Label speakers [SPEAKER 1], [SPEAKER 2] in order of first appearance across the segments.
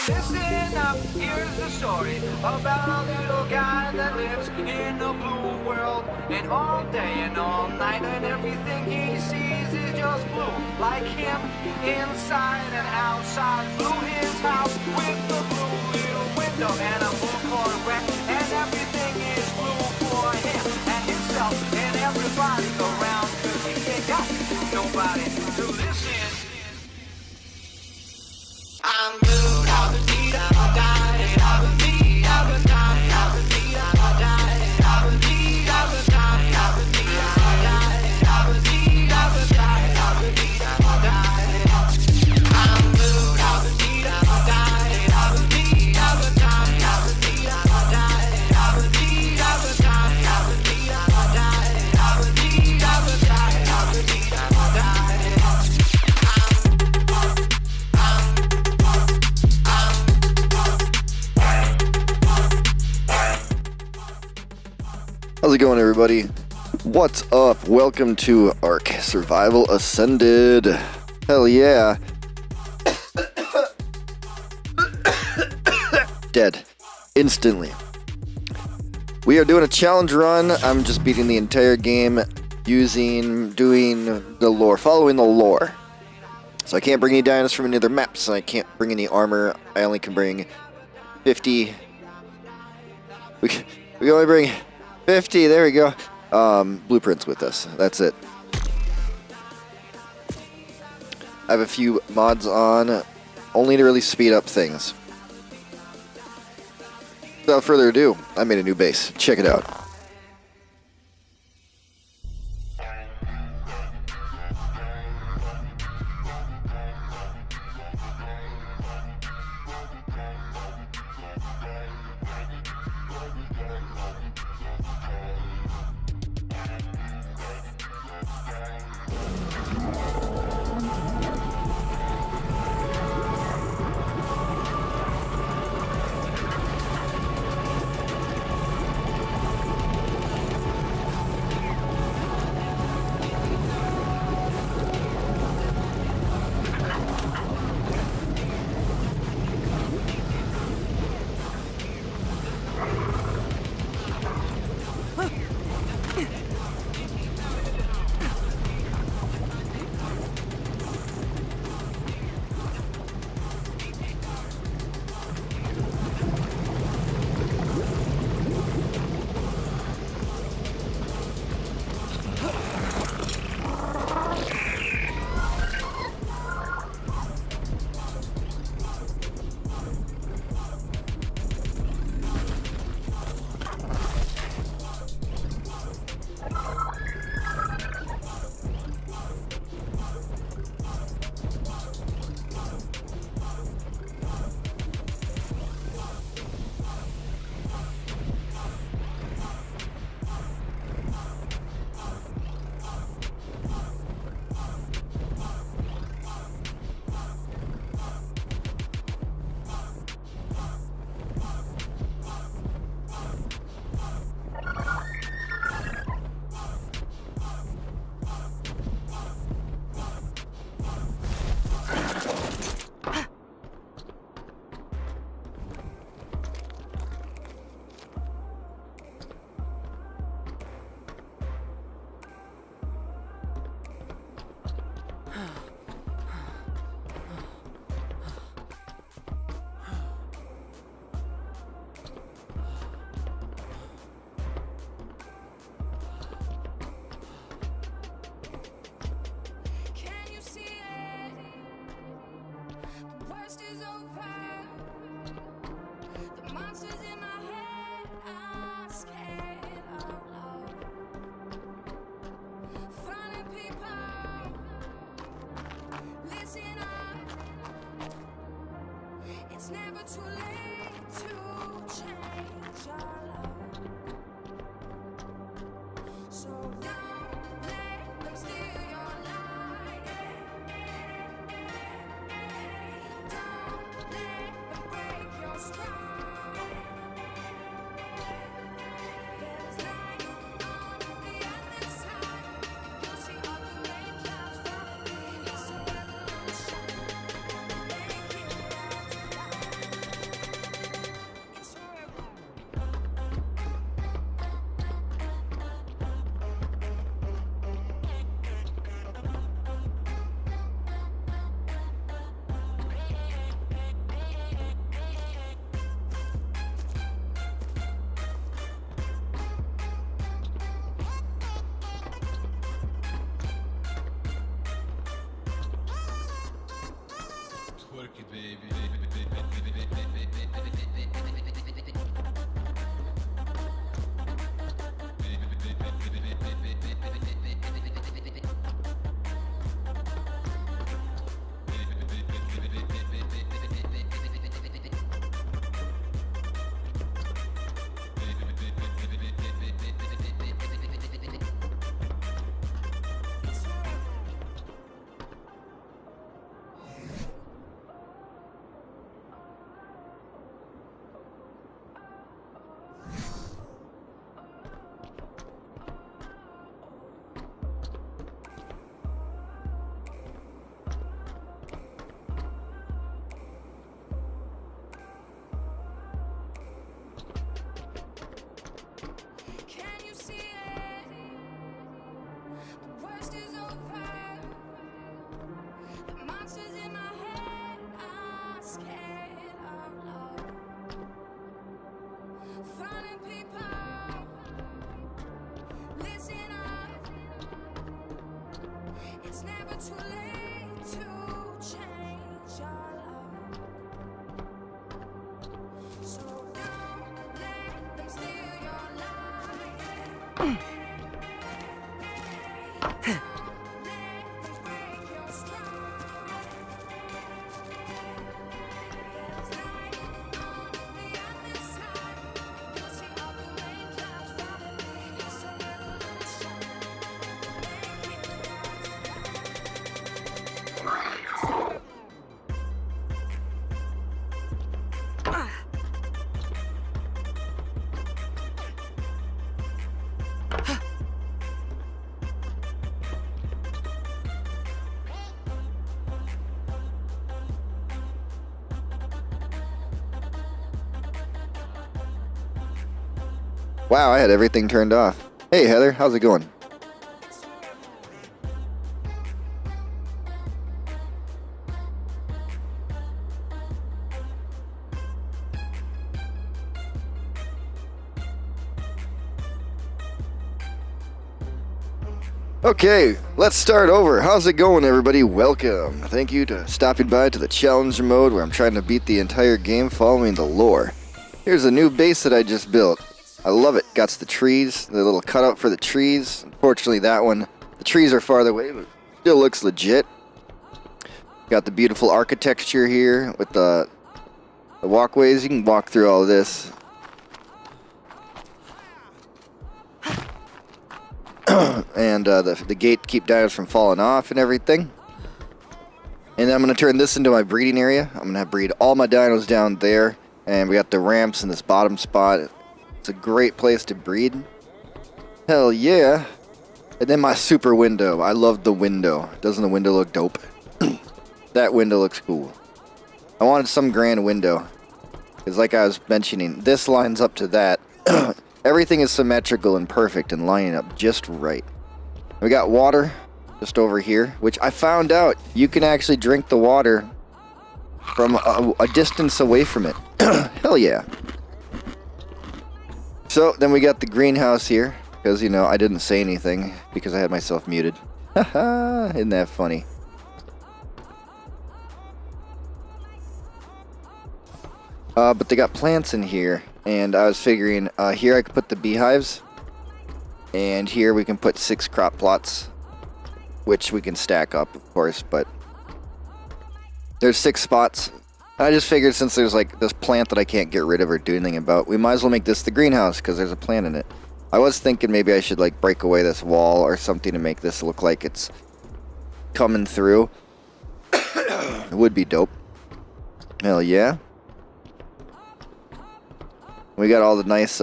[SPEAKER 1] Listen up, here's the story about a little guy that lives in a blue world. And all day and all night, and everything he sees is just blue. Like him, inside and outside. Blue his house with the blue little window and a blue Corvette. And everything is blue for him and himself and everybody around. 'Cause he ain't got nobody to listen. I'm blue, I'll be die, I'll be die, I'll be die, I'll be die, I'll be die, I'll be die, I'll be die, I'll be die, I'll be die, I'll be die. I'm blue, I'll be die, I'll be die, I'll be die, I'll be die, I'll be die, I'll be die, I'll be die, I'll be die, I'll be die.
[SPEAKER 2] How's it going, everybody? What's up? Welcome to Ark Survival Ascended. Hell yeah. Dead. Instantly. We are doing a challenge run. I'm just beating the entire game doing the lore, following the lore. So I can't bring any dinos from any other maps, and I can't bring any armor. I only can bring 50. We can only bring 50, there we go. Blueprints with us. That's it. I have a few mods on, only to really speed up things. Without further ado, I made a new base. Check it out.
[SPEAKER 3] It's never too late to change your love. So don't let them steal your light. Don't let them break your stride. young people, listen up. It's never too late to change your life. So don't let them steal your life. Don't let them break your stride. There's light on the other side. You'll see all the raindrops falling. It's a revolution. Make it
[SPEAKER 2] Wow, I had everything turned off. Hey Heather, how's it going? Okay, let's start over. How's it going, everybody? Welcome. Thank you to stopping by to the challenge mode where I'm trying to beat the entire game following the lore. Here's a new base that I just built. I love it. Got the trees, the little cutout for the trees. Unfortunately, that one, the trees are farther away, but still looks legit. Got the beautiful architecture here with the walkways. You can walk through all of this. And the gate to keep dinos from falling off and everything. And then I'm going to turn this into my breeding area. I'm going to breed all my dinos down there. And we got the ramps in this bottom spot. It's a great place to breed. Hell yeah. And then my super window. I love the window. Doesn't the window look dope? That window looks cool. I wanted some grand window. Because like I was mentioning, this lines up to that. Everything is symmetrical and perfect and lining up just right. We got water just over here, which I found out you can actually drink the water from a distance away from it. Hell yeah. So then we got the greenhouse here, because, you know, I didn't say anything because I had myself muted. Haha, isn't that funny? But they got plants in here, and I was figuring here I could put the beehives, and here we can put 6 crop plots, which we can stack up, of course, but there's 6 spots. I just figured since there's like this plant that I can't get rid of or do anything about, we might as well make this the greenhouse because there's a plant in it. I was thinking maybe I should like break away this wall or something to make this look like it's coming through. It would be dope. Hell yeah. We got all the nice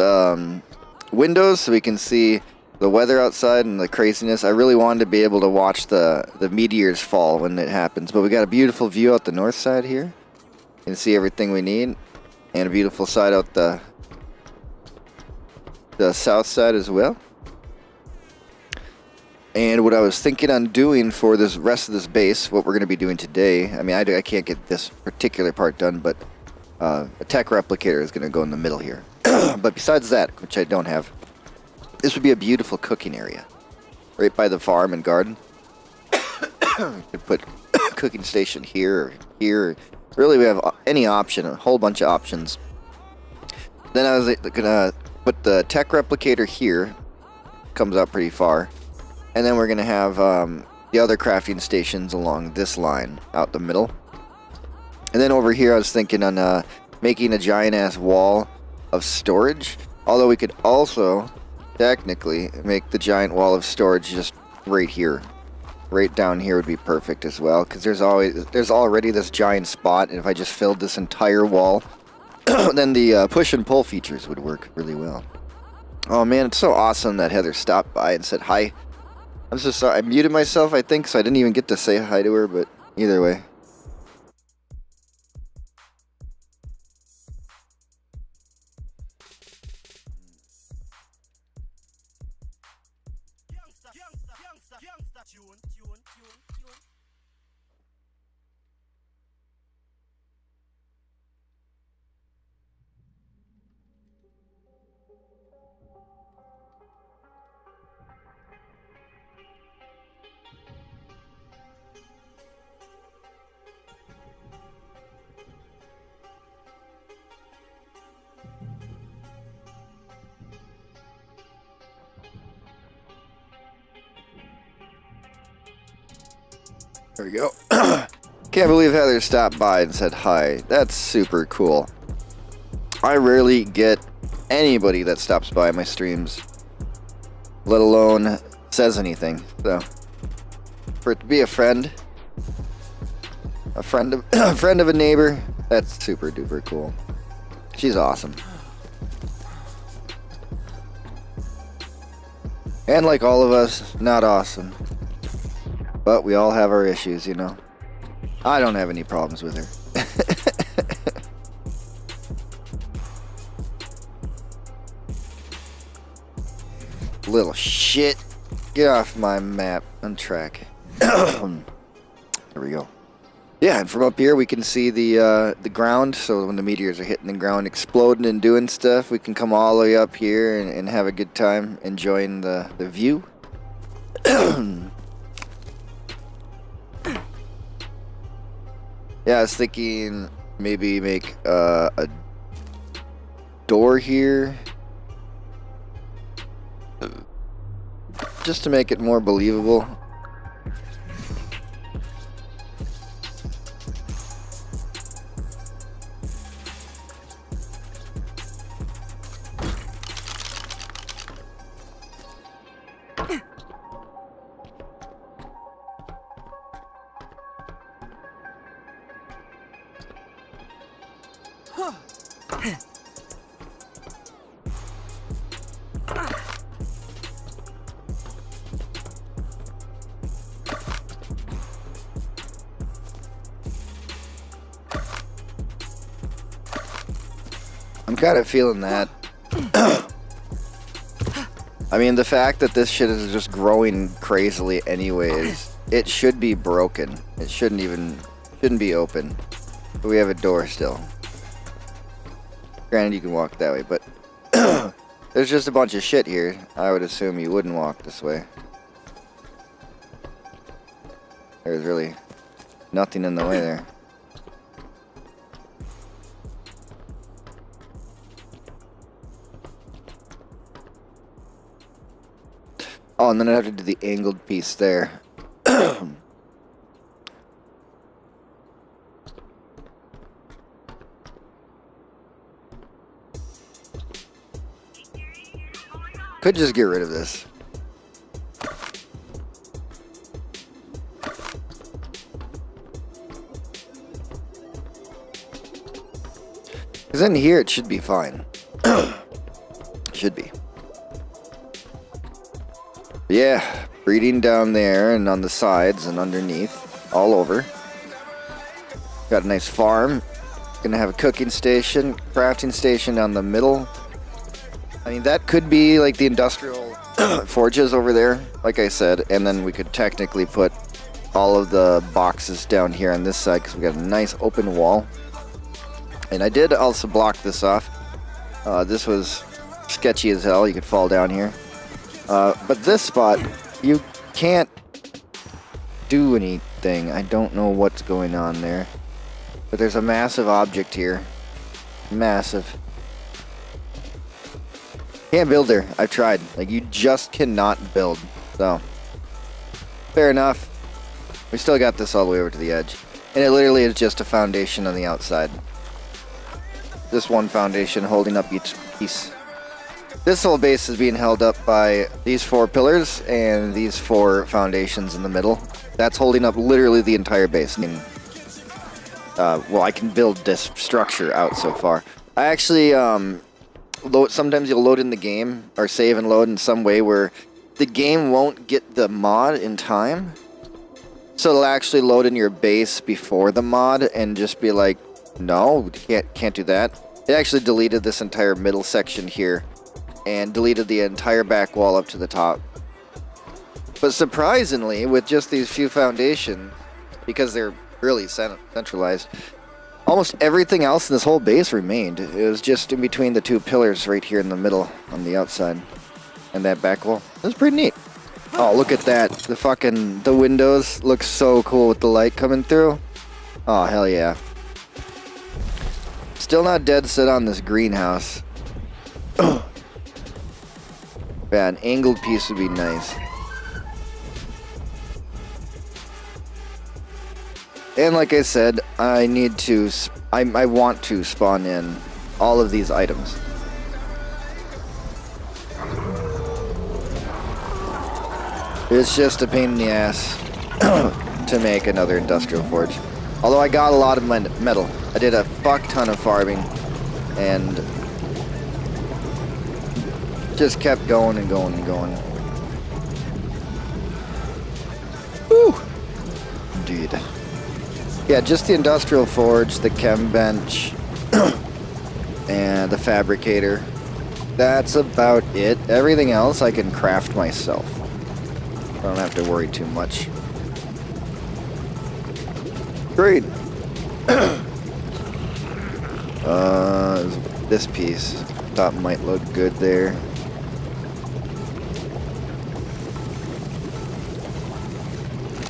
[SPEAKER 2] windows so we can see the weather outside and the craziness. I really wanted to be able to watch the meteors fall when it happens. But we got a beautiful view out the north side here. You can see everything we need. And a beautiful side out the south side as well. And what I was thinking on doing for this rest of this base, what we're going to be doing today, I mean, I can't get this particular part done, but a tech replicator is going to go in the middle here. But besides that, which I don't have, this would be a beautiful cooking area. Right by the farm and garden. You could put a cooking station here or here. Really, we have any option, a whole bunch of options. Then I was going to put the tech replicator here. Comes out pretty far. And then we're going to have the other crafting stations along this line out the middle. And then over here I was thinking on making a giant-ass wall of storage. Although we could also technically make the giant wall of storage just right here. Right down here would be perfect as well. Because there's already this giant spot. And if I just filled this entire wall, then the push and pull features would work really well. Oh man, it's so awesome that Heather stopped by and said hi. I'm so sorry. I muted myself, I think, so I didn't even get to say hi to her, but either way. There we go. Can't believe Heather stopped by and said hi. That's super cool. I rarely get anybody that stops by my streams, let alone says anything. So for it to be a friend of a friend of a neighbor, that's super duper cool. She's awesome. And like all of us, not awesome. But we all have our issues, you know. I don't have any problems with her. Little shit. Get off my map and track. There we go. Yeah, and from up here we can see the ground. So when the meteors are hitting the ground, exploding and doing stuff, we can come all the way up here and have a good time enjoying the view. Yeah, I was thinking maybe make a door here. Just to make it more believable. I'm kind of feeling that. I mean, the fact that this shit is just growing crazily anyways, it should be broken. It shouldn't be open. But we have a door still. Granted, you can walk that way, but there's just a bunch of shit here. I would assume you wouldn't walk this way. There's really nothing in the way there. Oh, and then I have to do the angled piece there. Could just get rid of this. Because in here it should be fine. Should be. Yeah, breeding down there and on the sides and underneath, all over. Got a nice farm. Gonna have a cooking station, crafting station down the middle. I mean, that could be like the industrial forges over there, like I said, and then we could technically put all of the boxes down here on this side because we got a nice open wall. And I did also block this off. This was sketchy as hell. You could fall down here. But this spot, you can't do anything. I don't know what's going on there. But there's a massive object here. Massive. Can't build there. I've tried. Like, you just cannot build. So, fair enough. We still got this all the way over to the edge. And it literally is just a foundation on the outside. This one foundation holding up each piece. This whole base is being held up by these 4 pillars and these 4 foundations in the middle. That's holding up literally the entire base. I mean, well, I can build this structure out so far. I actually, sometimes you'll load in the game, or save and load in some way where the game won't get the mod in time. So it'll actually load in your base before the mod and just be like, no, can't do that. It actually deleted this entire middle section here and deleted the entire back wall up to the top. But surprisingly, with just these few foundations, because they're really centralized, almost everything else in this whole base remained. It was just in between the 2 pillars right here in the middle on the outside and that back wall. It was pretty neat. Oh, look at that. The windows look so cool with the light coming through. Oh, hell yeah. Still not dead set on this greenhouse. Yeah, an angled piece would be nice. And like I said, I need to, I want to spawn in all of these items. It's just a pain in the ass to make another industrial forge. Although I got a lot of my metal. I did a fuck ton of farming and just kept going and going and going. Woo! Indeed. Yeah, just the industrial forge, the chem bench, and the fabricator. That's about it. Everything else I can craft myself. I don't have to worry too much. Great. This piece. Thought might look good there.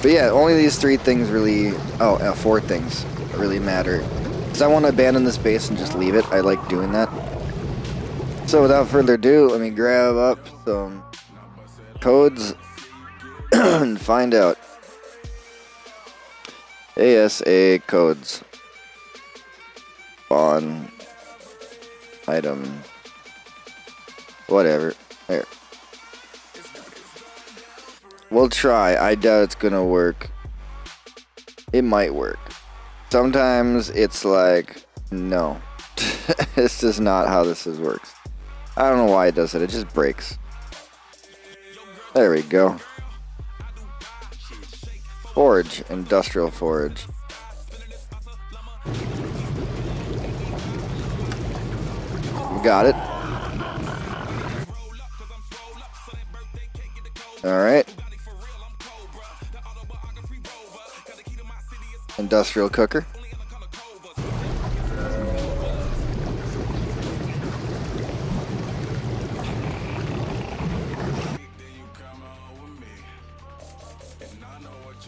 [SPEAKER 2] But yeah, only these 3 things really... Oh, 4 things really matter. Because I want to abandon this base and just leave it. I like doing that. So without further ado, let me grab up some codes and find out. ASA codes. Spawn. Item. Whatever. There. We'll try. I doubt it's gonna work. It might work. Sometimes it's like, no. This is not how this works. I don't know why it does it. It just breaks. There we go. Forge. Industrial forge. We got it. Alright. Industrial cooker.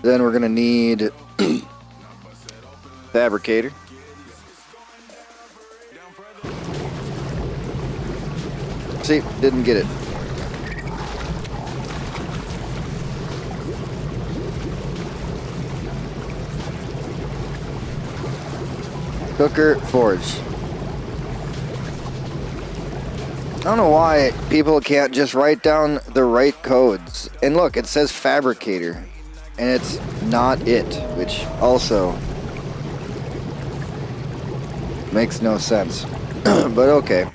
[SPEAKER 2] Then we're gonna need fabricator. See, didn't get it. Cooker, forge. I don't know why people can't just write down the right codes. And look, it says fabricator. And it's not it, which also makes no sense. But okay.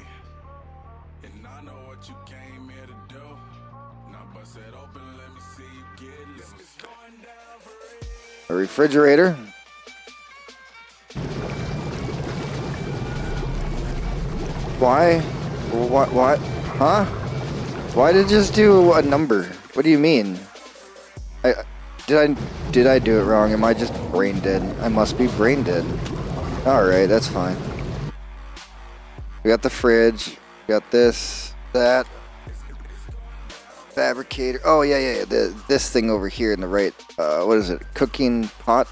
[SPEAKER 2] A refrigerator. Why? What? Huh? Why did it just do a number? What do you mean? Did I do it wrong? Am I just brain dead? I must be brain dead. Alright, that's fine. We got the fridge. We got this, that. Fabricator. Oh, yeah. This thing over here in the right. What is it? Cooking pot?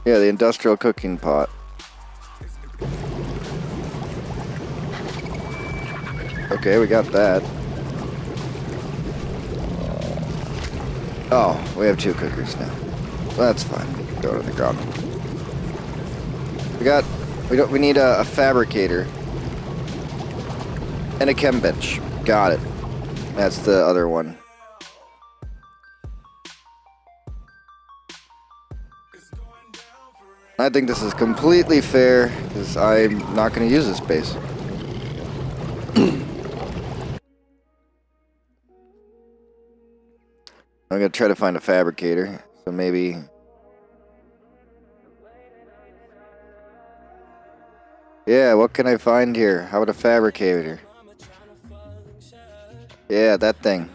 [SPEAKER 2] Yeah, the industrial cooking pot. Okay, we got that. Oh, we have 2 cookers now. Well, that's fine. Throw it on the ground. We need a fabricator. And a chem bench. Got it. That's the other one. I think this is completely fair, because I'm not going to use this base. I'm going to try to find a fabricator, so maybe... Yeah, what can I find here? How about a fabricator? Yeah, that thing.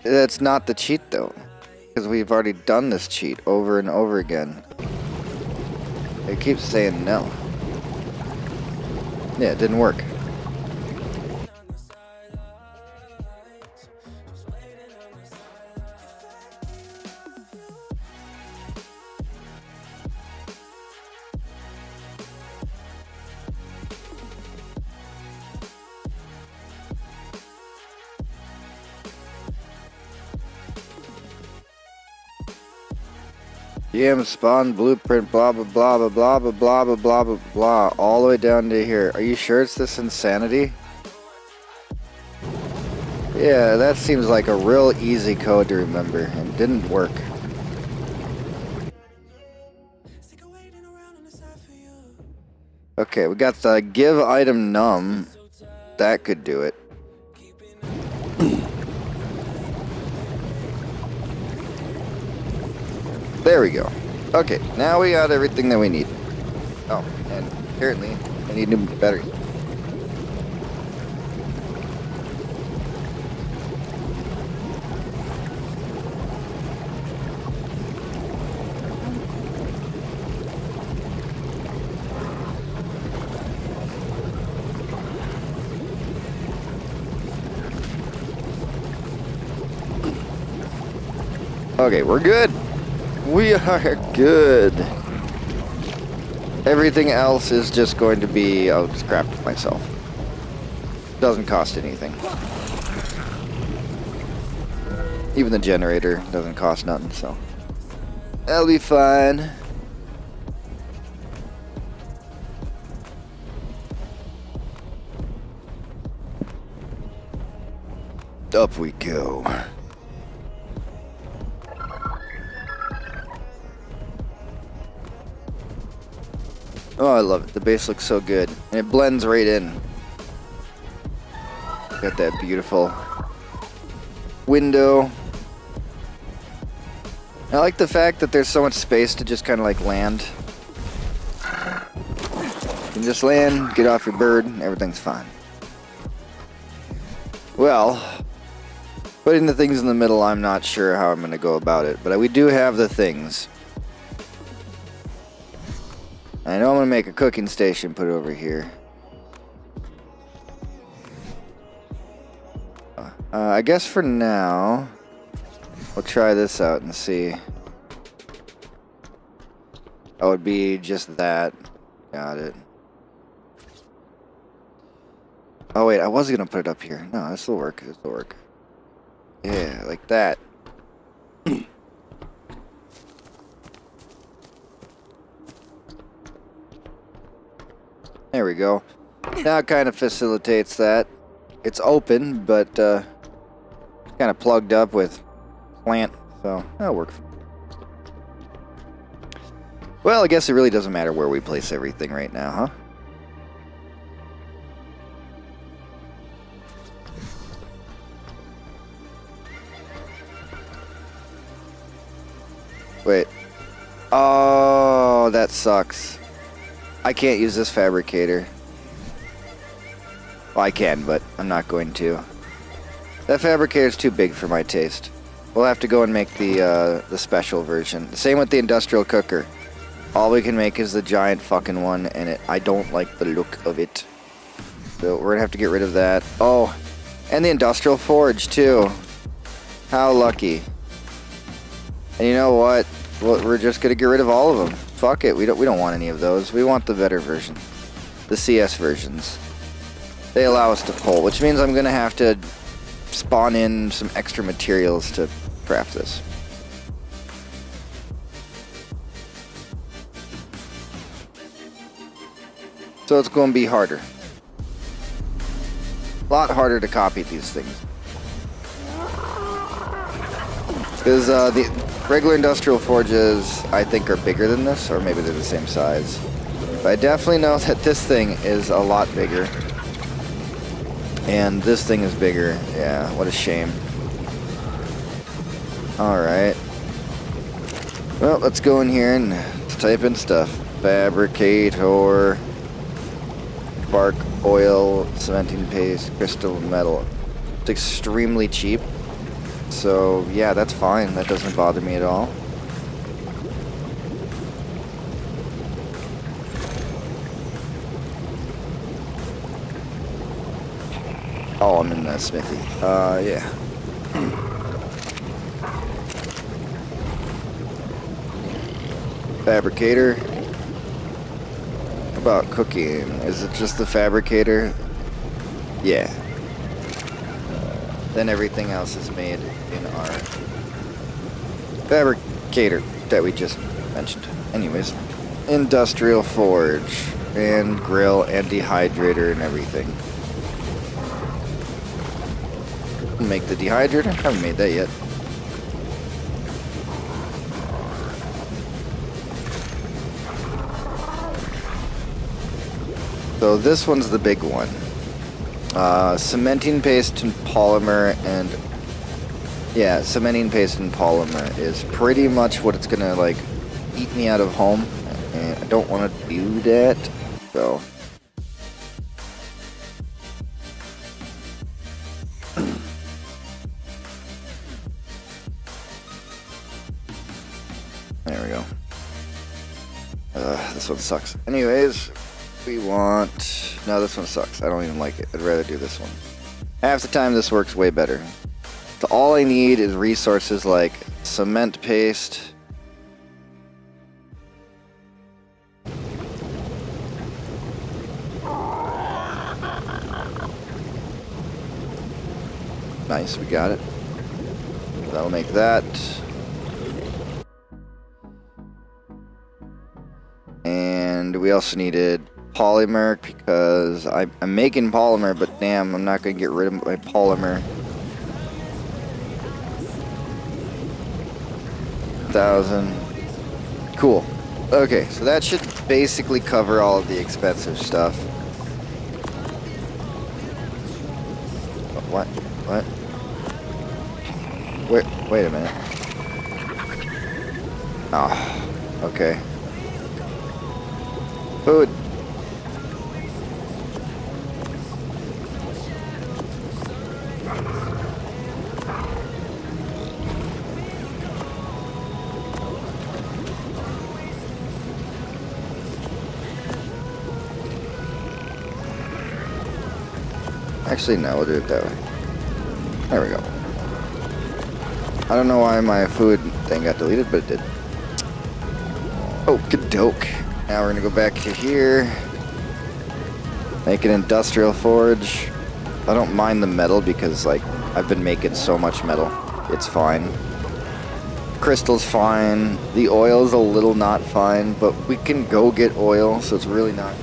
[SPEAKER 2] That's not the cheat, though. Because we've already done this cheat over and over again. It keeps saying no. Yeah, it didn't work. GM spawn blueprint, blah blah blah blah blah blah blah blah blah blah blah, all the way down to here. Are you sure it's this insanity? Yeah, that seems like a real easy code to remember, and didn't work. Okay, we got the give item num. That could do it. There we go. Okay, now we got everything that we need. Oh, and apparently I need new batteries. Okay, we're good. We are good. Everything else is just going to be, I'll just craft it myself. Doesn't cost anything. Even the generator doesn't cost nothing, so that'll be fine. Up we go. Oh, I love it. The base looks so good. And it blends right in. Got that beautiful window. I like the fact that there's so much space to just kind of like land. You can just land, get off your bird, and everything's fine. Well, putting the things in the middle, I'm not sure how I'm going to go about it. But we do have the things. I know I'm going to make a cooking station, put it over here. I guess for now, we'll try this out and see. Oh, it'd be just that. Got it. Oh wait, I was going to put it up here. No, this will work. This will work. Yeah, like that. There we go. Now it kind of facilitates that. It's open, but kind of plugged up with plant, so that'll work. Well, I guess it really doesn't matter where we place everything right now, huh? Wait. Oh, that sucks. I can't use this fabricator. Well, I can, but I'm not going to. That fabricator's too big for my taste. We'll have to go and make the special version. The same with the industrial cooker. All we can make is the giant fucking one, and I don't like the look of it. So we're gonna have to get rid of that. Oh, and the industrial forge too. How lucky. And you know what? We're just gonna get rid of all of them. Fuck it. We don't want any of those. We want the better version, the CS versions. They allow us to pull, which means I'm gonna have to spawn in some extra materials to craft this. So it's going to be harder. A lot harder to copy these things. Because the regular industrial forges, I think, are bigger than this, or maybe they're the same size. But I definitely know that this thing is a lot bigger. And this thing is bigger. Yeah, what a shame. Alright. Well, let's go in here and type in stuff. Fabricator. Bark, oil, cementing paste, crystal metal. It's extremely cheap. So, yeah, that's fine. That doesn't bother me at all. Oh, I'm in that smithy. Yeah. Fabricator. What about cooking? Is it just the fabricator? Yeah. Then everything else is made in our fabricator that we just mentioned. Anyways, industrial forge and grill and dehydrator and everything. Make the dehydrator. Haven't made that yet. So this one's the big one. Cementing paste and polymer, and yeah, cementing paste and polymer is pretty much what it's gonna like eat me out of home, and I don't want to do that. So there we go. This one sucks. Anyways, we want... No, this one sucks. I don't even like it. I'd rather do this one. Half the time this works way better. So all I need is resources like cement paste. Nice, we got it. That'll make that. And we also needed polymer because I'm making polymer, but damn, I'm not going to get rid of my polymer. 1,000. Cool. Okay, so that should basically cover all of the expensive stuff. What? What? Wait a minute. Oh, okay. Food. Actually, no, we'll do it that way. There we go. I don't know why my food thing got deleted, but it did. Oh, doke. Now we're gonna go back to here. Make an industrial forge. I don't mind the metal because, like, I've been making so much metal. It's fine. Crystal's fine. The oil's a little not fine, but we can go get oil, so it's really not,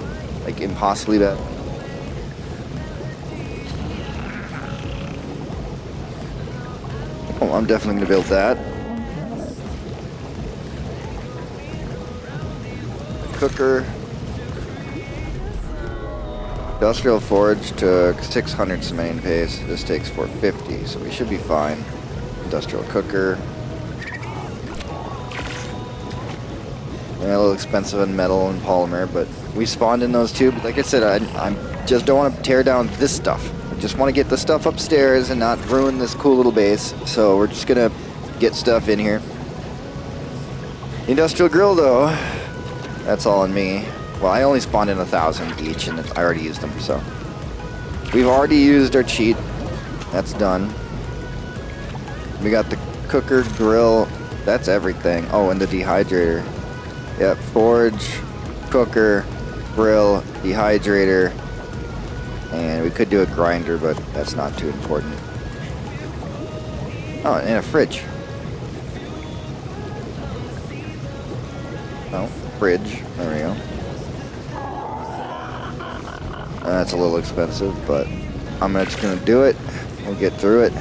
[SPEAKER 2] like, impossibly bad. Oh, I'm definitely gonna build that. Cooker. Industrial forge took 600 cementing paste. This takes 450, so we should be fine. Industrial cooker. Yeah, a little expensive in metal and polymer, but we spawned in those too. But like I said, I just don't want to tear down this stuff. I just want to get the stuff upstairs and not ruin this cool little base. So we're just gonna get stuff in here. Industrial grill though, that's all on me. Well, I only spawned in 1,000 each, and I already used them. So we've already used our cheat. That's done. We got the cooker, grill. That's everything. Oh, and the dehydrator. Yep, forge, cooker, grill, dehydrator, and we could do a grinder, but that's not too important. Oh, and a fridge. Oh, fridge. There we go. That's a little expensive, but I'm just gonna do it. We'll get through it.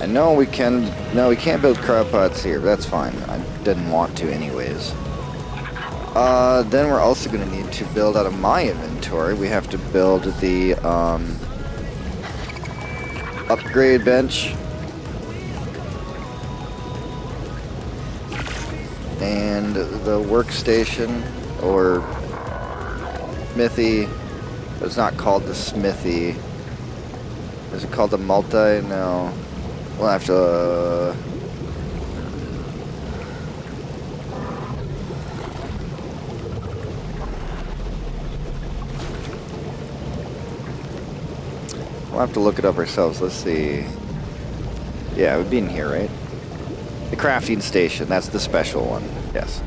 [SPEAKER 2] I know we can. No, we can't build cryopods here, but that's fine. I didn't want to, anyways. Then we're also going to need to build out of my inventory. We have to build the upgrade bench and the workstation or smithy. But it's not called the smithy. Is it called the multi? No. We'll have to... we'll have to look it up ourselves. Let's see. Yeah, it would be in here, right? The crafting station. That's the special one. Yes.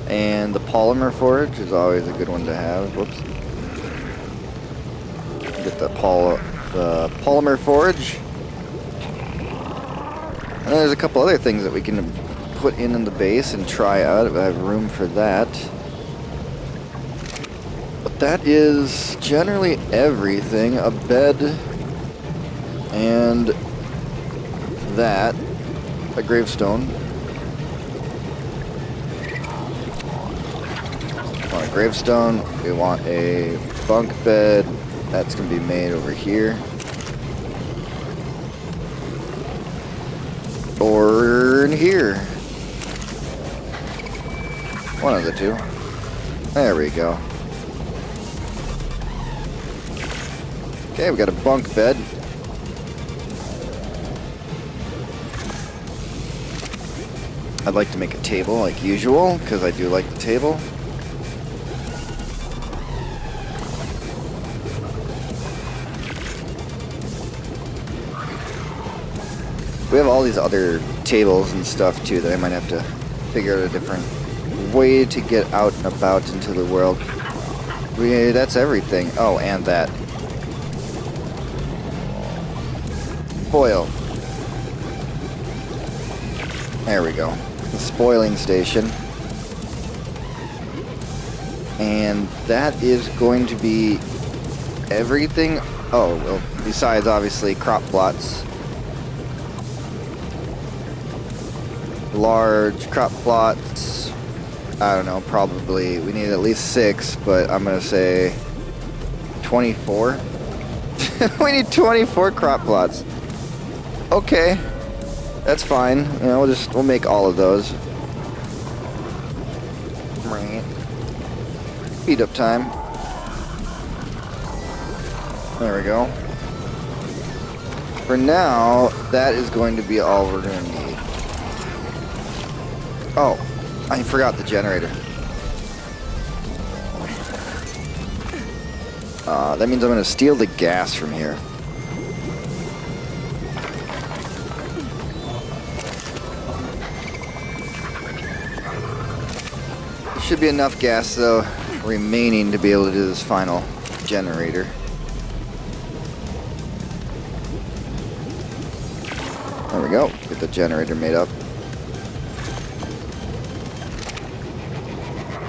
[SPEAKER 2] And the polymer forge is always a good one to have. Whoops. Get the polymer forge. And there's a couple other things that we can put in the base and try out if I have room for that. But that is generally everything. A bed and that. A gravestone. We want a gravestone. We want a bunk bed. That's going to be made over here. Or in here. One of the two. There we go. Okay, we got a bunk bed. I'd like to make a table like usual, because I do like the table. We have all these other tables and stuff too that I might have to figure out a different way to get out and about into the world. That's everything. Oh, and that. Spoil. There we go. The spoiling station. And that is going to be everything. Oh, well, besides obviously crop plots. Large crop plots. I don't know, probably we need at least 6, but I'm gonna say 24. We need 24 crop plots. Okay, that's fine. You know, we'll make all of those. Right. Speed up time. There we go. For now, that is going to be all we're gonna need. Oh, I forgot the generator. That means I'm going to steal the gas from here. There should be enough gas, though, remaining to be able to do this final generator. There we go. Get the generator made up.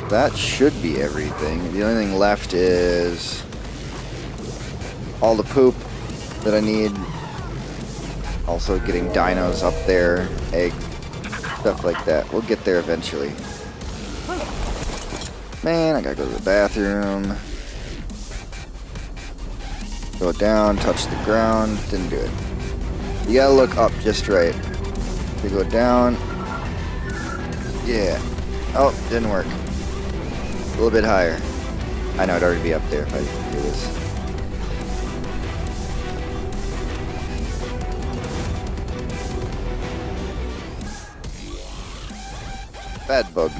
[SPEAKER 2] That should be everything. The only thing left is all the poop that I need. Also getting dinos up there, egg, stuff like that. We'll get there eventually. Man, I gotta go to the bathroom. Go down, touch the ground. Didn't do it. You gotta look up just right. We go down. Yeah. Oh, didn't work. A little bit higher. I know I'd already be up there if I do this. Bad bug.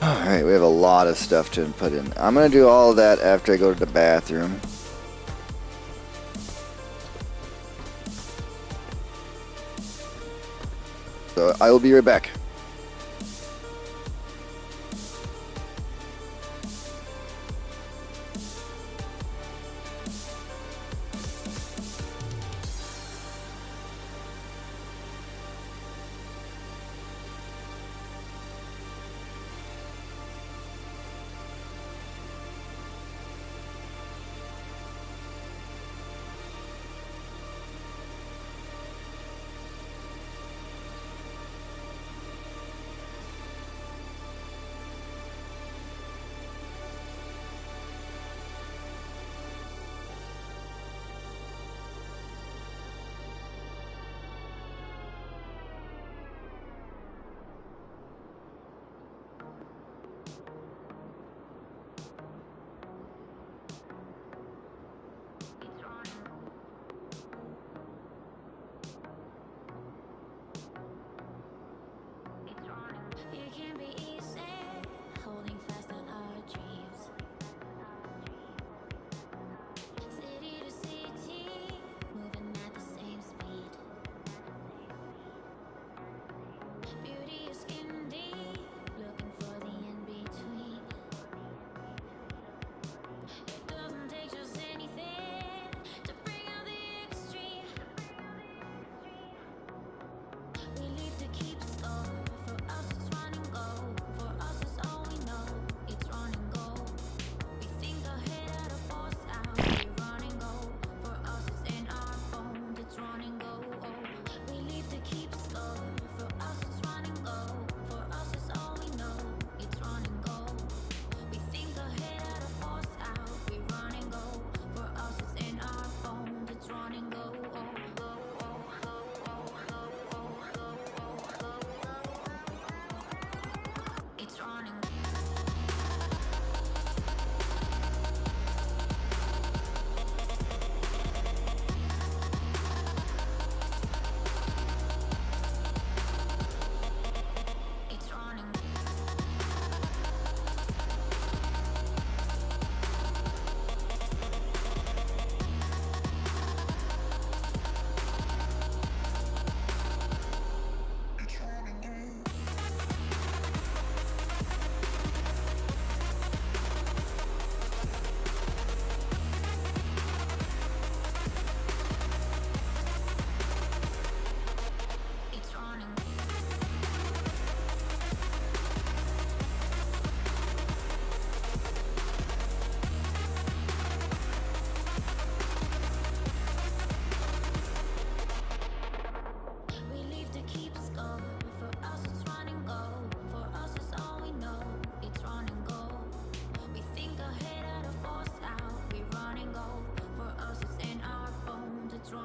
[SPEAKER 2] Alright, we have a lot of stuff to put in. I'm going to do all of that after I go to the bathroom. So I will be right back.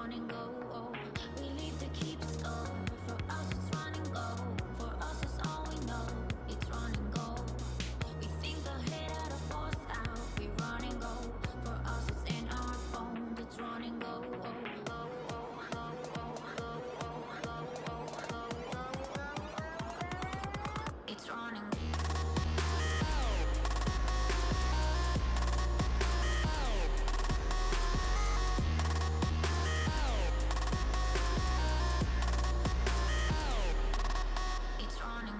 [SPEAKER 3] running go. We leave the keeps slow. For us it's running go. For us it's all we know. It's running go. We think ahead out of force out. We running go. For us it's in our bones. It's running go. It's running. It's running.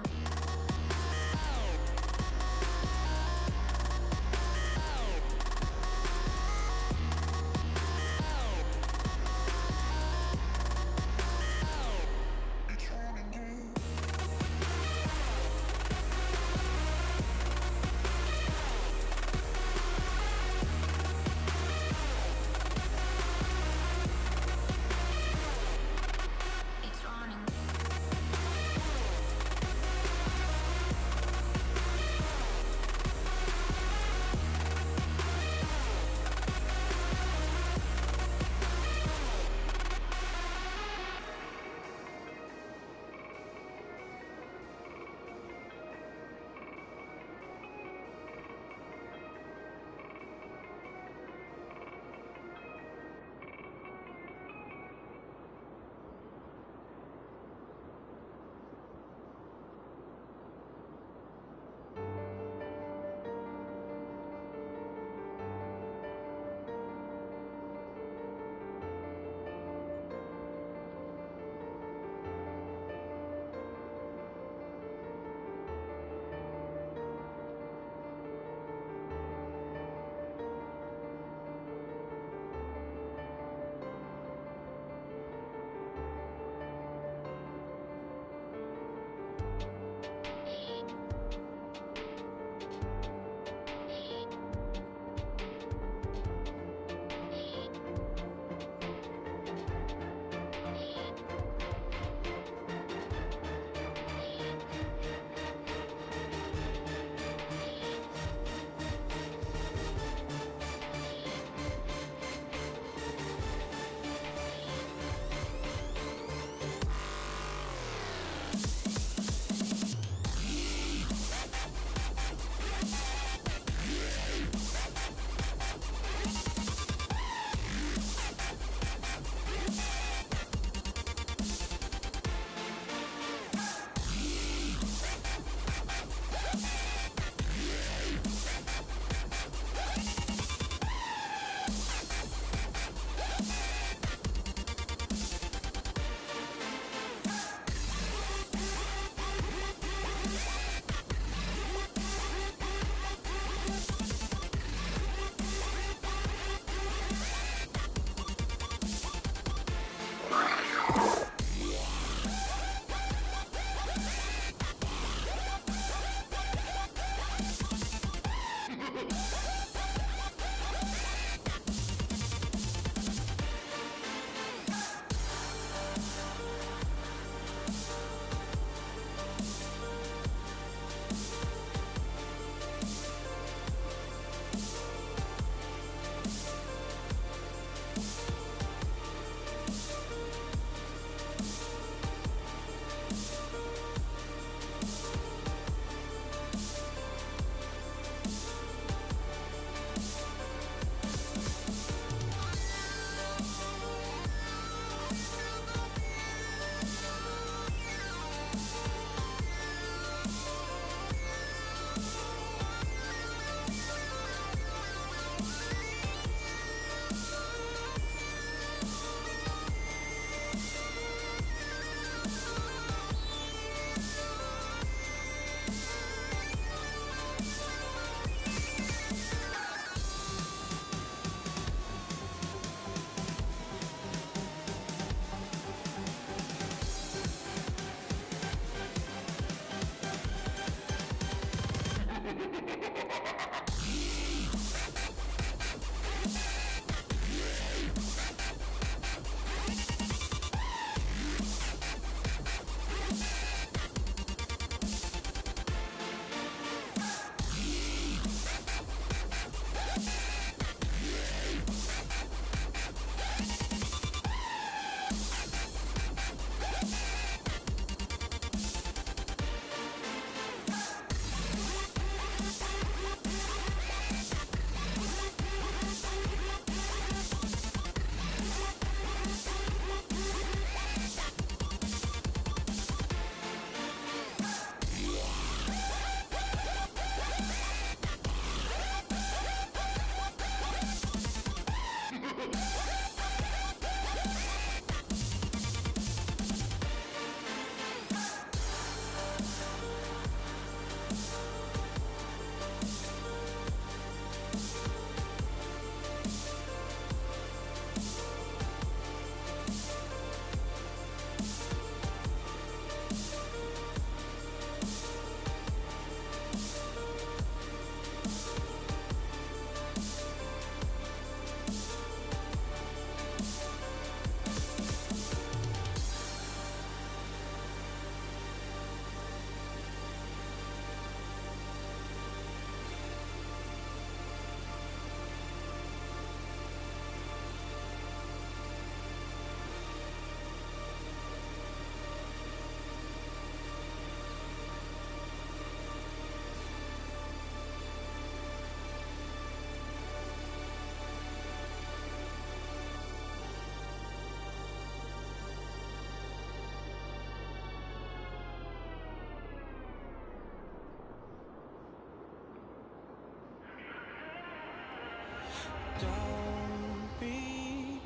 [SPEAKER 1] Don't be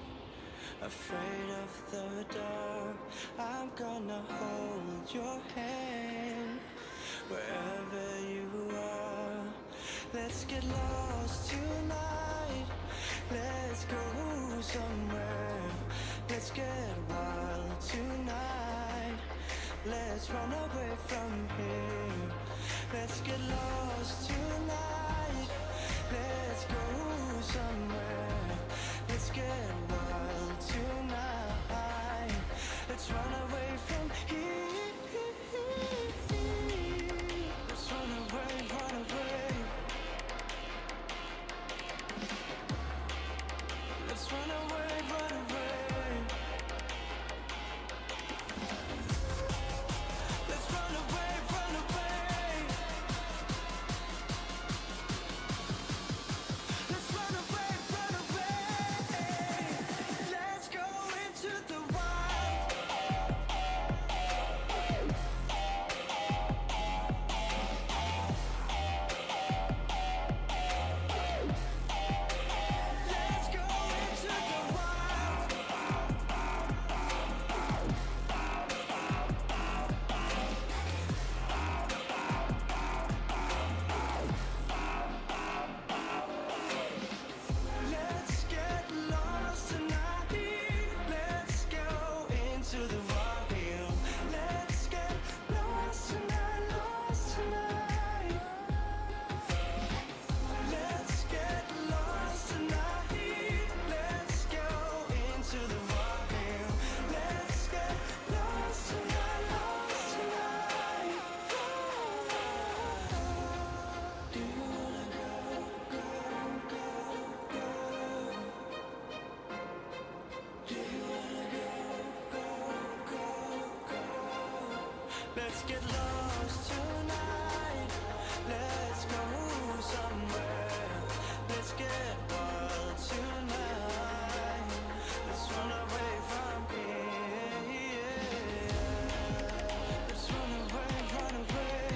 [SPEAKER 1] afraid of the dark. I'm gonna hold your hand wherever you are. Let's get lost tonight. Let's go somewhere. Let's get wild tonight. Let's run away from here. Let's get lost tonight. Let's go somewhere. Let's get wild tonight. Let's run away from here. Let's run away, run away. Let's run away, run away. Let's run away, run away. Let's run away, run away. Let's go into the wild. Let's go into the wild. Let's get lost tonight. Let's go into the wild. Let's get lost tonight, lost tonight. Let's get lost tonight. Let's go into the wild. Let's get lost tonight, lost tonight. Do you wanna go, go, go, go? Do you wanna go, go, go, go? Let's get lost tonight. Let's go somewhere. Let's get wild tonight. Let's run away from here. Let's run away, run away.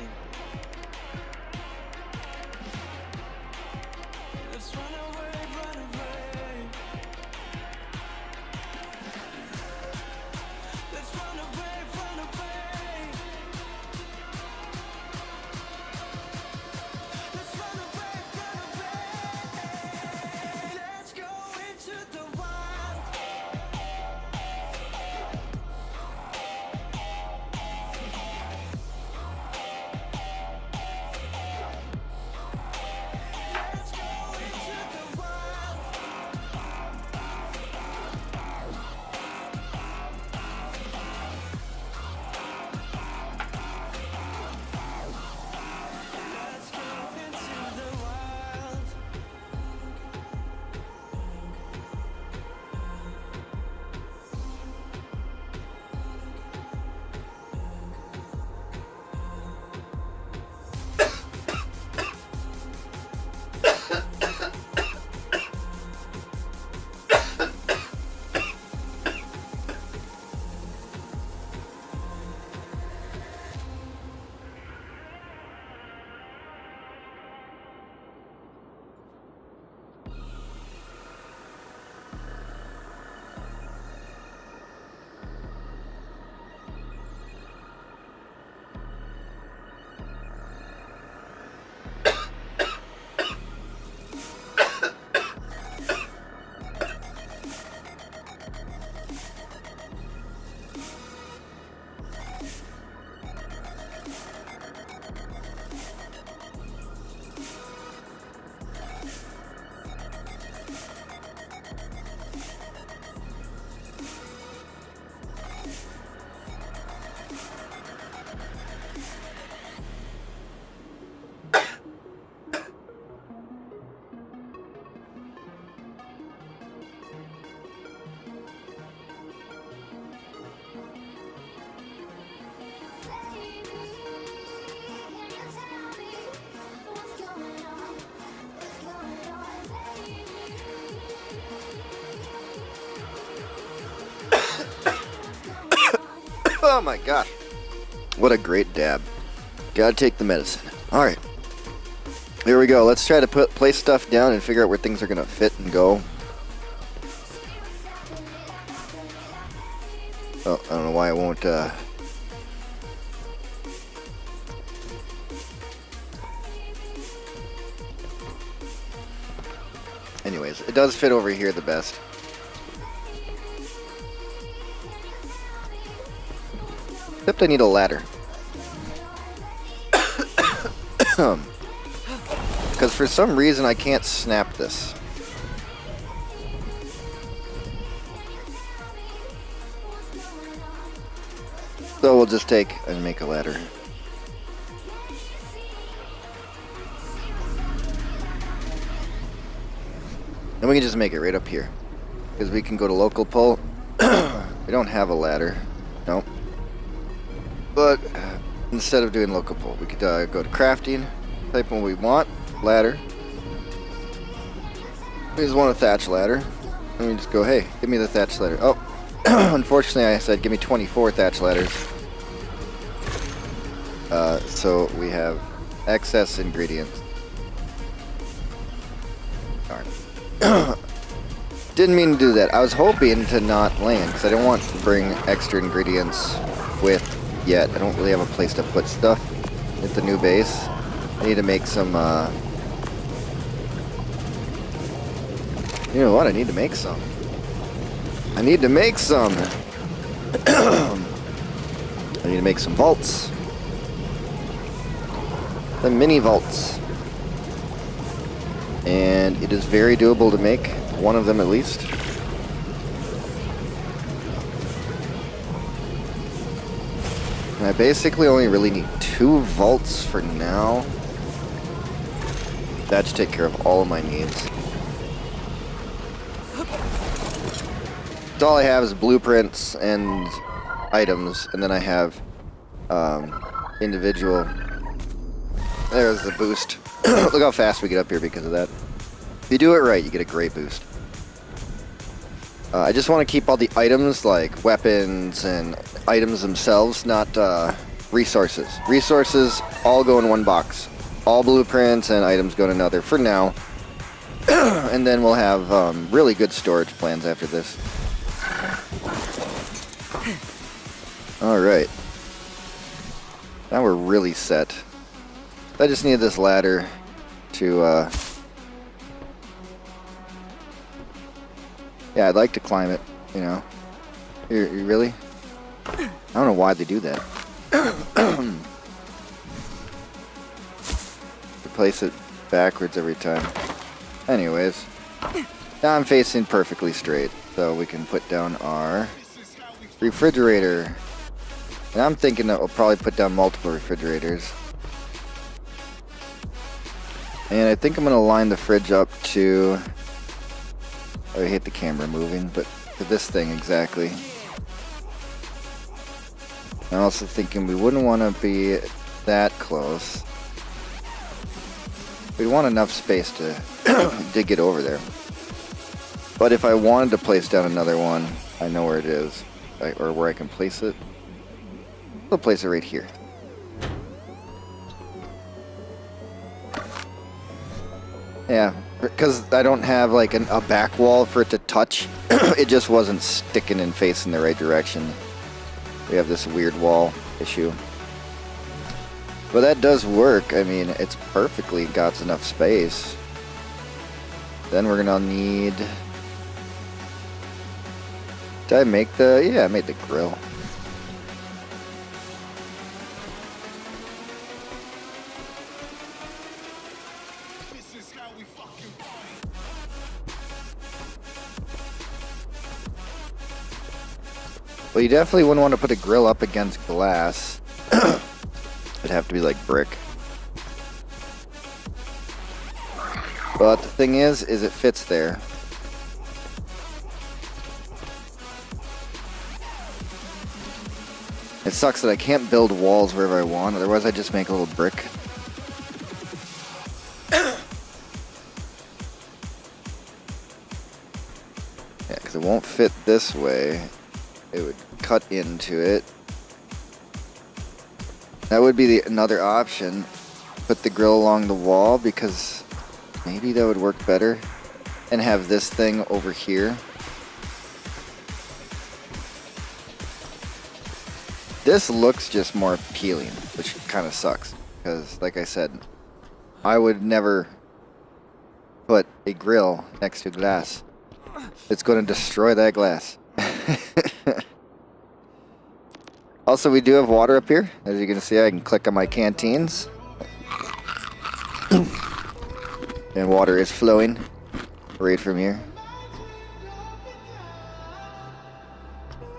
[SPEAKER 1] Let's run away, run away. Let's run away, run away. Let's run away, run away. Let's go
[SPEAKER 2] Oh my god. What a great dab. Gotta take the medicine. Alright. Here we go. Let's try to place stuff down and figure out where things are gonna fit and go. Oh, I don't know why it won't, Anyways, it does fit over here the best. Except I need a ladder. Because for some reason I can't snap this. So we'll just take and make a ladder. And we can just make it right up here. Because we can go to local pull. We don't have a ladder. Nope. But instead of doing local pull, we could go to crafting, type in what we want, ladder. We just want a thatch ladder. And we just go, hey, give me the thatch ladder. Oh, unfortunately I said give me 24 thatch ladders. So we have excess ingredients. Darn. Didn't mean to do that. I was hoping to not land because I don't want to bring extra ingredients with yet. I don't really have a place to put stuff at the new base. I need to make some, you know what? I need to make some. I need to make some. I need to make some vaults. The mini vaults. And it is very doable to make one of them at least. And I basically only really need 2 vaults for now. That should take care of all of my needs. So all I have is blueprints and items, and then I have individual. There's the boost. Look how fast we get up here because of that. If you do it right, you get a great boost. I just want to keep all the items, like weapons and items themselves, not resources. Resources all go in one box. All blueprints and items go in another for now. And then we'll have really good storage plans after this. Alright. Now we're really set. I just need this ladder to, yeah, I'd like to climb it, you know. You really? I don't know why they do that. Place it backwards every time. Anyways, now I'm facing perfectly straight, so we can put down our refrigerator. And I'm thinking that we'll probably put down multiple refrigerators. And I think I'm going to line the fridge up to... I hate the camera moving, but to this thing exactly. I'm also thinking we wouldn't want to be that close. We want enough space to dig it over there. But if I wanted to place down another one, I know where it is. Or where I can place it. I'll place it right here. Yeah, because I don't have like a back wall for it to touch. It just wasn't sticking and facing the right direction. We have this weird wall issue. But that does work. I mean, it's perfectly got enough space. Then we're gonna need... Did I make the... Yeah, I made the grill. Well, you definitely wouldn't want to put a grill up against glass. It'd have to be like brick. But the thing is it fits there. It sucks that I can't build walls wherever I want, otherwise I just make a little brick. Yeah, because it won't fit this way. It would cut into it. That would be another option. Put the grill along the wall, because maybe that would work better. And have this thing over here. This looks just more appealing, which kind of sucks. Because, like I said, I would never put a grill next to glass. It's going to destroy that glass. Also, we do have water up here. As you can see, I can click on my canteens. And water is flowing right from here.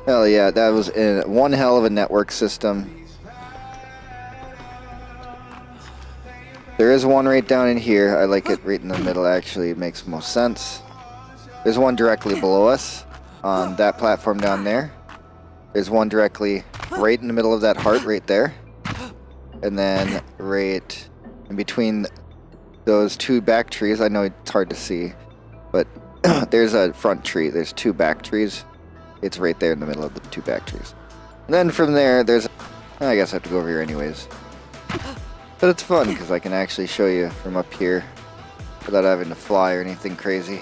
[SPEAKER 2] Hell yeah, that was one hell of a network system. There is one right down in here. I like it right in the middle, actually. It makes most sense. There's one directly below us on that platform down there. There's one directly right in the middle of that heart right there. And then right in between those two back trees. I know it's hard to see, but there's a front tree. There's two back trees. It's right there in the middle of the two back trees. And then from there, there's... I guess I have to go over here anyways. But it's fun because I can actually show you from up here without having to fly or anything crazy.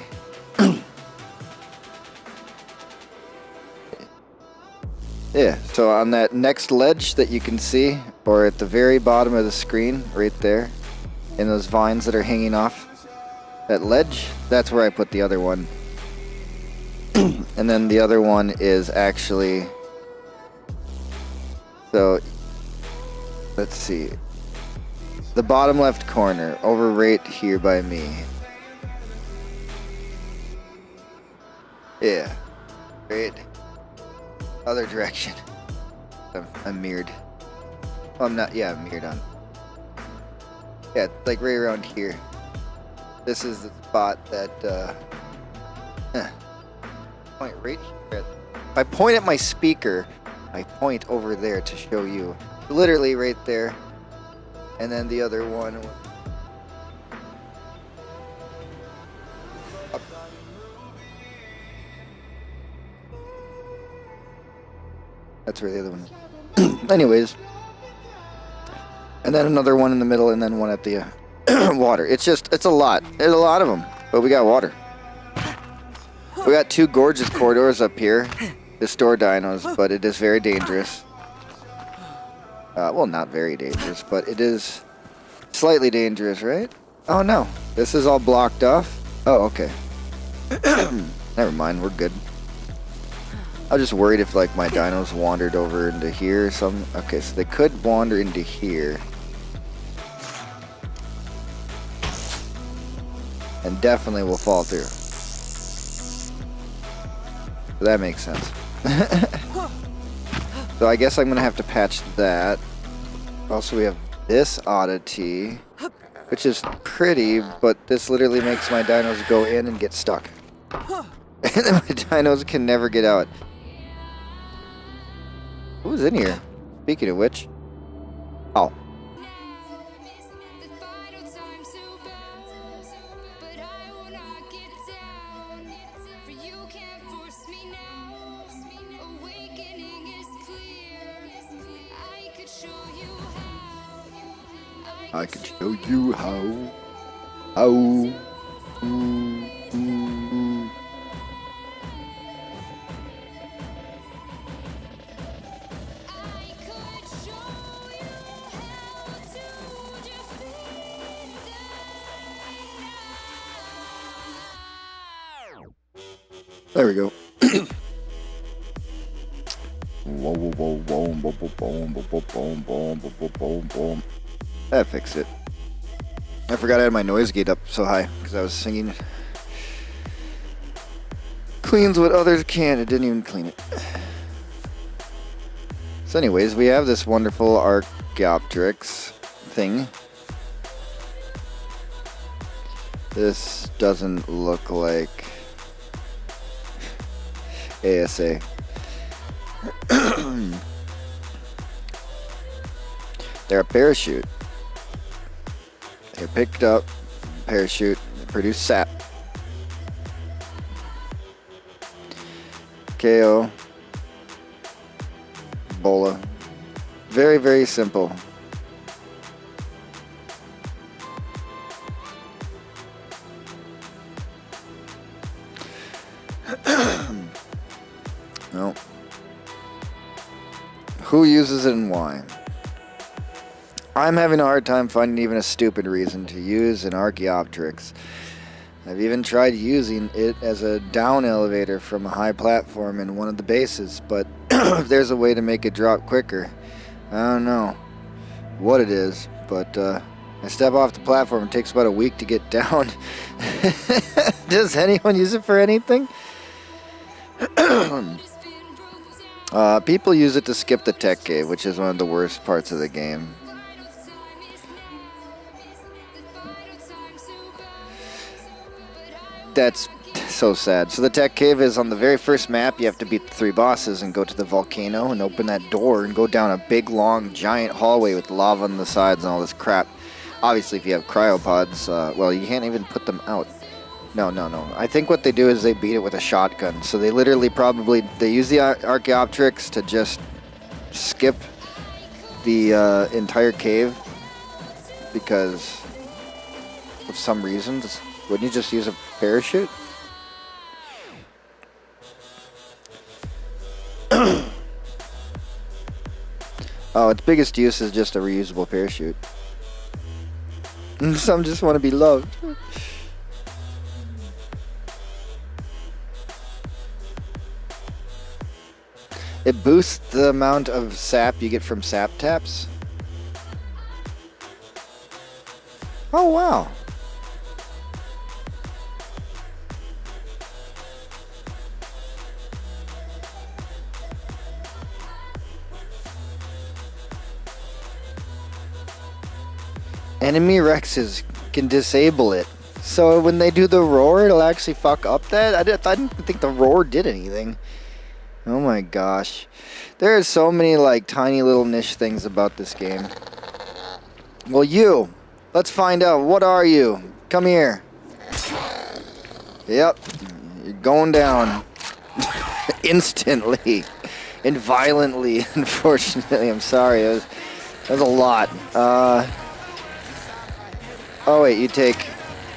[SPEAKER 2] Yeah, so on that next ledge that you can see, or at the very bottom of the screen, right there, in those vines that are hanging off that ledge, that's where I put the other one. And then the other one is actually... So, let's see. The bottom left corner, over right here by me. Yeah, right. Other direction. I'm mirrored. Oh, I'm not. Yeah, I'm mirrored on. Yeah, like right around here. This is the spot that. Point right here. If I point at my speaker, I point over there to show you. Literally right there. And then the other one. That's where the other one is. Anyways. And then another one in the middle, and then one at the water. It's a lot. There's a lot of them, but we got water. We got two gorgeous corridors up here to store dinos, but it is very dangerous. Well, not very dangerous, but it is slightly dangerous, right? Oh no, this is all blocked off. Oh, okay. Never mind, we're good. I was just worried if like my dinos wandered over into here or something. Okay, so they could wander into here. And definitely will fall through. So that makes sense. So I guess I'm going to have to patch that. Also, we have this oddity, which is pretty, but this literally makes my dinos go in and get stuck. And then my dinos can never get out. Who's in here? Speaking of which. Oh. I can show you how. There we go. That fixed it. I forgot I had my noise gate up so high because I was singing. Cleans what others can't. It didn't even clean it. So anyways, we have this wonderful Archaeopteryx thing. This doesn't look like ASA. They're a parachute. They're picked up, parachute, they produce sap. KO. Bola. Very, very simple. No. Who uses it and why? I'm having a hard time finding even a stupid reason to use an Archaeopteryx. I've even tried using it as a down elevator from a high platform in one of the bases, but if there's a way to make it drop quicker, I don't know what it is, but I step off the platform, it takes about a week to get down. Does anyone use it for anything? People use it to skip the tech cave, which is one of the worst parts of the game. That's so sad. So the tech cave is on the very first map. You have to beat the 3 bosses and go to the volcano and open that door and go down a big, long, giant hallway with lava on the sides and all this crap. Obviously, if you have cryopods, well, you can't even put them out. No. I think what they do is they beat it with a shotgun. So they literally they use the Archaeopteryx to just skip the entire cave because of some reasons. Wouldn't you just use a parachute? Oh, its biggest use is just a reusable parachute. Some just want to be loved. It boosts the amount of sap you get from sap taps. Oh, wow. Enemy Rexes can disable it. So when they do the roar, it'll actually fuck up that? I didn't think the roar did anything. Oh my gosh. There are so many like tiny little niche things about this game. Well, let's find out. What are you? Come here. Yep. You're going down. Instantly. And violently, unfortunately. I'm sorry. That was a lot. Oh wait, you take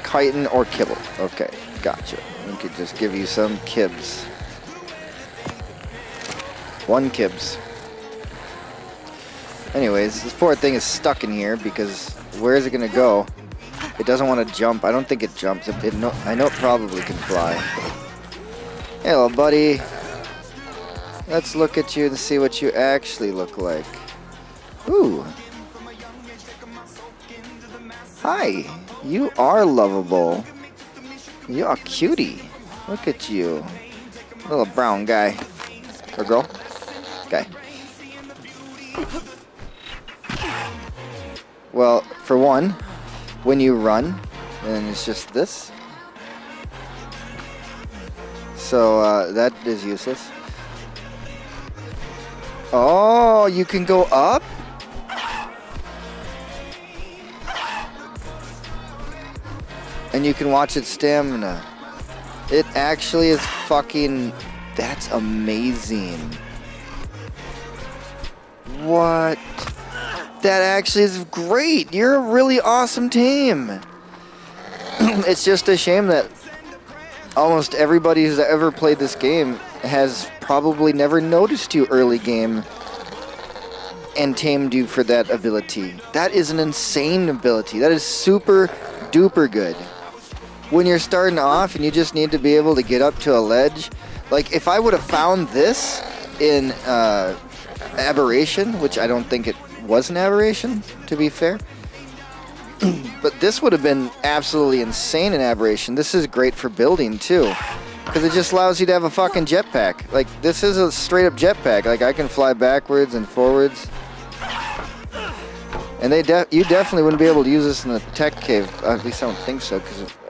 [SPEAKER 2] chitin or kibble. Okay, gotcha. We could just give you some kibs. 1 kibs. Anyways, this poor thing is stuck in here because where is it gonna go? It doesn't want to jump. I don't think it jumps. I know it probably can fly. Hello, buddy. Let's look at you and see what you actually look like. Ooh. Hi, you are lovable. You're a cutie. Look at you. Little brown guy. Or girl. Guy. Well, for one, when you run, then it's just this. So, that is useless. Oh, you can go up? And you can watch its stamina. It actually is fucking... That's amazing. What? That actually is great. You're a really awesome team. It's just a shame that almost everybody who's ever played this game has probably never noticed you early game and tamed you for that ability. That is an insane ability. That is super duper good. When you're starting off and you just need to be able to get up to a ledge, like if I would have found this in Aberration, which I don't think it was an Aberration, to be fair, but this would have been absolutely insane in Aberration. This is great for building too, because it just allows you to have a fucking jetpack. Like this is a straight up jetpack. Like I can fly backwards and forwards. And you definitely wouldn't be able to use this in the tech cave. At least I don't think so.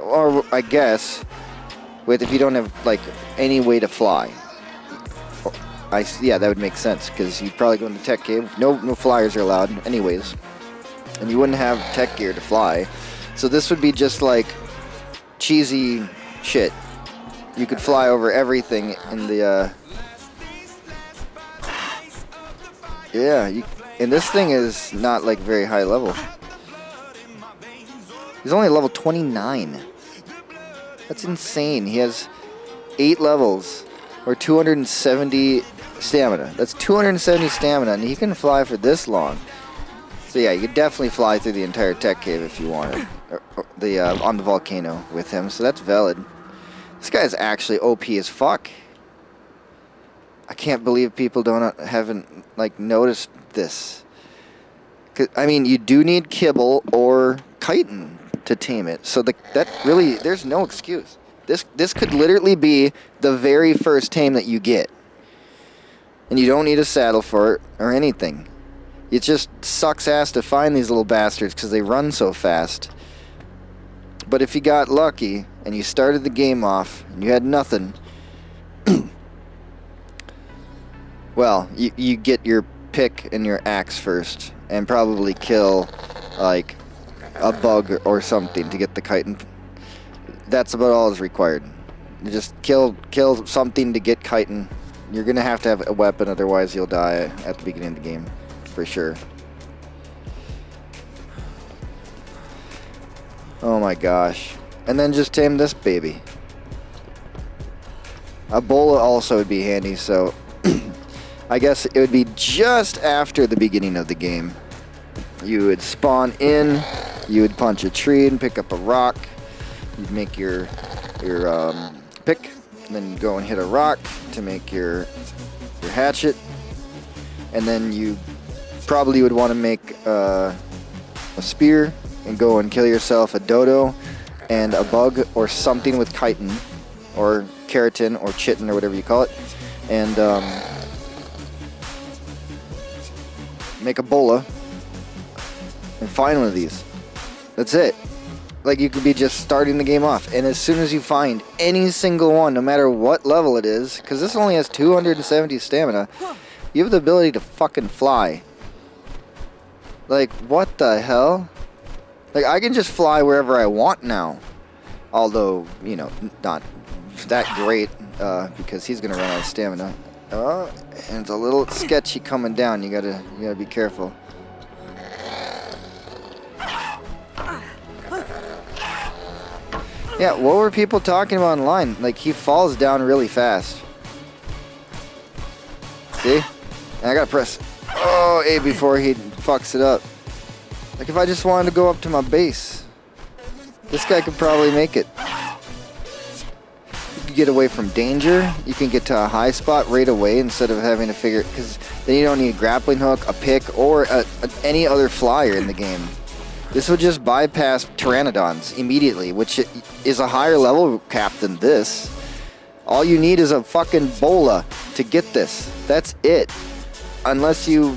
[SPEAKER 2] Or I guess, if you don't have like any way to fly. Yeah, that would make sense because you'd probably go in the tech cave. No flyers are allowed, anyways, and you wouldn't have tech gear to fly. So this would be just like cheesy shit. You could fly over everything in the. Yeah. And this thing is not like very high level. He's only level 29. That's insane. He has 8 levels. or 270 stamina. That's 270 stamina, and he can fly for this long. So yeah, you could definitely fly through the entire tech cave if you wanted, or the on the volcano with him. So that's valid. This guy's actually OP as fuck. I can't believe people haven't like noticed this. I mean, you do need kibble or chitin to tame it, so that really, there's no excuse. This could literally be the very first tame that you get, and you don't need a saddle for it or anything. It just sucks ass to find these little bastards because they run so fast. But if you got lucky and you started the game off and you had nothing, well, you get your pick and your axe first, and probably kill like a bug or something to get the chitin. That's about all is required. You just kill something to get chitin. You're gonna have to have a weapon, otherwise you'll die at the beginning of the game, for sure. Oh my gosh. And then just tame this baby. A bola also would be handy, so I guess it would be just after the beginning of the game. You would spawn in, you would punch a tree and pick up a rock. You'd make your pick, and then go and hit a rock to make your hatchet. And then you probably would want to make a spear and go and kill yourself a dodo and a bug or something with chitin or keratin or chitin or whatever you call it. And make a bola and find one of these. That's it. Like, you could be just starting the game off, and as soon as you find any single one, no matter what level it is, because this only has 270 stamina, you have the ability to fucking fly. Like, what the hell? Like, I can just fly wherever I want now. Although, you know, not that great, because he's gonna run out of stamina. And it's a little sketchy coming down. You gotta be careful. Yeah, what were people talking about online? Like, he falls down really fast. See? And I gotta press A before he fucks it up. Like, if I just wanted to go up to my base, this guy could probably make it. You can get away from danger. You can get to a high spot right away instead of having to figure, because then you don't need a grappling hook, a pick, or any other flyer in the game. This would just bypass pteranodons immediately, which is a higher level cap than this. All you need is a fucking bola to get this. That's it. Unless you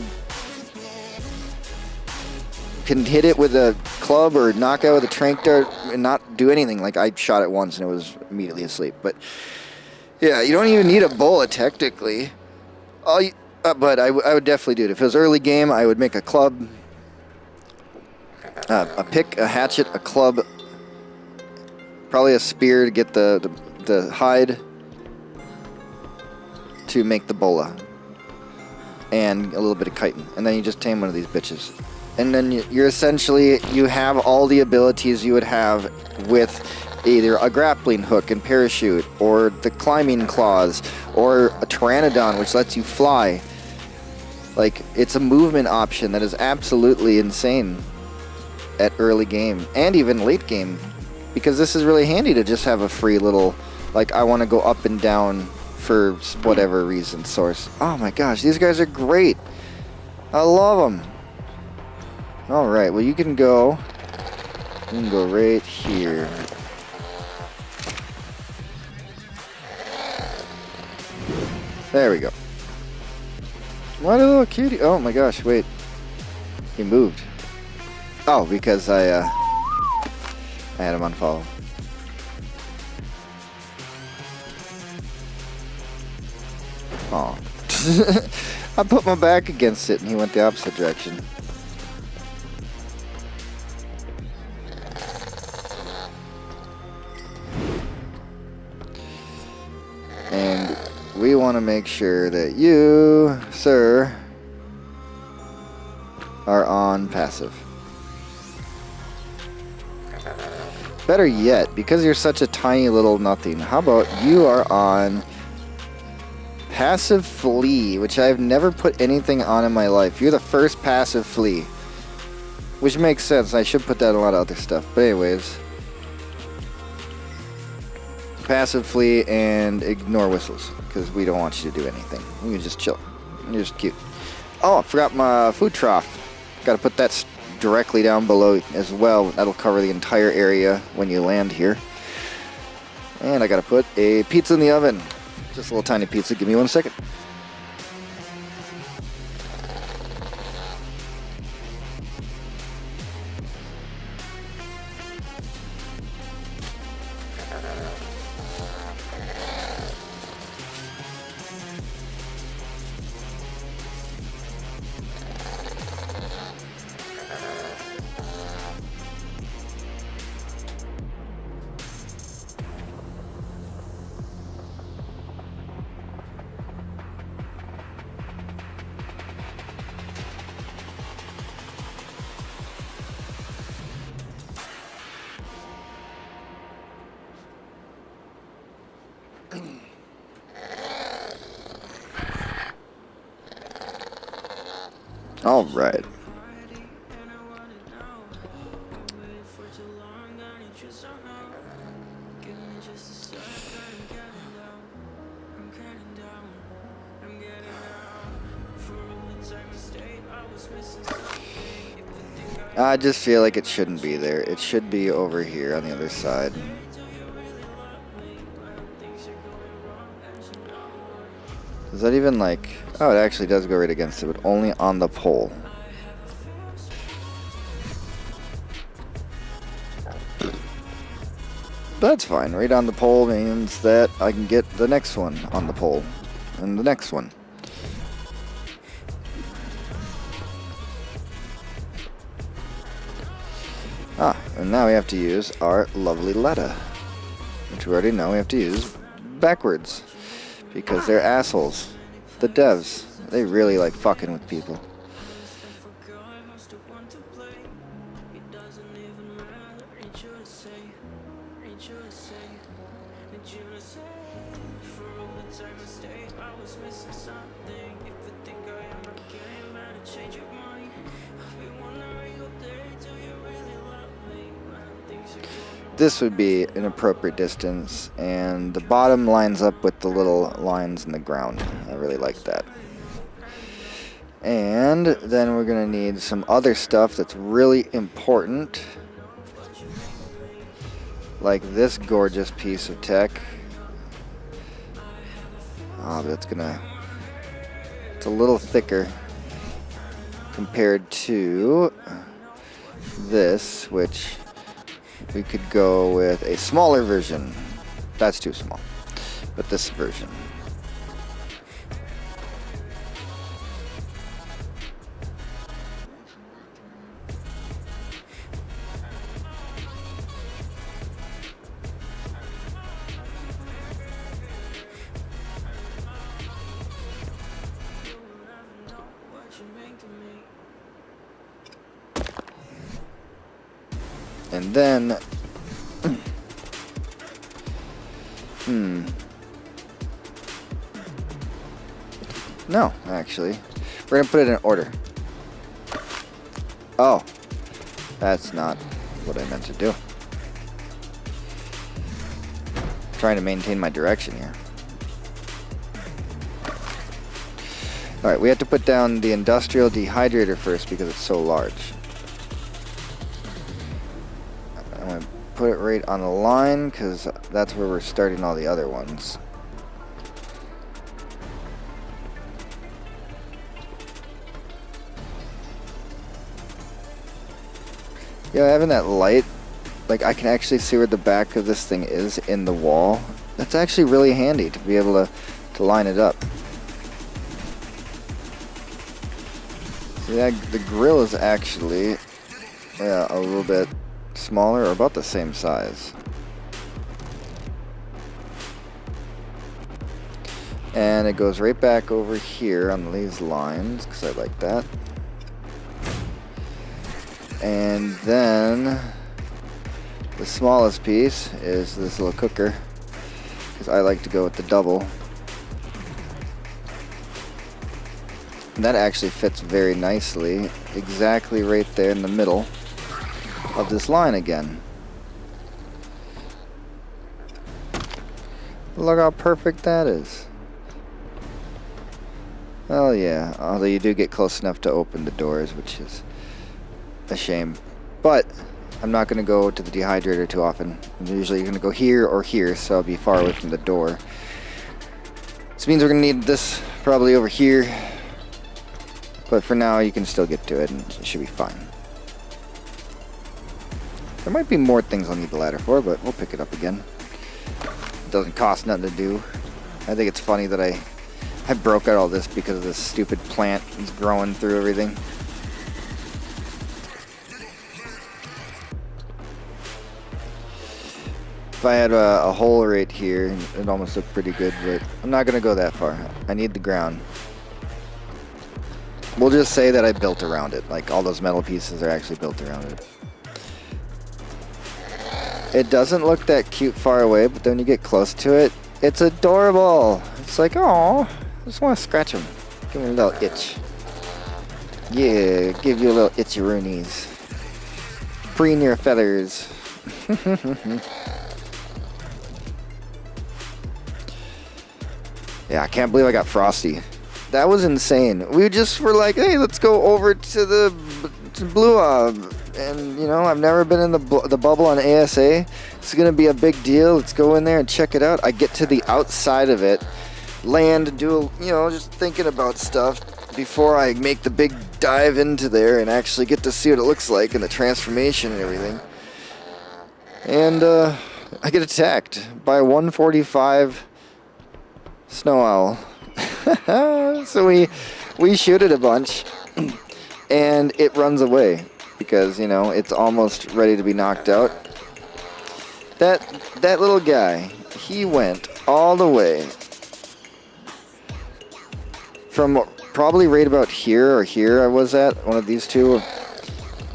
[SPEAKER 2] can hit it with a club or knock out with a tranq dart and not do anything. Like, I shot it once and it was immediately asleep. But yeah, you don't even need a bola technically. But I would definitely do it. If it was early game, I would make a club, a pick, a hatchet, a club, probably a spear to get the hide to make the bola, and a little bit of chitin, and then you just tame one of these bitches, and then you're essentially, you have all the abilities you would have with either a grappling hook and parachute, or the climbing claws, or a pteranodon which lets you fly. Like, it's a movement option that is absolutely insane at early game and even late game, because this is really handy to just have a free little, like, I want to go up and down for whatever reason source. Oh my gosh, these guys are great. I love them. Alright, well, you can go right here. There we go. What a little cutie. Oh my gosh, wait. He moved. Oh, because I had him unfollow. Oh. I put my back against it and he went the opposite direction. And we want to make sure that you, sir, are on passive. Better yet, because you're such a tiny little nothing, how about you are on Passive flea, which I've never put anything on in my life. You're the first passive flea. Which makes sense. I should put that in a lot of other stuff. But anyways. Passive flee and ignore whistles. Because we don't want you to do anything. You can just chill. You're just cute. Oh, I forgot my food trough. Got to put that directly down below as well. That'll cover the entire area when you land here. And I got to put a pizza in the oven. Just a little tiny pizza. Give me 1 second. All right. I just feel like it shouldn't be there. It should be over here on the other side. Is that even like... Oh, it actually does go right against it, but only on the pole. That's fine. Right on the pole means that I can get the next one on the pole. And the next one. Ah, and now we have to use our lovely ladder. Which we already know we have to use backwards. Because they're assholes. The devs. They really like fucking with people. This would be an appropriate distance, and the bottom lines up with the little lines in the ground. I really like that. And then we're going to need some other stuff that's really important. Like this gorgeous piece of tech. Oh, that's gonna... It's a little thicker compared to this, which we could go with a smaller version. That's too small. But this version. And then, no, actually, we're gonna put it in order. Oh, that's not what I meant to do. I'm trying to maintain my direction here. All right, we have to put down the industrial dehydrator first because it's so large. I'm going to put it right on the line because that's where we're starting all the other ones. Yeah, having that light, like I can actually see where the back of this thing is in the wall. That's actually really handy to be able to line it up. See, the grill is actually a little bit smaller, or about the same size. And it goes right back over here on these lines, because I like that. And then the smallest piece is this little cooker, because I like to go with the double. And that actually fits very nicely, exactly right there in the middle of this line again. Look how perfect that is. Oh yeah, although you do get close enough to open the doors, which is a shame. But I'm not going to go to the dehydrator too often. I'm usually going to go here or here, so I'll be far away from the door. This means we're going to need this probably over here. But for now, you can still get to it, and it should be fine. There might be more things I'll need the ladder for, but we'll pick it up again. It doesn't cost nothing to do. I think it's funny that I broke out all this because of this stupid plant that's growing through everything. If I had a hole right here, it'd almost look pretty good, but I'm not going to go that far. I need the ground. We'll just say that I built around it. Like, all those metal pieces are actually built around it. It doesn't look that cute far away, but then when you get close to it, it's adorable. It's like, oh, I just want to scratch him. Give him a little itch. Yeah, give you a little itchy-roonies. Preen your feathers. Yeah, I can't believe I got Frosty. That was insane. We just were like, hey, let's go over to the Blue Ob. And, you know, I've never been in the bubble on ASA. It's going to be a big deal. Let's go in there and check it out. I get to the outside of it, land, do, you know, just thinking about stuff before I make the big dive into there and actually get to see what it looks like and the transformation and everything. And I get attacked by a 145 snow owl. So we shoot it a bunch and it runs away because, you know, it's almost ready to be knocked out. That little guy, he went all the way from probably right about here or here I was at, one of these two.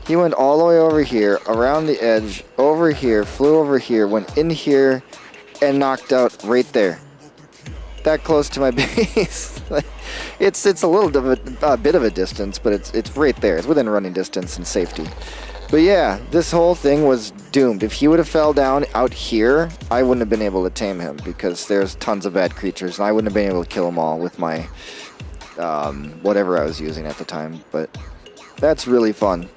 [SPEAKER 2] He went all the way over here, around the edge, over here, flew over here, went in here, and knocked out right there. That close to my base. It's a little bit of a distance, but it's right there. It's within running distance and safety. But yeah, this whole thing was doomed. If he would have fell down out here, I wouldn't have been able to tame him because there's tons of bad creatures, and I wouldn't have been able to kill them all with my whatever I was using at the time. But that's really fun.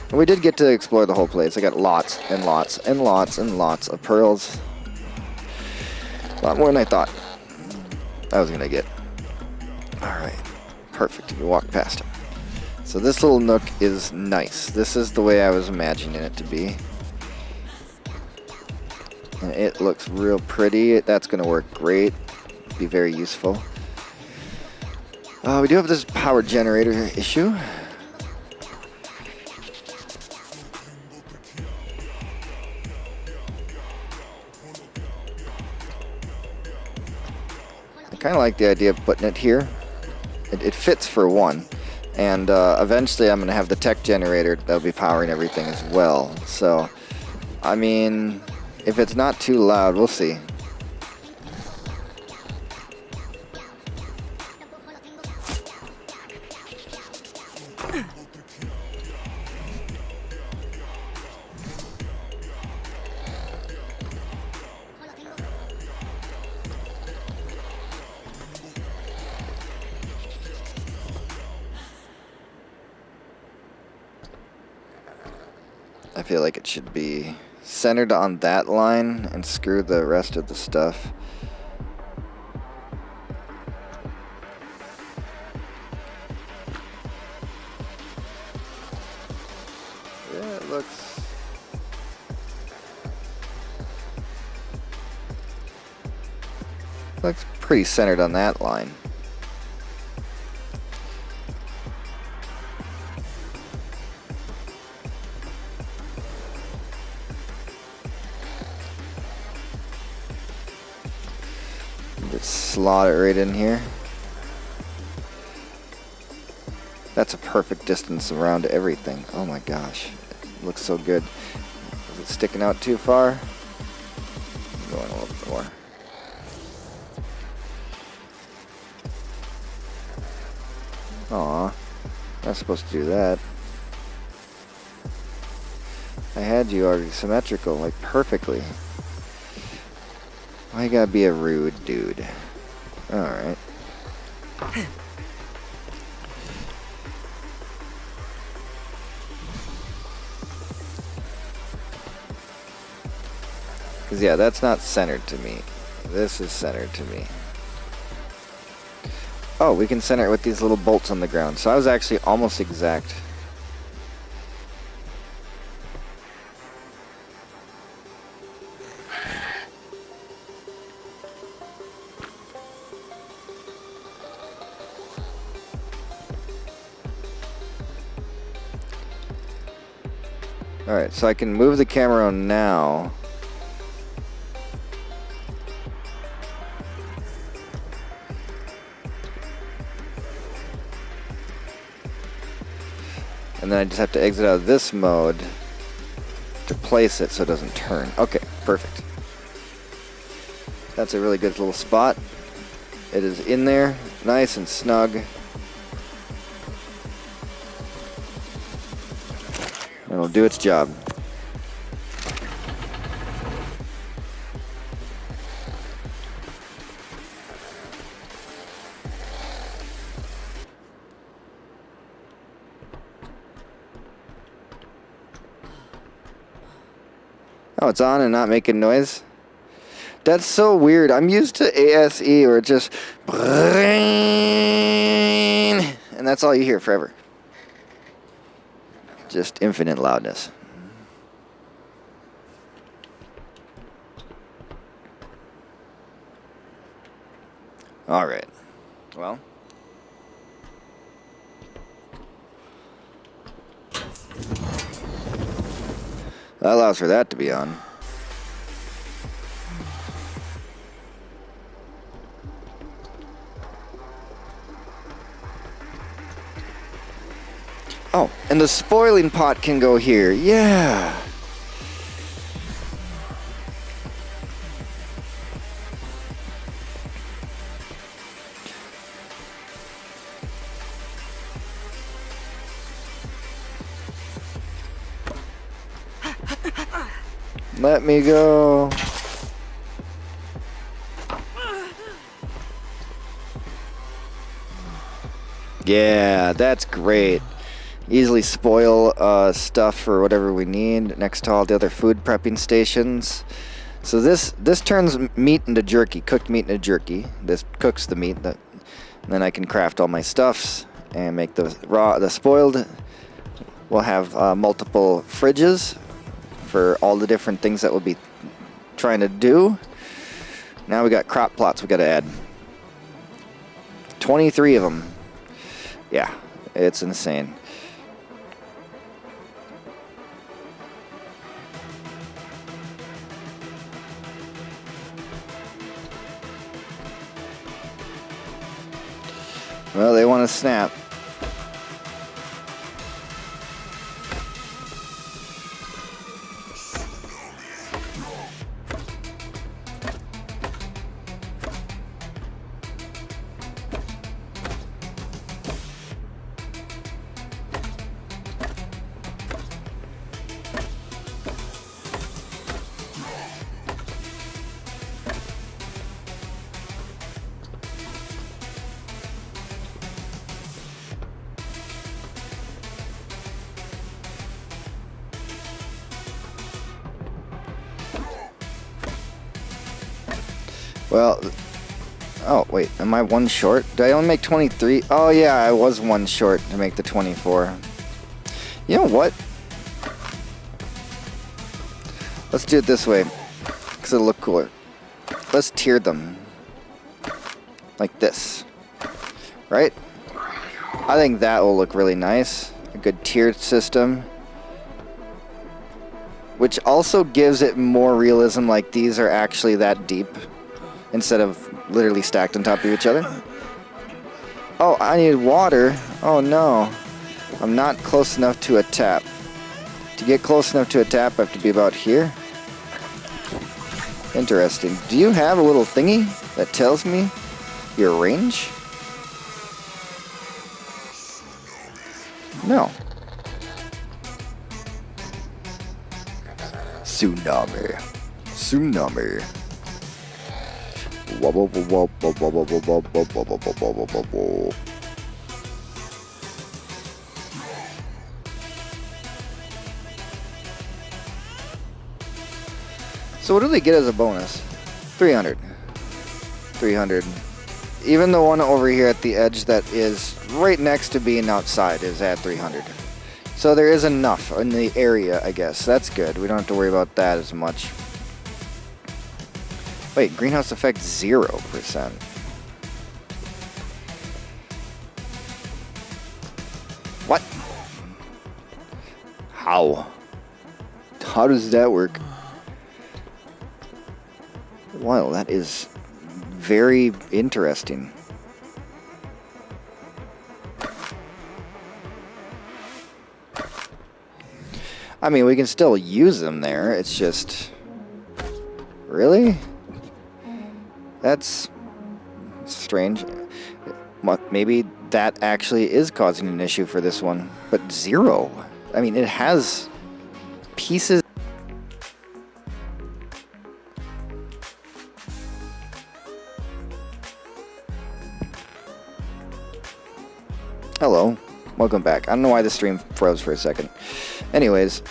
[SPEAKER 2] And we did get to explore the whole place. I got lots and lots and lots and lots of pearls. A lot more than I thought I was gonna get. Alright, perfect. We walk past him. So this little nook is nice. This is the way I was imagining it to be. And it looks real pretty. That's gonna work great. Be very useful. We do have this power generator issue. I kind of like the idea of putting it here. It fits for one, and eventually I'm going to have the tech generator that'll be powering everything as well. So, I mean, if it's not too loud, we'll see. I feel like it should be centered on that line and screw the rest of the stuff. Yeah, it looks pretty centered on that line. Just slot it right in here. That's a perfect distance around everything. Oh my gosh, it looks so good. Is it sticking out too far? Going a little bit more. Aw, not supposed to do that. I had you already symmetrical, like perfectly. Why you gotta be a rude dude? Alright. Because, yeah, that's not centered to me. This is centered to me. Oh, we can center it with these little bolts on the ground. So I was actually almost exact. Alright, so I can move the camera now. And then I just have to exit out of this mode to place it so it doesn't turn. Okay, perfect. That's a really good little spot. It is in there, nice and snug. It'll do its job. Oh, it's on and not making noise? That's so weird. I'm used to ASE where it just... and that's all you hear forever. Just infinite loudness. Alright. Well. That allows for that to be on. Oh, and the spoiling pot can go here. Yeah. Let me go. Yeah, that's great. Easily spoil stuff for whatever we need next to all the other food prepping stations. So this turns meat into jerky, cooked meat into jerky. This cooks the meat, and then I can craft all my stuffs and make the spoiled. We'll have multiple fridges for all the different things that we'll be trying to do. Now we got crop plots we got to add. 23 of them. Yeah, it's insane. Well, they want to snap. Well, oh wait, am I one short? Did I only make 23? Oh yeah, I was one short to make the 24. You know what? Let's do it this way, because it'll look cooler. Let's tier them. Like this. Right? I think that will look really nice. A good tiered system. Which also gives it more realism, like these are actually that deep. Instead of literally stacked on top of each other. Oh, I need water. Oh no. I'm not close enough to a tap. To get close enough to a tap, I have to be about here. Interesting. Do you have a little thingy that tells me your range? No. Tsunami. Tsunami. Wobble, wobble, wobble, wobble, wobble, wobble, wobble, wobble, wobble. So what do they get as a bonus? 300. 300. Even the one over here at the edge that is right next to being outside is at 300. So there is enough in the area, I guess. That's good. We don't have to worry about that as much. Wait, greenhouse effect 0%. What? How? How does that work? Well, that is very interesting. I mean, we can still use them there. It's just... Really? That's strange. Maybe that actually is causing an issue for this one. But 0. I mean, it has pieces. Hello. Welcome back. I don't know why the stream froze for a second. Anyways.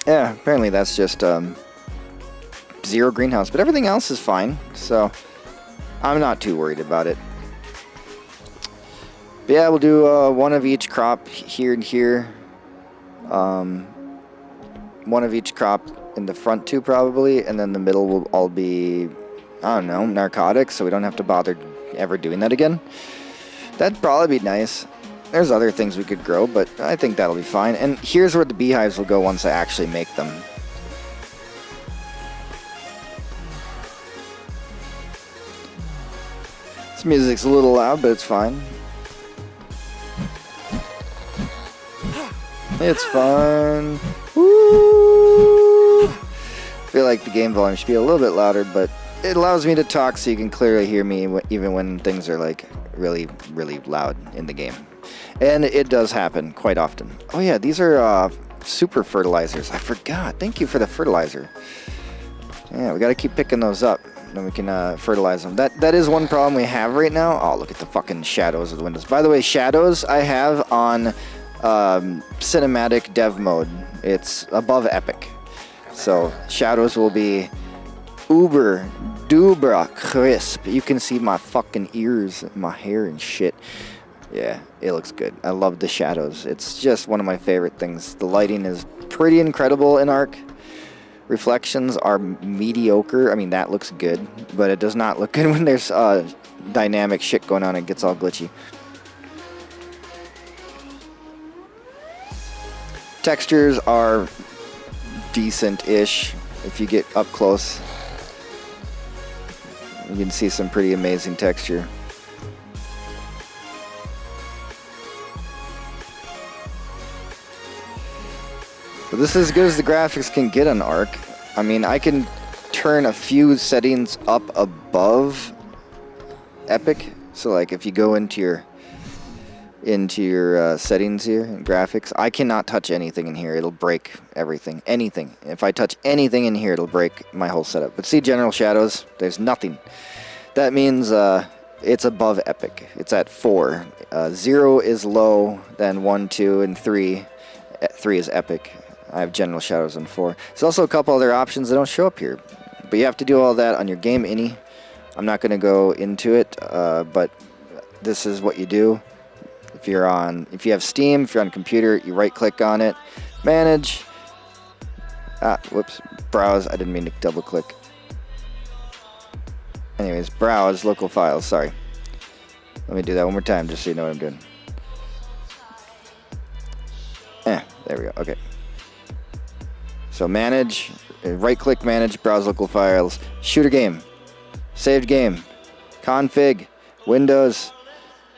[SPEAKER 2] Yeah, apparently that's just 0 greenhouse. But everything else is fine. So I'm not too worried about it. But yeah, we'll do one of each crop here and here. One of each crop in the front two probably. And then the middle will all be, I don't know, narcotics. So we don't have to bother ever doing that again. That'd probably be nice. There's other things we could grow, but I think that'll be fine. And here's where the beehives will go once I actually make them. This music's a little loud, but it's fine. It's fun. Woo! I feel like the game volume should be a little bit louder, but it allows me to talk so you can clearly hear me even when things are like really, really loud in the game. And it does happen quite often. Oh yeah, these are super fertilizers. I forgot. Thank you for the fertilizer. Yeah, we got to keep picking those up. Then we can fertilize them. That is one problem we have right now. Oh, look at the fucking shadows of the windows. By the way, shadows I have on cinematic dev mode. It's above epic. So shadows will be uber duper crisp. You can see my fucking ears, my hair and shit. Yeah, it looks good. I love the shadows. It's just one of my favorite things. The lighting is pretty incredible in Ark. Reflections are mediocre. I mean, that looks good, but it does not look good when there's dynamic shit going on. It gets all glitchy. Textures are decent-ish if you get up close. You can see some pretty amazing texture. But this is as good as the graphics can get on Ark. I mean, I can turn a few settings up above Epic. So like if you go into your settings here in graphics, I cannot touch anything in here. It'll break everything. Anything. If I touch anything in here, it'll break my whole setup. But see general shadows, there's nothing. That means it's above Epic. It's at 4. 0 is low, then 1, 2, and 3. 3 is Epic. I have general shadows on 4. There's also a couple other options that don't show up here. But you have to do all that on your game ini. I'm not going to go into it, but this is what you do. If you have Steam, if you're on a computer, you right click on it, manage. Whoops, browse. I didn't mean to double click. Anyways, browse local files. Sorry. Let me do that one more time just so you know what I'm doing. There we go. Okay. So manage, right click, manage, browse local files, shooter game, saved game, config, Windows,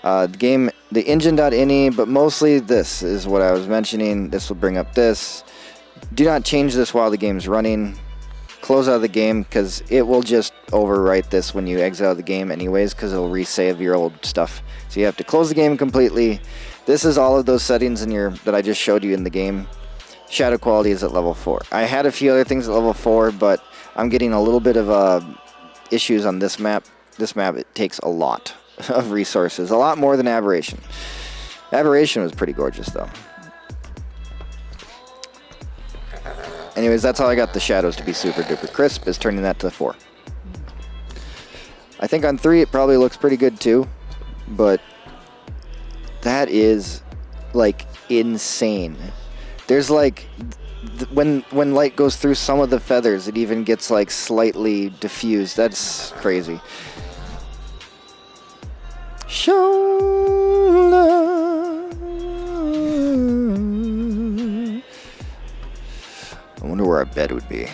[SPEAKER 2] the engine.ini, but mostly this is what I was mentioning. This will bring up this. Do not change this while the game's running. close out of the game, because it will just overwrite this when you exit out of the game anyways, because it'll resave your old stuff. So you have to close the game completely. This is all of those settings in your that I just showed you in the game. Shadow quality is at level 4. I had a few other things at level 4, but I'm getting a little bit of issues on this map. This map, it takes a lot of resources, a lot more than Aberration. Aberration was pretty gorgeous though. Anyways, that's how I got the shadows to be super duper crisp, is turning that to 4. I think on 3 it probably looks pretty good too, but that is like insane. There's like when light goes through some of the feathers, it even gets like slightly diffused. That's crazy. I wonder where our bed would be.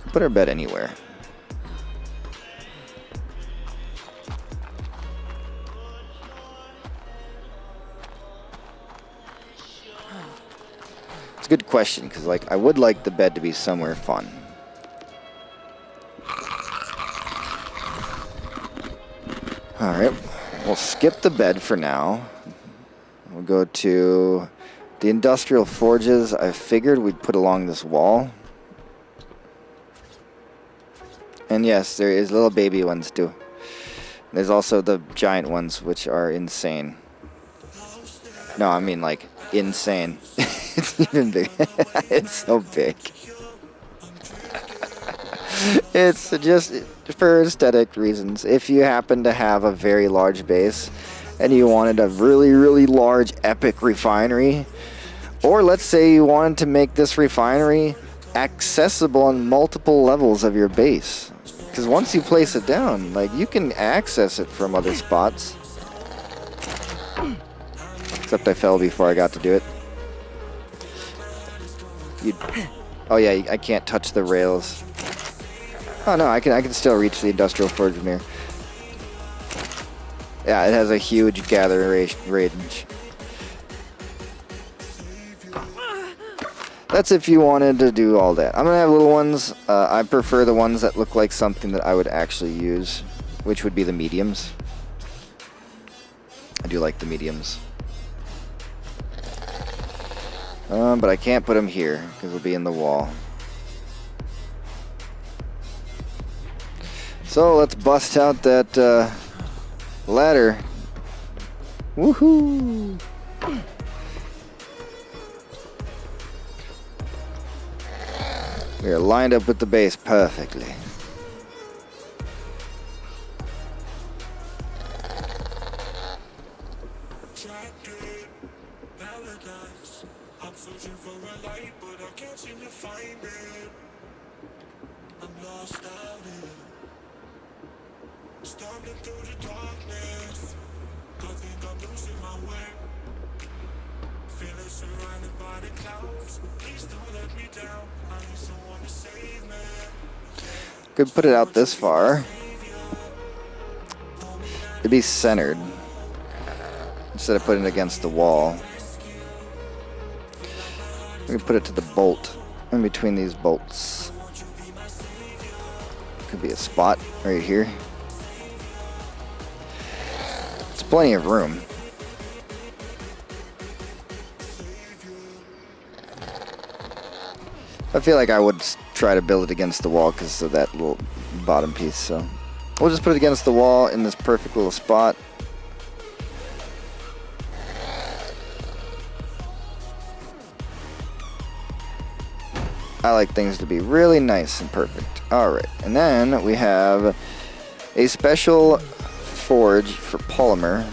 [SPEAKER 2] Put our bed anywhere. It's a good question, because like I would like the bed to be somewhere fun. Alright, we'll skip the bed for now. We'll go to the industrial forges. I figured we'd put along this wall. And yes, there is little baby ones too. There's also the giant ones, which are insane. No, I mean like insane. It's even big. It's so big. It's just for aesthetic reasons. If you happen to have a very large base and you wanted a really, really large epic refinery, or let's say you wanted to make this refinery accessible on multiple levels of your base, because once you place it down, like, you can access it from other spots. Except I fell before I got to do it. Oh yeah, I can't touch the rails. Oh no, I can still reach the industrial forge from here. Yeah, it has a huge gather range. That's if you wanted to do all that. I'm gonna have little ones. I prefer the ones that look like something that I would actually use, which would be the mediums. I do like the mediums. But I can't put them here because they'll be in the wall. So let's bust out that ladder. Woohoo! We are lined up with the base perfectly.
[SPEAKER 1] I'm searching for a light, but I can't seem to find it. I'm lost out here, stumbling through the darkness. I think I'm losing my way. Feeling surrounded by the clouds. Please don't let me down. I need someone to save me.
[SPEAKER 2] Could put it out this far. It'd be centered instead of putting it against the wall. We can put it to the bolt in between these bolts. Could be a spot right here. It's plenty of room. I feel like I would try to build it against the wall because of that little bottom piece, so we'll just put it against the wall in this perfect little spot. I like things to be really nice and perfect. Alright, and then we have a special forge for polymer.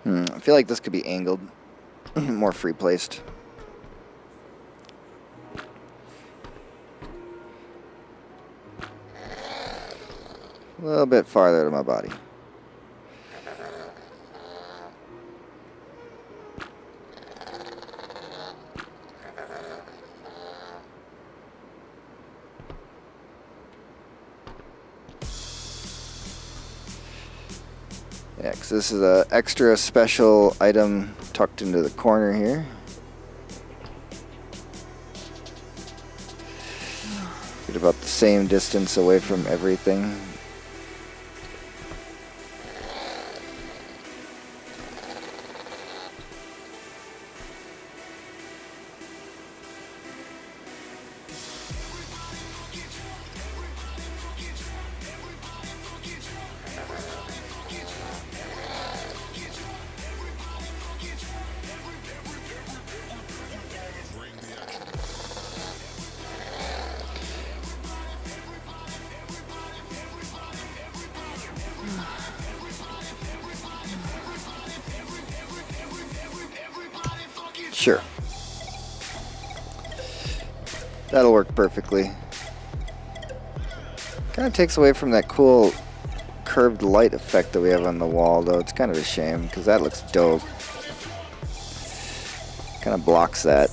[SPEAKER 2] I feel like this could be angled. More free placed. A little bit farther to my body. Yeah, 'cause this is a extra special item tucked into the corner here. Get about the same distance away from everything. Sure. That'll work perfectly. Kind of takes away from that cool curved light effect that we have on the wall, though. It's kind of a shame, because that looks dope. Kind of blocks that.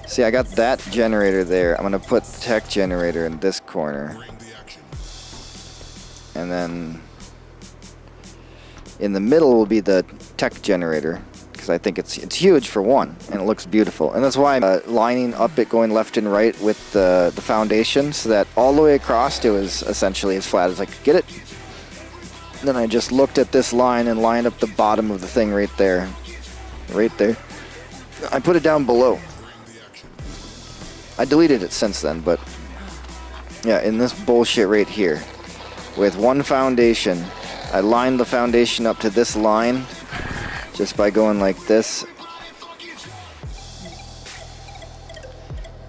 [SPEAKER 2] See, I got that generator there. I'm going to put the tech generator in this corner. And then in the middle will be the tech generator, because I think it's huge for one, and it looks beautiful. And that's why I'm lining up it going left and right with the foundation, so that all the way across it was essentially as flat as I could get it. And then I just looked at this line and lined up the bottom of the thing right there. Right there. I put it down below. I deleted it since then, but yeah, in this bullshit right here, with one foundation, I lined the foundation up to this line just by going like this.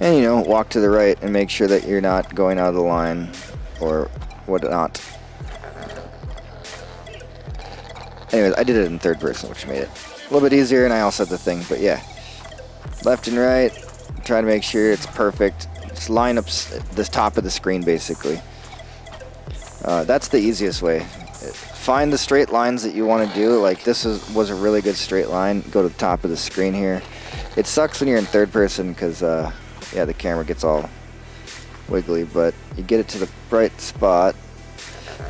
[SPEAKER 2] And, you know, walk to the right and make sure that you're not going out of the line or whatnot. Anyways, I did it in third person, which made it a little bit easier, and I also had the thing, but yeah. Left and right, try to make sure it's perfect. Just line up this top of the screen, basically. That's the easiest way. Find the straight lines that you want to do. Like this was a really good straight line. Go to the top of the screen here. It sucks when you're in third person because yeah, the camera gets all wiggly, but you get it to the right spot.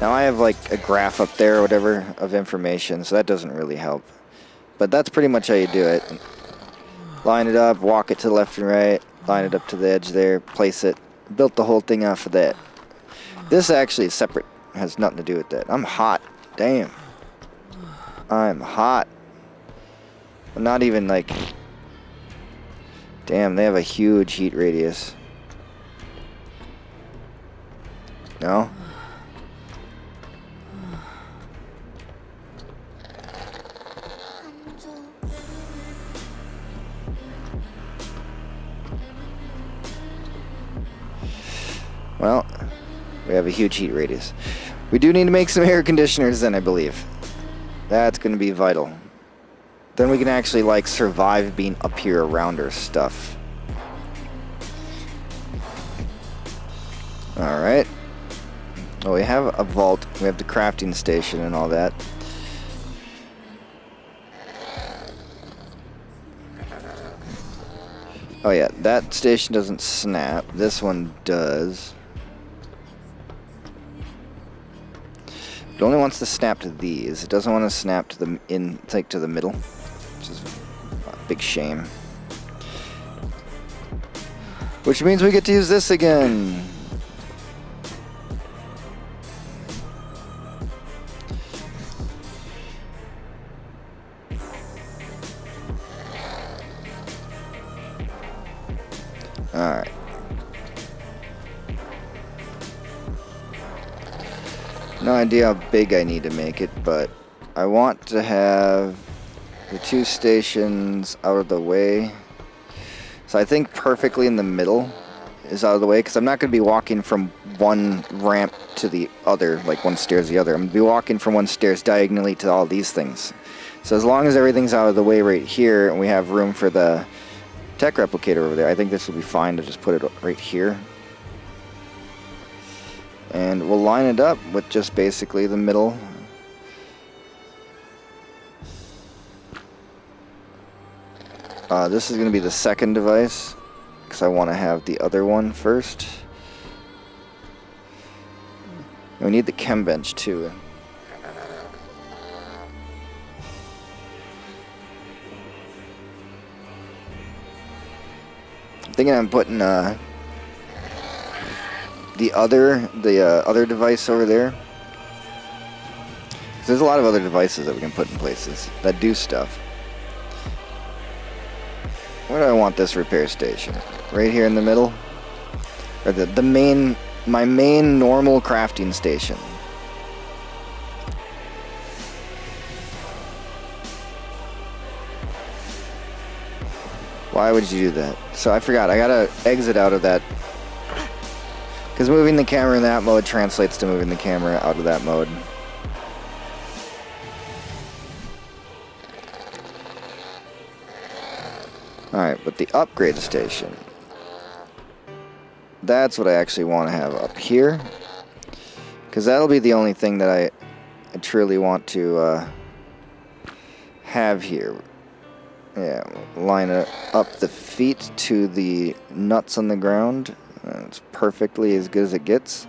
[SPEAKER 2] Now I have like a graph up there or whatever of information, so that doesn't really help. But that's pretty much how you do it. Line it up, walk it to the left and right, line it up to the edge there, place it. Built the whole thing off of that. This actually is separate. It has nothing to do with that. I'm hot. Damn. I'm hot. I'm not even like... Damn, they have a huge heat radius. No? Well, we have a huge heat radius. We do need to make some air conditioners then, I believe. That's going to be vital. Then we can actually, like, survive being up here around our stuff. Alright. Well, we have a vault. We have the crafting station and all that. Oh yeah, that station doesn't snap. This one does. It only wants to snap to these. It doesn't want to snap to the to the middle, which is a big shame. Which means we get to use this again. Alright. No idea how big I need to make it, but I want to have the two stations out of the way. So I think perfectly in the middle is out of the way, because I'm not going to be walking from one ramp to the other, like one stairs to the other. I'm going to be walking from one stairs diagonally to all these things. So as long as everything's out of the way right here, and we have room for the tech replicator over there, I think this will be fine to just put it right here. And we'll line it up with just basically the middle. This is going to be the second device, because I want to have the other one first. And we need the chem bench too. I'm thinking I'm putting the other device over there. There's a lot of other devices that we can put in places that do stuff. Where do I want this repair station? Right here in the middle? Or my main normal crafting station. Why would you do that? So I forgot, I gotta exit out of that. Because moving the camera in that mode translates to moving the camera out of that mode. Alright, but the upgrade station. That's what I actually want to have up here. Because that'll be the only thing that I truly want to have here. Yeah, line up the feet to the nuts on the ground. It's perfectly as good as it gets.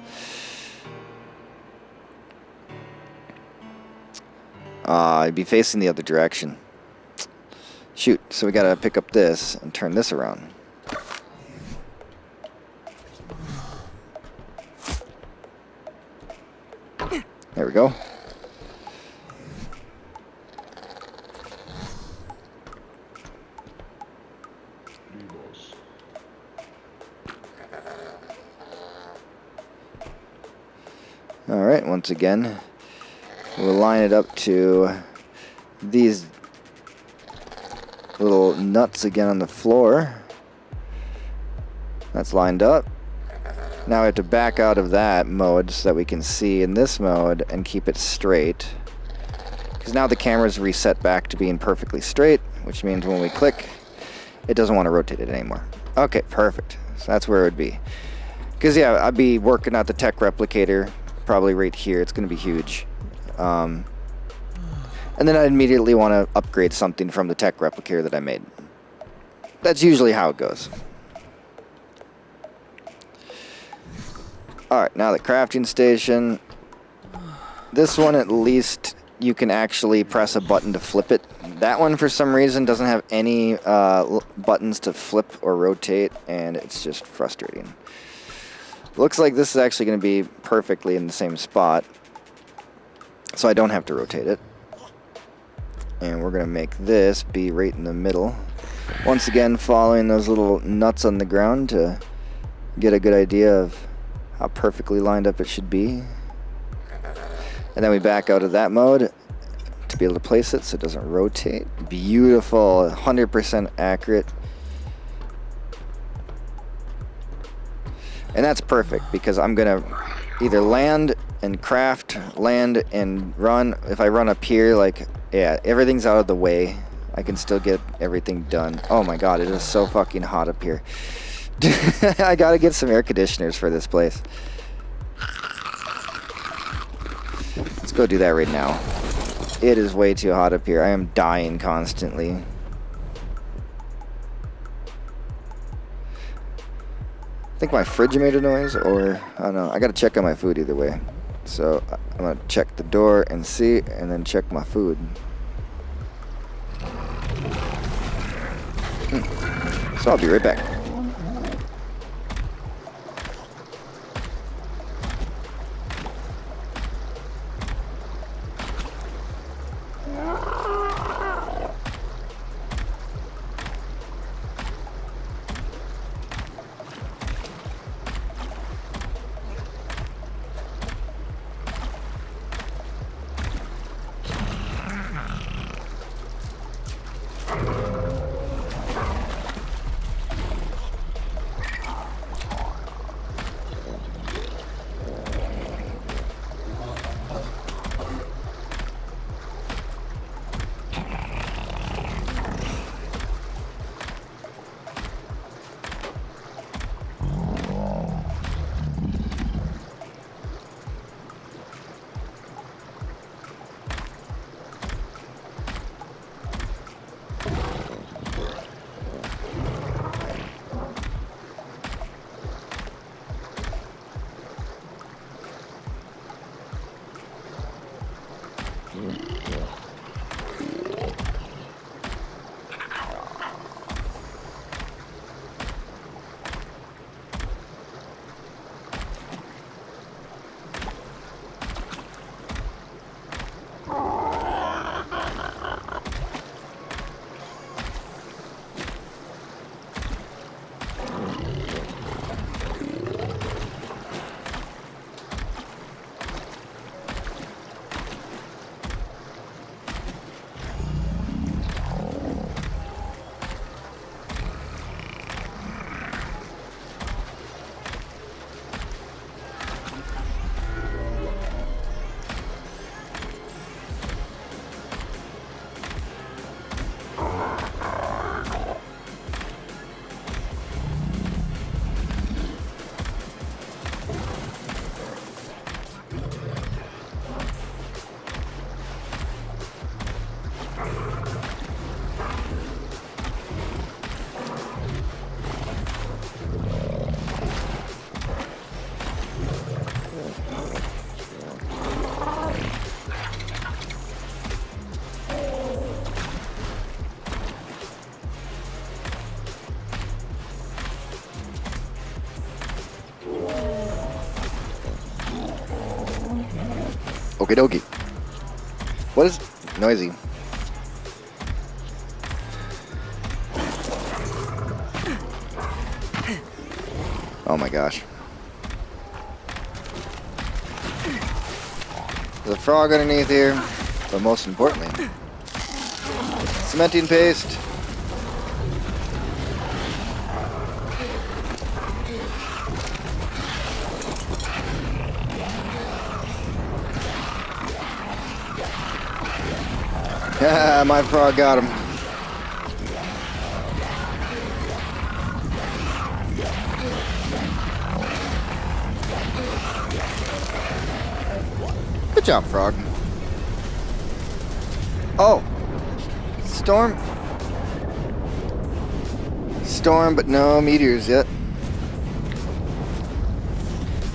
[SPEAKER 2] I'd be facing the other direction. Shoot, so we gotta pick up this and turn this around. There we go. Alright, once again, we'll line it up to these little nuts again on the floor. That's lined up. Now we have to back out of that mode so that we can see in this mode and keep it straight. Because now the camera's reset back to being perfectly straight, which means when we click, it doesn't want to rotate it anymore. Okay, perfect. So that's where it would be. Because yeah, I'd be working at the tech replicator, probably right here. It's going to be huge. And then I immediately want to upgrade something from the tech replicator that I made. That's usually how it goes. Alright, now the crafting station. This one at least you can actually press a button to flip it. That one for some reason doesn't have any buttons to flip or rotate, and it's just frustrating. Looks like this is actually going to be perfectly in the same spot, so I don't have to rotate it. And we're going to make this be right in the middle. Once again, following those little nuts on the ground to get a good idea of how perfectly lined up it should be. And then we back out of that mode to be able to place it so it doesn't rotate. Beautiful, 100% accurate. And that's perfect because I'm going to either land and craft, land and run. If I run up here, like, yeah, everything's out of the way. I can still get everything done. Oh my god, it is so fucking hot up here. I gotta get some air conditioners for this place. Let's go do that right now. It is way too hot up here. I am dying constantly. I think my fridge made a noise, or I don't know. I gotta check on my food either way. So I'm gonna check the door and see, and then check my food. So I'll be right back. Okie dokie. What is noisy? Oh my gosh. There's a frog underneath here, but most importantly, cementing paste. Yeah, my frog got him. Good job, frog. Oh, storm. Storm, but no meteors yet.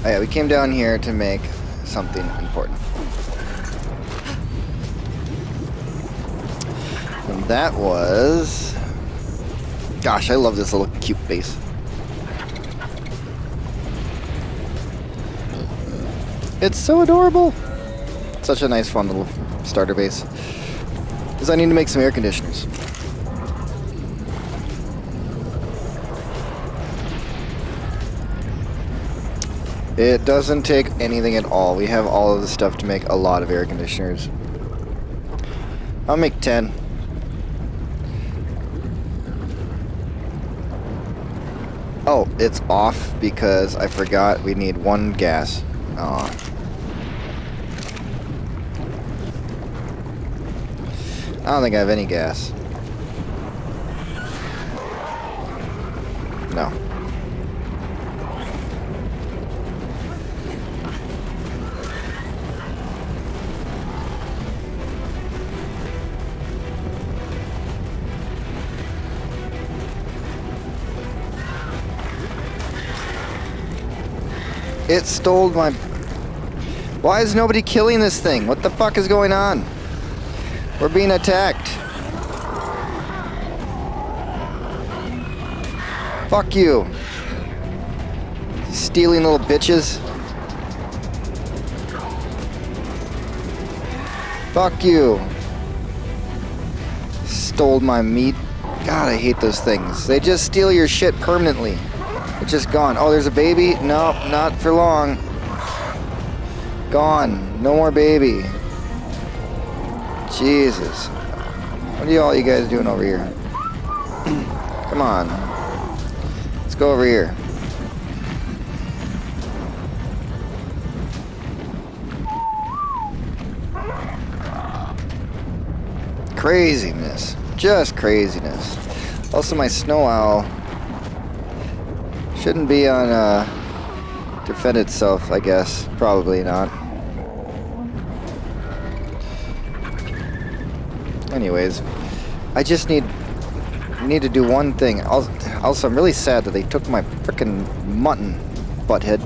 [SPEAKER 2] Oh yeah, we came down here to make something important. And that was... Gosh, I love this little cute base. It's so adorable. Such a nice, fun little starter base. Because I need to make some air conditioners. It doesn't take anything at all. We have all of the stuff to make a lot of air conditioners. I'll make 10. Oh, it's off because I forgot we need 1 gas. Aw. I don't think I have any gas. No. It stole my... Why is nobody killing this thing? What the fuck is going on? We're being attacked. Fuck you. Stealing little bitches. Fuck you. Stole my meat. God, I hate those things. They just steal your shit permanently. It's just gone. Oh, there's a baby? Nope, not for long. Gone. No more baby. Jesus. What are all you guys doing over here? Come on. Let's go over here. Craziness. Just craziness. Also, my snow owl shouldn't be on defend itself, I guess. Probably not. Anyways, I just need to do one thing. Also, I'm really sad that they took my frickin' mutton, butthead.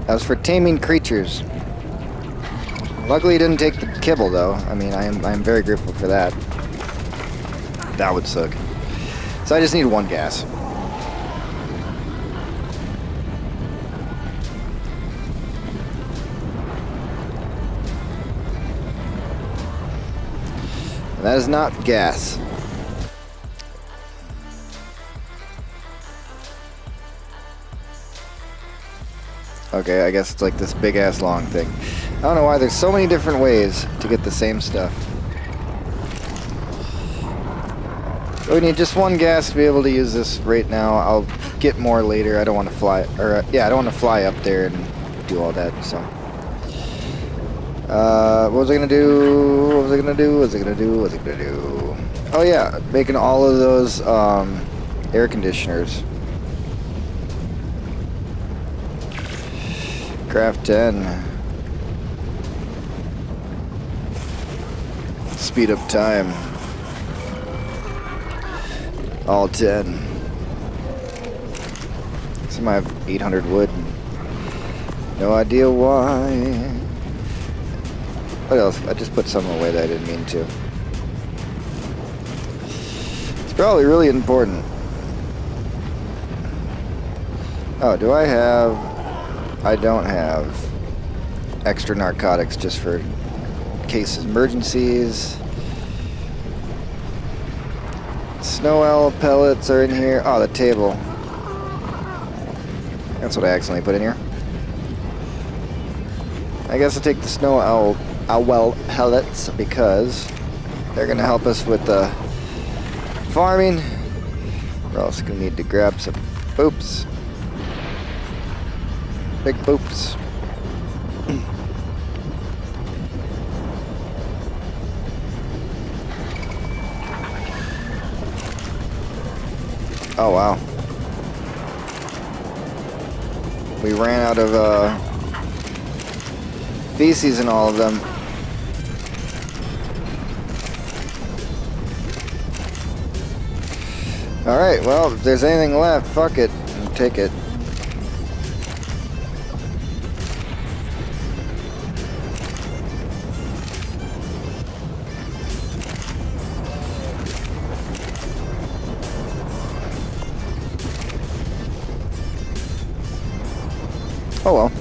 [SPEAKER 2] That was for taming creatures. Luckily, it didn't take the kibble, though. I mean, I'm very grateful for that. That would suck. So I just need 1 gas. That is not gas. Okay, I guess it's like this big ass long thing. I don't know why there's so many different ways to get the same stuff. We need just 1 gas to be able to use this right now. I'll get more later. I don't want to fly, or yeah, I don't want to fly up there and do all that. So, what was I gonna do? What was I gonna do? What was I gonna do? What was I gonna do? Oh yeah, making all of those air conditioners. Craft 10. Speed up time. All 10. Some I have 800 wood. No idea why. What else? I just put some away that I didn't mean to. It's probably really important. Oh, do I have... I don't have extra narcotics just for cases emergencies. Snow owl pellets are in here. Oh, the table. That's what I accidentally put in here. I guess I'll take the snow owl pellets because they're going to help us with the farming. We're also going to need to grab some boops. Big boops. Oh, wow. We ran out of feces in all of them. Alright, well, if there's anything left, fuck it. I'll take it. Oh well.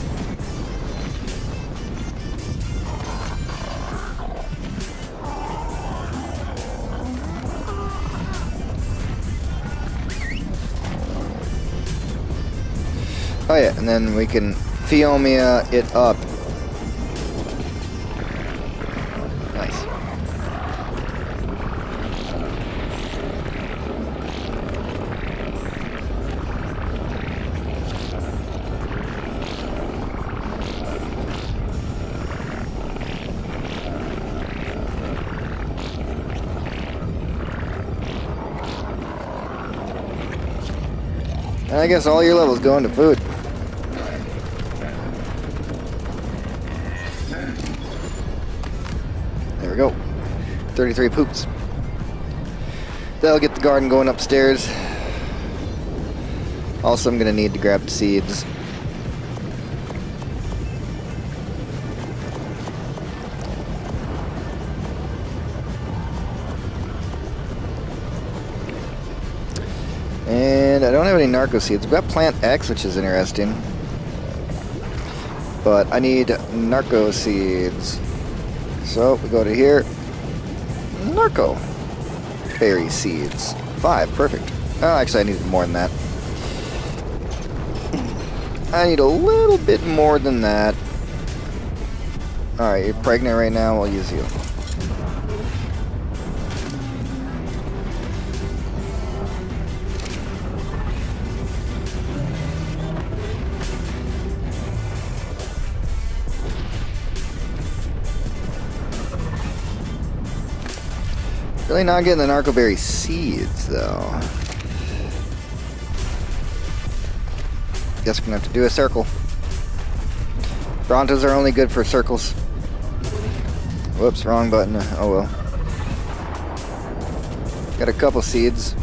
[SPEAKER 2] Oh yeah, and then we can Fiomia it up. Nice. And I guess all your levels go into food. There we go. 33 poops. That'll get the garden going upstairs. Also, I'm going to need to grab seeds. And I don't have any narco seeds. We've got plant X, which is interesting. But I need narco seeds. So we go to here. Narco berry seeds. 5, perfect. Oh, actually, I needed more than that. I need a little bit more than that. Alright, you're pregnant right now. We'll use you. Really not getting the narcoberry seeds, though. Guess we're gonna have to do a circle. Brontos are only good for circles. Whoops, wrong button. Oh well. Got a couple seeds.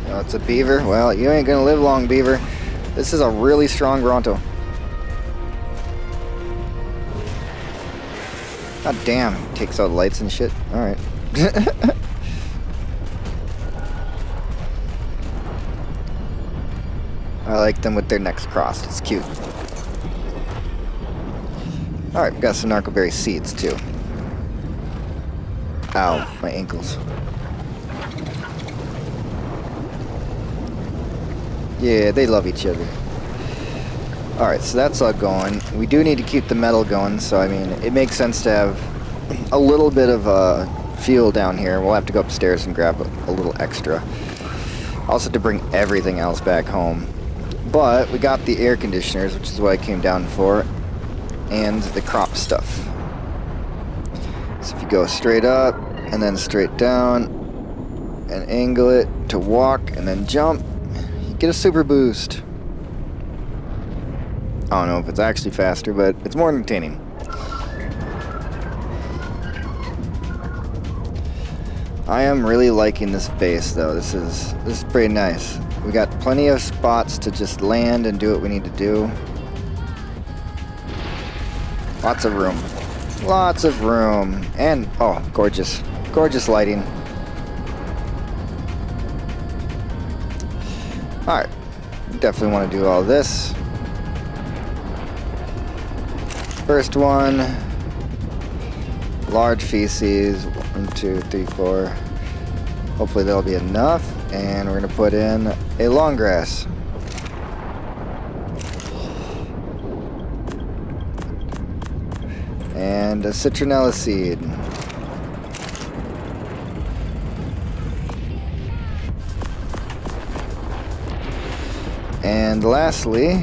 [SPEAKER 2] Oh, it's a beaver. Well, you ain't gonna live long, beaver. This is a really strong Bronto. God damn, takes out lights and shit. Alright. I like them with their necks crossed. It's cute. Alright, we got some narcoberry seeds too. Ow, my ankles. Yeah, they love each other. Alright, so that's all going. We do need to keep the metal going, so I mean, it makes sense to have a little bit of fuel down here. We'll have to go upstairs and grab a little extra. Also to bring everything else back home. But we got the air conditioners, which is what I came down for, and the crop stuff. So if you go straight up, and then straight down, and angle it to walk, and then jump, get a super boost. I don't know if it's actually faster, but it's more entertaining. I am really liking this base, though. This is pretty nice. We got plenty of spots to just land and do what we need to do. Lots of room. Lots of room. And, oh, gorgeous. Gorgeous lighting. Alright. Definitely want to do all this. First one. Large feces. 1, 2, 3, 4. Hopefully that'll be enough. And we're going to put in a long grass. And a citronella seed. And lastly,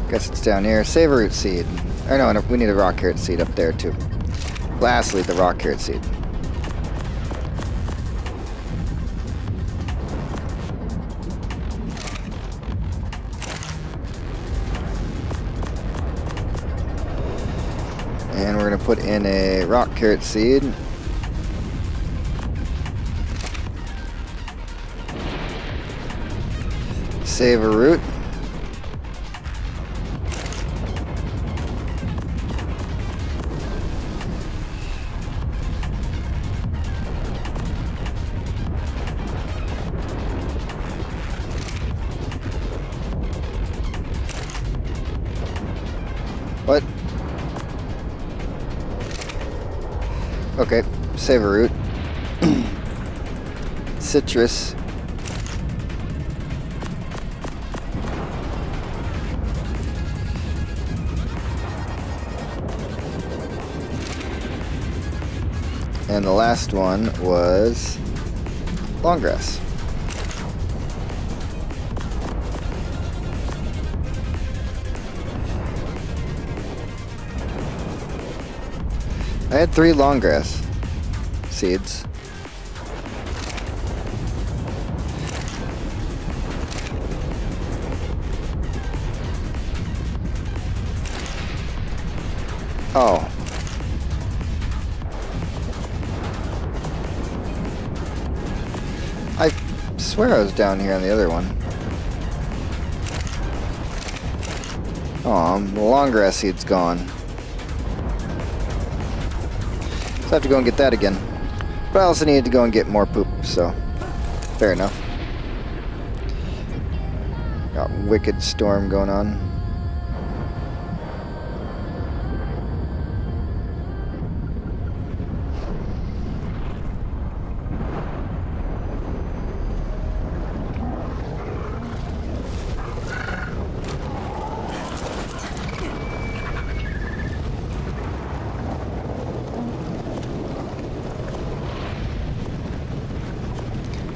[SPEAKER 2] guess it's down here, save root seed. Or no, we need a rock carrot seed up there too. Lastly, the rock carrot seed. And we're going to put in a rock carrot seed. Save a root. What? Okay, save a root. Citrus. And the last one was long grass. I had 3 long grass seeds. Oh. I swear I was down here on the other one. Oh, the long grass seed's gone. So I have to go and get that again. But I also needed to go and get more poop, so fair enough. Got wicked storm going on.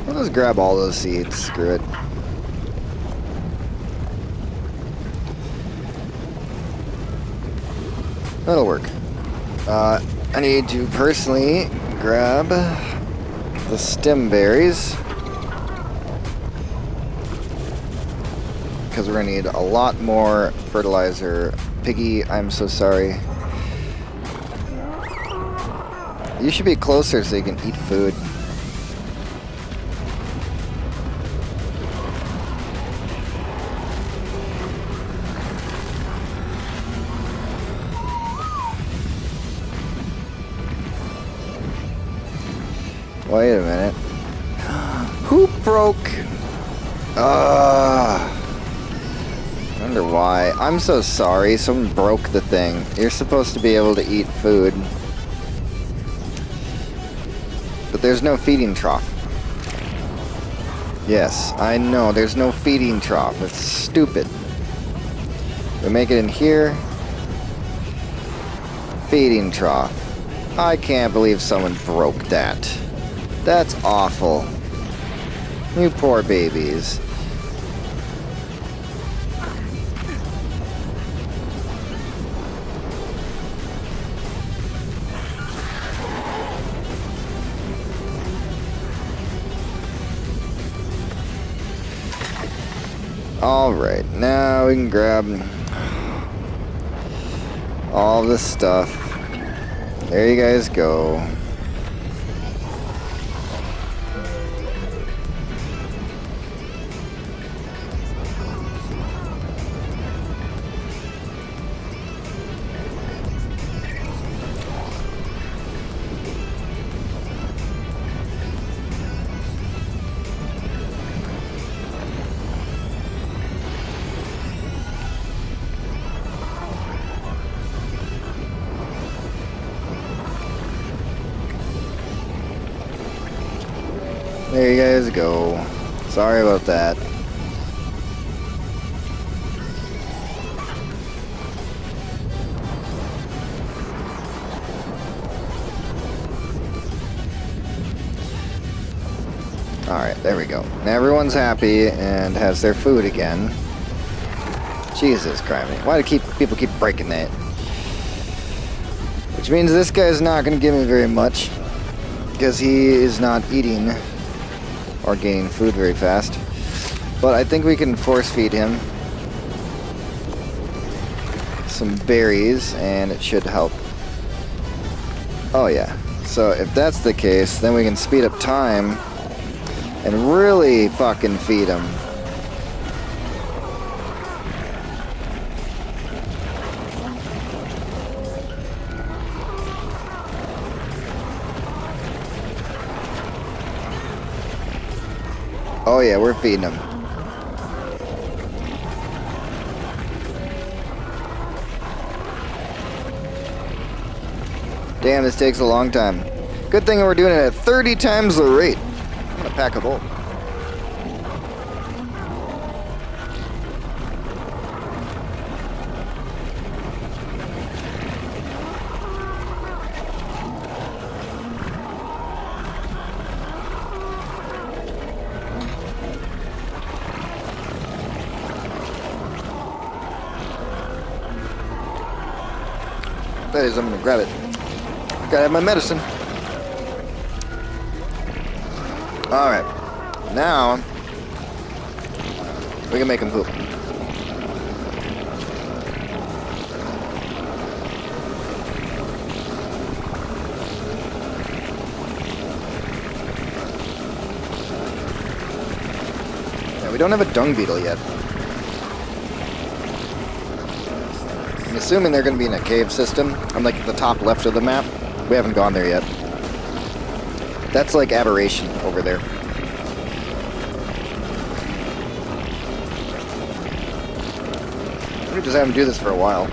[SPEAKER 2] I'll just grab all those seeds, screw it. That'll work. I need to personally grab the stem berries, because we're gonna need a lot more fertilizer. Piggy, I'm so sorry. You should be closer so you can eat food. Wait a minute. Who broke? Wonder why. I'm so sorry. Someone broke the thing. You're supposed to be able to eat food. But there's no feeding trough. Yes, I know. There's no feeding trough. It's stupid. We make it in here. Feeding trough. I can't believe someone broke that. That's awful. You poor babies. Alright, now we can grab all this stuff. There you guys go. There you guys go. Sorry about that. Alright, there we go. Now everyone's happy and has their food again. Jesus Christ. Why do people keep breaking that? Which means this guy's not going to give me very much. Because he is not eating or gaining food very fast. But I think we can force feed him some berries and it should help. Oh yeah. So if that's the case, then we can speed up time and really fucking feed him. Oh yeah, we're feeding him. Damn, this takes a long time. Good thing we're doing it at 30 times the rate. I'm gonna pack a bowl. That is, I'm gonna grab it. Gotta have my medicine. Alright. Now, we can make him poop. Yeah, we don't have a dung beetle yet. I'm assuming they're going to be in a cave system. I'm like at the top left of the map. We haven't gone there yet. That's like aberration over there. We just have them do this for a while.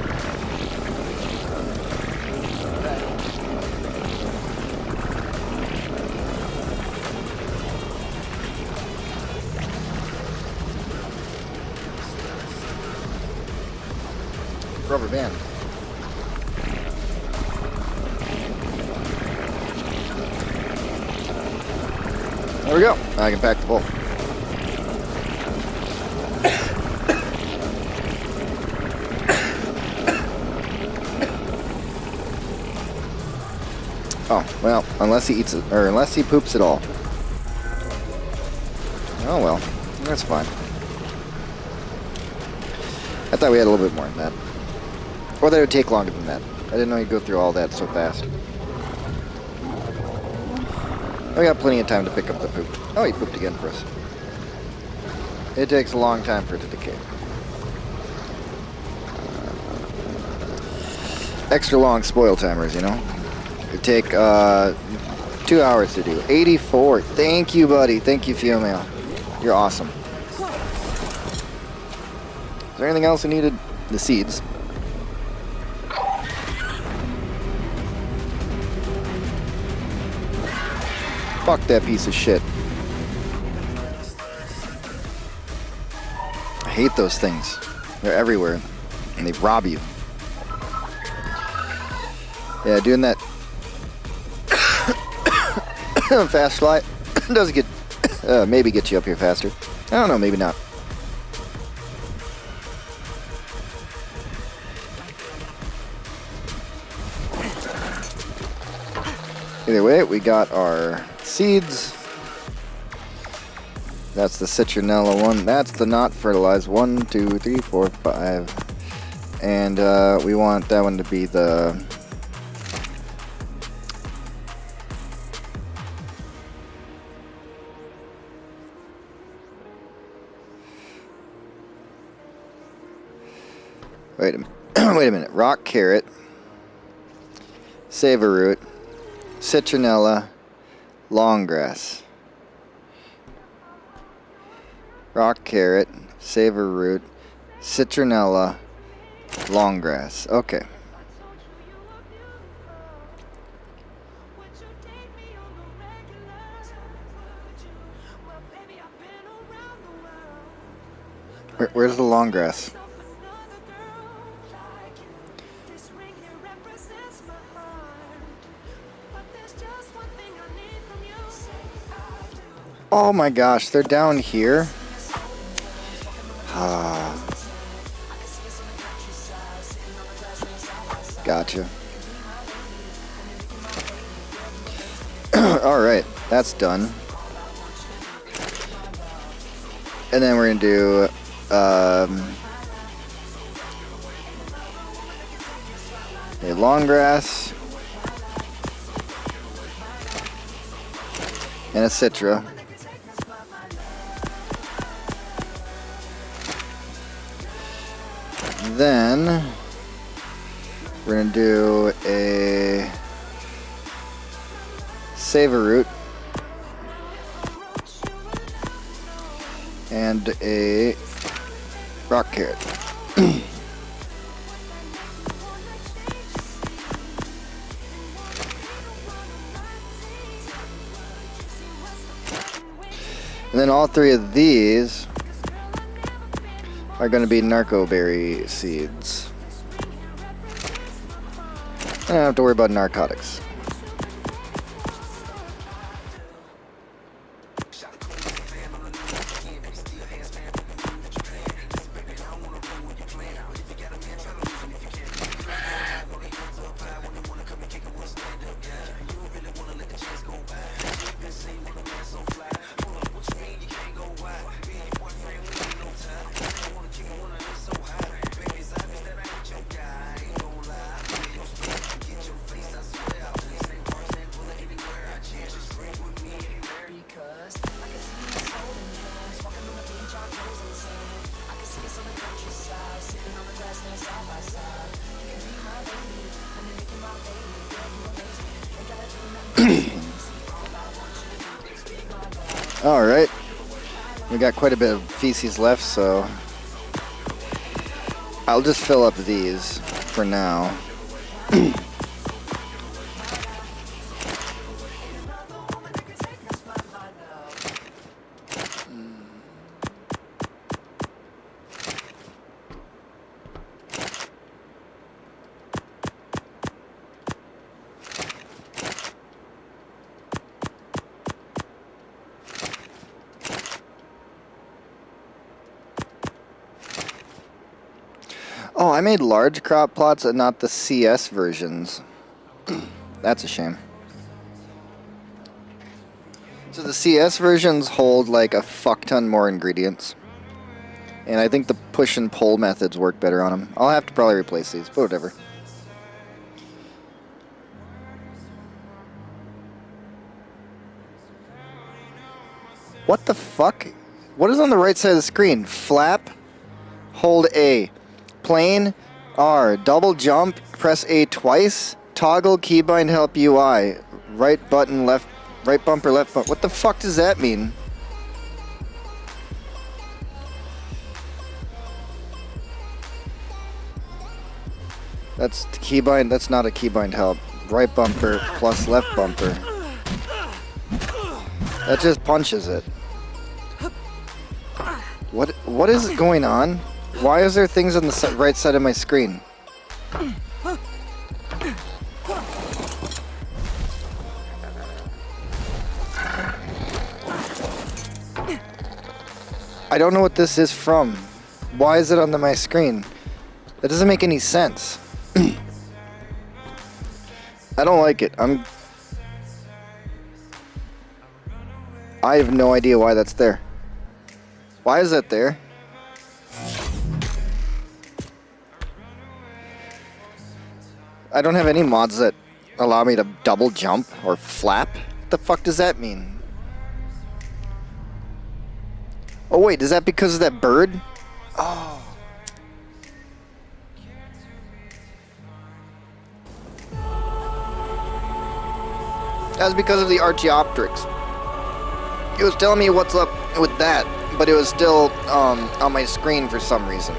[SPEAKER 2] Rubber band. There we go. Now I can pack the bowl. Oh, well, unless he eats it, or unless he poops at all. Oh well, that's fine. I thought we had a little bit more than that. Or that it would take longer than that. I didn't know you'd go through all that so fast. We got plenty of time to pick up the poop. Oh, he pooped again for us. It takes a long time for it to decay. Extra long spoil timers, you know? It take 2 hours to do. 84. Thank you, buddy. Thank you, female. You're awesome. Is there anything else we needed? The seeds. Fuck that piece of shit. I hate those things. They're everywhere. And they rob you. Yeah, doing that fast flight does get maybe get you up here faster. I don't know, maybe not. Either way, we got our seeds. That's the citronella one. That's the not fertilized. 1, 2, 3, 4, 5. And we want that one to be the... Wait a minute. Wait a minute. Rock carrot. Sava root. Citronella. Long grass. Rock carrot. Sava root. Citronella. Long grass. Okay. Where's the long grass? Oh my gosh, they're down here. Ah. Gotcha. Alright, that's done. And then we're gonna do a long grass and a citra. Then we're gonna do a savor root and a rock carrot. And then all three of these are going to be narcoberry seeds. I don't have to worry about narcotics. Alright, we got quite a bit of feces left, so I'll just fill up these for now. Oh, I made large crop plots and not the CS versions. That's a shame. So the CS versions hold like a fuck ton more ingredients. And I think the push and pull methods work better on them. I'll have to probably replace these, but whatever. What the fuck? What is on the right side of the screen? Flap, hold A. Plane, R. Double jump, press A twice. Toggle keybind help UI. Right button, left, right bumper, left bumper. What the fuck does that mean? That's the keybind, that's not a keybind help. Right bumper plus left bumper. That just punches it. What is going on? Why is there things on the right side of my screen? I don't know what this is from. Why is it on my screen? That doesn't make any sense. I don't like it. I have no idea why that's there. Why is that there? I don't have any mods that allow me to double jump or flap. What the fuck does that mean? Oh wait, is that because of that bird? Oh. That was because of the Archaeopteryx. It was telling me what's up with that, but it was still on my screen for some reason.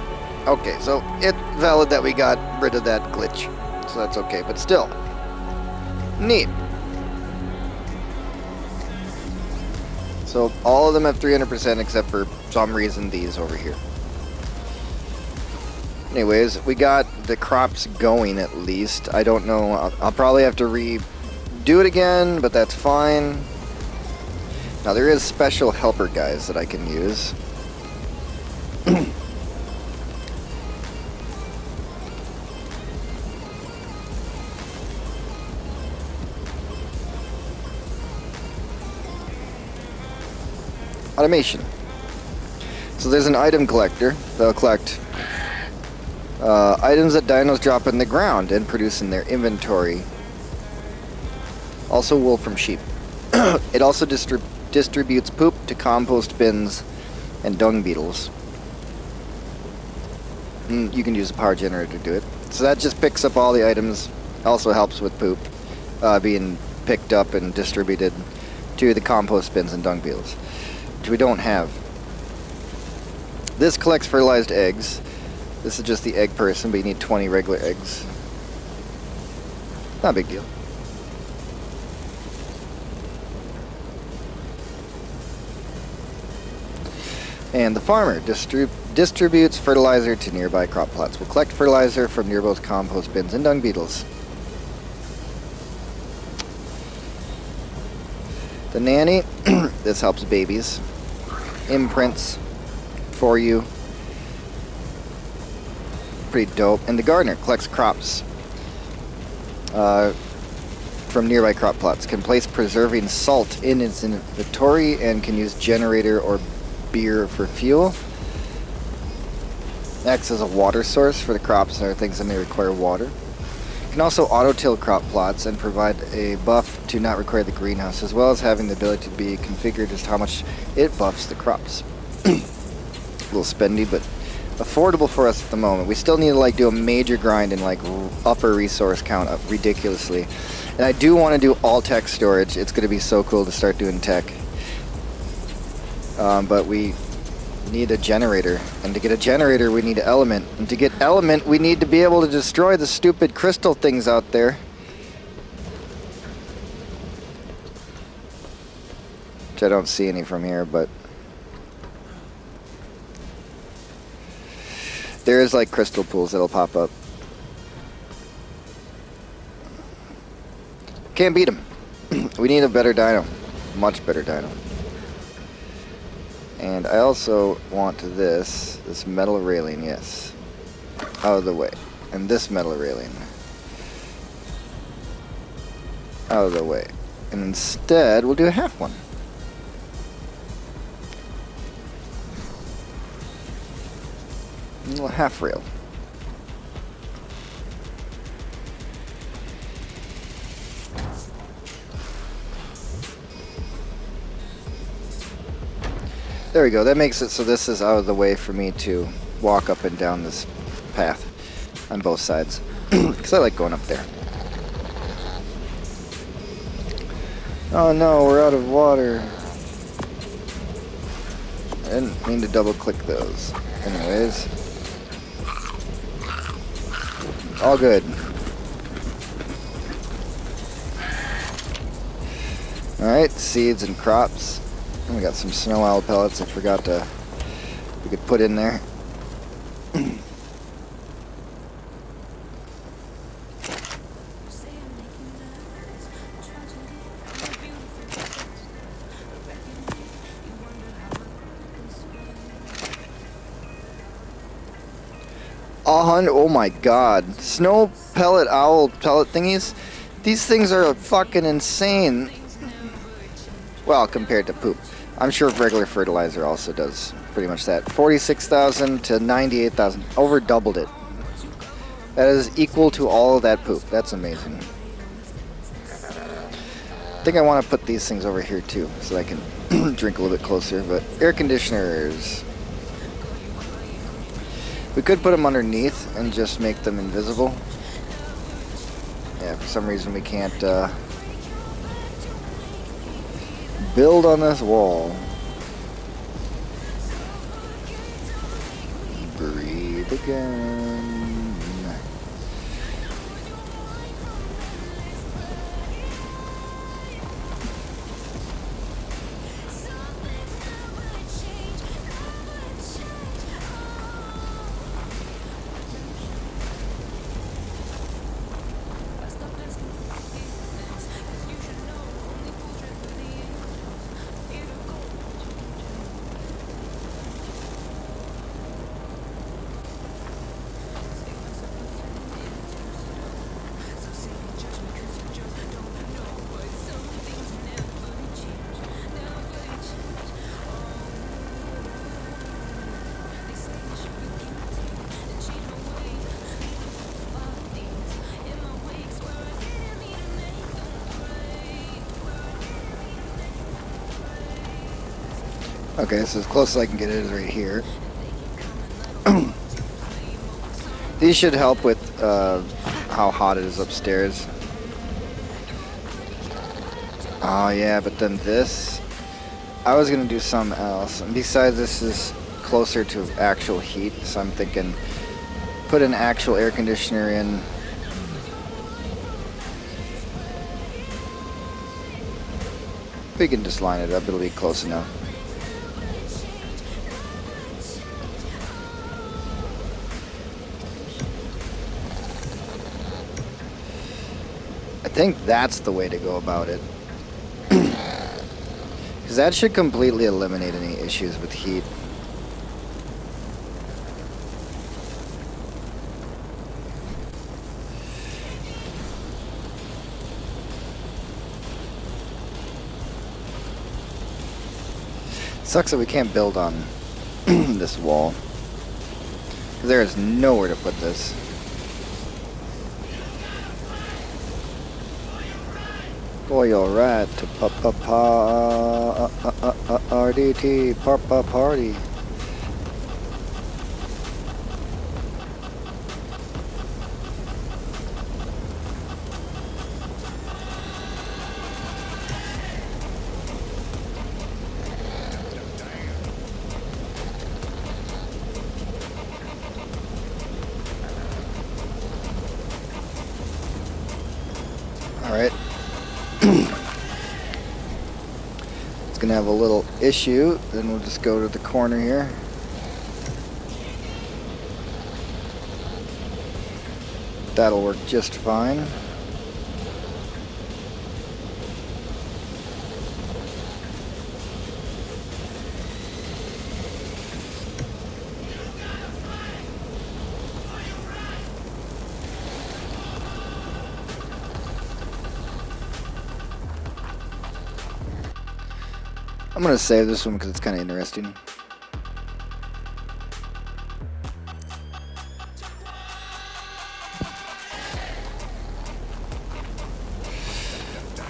[SPEAKER 2] Okay, so it's valid that we got rid of that glitch. So that's okay, but still. Neat. So all of them have 300% except for some reason these over here. Anyways, we got the crops going at least. I don't know. I'll probably have to redo it again, but that's fine. Now there is special helper guys that I can use. Automation. So there's an item collector. They'll collect items that dinos drop in the ground and produce in their inventory. Also wool from sheep. It also distributes poop to compost bins and dung beetles. You can use a power generator to do it. So that just picks up all the items. Also helps with poop being picked up and distributed to the compost bins and dung beetles, which we don't have. This collects fertilized eggs. This is just the egg person, but you need 20 regular eggs. Not a big deal. And the farmer distributes fertilizer to nearby crop plots. Will collect fertilizer from nearby compost bins and dung beetles. The nanny, this helps babies. Imprints for you. Pretty dope. And the gardener collects crops from nearby crop plots. Can place preserving salt in its inventory and can use generator or beer for fuel. Acts as a water source for the crops and other things that may require water. Can also auto-till crop plots and provide a buff to not require the greenhouse, as well as having the ability to be configured as to how much it buffs the crops. A little spendy, but affordable for us at the moment. We still need to like do a major grind and like up our resource count up ridiculously. And I do want to do all tech storage. It's going to be so cool to start doing tech. But we need a generator, and to get a generator we need an element, and to get element we need to be able to destroy the stupid crystal things out there. Which I don't see any from here, but there is like crystal pools that'll pop up. Can't beat them. We need a better dino, much better dino. And I also want this metal railing, yes, out of the way. And this metal railing, out of the way. And instead, we'll do a half one. A little half rail. There we go. That makes it so this is out of the way for me to walk up and down this path on both sides. Because I like going up there. Oh no, we're out of water. I didn't mean to double click those. Anyways. All good. Alright, seeds and crops. We got some snow owl pellets I forgot we could put in there. Oh my god. Snow pellet owl pellet thingies? These things are fucking insane. Well, compared to poop. I'm sure regular fertilizer also does pretty much that. 46,000 to 98,000. Over doubled it. That is equal to all of that poop. That's amazing. I think I want to put these things over here too, so I can drink a little bit closer. But air conditioners. We could put them underneath and just make them invisible. Yeah, for some reason we can't build on this wall. Breathe again. Okay, so as close as I can get it is right here. These should help with how hot it is upstairs. Oh yeah, but then this, I was gonna do something else. And besides, this is closer to actual heat, so I'm thinking put an actual air conditioner in. We can just line it up, it'll be close enough. I think that's the way to go about it. Because that should completely eliminate any issues with heat. Sucks that we can't build on this wall. There is nowhere to put this. Boy, you're right to RDT party. All right. It's gonna have a little issue, then we'll just go to the corner here. That'll work just fine. I'm gonna save this one because it's kind of interesting.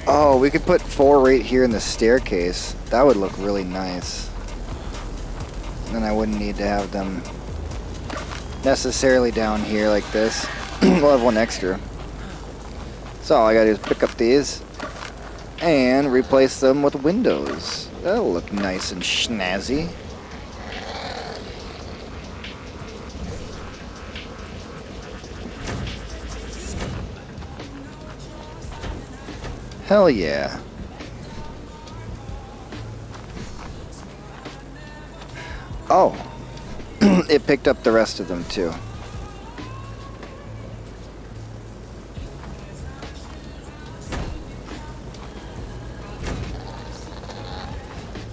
[SPEAKER 2] Oh, we could put 4 right here in the staircase. That would look really nice. And then I wouldn't need to have them necessarily down here like this. We'll have one extra. So all I gotta do is pick up these and replace them with windows. That'll look nice and snazzy. Hell yeah. Oh, it picked up the rest of them too.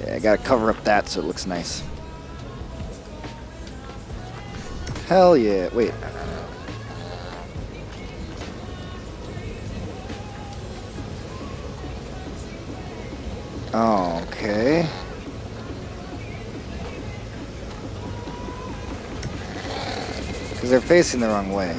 [SPEAKER 2] Yeah, I gotta cover up that so it looks nice. Hell yeah, wait. Okay. Because they're facing the wrong way.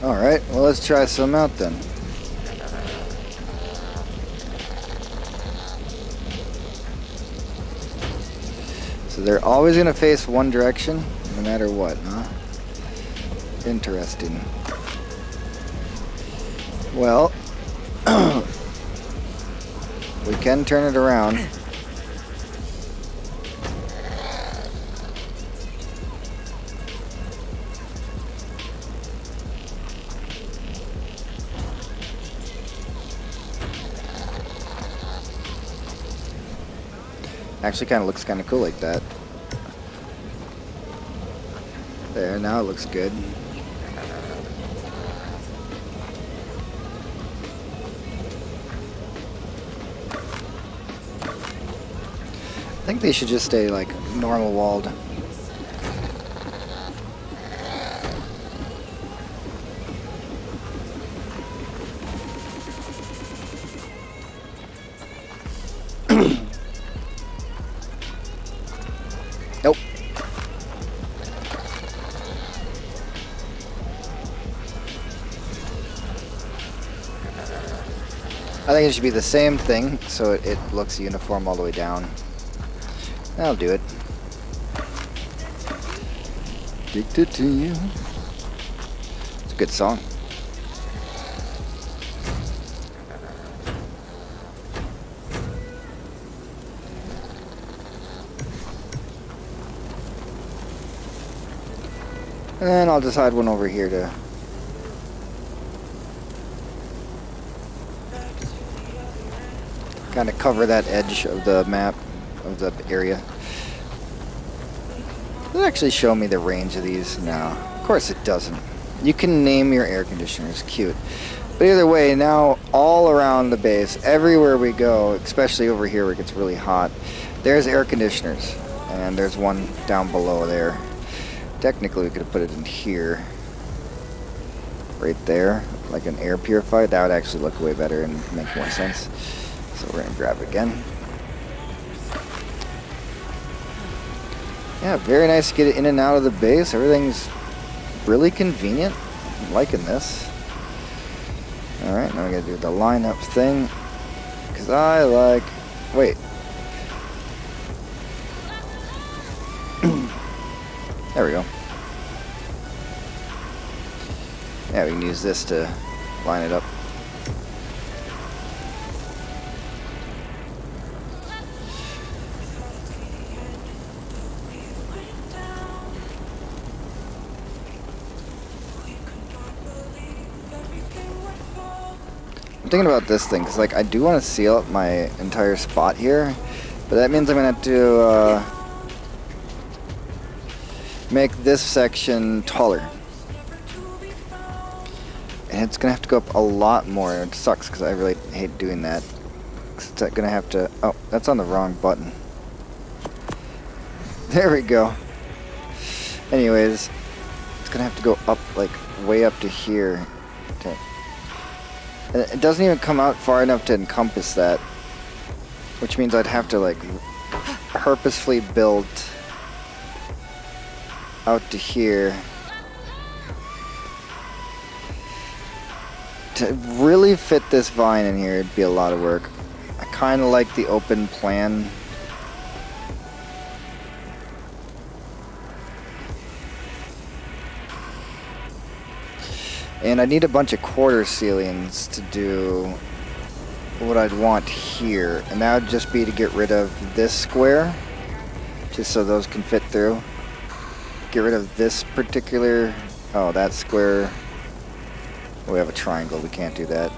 [SPEAKER 2] Alright, well let's try some out then. So they're always going to face one direction, no matter what, huh? Interesting. Well, we can turn it around. Actually kind of looks kind of cool like that. There, now it looks good. I think they should just stay like normal walled. I think it should be the same thing, so it looks uniform all the way down. That'll do it. Addicted to you. It's a good song. And then I'll decide one over here to kind of cover that edge of the map, of the area. Does it actually show me the range of these? No, of course it doesn't. You can name your air conditioners, cute. But either way, now all around the base, everywhere we go, especially over here where it gets really hot, there's air conditioners. And there's one down below there. Technically, we could have put it in here. Right there, like an air purifier. That would actually look way better and make more sense. So we're gonna grab it again. Yeah, very nice to get it in and out of the base. Everything's really convenient. I'm liking this. Alright, now we gotta do the lineup thing. Because I like... Wait. There we go. Yeah, we can use this to line it up. I'm thinking about this thing, because like I do want to seal up my entire spot here, but that means I'm going to have to make this section taller. And it's going to have to go up a lot more. It sucks, because I really hate doing that. It's going to have to... Oh, that's on the wrong button. There we go. Anyways, it's going to have to go up, like, way up to here. And it doesn't even come out far enough to encompass that. Which means I'd have to, like, purposefully build out to here. To really fit this vine in here, it'd be a lot of work. I kind of like the open plan. And I need a bunch of quarter ceilings to do what I'd want here. And that would just be to get rid of this square, just so those can fit through. Get rid of this particular... Oh, that square... We have a triangle, we can't do that.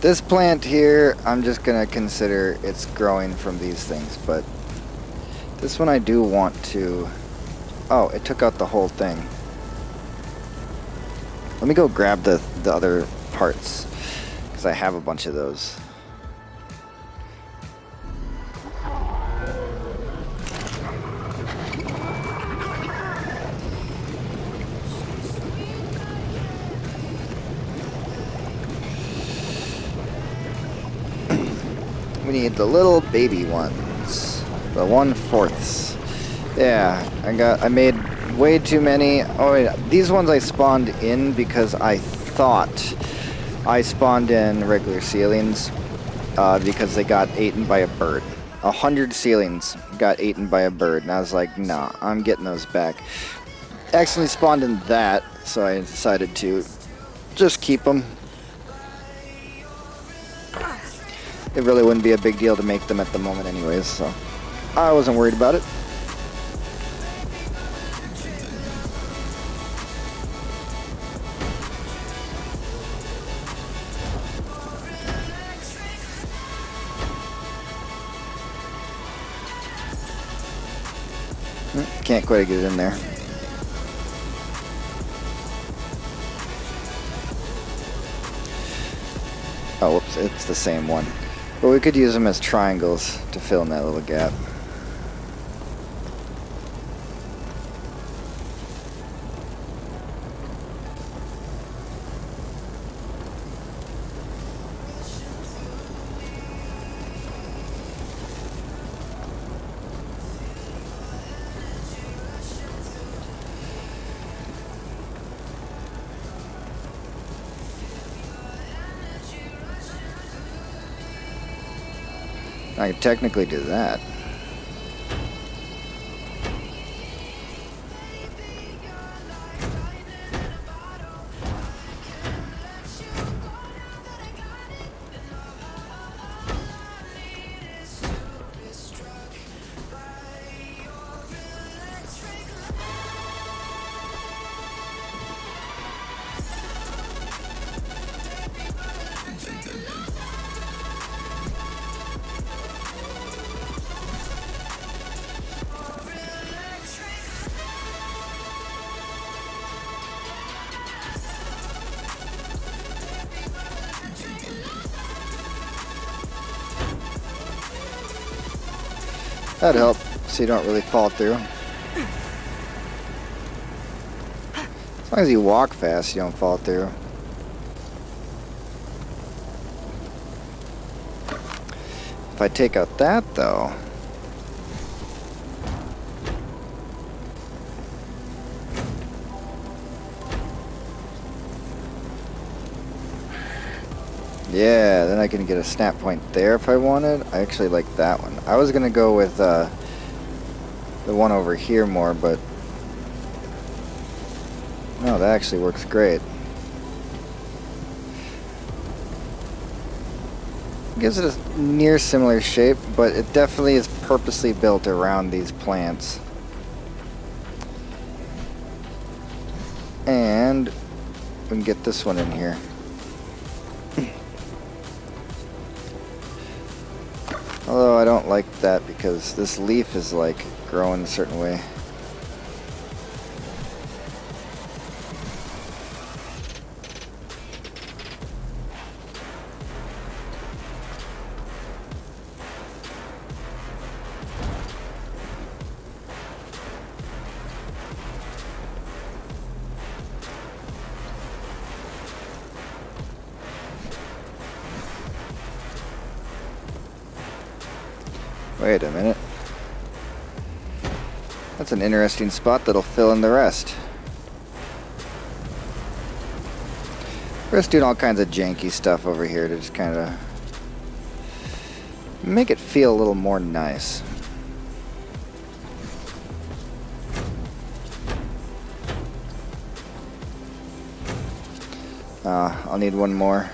[SPEAKER 2] This plant here, I'm just gonna consider it's growing from these things, but this one I do want to... Oh, it took out the whole thing. Let me go grab the other parts, because I have a bunch of those. We need the little baby ones, the 1/4. Yeah, I made way too many. Oh, wait, these ones I spawned in because I thought I spawned in regular ceilings because they got eaten by a bird. 100 ceilings got eaten by a bird, and I was like, nah, I'm getting those back. Accidentally spawned in that, so I decided to just keep them. It really wouldn't be a big deal to make them at the moment anyways, so I wasn't worried about it. Can't quite get it in there. Oh, whoops, it's the same one. But we could use them as triangles to fill in that little gap. I could technically do that. That'd help, so you don't really fall through. As long as you walk fast, you don't fall through. If I take out that, though... Yeah, then I can get a snap point there if I wanted. I actually like that one. I was gonna go with the one over here more, but no, that actually works great. Gives it a near similar shape, but it definitely is purposely built around these plants. And we can get this one in here. Although I don't like that because this leaf is like growing a certain way. Wait a minute. That's an interesting spot that'll fill in the rest. We're just doing all kinds of janky stuff over here to just kind of make it feel a little more nice. I'll need one more.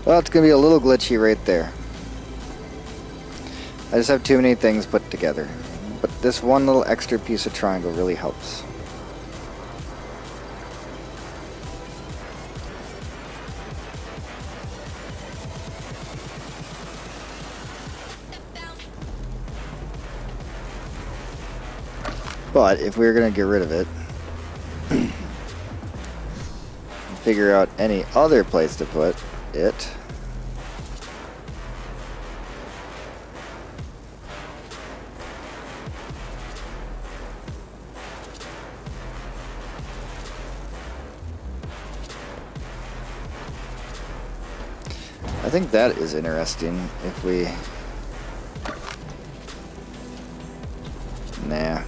[SPEAKER 2] Well, it's going to be a little glitchy right there. I just have too many things put together. But this one little extra piece of triangle really helps. But if we were going to get rid of it, figure out any other place to put it. I think that is interesting if we... Nah.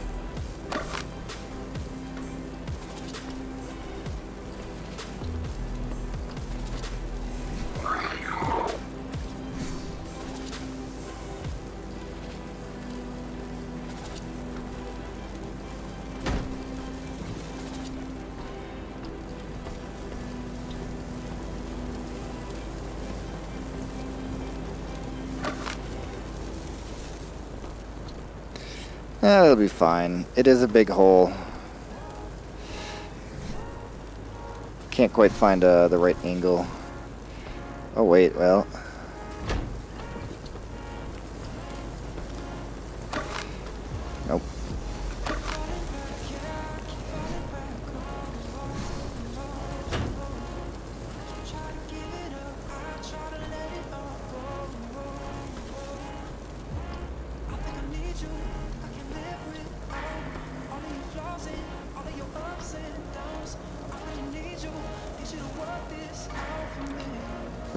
[SPEAKER 2] That'll be fine. It is a big hole. Can't quite find the right angle. Oh wait, well. Nope.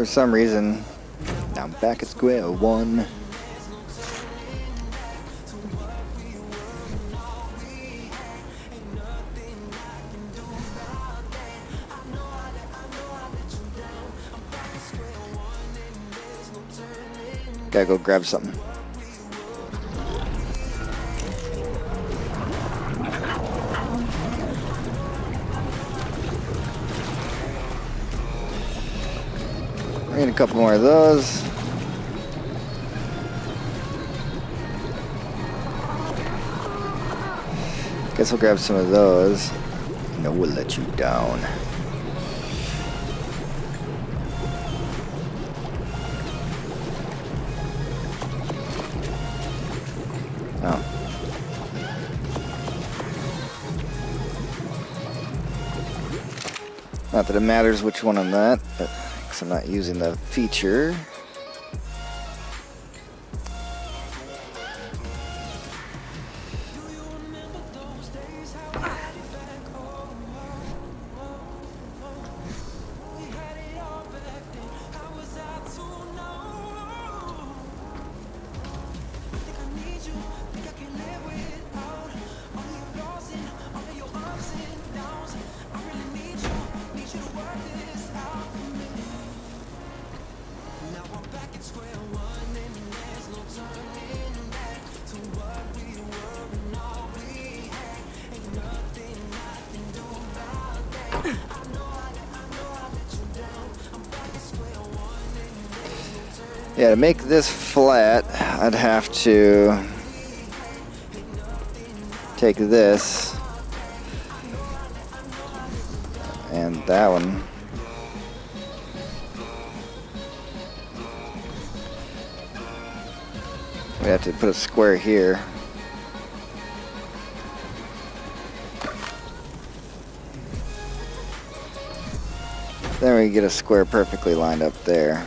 [SPEAKER 2] For some reason, now I'm back at square one. Gotta go grab something. Need a couple more of those. Guess we'll grab some of those. No, we'll let you down. Oh. Not that it matters which one on that, but because I'm not using the feature. Yeah, to make this flat, I'd have to take this and that one. We have to put a square here. Then we get a square perfectly lined up there.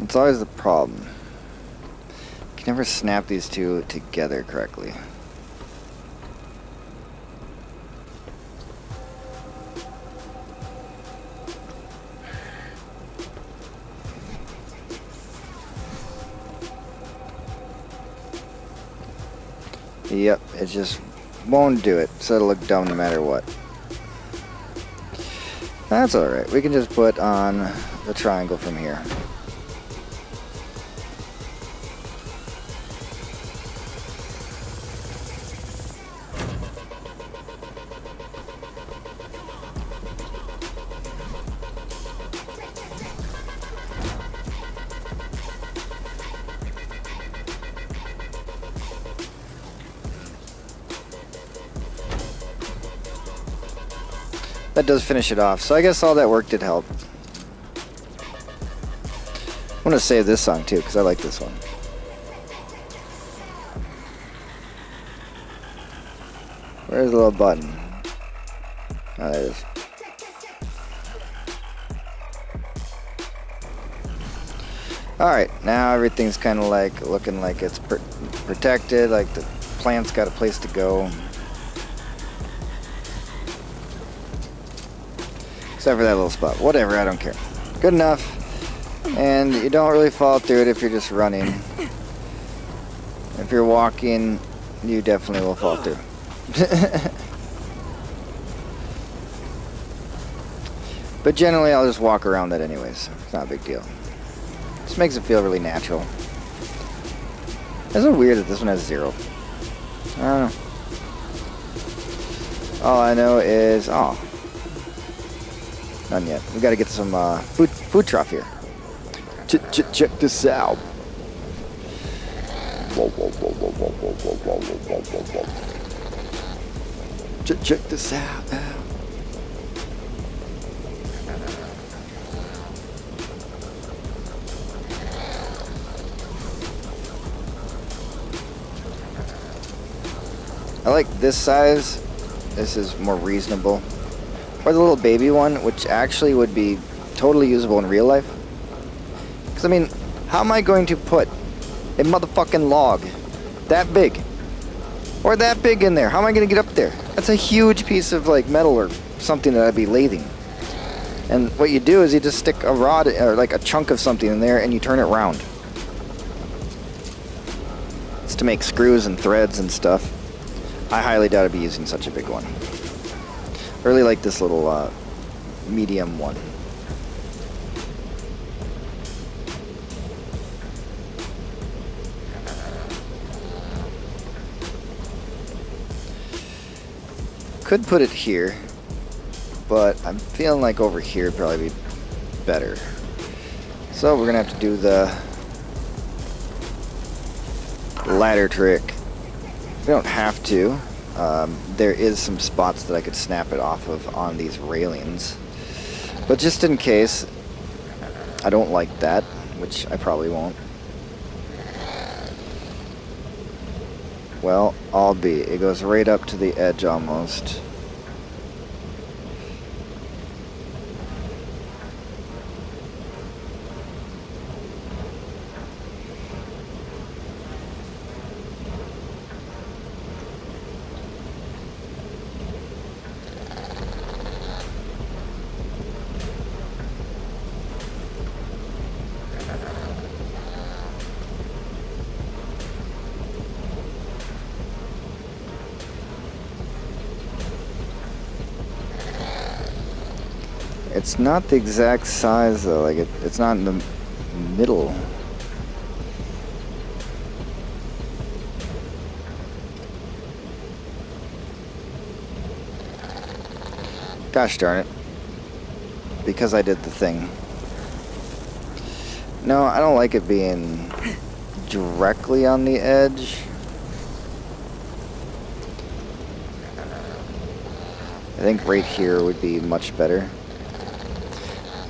[SPEAKER 2] It's always the problem. You can never snap these two together correctly. Yep, it just won't do it, so it'll look dumb no matter what. That's alright, we can just put on the triangle from here. That does finish it off, so I guess all that work did help. I'm gonna save this song too, because I like this one. Where's the little button? Oh, there it is. Alright, now everything's kind of like looking like it's protected, like the plant's got a place to go. Except for that little spot. Whatever, I don't care. Good enough. And you don't really fall through it if you're just running. If you're walking, you definitely will fall through. But generally, I'll just walk around that anyways. It's not a big deal. Just makes it feel really natural. It's so weird that this one has 0. I don't know. All I know is... oh. None yet. We gotta get some food trough here. Check this out. Check this out. I like this size. This is more reasonable. Or the little baby one, which actually would be totally usable in real life. Because, I mean, how am I going to put a motherfucking log that big or that big in there? How am I going to get up there? That's a huge piece of, like, metal or something that I'd be lathing. And what you do is you just stick a rod or, like, a chunk of something in there and you turn it round. It's to make screws and threads and stuff. I highly doubt I'd be using such a big one. I really like this little medium one. Could put it here, but I'm feeling like over here would probably be better. So we're gonna have to do the ladder trick. We don't have to. There is some spots that I could snap it off of on these railings. But just in case, I don't like that, which I probably won't. Well, I'll be. It goes right up to the edge almost. It's not the exact size though, like it's not in the middle. Gosh darn it. Because I did the thing. No, I don't like it being directly on the edge. I think right here would be much better.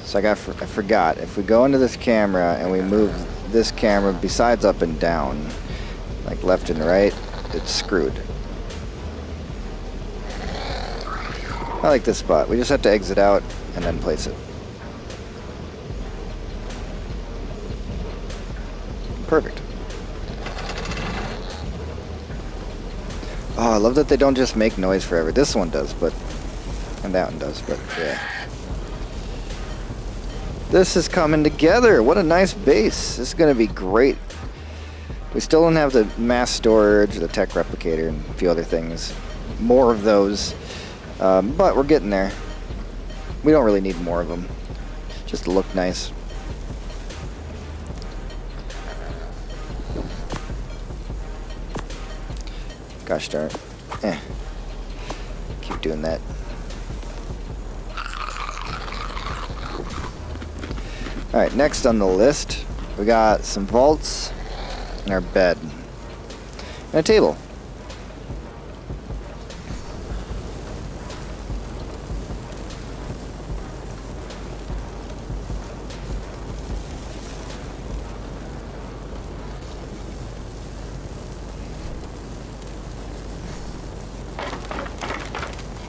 [SPEAKER 2] So I forgot, if we go into this camera and we move this camera besides up and down, like left and right, it's screwed. I like this spot. We just have to exit out and then place it. Perfect. Oh, I love that they don't just make noise forever. This one does, but, and that one does, but yeah. This is coming together. What a nice base. This is going to be great. We still don't have the mass storage, the tech replicator, and a few other things. More of those. But we're getting there. We don't really need more of them. Just to look nice. Gosh darn it. Keep doing that. Alright, next on the list, we got some vaults and our bed. And a table.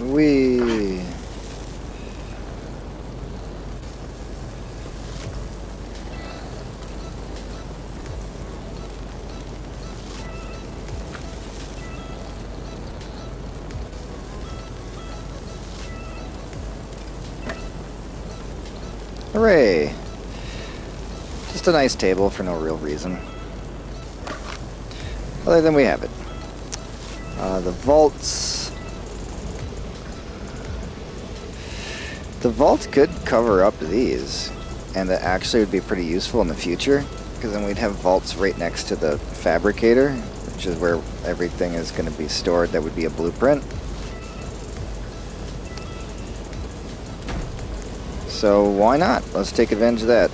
[SPEAKER 2] Whee! Hooray! Just a nice table for no real reason. Other than we have it. The vaults. The vault could cover up these, and that actually would be pretty useful in the future, because then we'd have vaults right next to the fabricator, which is where everything is going to be stored. That would be a blueprint. So why not? Let's take advantage of that.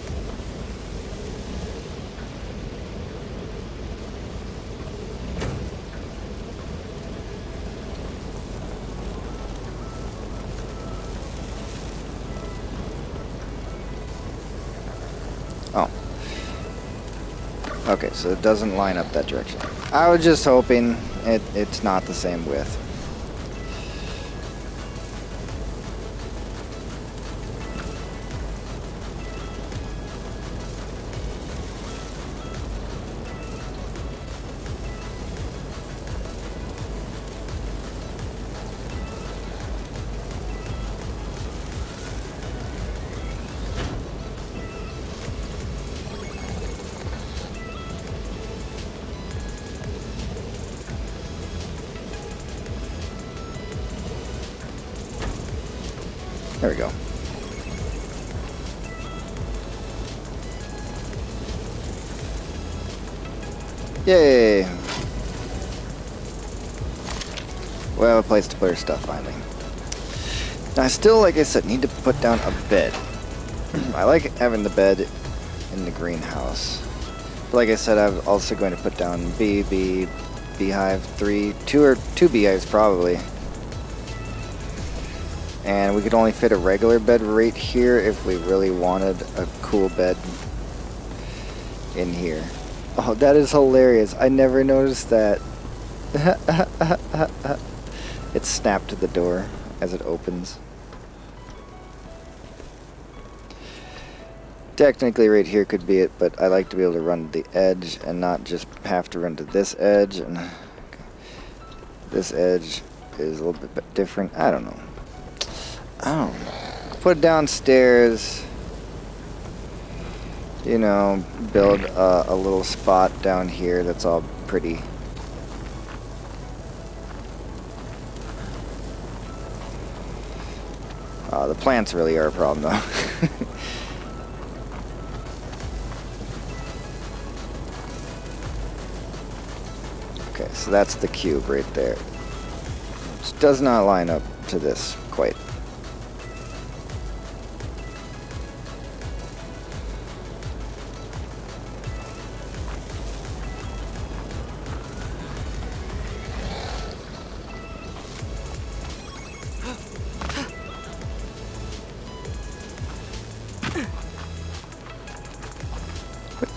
[SPEAKER 4] Okay, so it doesn't line up that direction. I was just hoping it's not the same width. There we go. Yay! We have a place to put our stuff finally. Now I still, like I said, need to put down a bed. I like having the bed in the greenhouse. But like I said, I'm also going to put down beehive, two beehives probably. And we could only fit a regular bed right here if we really wanted a cool bed in here. Oh, that is hilarious. I never noticed that. It snapped to the door as it opens. Technically right here could be it, but I like to be able to run to the edge and not just have to run to this edge. And this edge is a little bit different. I don't know. Put it downstairs, you know, build a little spot down here that's all pretty. The plants really are a problem though. Okay, so that's the cube right there. Which does not line up to this quite.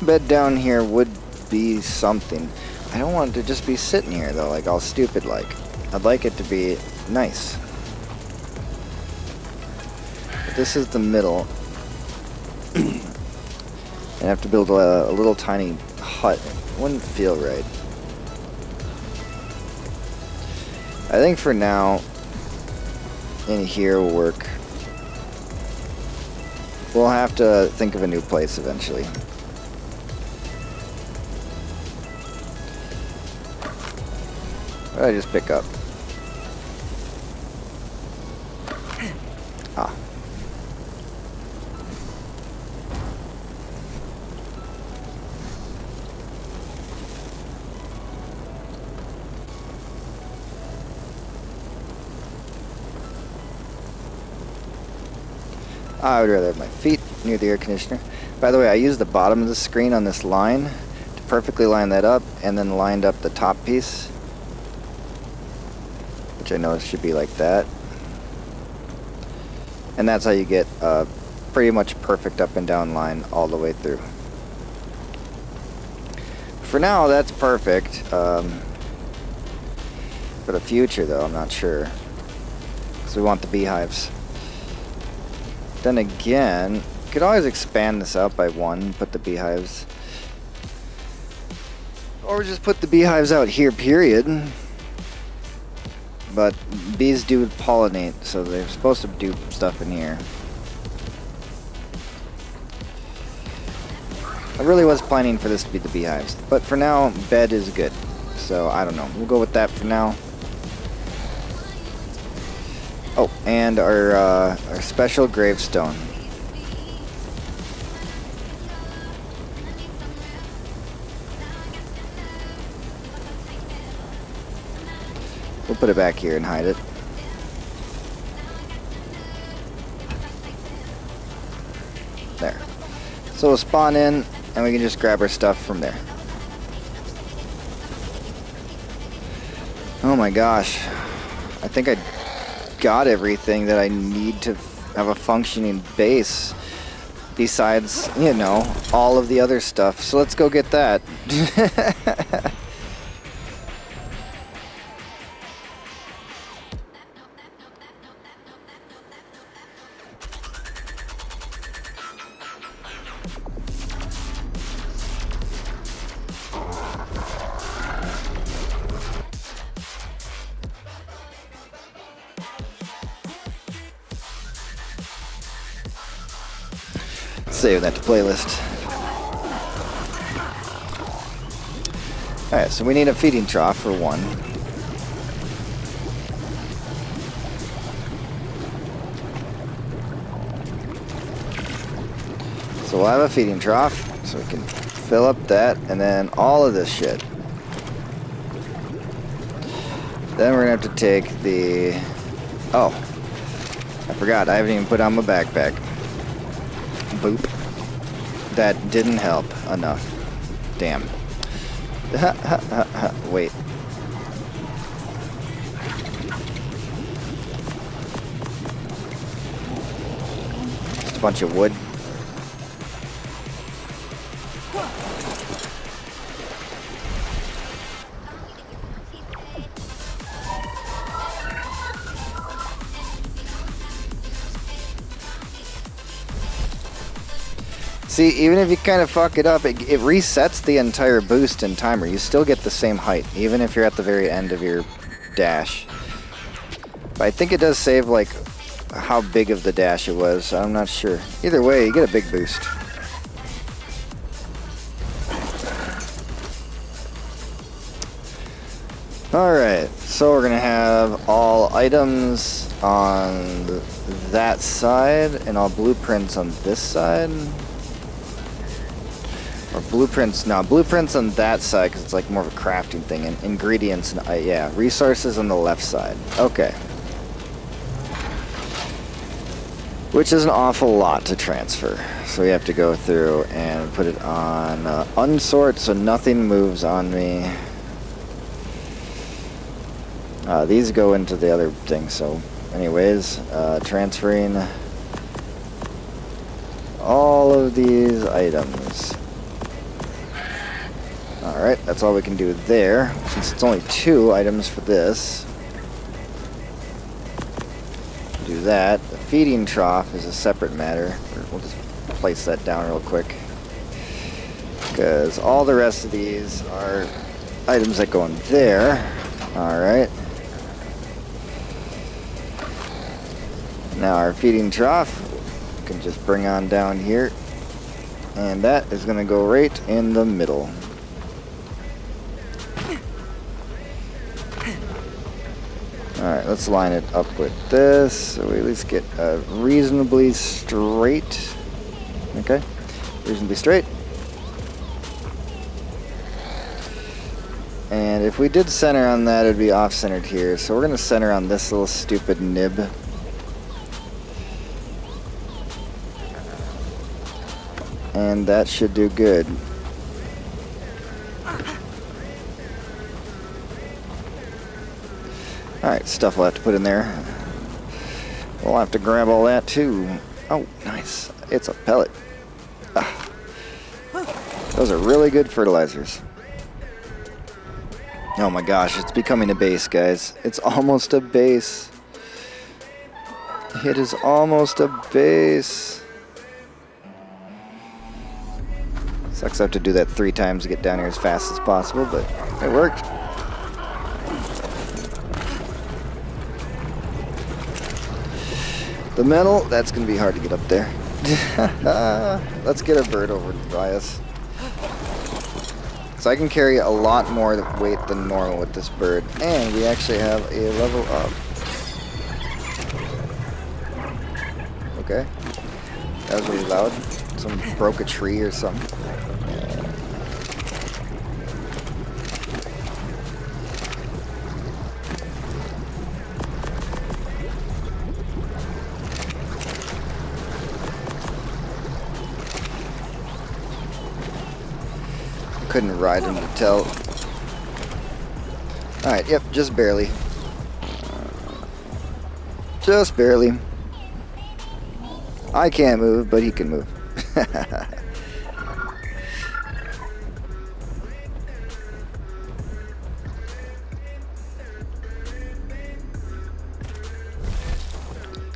[SPEAKER 4] Bed down here would be something. I don't want it to just be sitting here though, like all stupid like. I'd like it to be nice. But this is the middle. And I have to build a little tiny hut. It wouldn't feel right. I think for now, in here will work. We'll have to think of a new place eventually. What did I just pick up? Ah. I would rather have my feet near the air conditioner. By the way, I used the bottom of the screen on this line to perfectly line that up, and then lined up the top piece, which I know it should be like that. And that's how you get a pretty much perfect up and down line all the way through. For now, that's perfect. For the future, though, I'm not sure. Because we want the beehives. Then again, you could always expand this out by one, put the beehives. Or just put the beehives out here, period. But bees do pollinate, so they're supposed to do stuff in here. I really was planning for this to be the beehives, but for now, bed is good. So I don't know. We'll go with that for now. Oh, and our special gravestone. We'll put it back here and hide it. There. So we'll spawn in, and we can just grab our stuff from there. Oh my gosh. I think I got everything that I need to have a functioning base. besides, you know, all of the other stuff. So let's go get that. Save that to playlist. Alright, so we need a feeding trough for one. So we'll have a feeding trough, so we can fill up that, and then all of this shit. Then we're gonna have to take the... Oh, I forgot, I haven't even put on my backpack. Boop. That didn't help enough. Damn. Wait. Just a bunch of wood. See, even if you kind of fuck it up, it resets the entire boost and timer. You still get the same height, even if you're at the very end of your dash. But I think it does save, like, how big of the dash it was. I'm not sure. Either way, you get a big boost. Alright, so we're going to have all items on that side and all blueprints on this side. Or blueprints, no, blueprints on that side because it's like more of a crafting thing. And ingredients, and yeah, resources on the left side. Okay. Which is an awful lot to transfer. So we have to go through and put it on unsort so nothing moves on me. These go into the other thing, so anyways, transferring all of these items. Alright, that's all we can do there, since it's only 2 items for this. Do that. The feeding trough is a separate matter. We'll just place that down real quick, because all the rest of these are items that go in there. Alright. Now our feeding trough we can just bring on down here, and that is going to go right in the middle. Alright, let's line it up with this so we at least get reasonably straight. Okay, reasonably straight. And if we did center on that, it would be off-centered here. So we're going to center on this little stupid nib. And that should do good. Alright, stuff we'll have to put in there. We'll have to grab all that too. Oh, nice. It's a pellet. Ah. Those are really good fertilizers. Oh my gosh, it's becoming a base, guys. It's almost a base. It is almost a base. Sucks I have to do that 3 times to get down here as fast as possible, but it worked. The metal, that's going to be hard to get up there. Let's get a bird over by us. So I can carry a lot more weight than normal with this bird. And we actually have a level up. Okay. That was really loud. Someone broke a tree or something. Couldn't ride him to tell. Alright, yep, just barely. Just barely. I can't move, but he can move.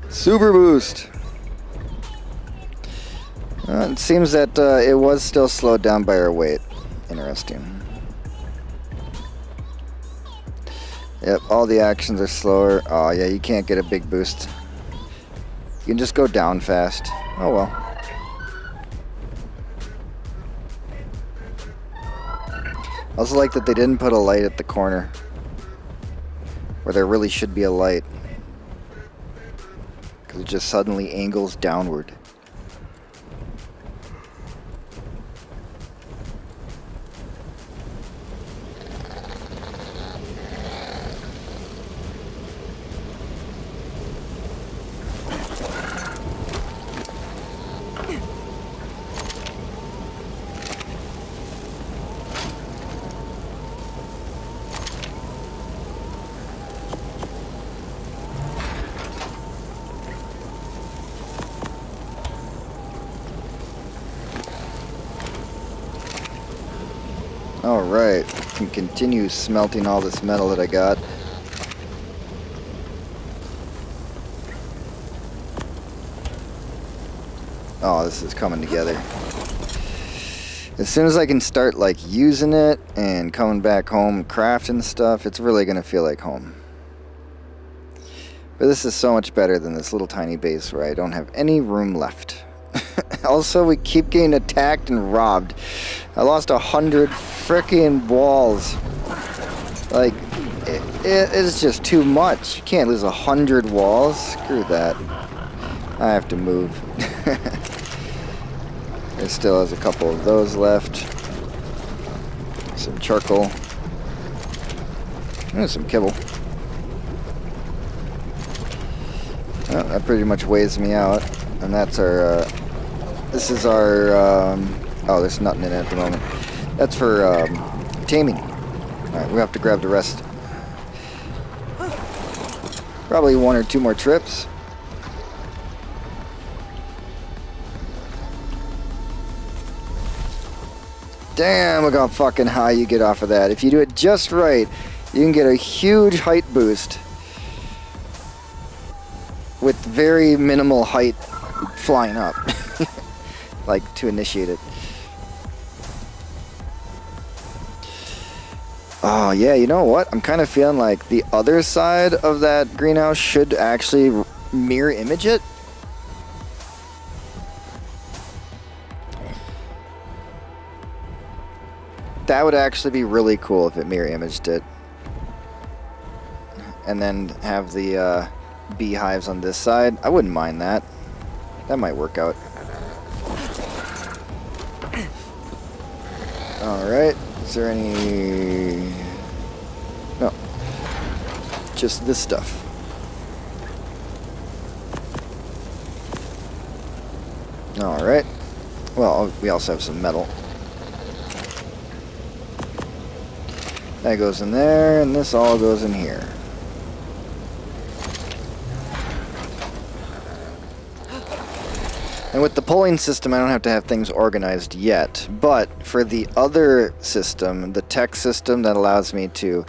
[SPEAKER 4] Super boost. It seems that it was still slowed down by our weight. Interesting. Yep, all the actions are slower. Oh yeah, you can't get a big boost. You can just go down fast. Oh well. I also like that they didn't put a light at the corner where there really should be a light, because it just suddenly angles downward. Alright, can continue smelting all this metal that I got. Oh, this is coming together. As soon as I can start like using it and coming back home crafting stuff, it's really gonna feel like home. But this is so much better than this little tiny base where I don't have any room left. Also, we keep getting attacked and robbed. I lost 100 frickin' walls. Like, it is just too much. You can't lose 100 walls. Screw that. I have to move. There still has a couple of those left. Some charcoal. And some kibble. Well, that pretty much weighs me out. And that's our, this is our, oh, there's nothing in it at the moment. That's for, taming. Alright, we have to grab the rest. Probably 1 or 2 more trips. Damn, look how fucking high you get off of that. If you do it just right, you can get a huge height boost with very minimal height flying up. Like, to initiate it. Oh, yeah, you know what? I'm kind of feeling like the other side of that greenhouse should actually mirror image it. That would actually be really cool if it mirror imaged it. And then have the beehives on this side. I wouldn't mind that. That might work out. Alright. Is there any... No. Just this stuff. Alright. Well, we also have some metal. That goes in there, and this all goes in here. And with the polling system, I don't have to have things organized yet. But for the other system, the tech system that allows me to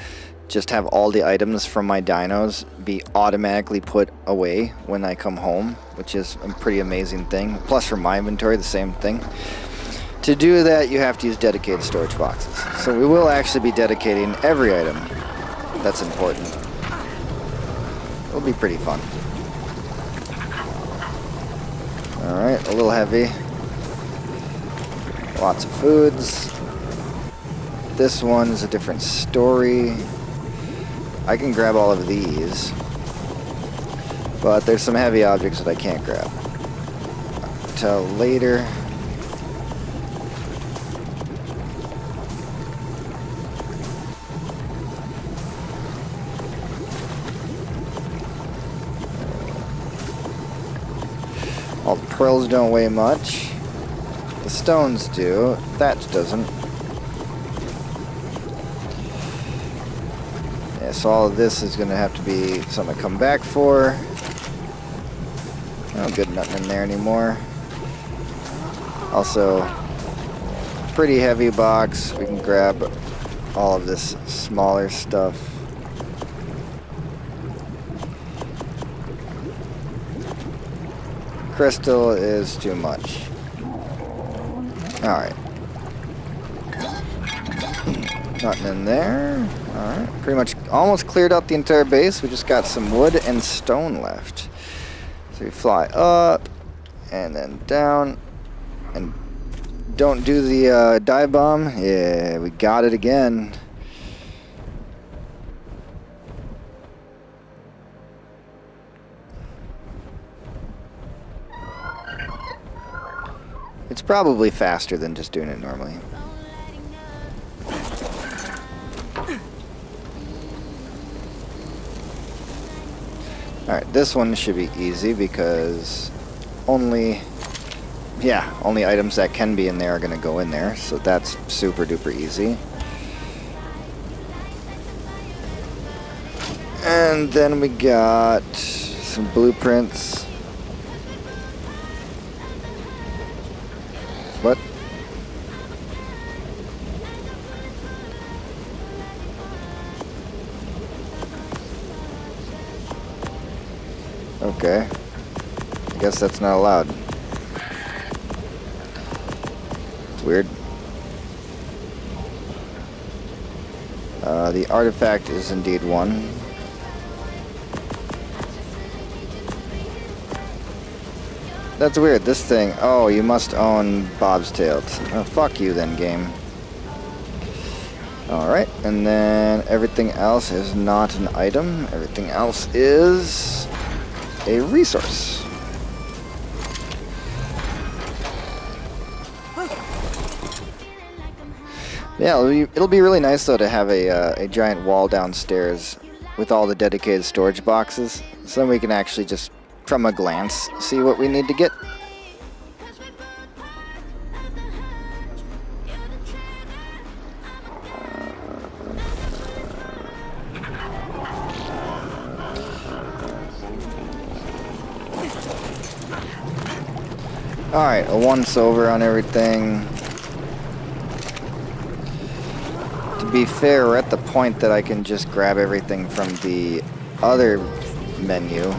[SPEAKER 4] just have all the items from my dinos be automatically put away when I come home, which is a pretty amazing thing. Plus for my inventory, the same thing. To do that, you have to use dedicated storage boxes. So we will actually be dedicating every item that's important. It'll be pretty fun. Alright, a little heavy. Lots of foods. This one is a different story. I can grab all of these. But there's some heavy objects that I can't grab. Until later. All the pearls don't weigh much. The stones do. Thatch doesn't. Yeah, so all of this is going to have to be something to come back for. Oh, good, nothing in there anymore. Also, pretty heavy box. We can grab all of this smaller stuff. Crystal is too much. Alright. Nothing in there. Alright. Pretty much almost cleared out the entire base. We just got some wood and stone left. So we fly up and then down. And don't do the dive bomb. Yeah, we got it again. It's probably faster than just doing it normally. Alright, this one should be easy because only items that can be in there are going to go in there. So that's super duper easy. And then we got some blueprints. What? Okay. I guess that's not allowed. It's weird. The artifact is indeed one. That's weird. This thing. Oh, you must own Bob's Tails. Oh, fuck you then, game. Alright, and then everything else is not an item. Everything else is a resource. Yeah, it'll be really nice though to have a giant wall downstairs with all the dedicated storage boxes, so then we can actually just, from a glance, see what we need to get. Alright, a once over on everything. To be fair, we're at the point that I can just grab everything from the other menu.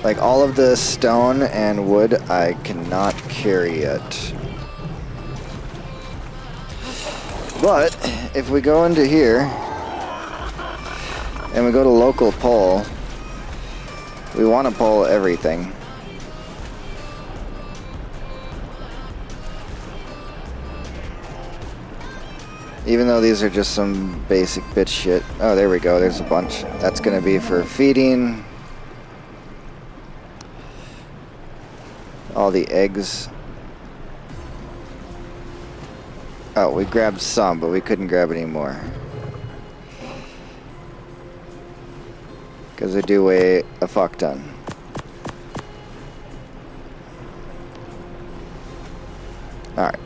[SPEAKER 4] Like all of the stone and wood I cannot carry yet. But if we go into here and we go to local pull, we want to pull everything. Even though these are just some basic bitch shit. Oh, there we go. There's a bunch. That's going to be for feeding. All the eggs. Oh, we grabbed some, but we couldn't grab any more. Because they do weigh a fuck ton. Alright.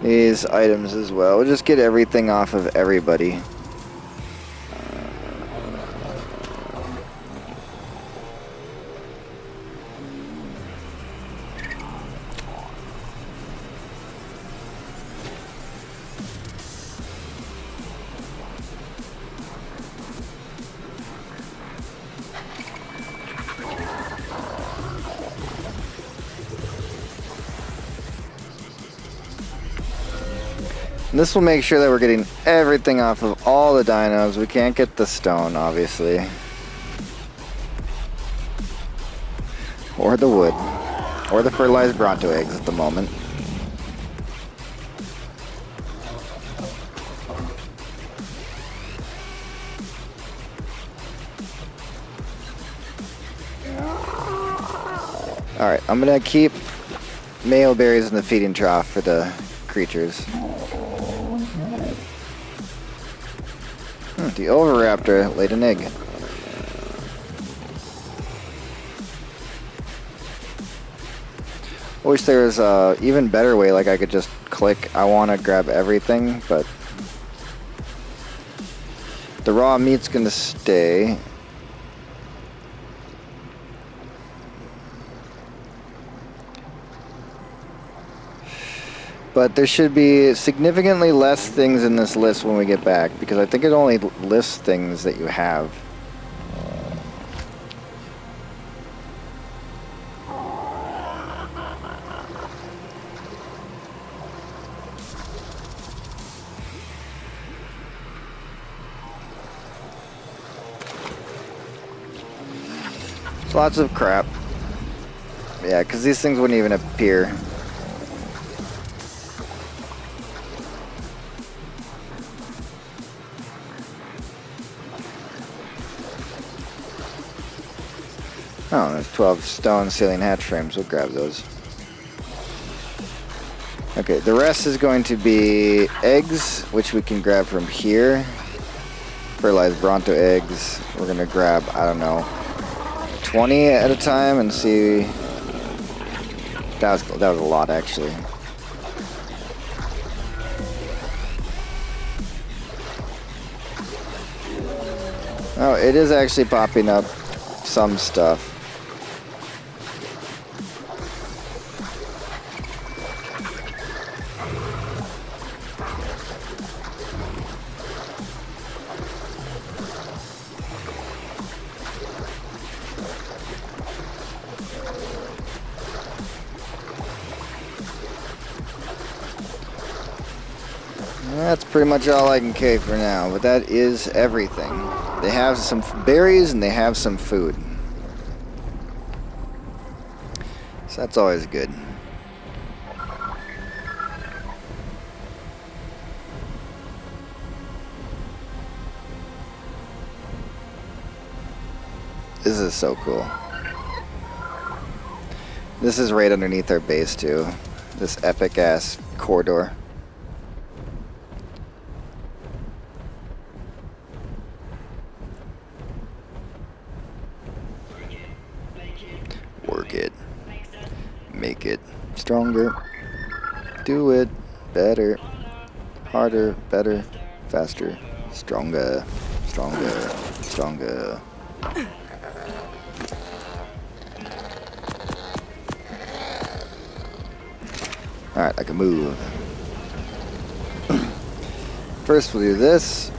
[SPEAKER 4] These items as well. We'll just get everything off of everybody. And this will make sure that we're getting everything off of all the dinos. We can't get the stone, obviously. Or the wood. Or the fertilized Bronto eggs at the moment. Alright, I'm gonna keep mayo berries in the feeding trough for the creatures. The Oviraptor laid an egg. I wish there was a even better way, like I could just click, I want to grab everything, but The raw meat's gonna stay. But there should be significantly less things in this list when we get back, because I think it only lists things that you have. Lots of crap. Yeah, because these things wouldn't even appear. Oh, there's 12 stone ceiling hatch frames. We'll grab those. Okay, the rest is going to be eggs, which we can grab from here. Fertilized Bronto eggs. We're going to grab, I don't know, 20 at a time and see. That was a lot, actually. Oh, it is actually popping up some stuff. That's pretty much all I can carry for now, but that is everything. They have some berries and they have some food. So that's always good. This is so cool. This is right underneath our base too. This epic ass corridor. Work it. Make it stronger. Do it better. Harder, better, faster, stronger, stronger, stronger. Alright, I can move. First we'll do this.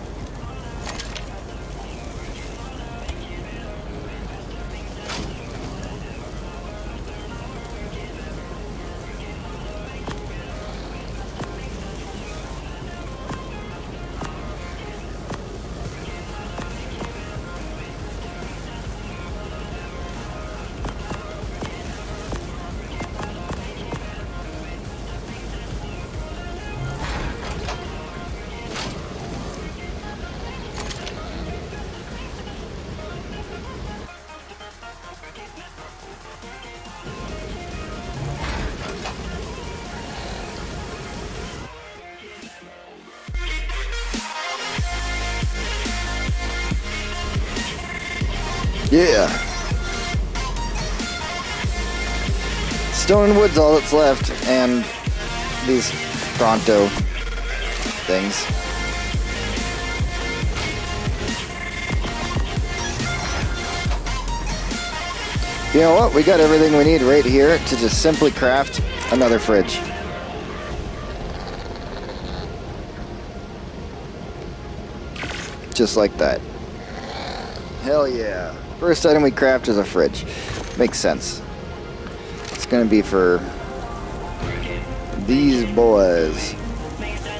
[SPEAKER 4] Yeah. Stone and wood's all that's left, and these pronto things. You know what? We got everything we need right here to just simply craft another fridge. Just like that. Hell yeah. First item we craft is a fridge. Makes sense. It's gonna be for these boys.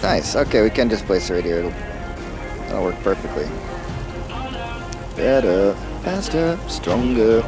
[SPEAKER 4] Nice. Okay, we can just place it right here. That'll work perfectly. Better, faster, stronger.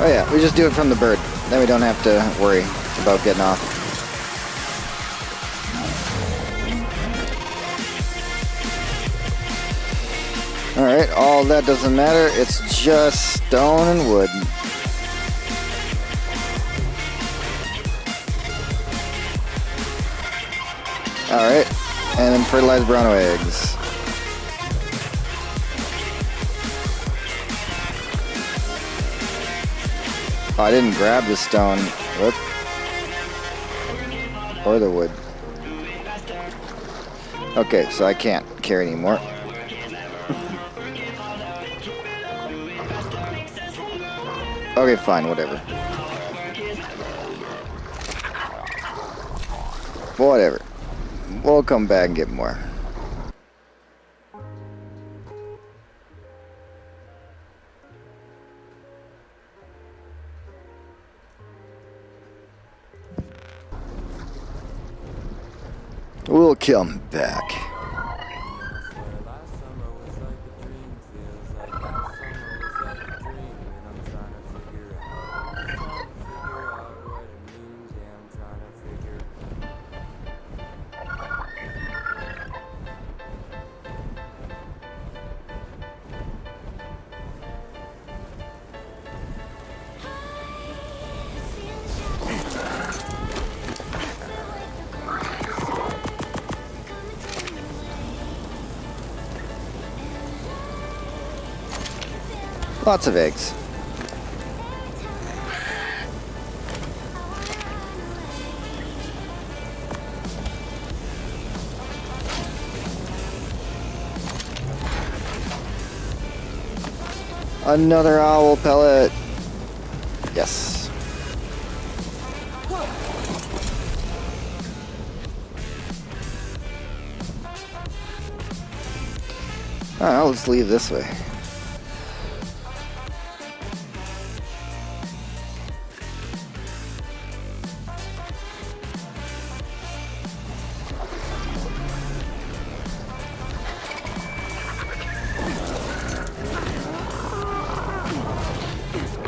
[SPEAKER 4] Oh yeah, we just do it from the bird. Then we don't have to worry about getting off. Alright, all that doesn't matter. It's just stone and wood. Alright, and then fertilized brown eggs. Oh, I didn't grab the stone. Whoop. Or the wood. Okay, so I can't carry anymore. Okay, fine, whatever. Whatever. We'll come back and get more. We'll come back.
[SPEAKER 1] Last summer was like a dream, feels like last summer was like a dream, and I'm trying to figure out what it means, yeah, I'm trying to figure.
[SPEAKER 4] Lots of eggs. Another owl pellet. Yes. Alright, let's leave this way.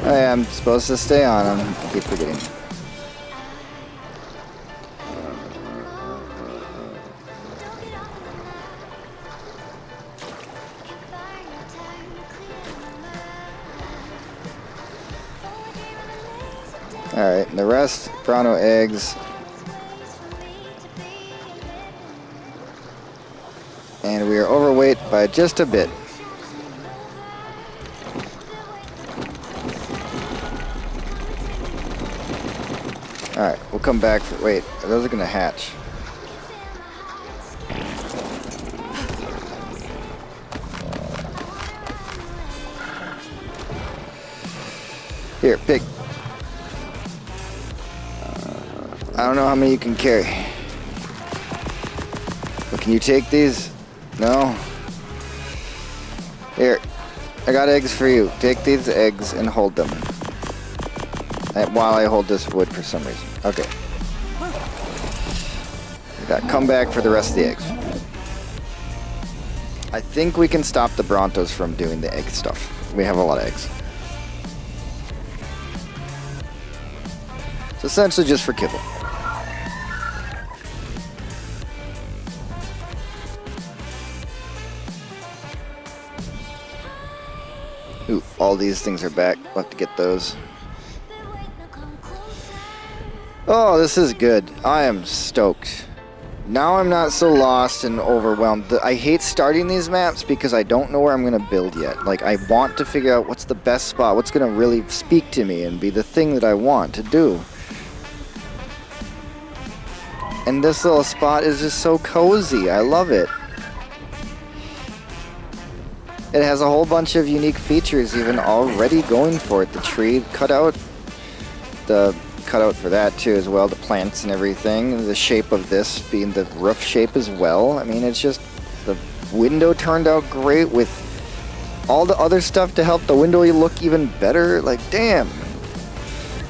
[SPEAKER 4] Oh yeah, I'm supposed to stay on him. I keep forgetting. Alright, and the rest, Browno eggs. And we are overweight by just a bit. Alright, we'll come back for... Wait, those are gonna hatch. Here, pig. I don't know how many you can carry. But can you take these? No? Here, I got eggs for you. Take these eggs and hold them. While I hold this wood for some reason. Okay. Come back for the rest of the eggs. I think we can stop the Brontos from doing the egg stuff. We have a lot of eggs. It's essentially just for kibble. Ooh, all these things are back. We'll have to get those. Oh, this is good. I am stoked. Now I'm not so lost and overwhelmed. I hate starting these maps because I don't know where I'm going to build yet. Like, I want to figure out what's the best spot, what's going to really speak to me and be the thing that I want to do. And this little spot is just so cozy. I love it. It has a whole bunch of unique features even already going for it. The tree cutout, the cutout for that too as well, the plants and everything, the shape of this being the roof shape as well. I mean, it's just, the window turned out great with all the other stuff to help the window look even better. Like, damn,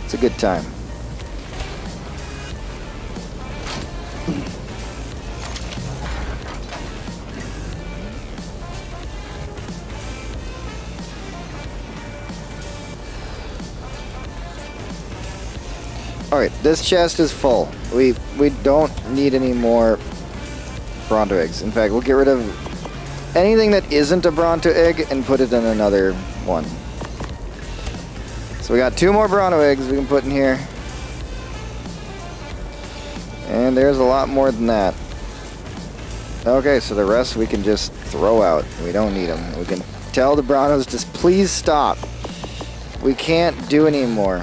[SPEAKER 4] it's a good time. Alright, this chest is full. We don't need any more Bronto eggs. In fact, we'll get rid of anything that isn't a Bronto egg and put it in another one. So we got 2 more Bronto eggs we can put in here. And there's a lot more than that. Okay, so the rest we can just throw out. We don't need them. We can tell the Brontos to please stop. We can't do any more.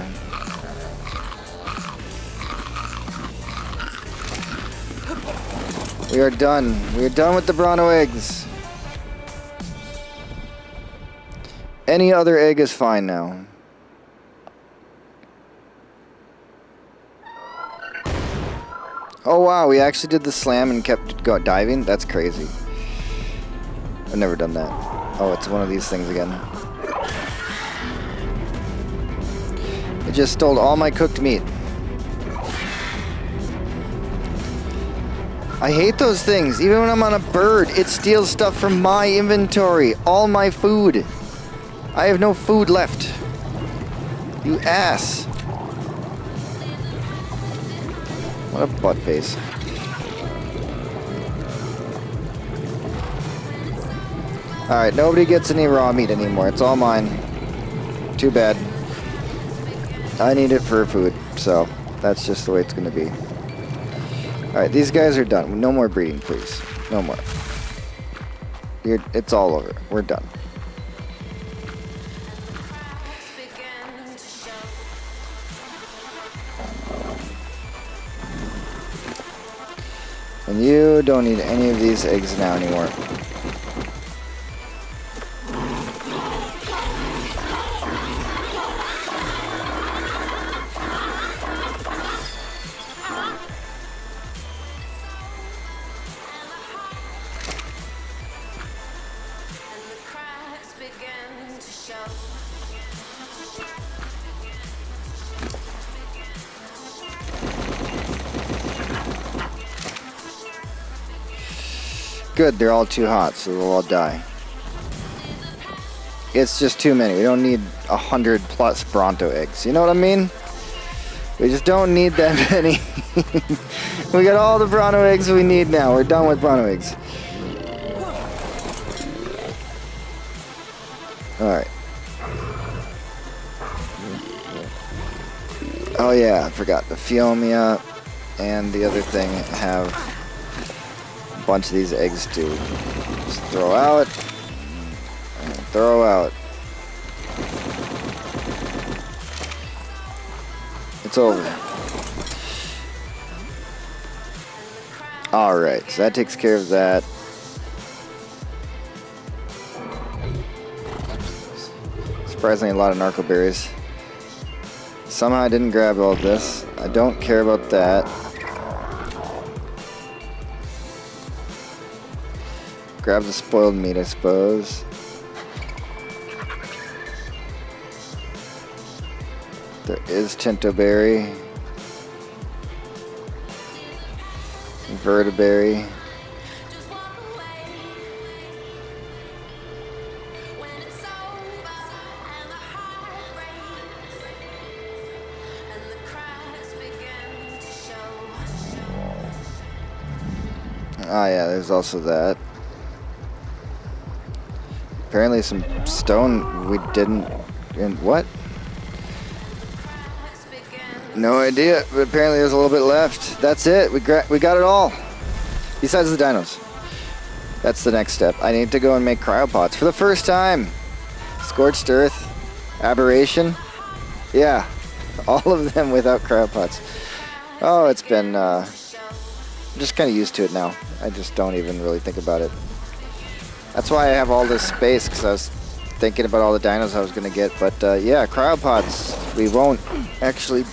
[SPEAKER 4] We are done. We are done with the Bronto eggs. Any other egg is fine now. Oh wow, we actually did the slam and kept diving? That's crazy. I've never done that. Oh, it's one of these things again. It just stole all my cooked meat. I hate those things. Even when I'm on a bird, it steals stuff from my inventory. All my food. I have no food left. You ass. What a butt face. Alright, nobody gets any raw meat anymore. It's all mine. Too bad. I need it for food, so that's just the way it's going to be. Alright, these guys are done. No more breeding, please. No more. It's all over. We're done. And you don't need any of these eggs now anymore. Good, they're all too hot, so they'll all die. It's just too many. We don't need 100 plus Bronto eggs. You know what I mean? We just don't need that many. We got all the Bronto eggs we need now. We're done with Bronto eggs. Alright. Oh yeah, I forgot. The Phiomia and the other thing have a bunch of these eggs too. Just throw out. And throw out. It's over. Alright, so that takes care of that. Surprisingly, a lot of narco berries. Somehow I didn't grab all this. I don't care about that. Grab the spoiled meat, I suppose. There is Tinto berry. Vertiberry. Ah, yeah, there's also that. Apparently some stone we didn't... And what? No idea, but apparently there's a little bit left. That's it. We got it all. Besides the dinos. That's the next step. I need to go and make cryopods for the first time. Scorched Earth. Aberration. Yeah. All of them without cryopods. Oh, it's been... I'm just kind of used to it now. I just don't even really think about it. That's why I have all this space, because I was thinking about all the dinos I was going to get. But yeah, cryopods, we won't actually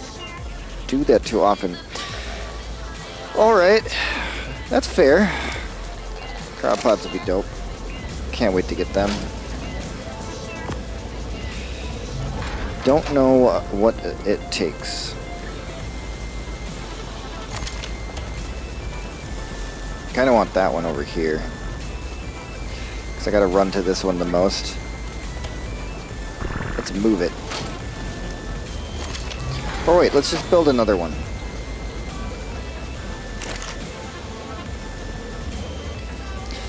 [SPEAKER 4] do that too often. Alright, that's fair. Cryopods will be dope. Can't wait to get them. Don't know what it takes. Kind of want that one over here. Because I got to run to this one the most. Let's move it. Or wait, let's just build another one.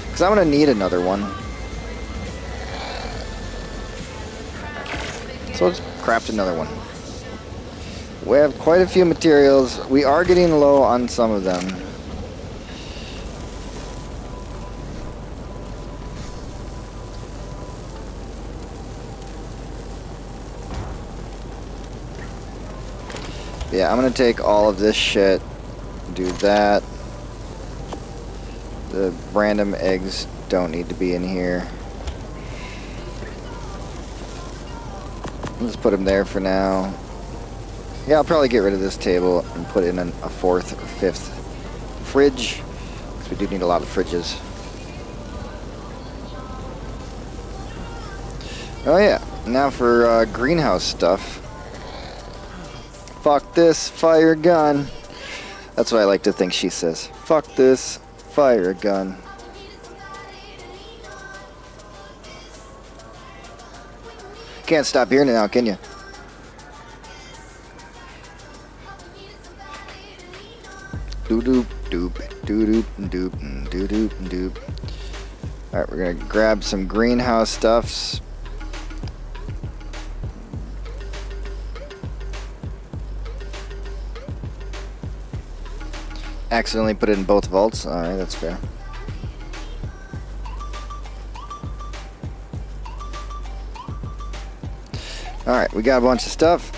[SPEAKER 4] Because I'm going to need another one. So let's craft another one. We have quite a few materials. We are getting low on some of them. Yeah, I'm gonna take all of this shit, do that. The random eggs don't need to be in here. Let's put them there for now. Yeah, I'll probably get rid of this table and put in a fourth or fifth fridge, because we do need a lot of fridges. Oh yeah, now for greenhouse stuff. Fuck this, fire a gun. That's what I like to think she says. Fuck this, fire a gun. Can't stop here now, can you? Doo doop doop, doo doop doop, doo doop doop. Alright, we're gonna grab some greenhouse stuffs. Accidentally put it in both vaults. Alright, that's fair. Alright, we got a bunch of stuff.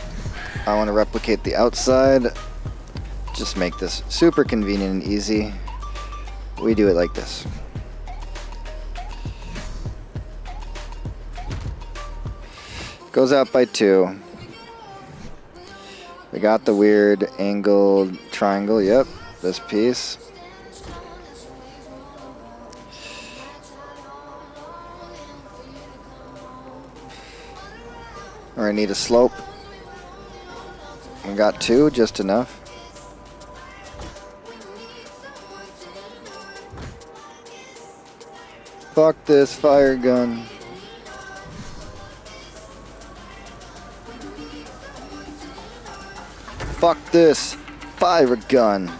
[SPEAKER 4] I want to replicate the outside. Just make this super convenient and easy. We do it like this. Goes out by 2. We got the weird angled triangle. Yep, this piece. I need a slope. We got 2, just enough. Fuck this fire gun. Fuck this fire gun.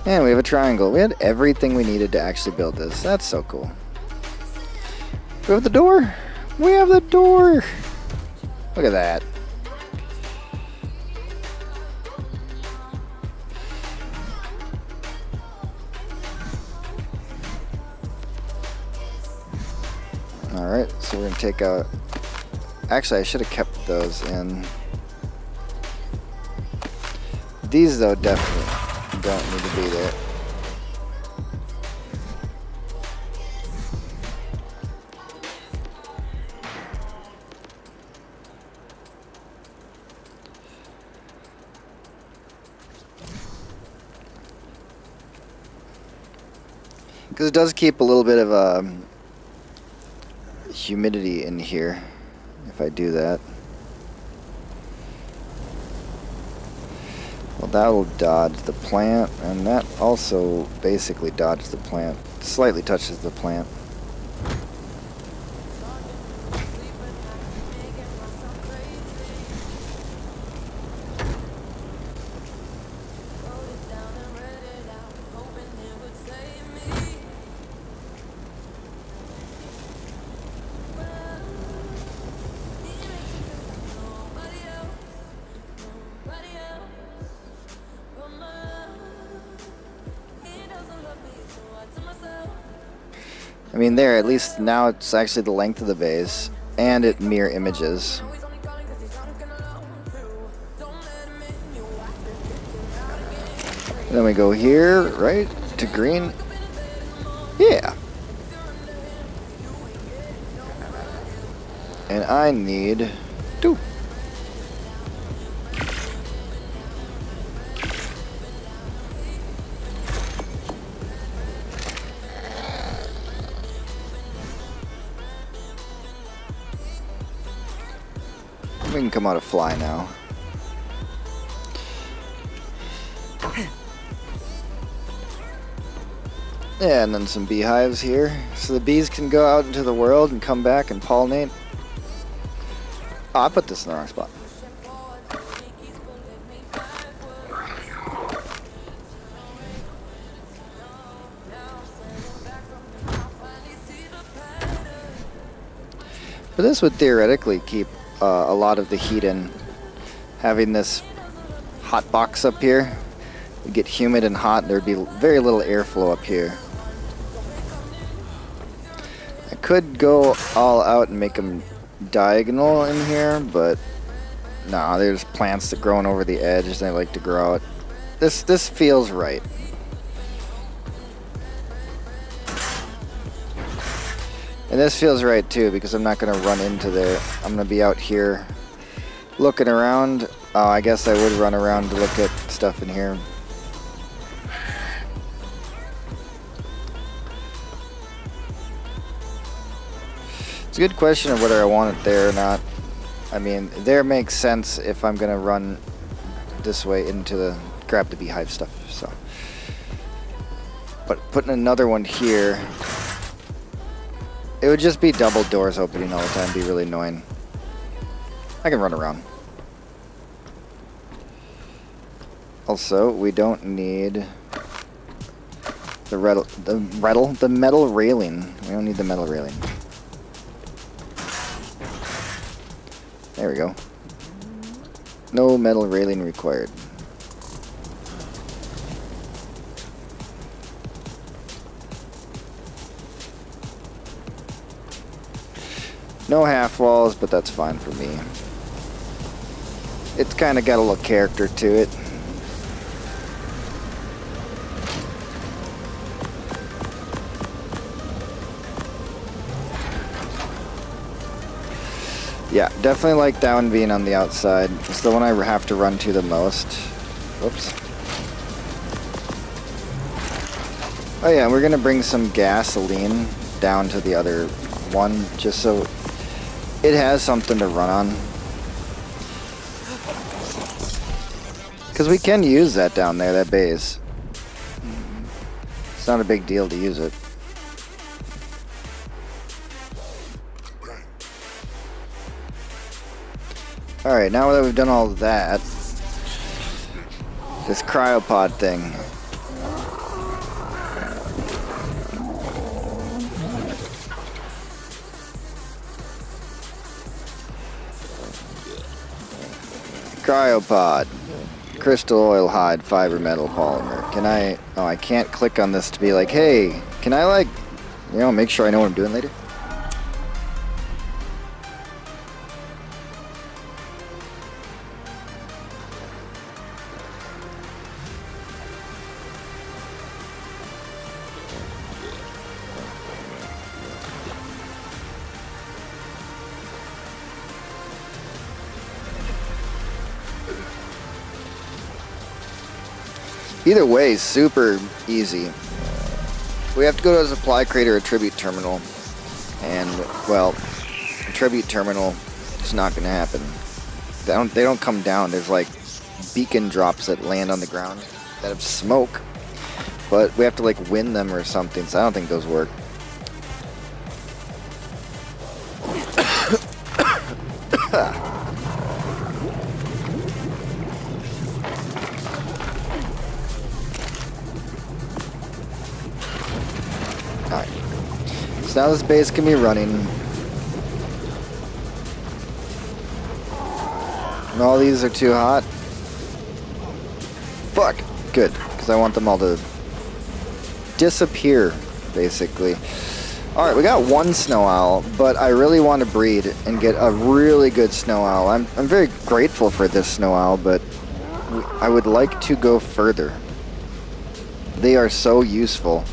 [SPEAKER 4] And we have a triangle. We had everything we needed to actually build this. That's so cool. We have the door. We have the door. Look at that. Alright, so we're going to take out... Actually, I should have kept those in. These, though, definitely don't need to be there. Because it does keep a little bit of humidity in here if I do that. Well, that will dodge the plant, and that also basically dodges the plant. Slightly touches the plant. I mean, there, at least now it's actually the length of the base, and it mirror images. And then we go here, right, to green. Yeah. And I need 2. We can come out a fly now. Yeah, and then some beehives here. So the bees can go out into the world and come back and pollinate. Oh, I put this in the wrong spot. But this would theoretically keep a lot of the heat in. Having this hot box up here would get humid and hot. There'd be very little airflow up here. I could go all out and make them diagonal in here, but nah, there's plants that growing over the edge and they like to grow out. This feels right. And this feels right too, because I'm not going to run into there. I'm going to be out here looking around. Oh, I guess I would run around to look at stuff in here. It's a good question of whether I want it there or not. I mean, there makes sense if I'm going to run this way into the grab the beehive stuff. So, but putting another one here, it would just be double doors opening all the time. Be really annoying. I can run around. Also, we don't need the metal railing. We don't need the metal railing. There we go. No metal railing required. No half walls, but that's fine for me. It's kind of got a little character to it. Yeah, definitely like that one being on the outside. It's the one I have to run to the most. Whoops. Oh yeah, we're gonna bring some gasoline down to the other one, just so it has something to run on. Because we can use that down there, that base. It's not a big deal to use it. Alright, now that we've done all of that, this cryopod thing. Cryopod. Crystal oil hide fiber metal polymer. Can I... Oh, I can't click on this to be like, hey, can I like, you know, make sure I know what I'm doing later? Either way, super easy. We have to go to a supply crate or a tribute terminal. And, well, a tribute terminal is not going to happen. They don't come down. There's like beacon drops that land on the ground that have smoke. But we have to like win them or something, so I don't think those work. Alright. So now this base can be running. And all these are too hot. Fuck. Good. Because I want them all to disappear, basically. Alright, we got one snow owl, but I really want to breed and get a really good snow owl. I'm very grateful for this snow owl, but I would like to go further. They are so useful.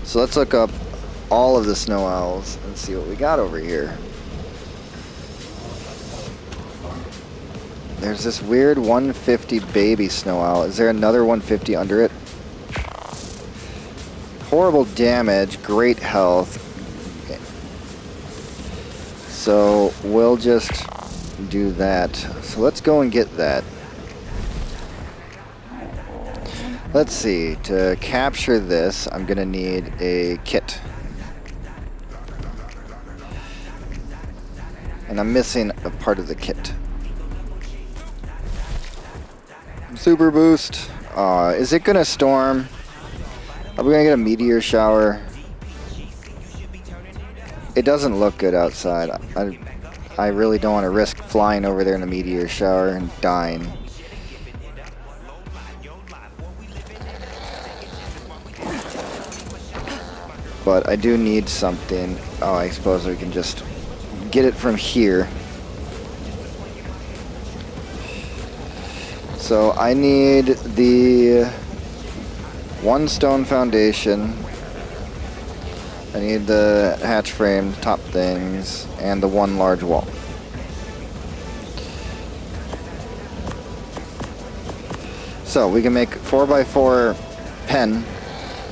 [SPEAKER 4] So let's look up all of the snow owls and see what we got over here. There's this weird 150 baby snow owl. Is there another 150 under it? Horrible damage, great health. So we'll just do that. So let's go and get that. Let's see, to capture this, I'm gonna need a kit. And I'm missing a part of the kit. Super boost. Is it gonna storm? Are we gonna get a meteor shower? It doesn't look good outside. I really don't want to risk flying over there in a meteor shower and dying. But I do need something. Oh, I suppose we can just get it from here. So I need the 1 stone foundation. I need the hatch frame, top things, and the 1 large wall. So we can make 4x4 pen.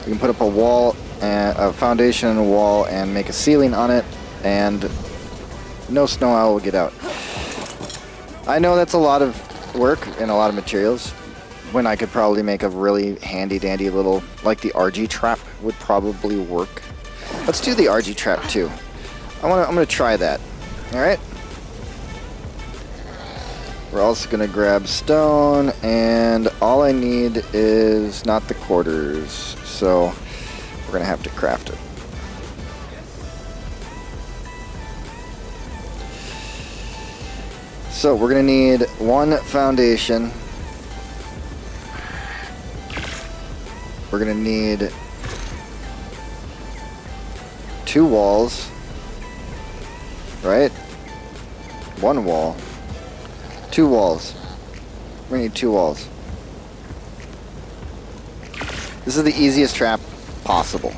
[SPEAKER 4] We can put up a wall, and a foundation and a wall, and make a ceiling on it, and no snow owl will get out. I know that's a lot of work and a lot of materials, when I could probably make a really handy dandy little, like the RG trap would probably work. Let's do the RG trap too. I'm gonna try that. All right. We're also gonna grab stone, and all I need is not the quarters, so we're gonna have to craft it. So we're gonna need 1 foundation. We're gonna need 2 walls, right? 1 wall, 2 walls. We need 2 walls. This is the easiest trap possible.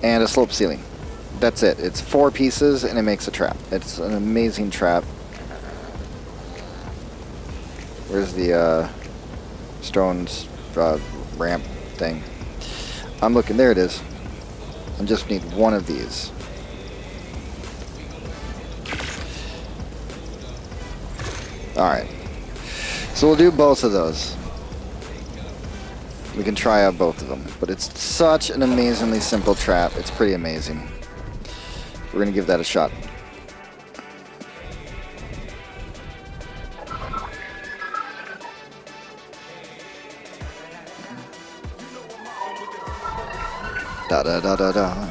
[SPEAKER 4] And a slope ceiling. That's it. It's 4 pieces and it makes a trap. It's an amazing trap. Where's the stones ramp thing? I'm looking. There it is. I just need 1 of these. Alright. So we'll do both of those. We can try out both of them. But it's such an amazingly simple trap. It's pretty amazing. We're going to give that a shot. Da da da da da.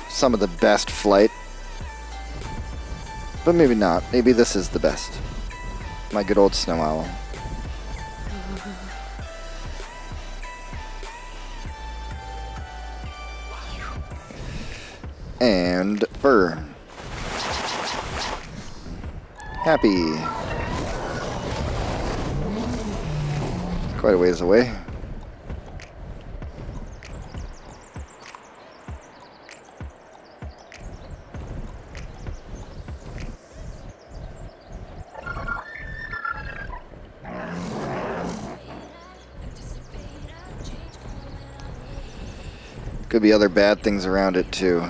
[SPEAKER 4] Some of the best flight. But maybe not. Maybe this is the best. My good old snow owl. And fur. Happy. Quite a ways away. Could be other bad things around it too.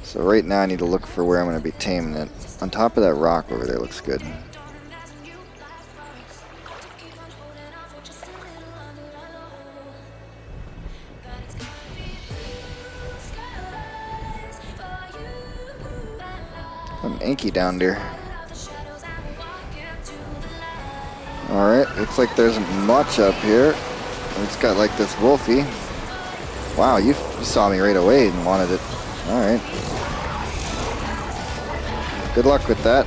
[SPEAKER 4] So right now I need to look for where I'm going to be taming it. On top of that rock over there looks good. An Anki down there. Alright, looks like there isn't much up here. It's got like this wolfie. Wow, you saw me right away and wanted it. Alright. Good luck with that.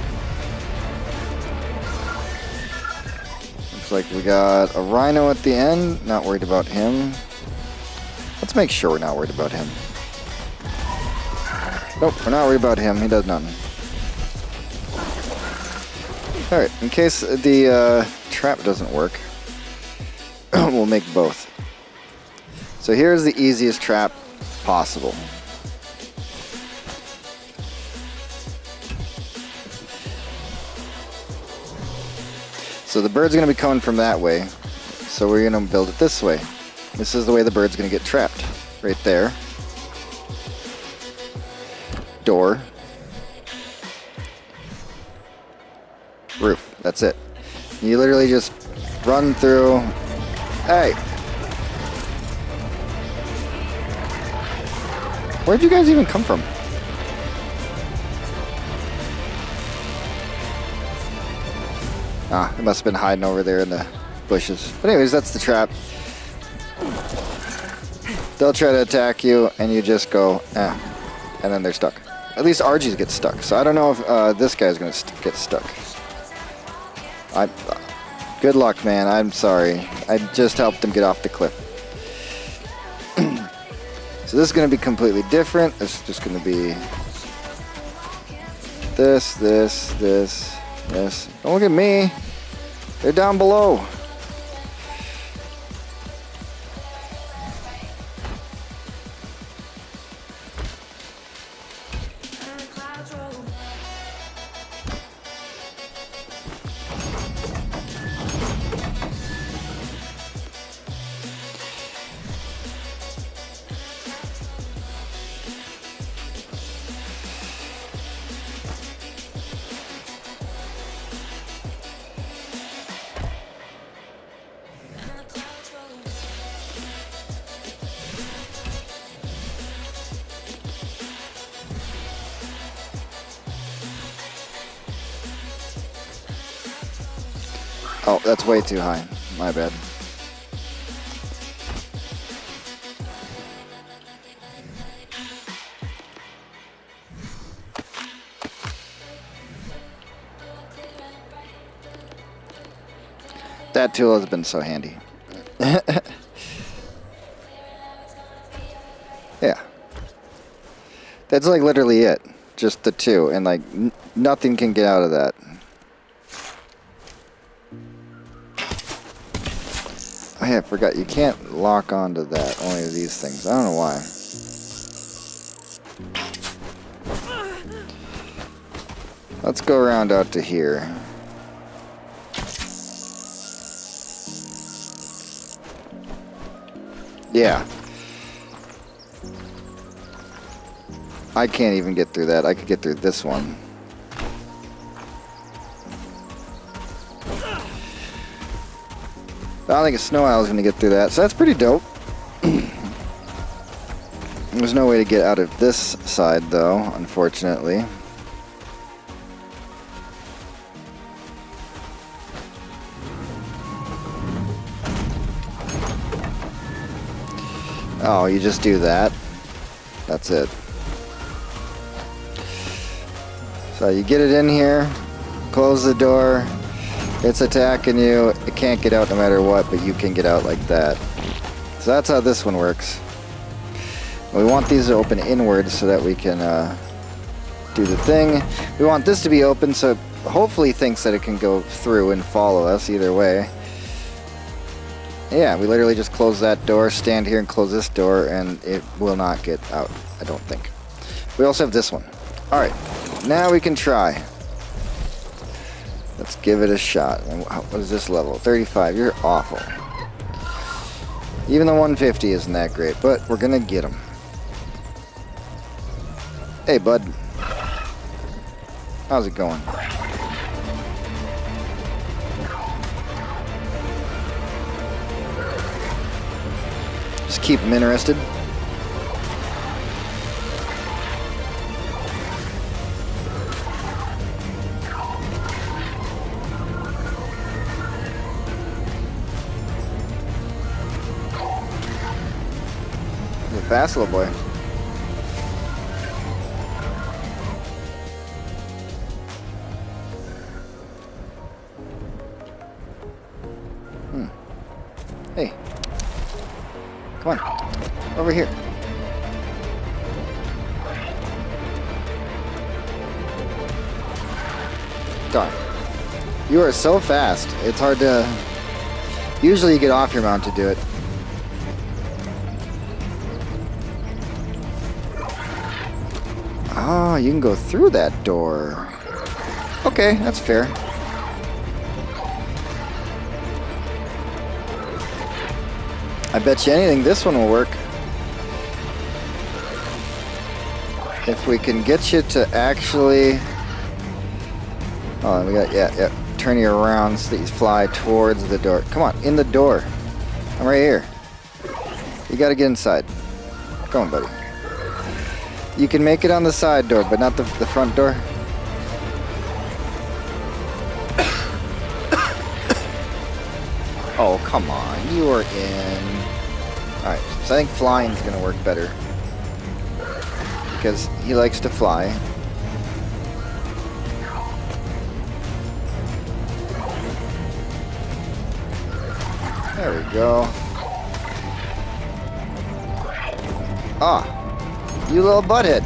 [SPEAKER 4] Looks like we got a rhino at the end. Not worried about him. Let's make sure we're not worried about him. Nope, we're not worried about him. He does nothing. Alright, in case the trap doesn't work, we'll make both. So here's the easiest trap possible. So the bird's going to be coming from that way. So we're going to build it this way. This is the way the bird's going to get trapped. Right there. Door. Roof. That's it. You literally just run through. Hey! Where'd you guys even come from? Ah, it must have been hiding over there in the bushes. But anyways, that's the trap. They'll try to attack you, and you just go, and then they're stuck. At least Argies get stuck, so I don't know if this guy's going to get stuck. Good luck, man. I'm sorry. I just helped him get off the cliff. So this is going to be completely different. This is just going to be this. Don't look at me. They're down below. Oh, that's way too high. My bad. That tool has been so handy. Yeah. That's like literally it. Just the two. And like nothing can get out of that. Oh yeah, I forgot. You can't lock onto that. Only these things. I don't know why. Let's go around out to here. Yeah. I can't even get through that. I could get through this one. I don't think a snow owl is going to get through that, so that's pretty dope. There's no way to get out of this side, though, unfortunately. Oh, you just do that. That's it. So you get it in here, close the door. It's attacking you. It can't get out no matter what, but you can get out like that. So that's how this one works. We want these to open inwards so that we can do the thing. We want this to be open so it hopefully thinks that it can go through and follow us either way. Yeah, we literally just close that door, stand here and close this door, and it will not get out, I don't think. We also have this one. Alright, now we can try. Let's give it a shot. What is this level? 35. You're awful. Even the 150 isn't that great, but we're gonna get him. Hey, bud. How's it going? Just keep him interested. Fast little boy. Hey. Come on. Over here. Darn. You are so fast. It's hard to... Usually you get off your mount to do it. Oh, you can go through that door. Okay, that's fair. I bet you anything this one will work. If we can get you to actually... Oh, we got, yeah. Turn you around so that you fly towards the door. Come on, in the door. I'm right here. You gotta get inside. Come on, buddy. You can make it on the side door, but not the front door. Oh, come on. You are in. Alright, so I think flying's gonna work better. Because he likes to fly. There we go. Ah, you little butthead.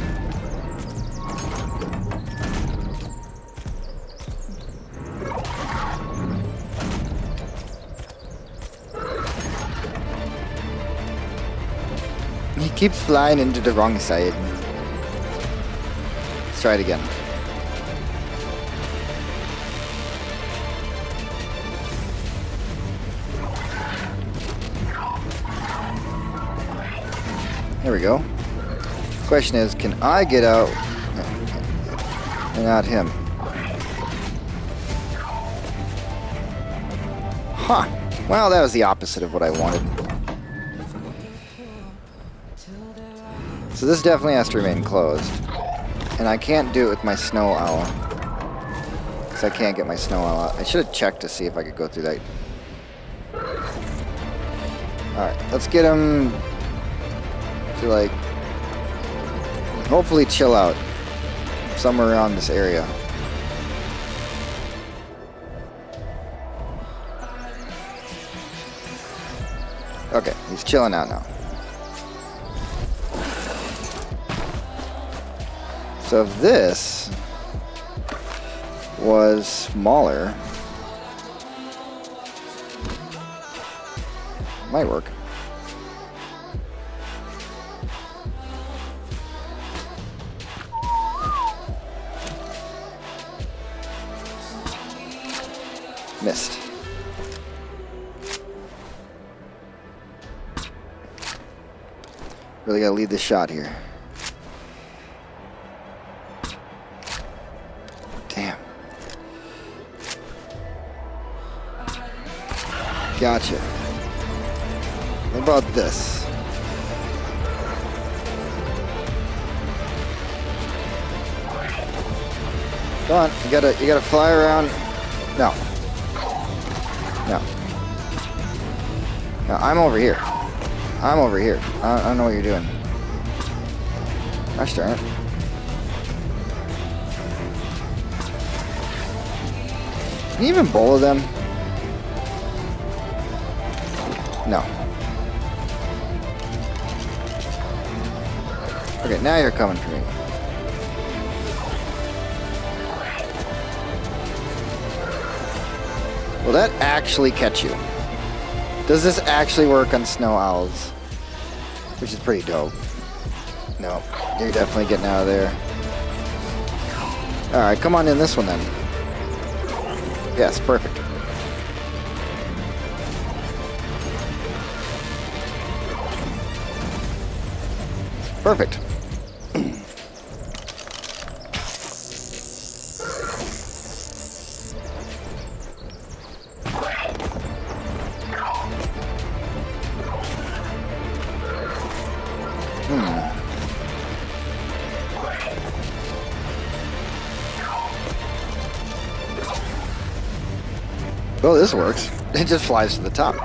[SPEAKER 4] He keeps flying into the wrong side. Let's try it again. There we go. Question is, can I get out and not him? Huh. Well, that was the opposite of what I wanted. So this definitely has to remain closed. And I can't do it with my snow owl. Because I can't get my snow owl out. I should have checked to see if I could go through that. Alright, let's get him to, like, hopefully chill out somewhere around this area. Okay, he's chilling out now. So if this was smaller, might work. Missed. Really gotta lead the shot here. Damn. Gotcha. What about this? Come on, you gotta fly around. No. No. No, I'm over here. I'm over here. I don't know what you're doing. Gosh darn it. Can you even bowl them? No. Okay, now you're coming for me. Will that actually catch you? Does this actually work on snow owls? Which is pretty dope. No, you're definitely getting out of there. Alright, come on in this one then. Yes, perfect. Perfect. Oh, this works. It just flies to the top.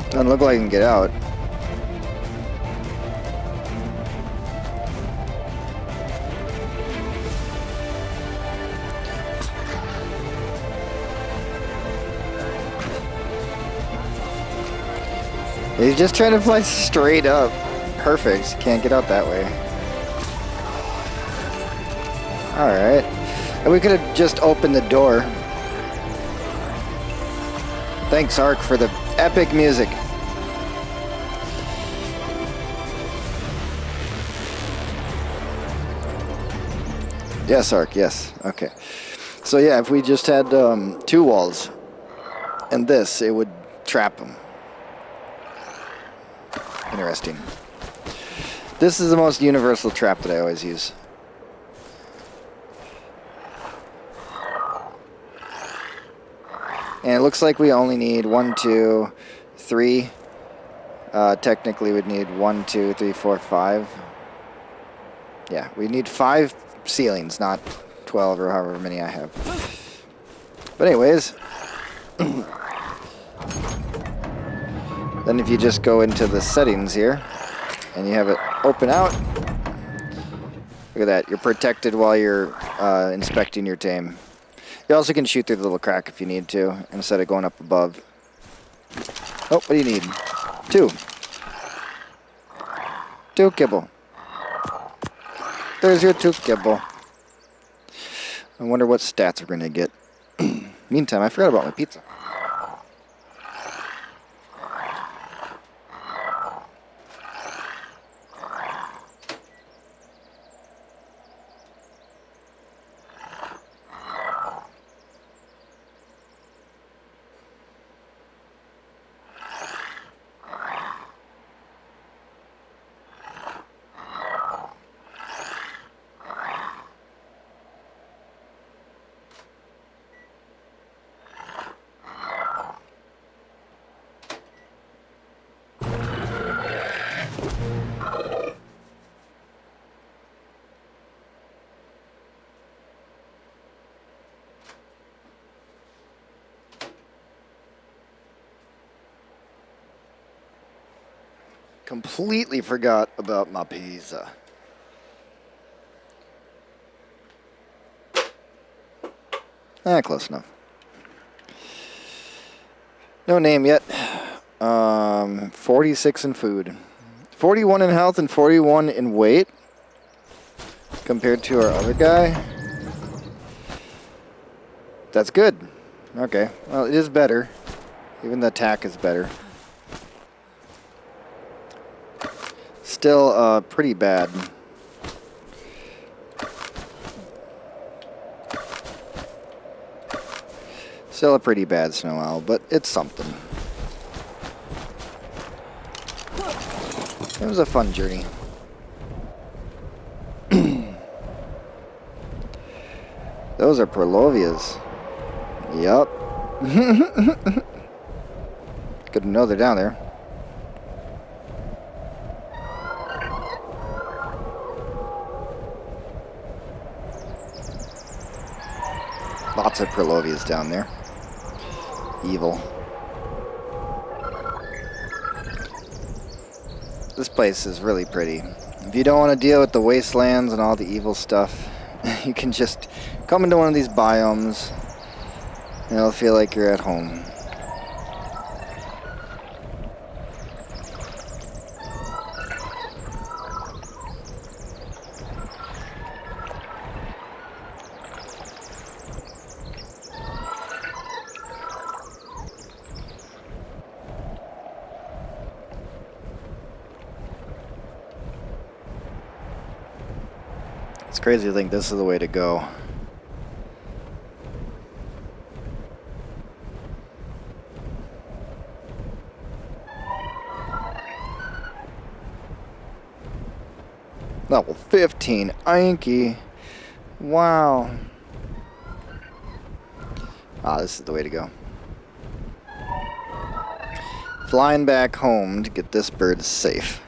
[SPEAKER 4] Doesn't look like I can get out. He's just trying to fly straight up. Perfect. Can't get out that way. Alright. And we could have just opened the door. Thanks, Ark, for the epic music. Yes, Ark, yes. Okay. So yeah, if we just had 2 walls and this, it would trap them. Interesting. This is the most universal trap that I always use. And it looks like we only need 1, 2, 3. Technically we'd need 1, 2, 3, 4, 5. Yeah, we need 5 ceilings, not 12 or however many I have. But anyways, then if you just go into the settings here and you have it open out, look at that, you're protected while you're inspecting your tame. You also can shoot through the little crack if you need to, instead of going up above. Oh, what do you need? 2. 2 kibble. There's your 2 kibble. I wonder what stats we're going to get. Meantime, I forgot about my pizza. Completely forgot about my pizza. Close enough. No name yet. 46 in food. 41 in health and 41 in weight. Compared to our other guy. That's good. Okay. Well, it is better. Even the attack is better. Still pretty bad. Still a pretty bad snow owl, but it's something. It was a fun journey. Those are Perlovias. Yup. Good to know they're down there. Lots of Perlovias down there. Evil. This place is really pretty. If you don't want to deal with the wastelands and all the evil stuff, you can just come into one of these biomes and it'll feel like you're at home. It's crazy to think this is the way to go. Level 15, Anki. Wow. Ah, this is the way to go. Flying back home to get this bird safe.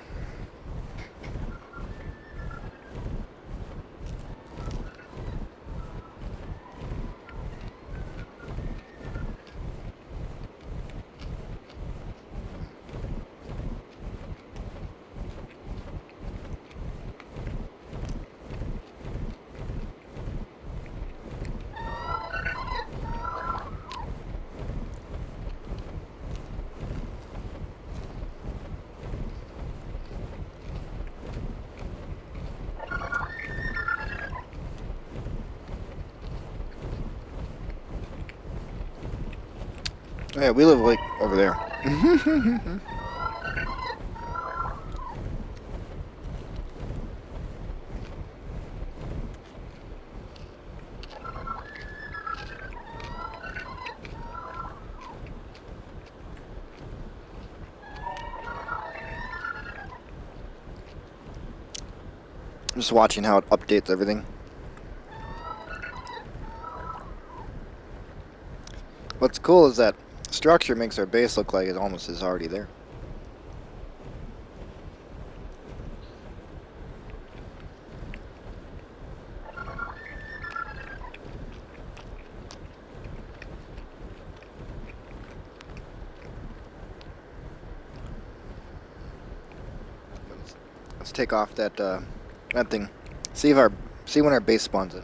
[SPEAKER 4] Yeah, we live like over there.
[SPEAKER 2] just watching how it updates everything. What's cool is that structure makes our base look like it almost is already there. Let's take off that that thing. See when our base spawns in.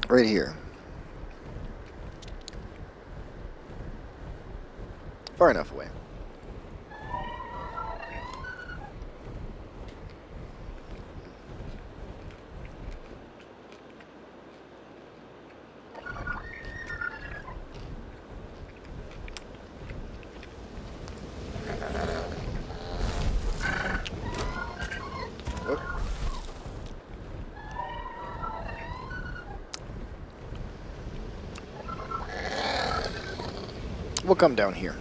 [SPEAKER 2] Right here. Far enough away. We'll come down here.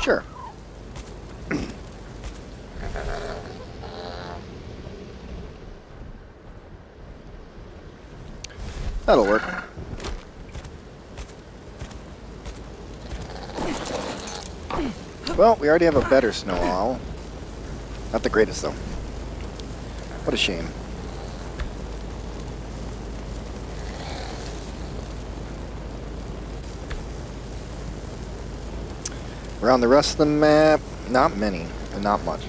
[SPEAKER 2] Sure. That'll work. Well, we already have a better snow owl. Not the greatest, though. What a shame. Around the rest of the map, not many, and not much.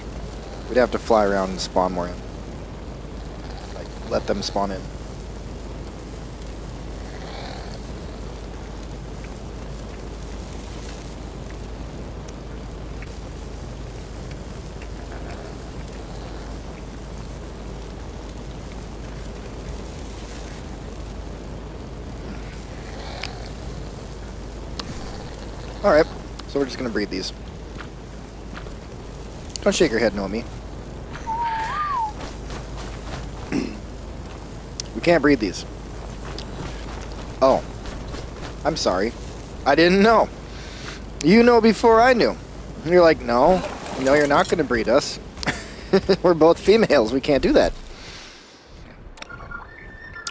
[SPEAKER 2] We'd have to fly around and spawn more in. Like, let them spawn in. Alright, so we're just gonna breed these. Don't shake your head, Nomi. We can't breed these. Oh. I'm sorry. I didn't know. You know before I knew. And you're like, no, you're not gonna breed us. We're both females, we can't do that.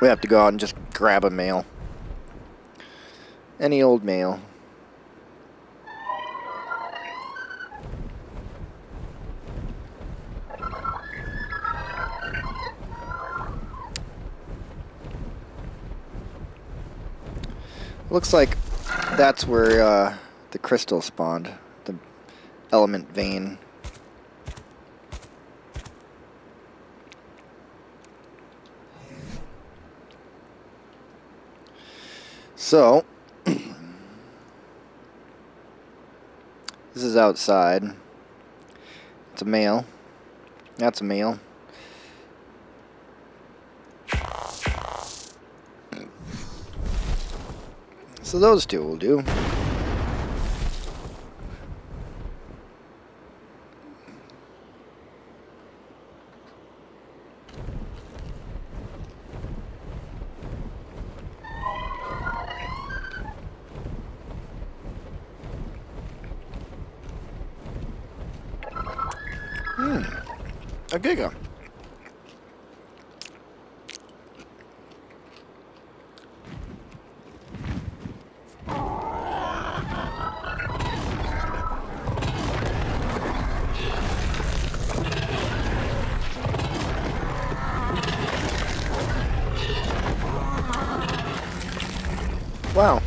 [SPEAKER 2] We have to go out and just grab a male. Any old male. Looks like that's where the crystal spawned, the element vein. So, this is outside. It's a male. That's a male. So those two will do. A giga. Wow.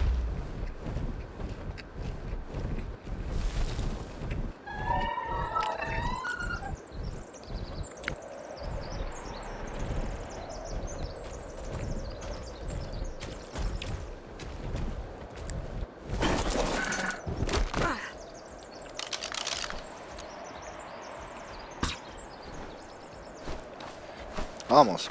[SPEAKER 2] Almost.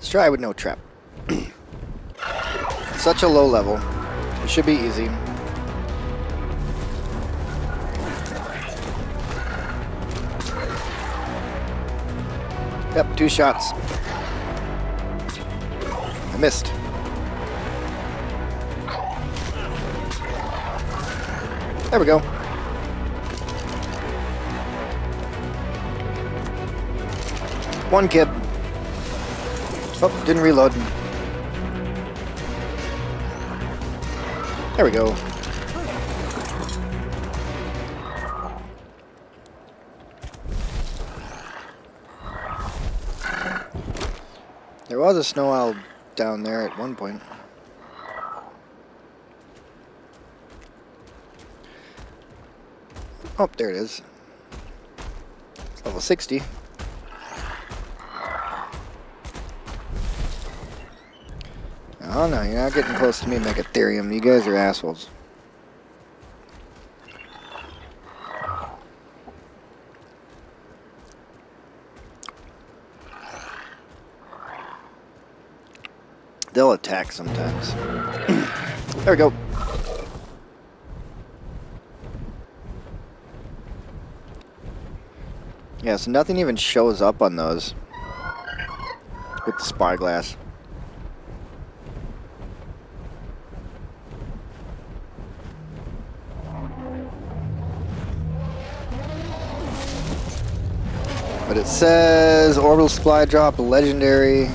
[SPEAKER 4] Let's try with no trap. Such a low level. It should be easy. Yep, 2 shots. I missed. There we go. One kid. Oh, didn't reload. There we go. There was a snow owl down there at one point. Oh, there it is. It's level 60. Oh no, you're not getting close to me, Megatherium. You guys are assholes. They'll attack sometimes. There we go. Yeah, so nothing even shows up on those with the spyglass. But it says orbital supply drop, legendary.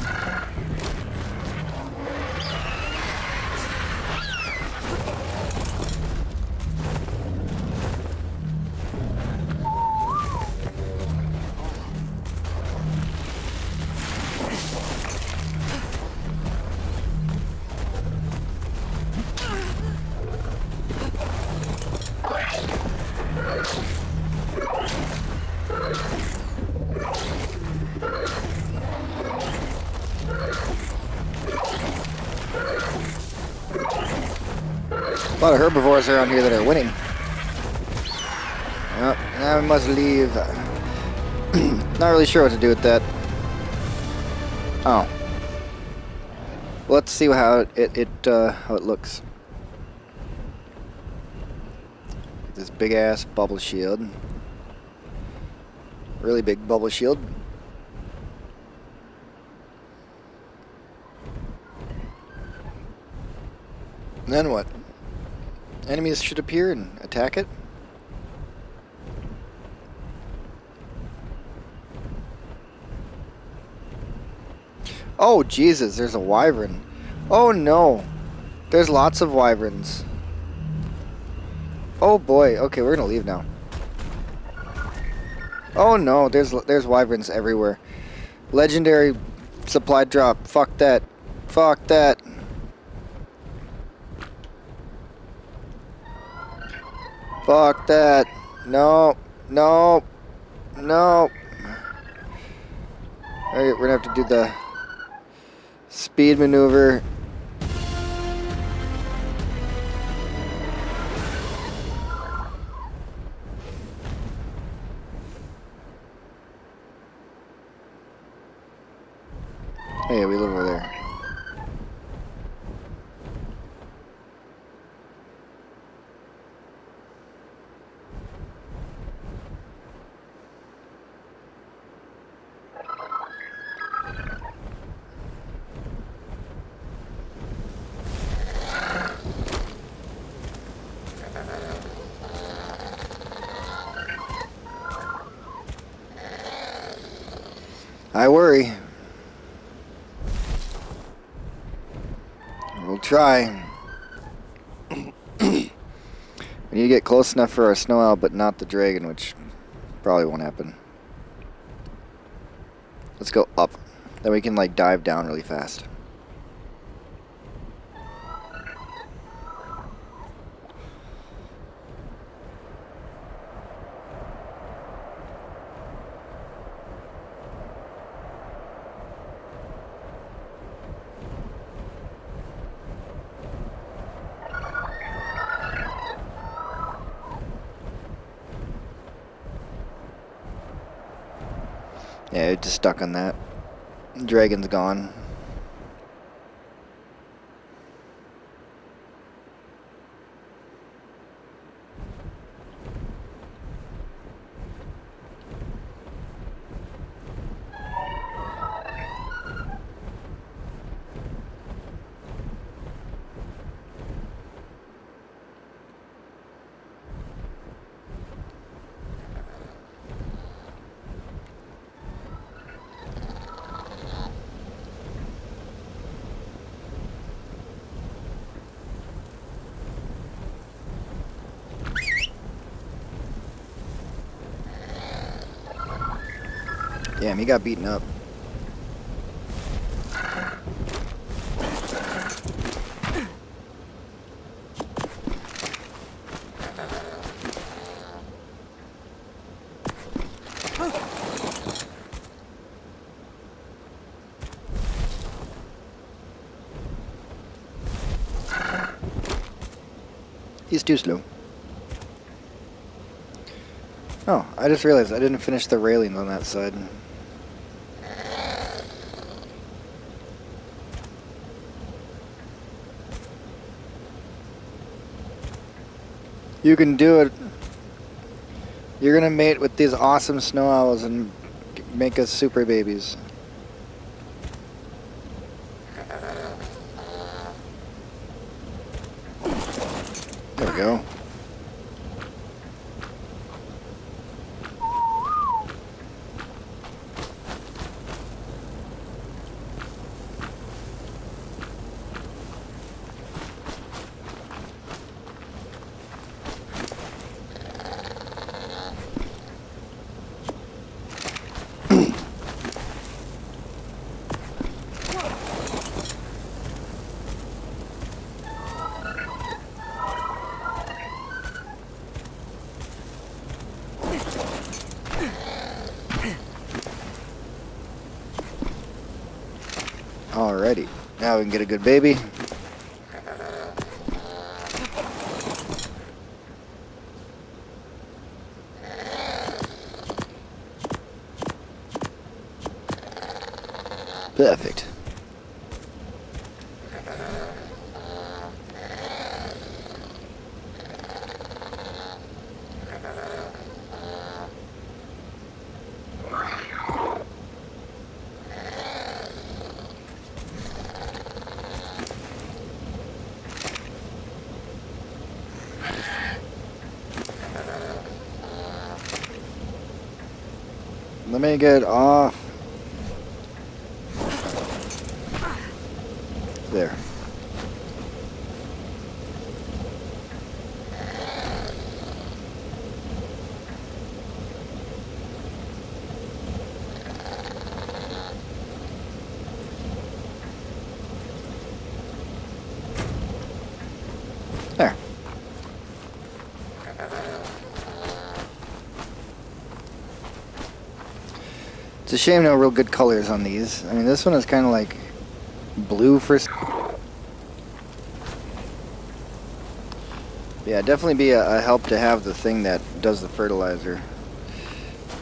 [SPEAKER 4] A lot of herbivores around here that are winning. Yep, now we must leave. Not really sure what to do with that. Oh. Well, let's see how it looks. This big ass bubble shield. Really big bubble shield. Then what? Enemies should appear and attack it. Oh Jesus, there's a wyvern. Oh no. There's lots of wyverns. Oh boy. Okay, we're gonna leave now. Oh no, there's wyverns everywhere. Legendary supply drop. Fuck that. Fuck that. Fuck that. No. No. No. Alright, we're gonna have to do the speed maneuver. Hey, we live over there. I worry. We'll try. We need to get close enough for our snow owl, but not the dragon, which probably won't happen. Let's go up. Then we can like dive down really fast. Yeah, it just stuck on that. Dragon's gone. Damn, he got beaten up. He's too slow. Oh, I just realized I didn't finish the railings on that side. You can do it. You're gonna mate with these awesome snow owls and make us super babies. There we go. Alrighty, now we can get a good baby. Perfect. Let me get off. There. There. It's a shame no real good colors on these. I mean, this one is kind of like blue for... Yeah, definitely be a help to have the thing that does the fertilizer.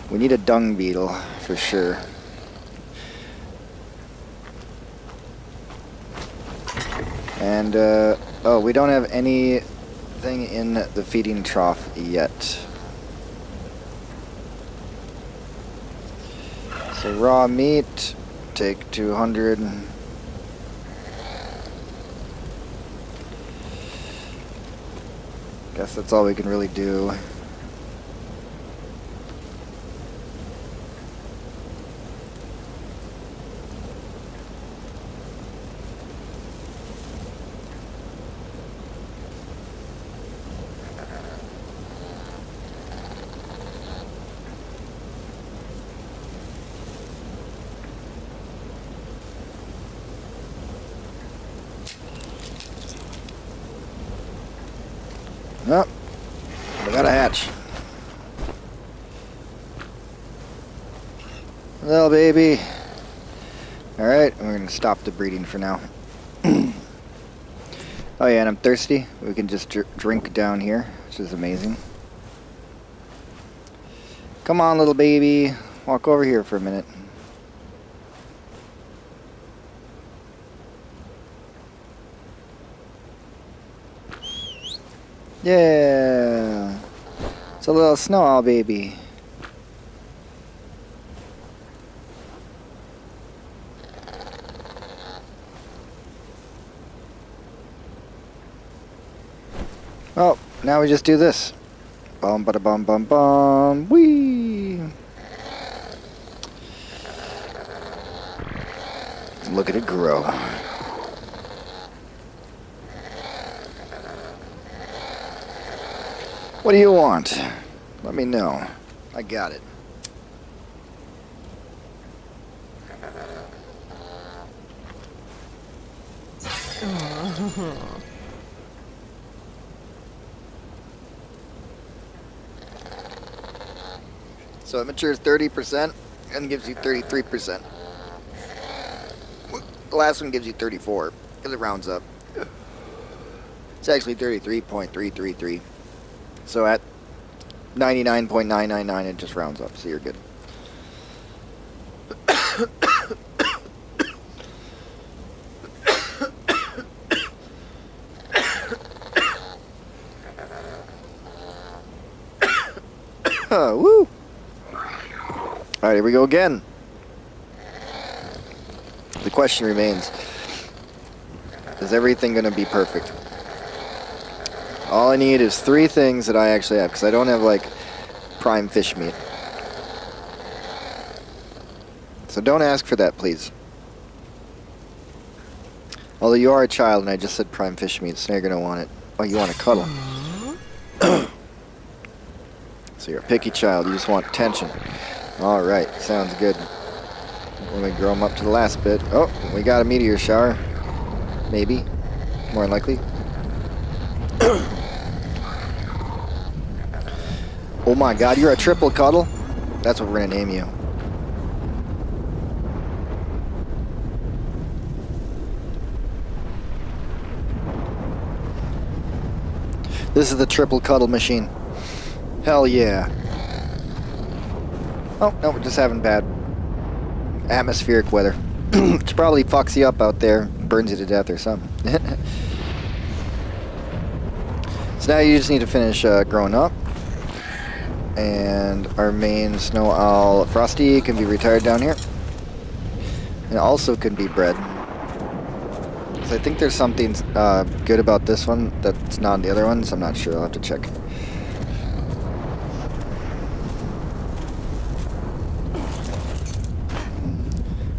[SPEAKER 4] We need a dung beetle for sure. And, oh, we don't have anything in the feeding trough yet. So raw meat, take 200. Guess that's all we can really do. Oh, we got a hatch. Little baby. Alright, we're going to stop the breeding for now. Oh yeah, and I'm thirsty. We can just drink down here, which is amazing. Come on, little baby. Walk over here for a minute. Yeah, it's a little snow owl baby. Oh, now we just do this. Bum bada bum bum bum. Wee. Look at it grow. What do you want? Let me know. I got it.
[SPEAKER 2] So it matures 30% and gives you 33%. The last one gives you 34 because it rounds up. It's actually 33.333. So at 99.999 it just rounds up, so you're good. Woo! Alright, here we go again. The question remains, is everything going to be perfect? All I need is 3 things that I actually have, because I don't have, like, prime fish meat. So don't ask for that, please. Although you are a child and I just said prime fish meat, so now you're going to want it. Oh, you want to cuddle. So you're a picky child, you just want attention. Alright, sounds good. When we grow them up to the last bit. Oh, we got a meteor shower. Maybe. More than likely. Oh my god, you're a triple cuddle? That's what we're gonna name you. This is the triple cuddle machine. Hell yeah. Oh, no, we're just having bad atmospheric weather. Which probably fucks you up out there. Burns you to death or something. So now you just need to finish growing up. And our main snow owl, Frosty, can be retired down here. And also can be bred. So I think there's something good about this one that's not in the other ones. I'm not sure. I'll have to check.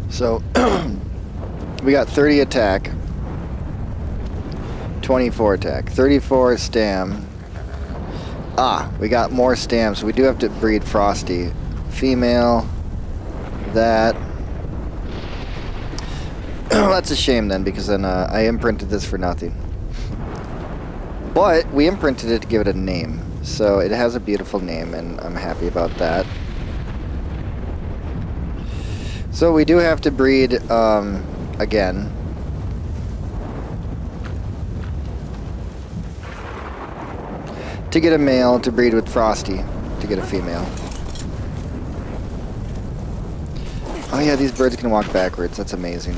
[SPEAKER 2] So we got 30 attack, 24 attack, 34 stam. We got more stam, so we do have to breed Frosty. Female, that. That's a shame then, because then I imprinted this for nothing. But we imprinted it to give it a name, so it has a beautiful name, and I'm happy about that. So we do have to breed again. To get a male to breed with Frosty to get a female. Oh yeah, these birds can walk backwards. That's amazing.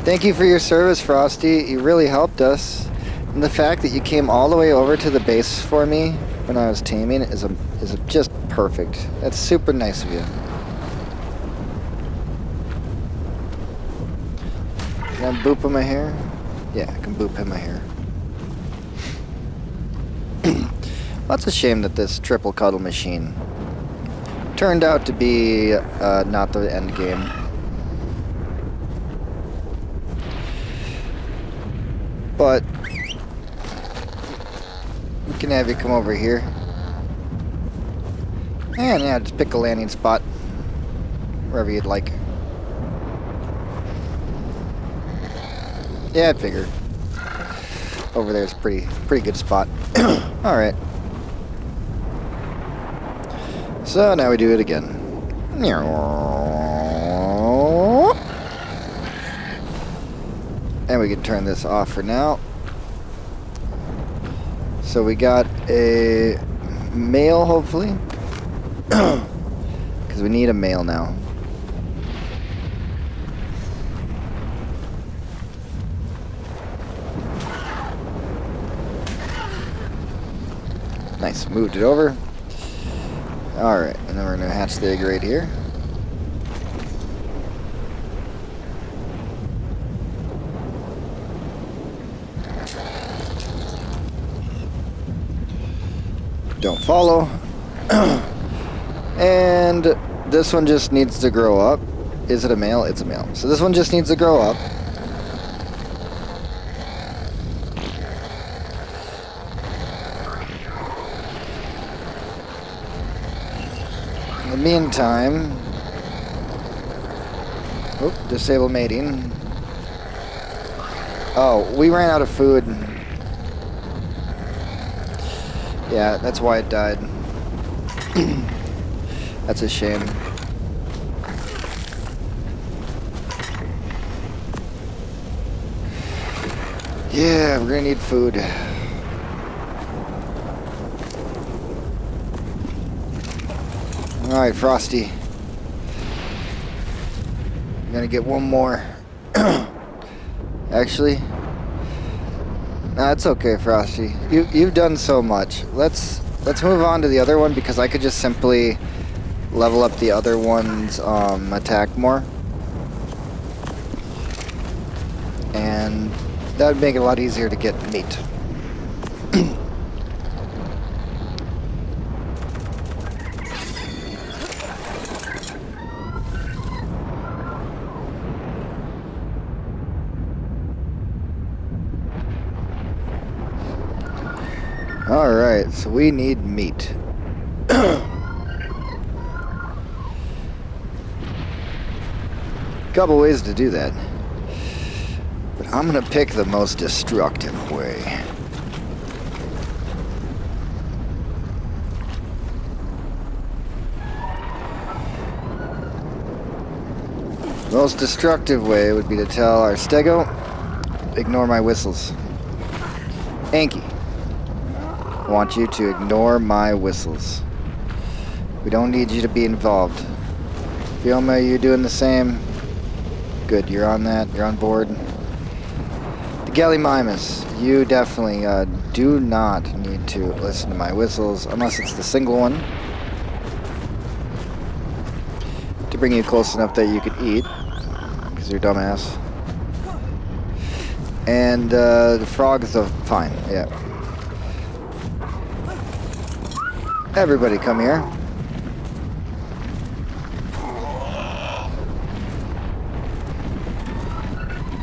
[SPEAKER 2] Thank you for your service, Frosty. You really helped us. And the fact that you came all the way over to the base for me when I was taming is just perfect. That's super nice of you. Can I boop him my hair? Yeah, I can boop him my hair. Well, it's a shame that this triple cuddle machine turned out to be not the end game. But we can have you come over here. And yeah, just pick a landing spot wherever you'd like. Yeah, I figured. Over there is pretty good spot. All right. So now we do it again. And we can turn this off for now. So we got a male, hopefully. Because we need a male now. Nice, moved it over. Alright, and then we're going to hatch the egg right here. Don't follow. And this one just needs to grow up. Is it a male? It's a male. So this one just needs to grow up. In the meantime, disable mating.
[SPEAKER 4] Oh, we ran out of food. Yeah, that's why it died. That's a shame. Yeah, we're gonna need food. Alright, Frosty. I'm gonna get one more. Actually, that's okay, Frosty. You've done so much. Let's move on to the other one because I could just simply level up the other one's attack more, and that would make it a lot easier to get meat. Alright, so we need meat. Couple ways to do that. But I'm gonna pick the most destructive way. The most destructive way would be to tell our stego, ignore my whistles. Anki, I want you to ignore my whistles. We don't need you to be involved. Fiona, you doing the same? Good, you're on that, you're on board. The Gallimimus, you definitely do not need to listen to my whistles, unless it's the single one. To bring you close enough that you could eat, because you're a dumbass. And the frog is fine, yeah. Everybody come here.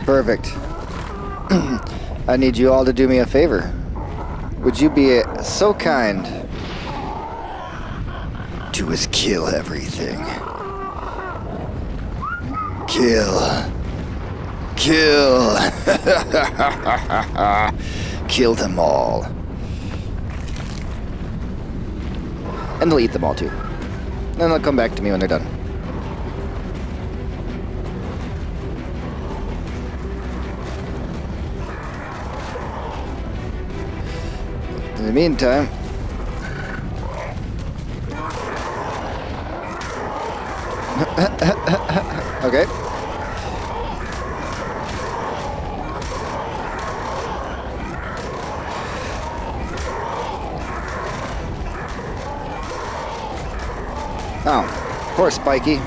[SPEAKER 4] Perfect. I need you all to do me a favor. Would you be so kind to just kill everything? Kill. Kill. Kill them all. And they'll eat them all too. Then they'll come back to me when they're done. In the meantime, okay. Oh, poor Spiky.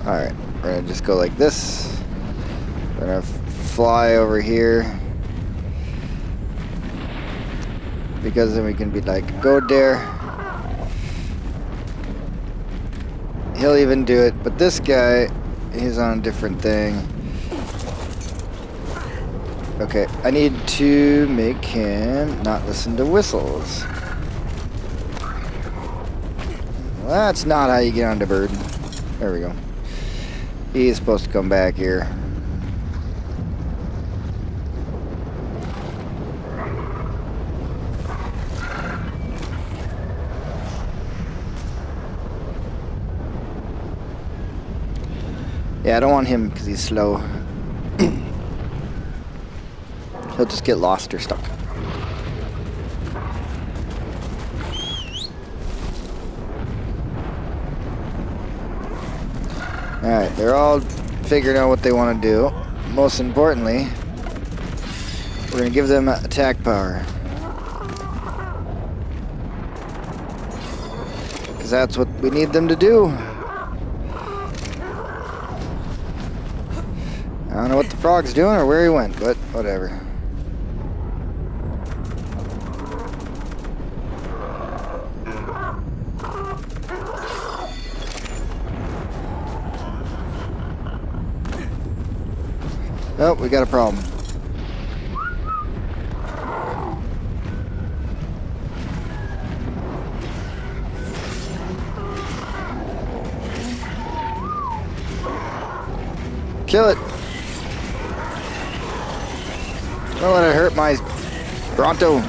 [SPEAKER 4] Alright, we're gonna just go like this. We're gonna fly over here. Because then we can be like, go there. He'll even do it, but this guy, he's on a different thing. Okay, I need to make him not listen to whistles. Well, that's not how you get on the bird. There we go. He's supposed to come back here. Yeah, I don't want him because he's slow. He'll just get lost or stuck. Alright, they're all figuring out what they want to do. Most importantly, we're going to give them attack power. Because that's what we need them to do. I don't know what the frog's doing or where he went, but whatever. Oh, we got a problem. Kill it. Don't let it hurt my Bronto.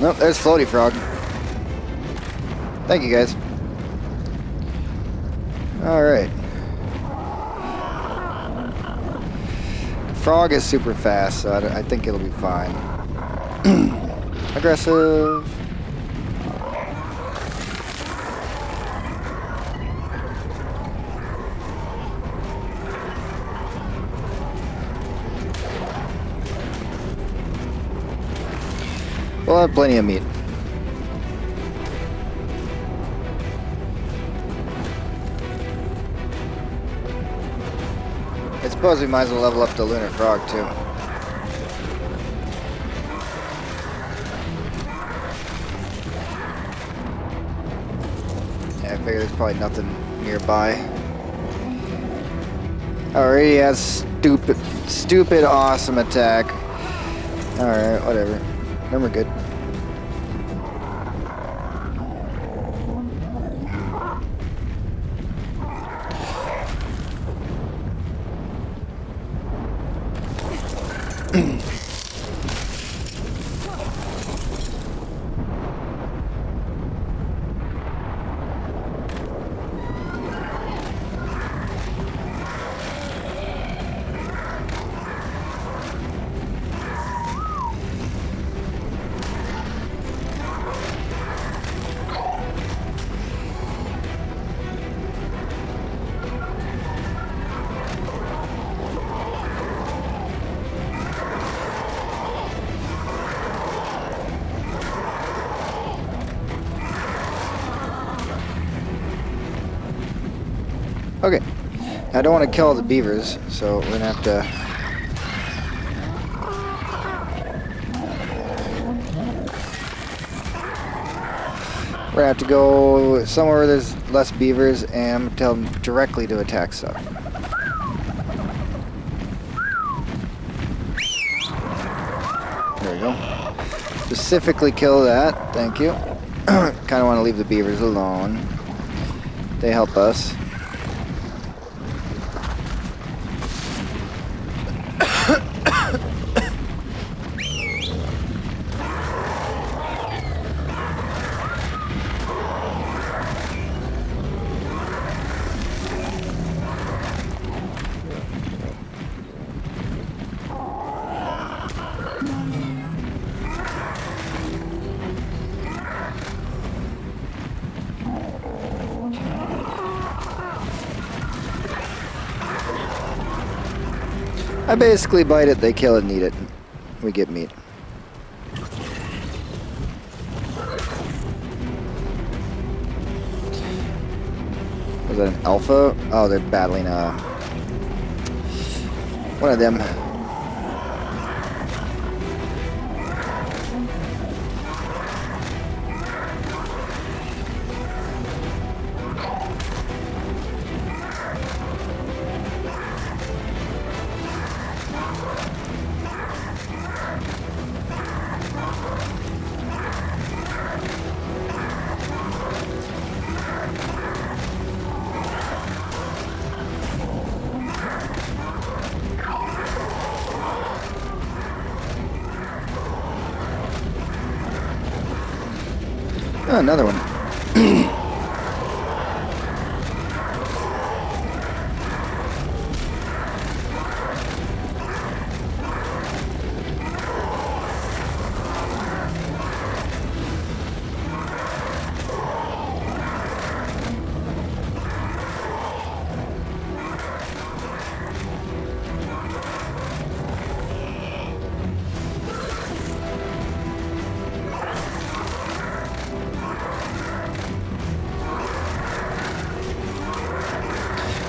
[SPEAKER 4] Nope, there's Floaty Frog. Thank you, guys. Alright. Frog is super fast, so I think it'll be fine. Aggressive. We'll have plenty of meat. I suppose we might as well level up the lunar frog too. Yeah, I figure there's probably nothing nearby. Already has stupid awesome attack. Alright, whatever. Then we're good. Okay, I don't want to kill all the beavers, so we're gonna have to. We're gonna have to go somewhere where there's less beavers and tell them directly to attack stuff. There we go. Specifically kill that, thank you. Kind of want to leave the beavers alone. They help us. I basically bite it, they kill it and eat it. We get meat. Was that an alpha? Oh, they're battling one of them. Oh, another one.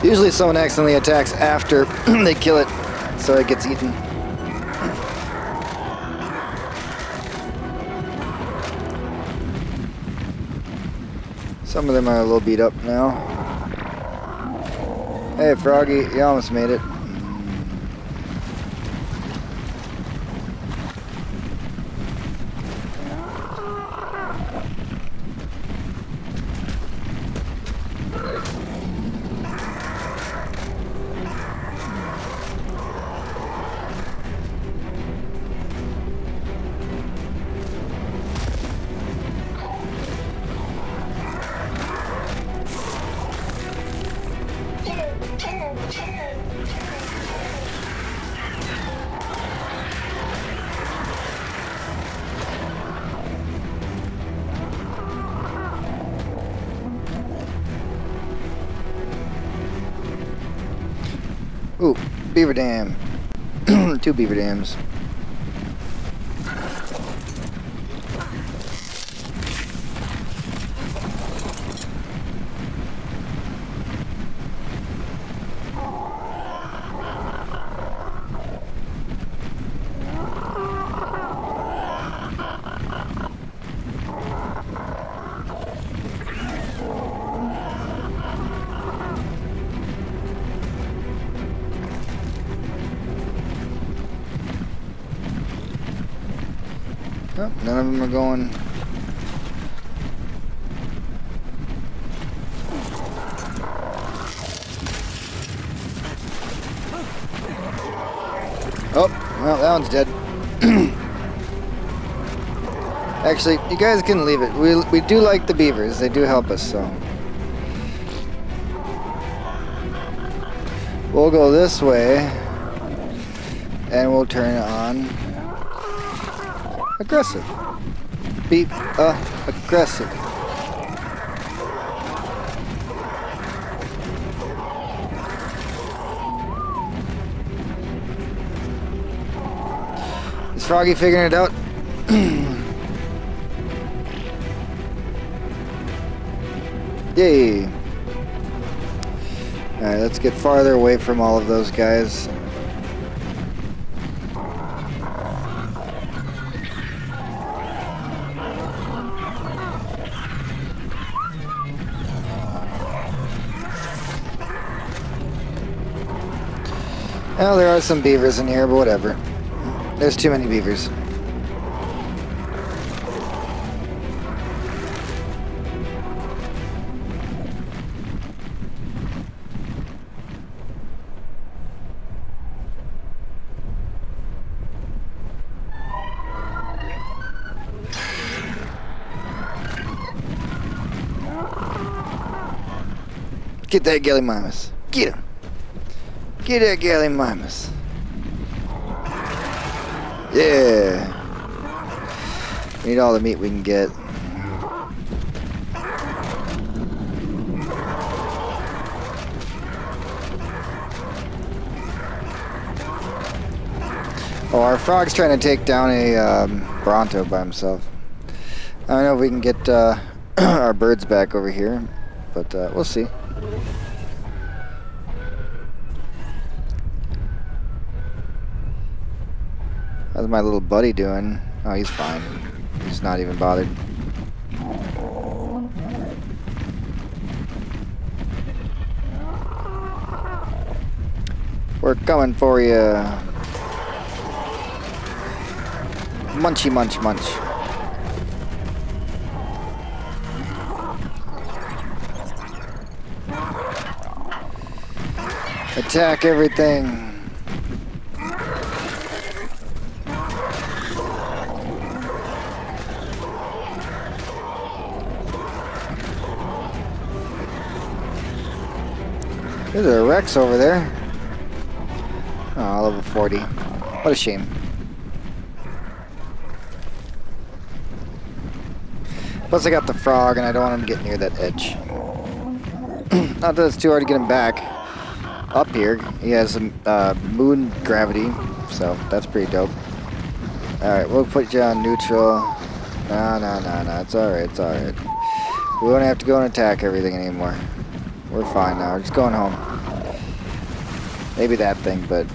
[SPEAKER 4] Usually someone accidentally attacks after they kill it, so it gets eaten. Some of them are a little beat up now. Hey Froggy, you almost made it. Ooh, beaver dam. 2 beaver dams. Oh, none of them are going. Oh, well, that one's dead. Actually, you guys can leave it. We do like the beavers. They do help us, so. We'll go this way, and we'll turn it on. Aggressive. Be aggressive. Is Froggy figuring it out? Yay. Alright, let's get farther away from all of those guys. Well, there are some beavers in here, but whatever. There's too many beavers. Get that Gallimimus. Get him. Get that Gallimimus. Yeah. We need all the meat we can get. Oh, our frog's trying to take down a Bronto by himself. I don't know if we can get our birds back over here, but we'll see. How's my little buddy doing? Oh, he's fine. He's not even bothered. We're coming for you. Munchy munch munch. Attack everything. There's a Rex over there. Oh, level 40. What a shame. Plus I got the frog and I don't want him to get near that edge. Not that it's too hard to get him back. Up here, he has moon gravity, so that's pretty dope. Alright, we'll put you on neutral. No, it's alright, it's alright. We won't have to go and attack everything anymore. We're fine now, we're just going home. Maybe that thing, but...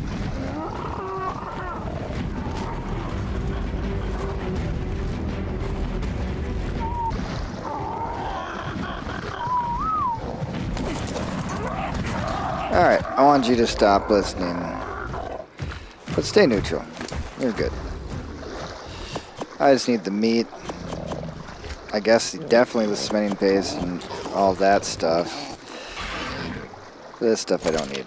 [SPEAKER 4] Alright, I want you to stop listening. But stay neutral. You're good. I just need the meat. I guess definitely the cementing paste and all that stuff. This stuff I don't need.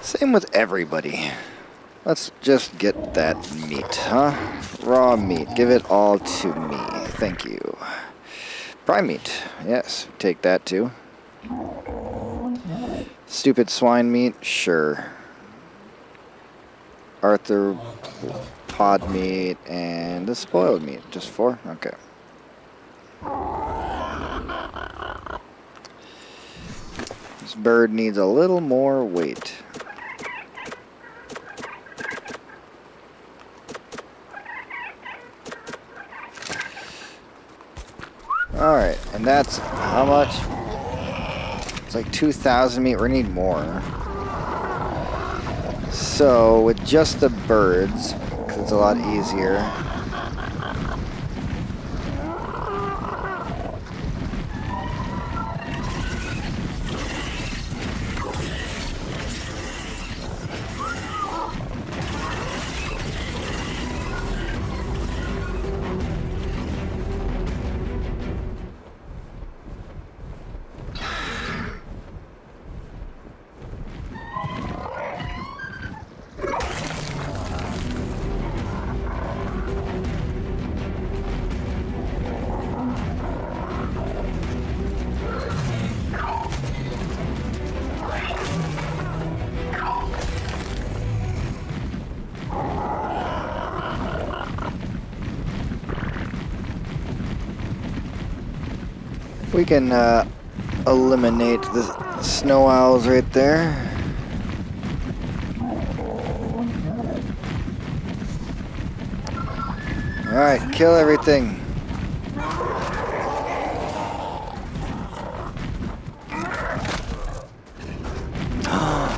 [SPEAKER 4] Same with everybody. Let's just get that meat, huh? Raw meat. Give it all to me. Thank you. Prime meat. Yes, take that too. Stupid swine meat. Sure. Arthur pod meat and the spoiled meat. Just 4? Okay. bird needs a little more weight. Alright, and that's how much? It's like 2,000 meat. We need more. So, with just the birds, 'cause it's a lot easier. We can eliminate the snow owls right there. Alright, kill everything.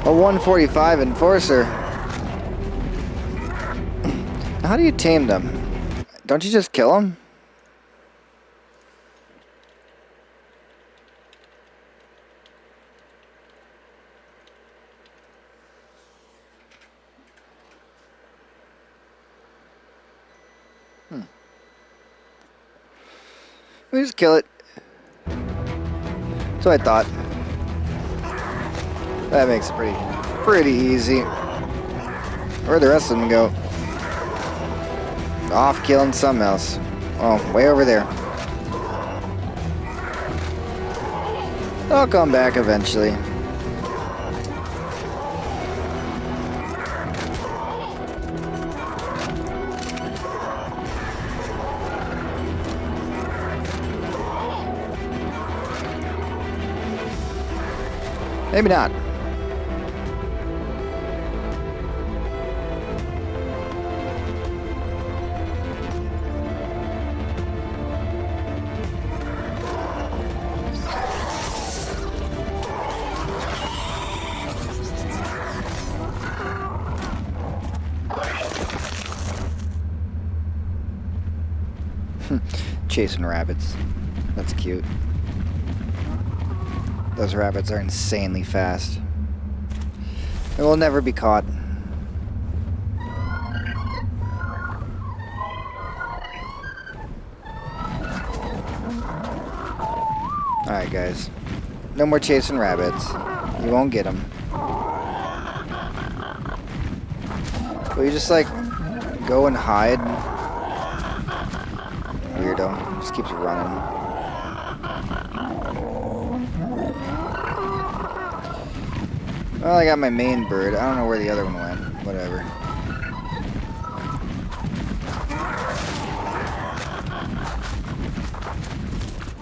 [SPEAKER 4] A 145 enforcer. How do you tame them? Don't you just kill them? We just kill it. That's what I thought. That makes it pretty easy. Where'd the rest of them go? Off killing something else. Oh, way over there. They'll come back eventually. Maybe not. Chasing rabbits. That's cute. Those rabbits are insanely fast. They will never be caught. Alright guys. No more chasing rabbits. You won't get them. Will you just like go and hide? Weirdo. Just keeps running. Well, I got my main bird. I don't know where the other one went. Whatever.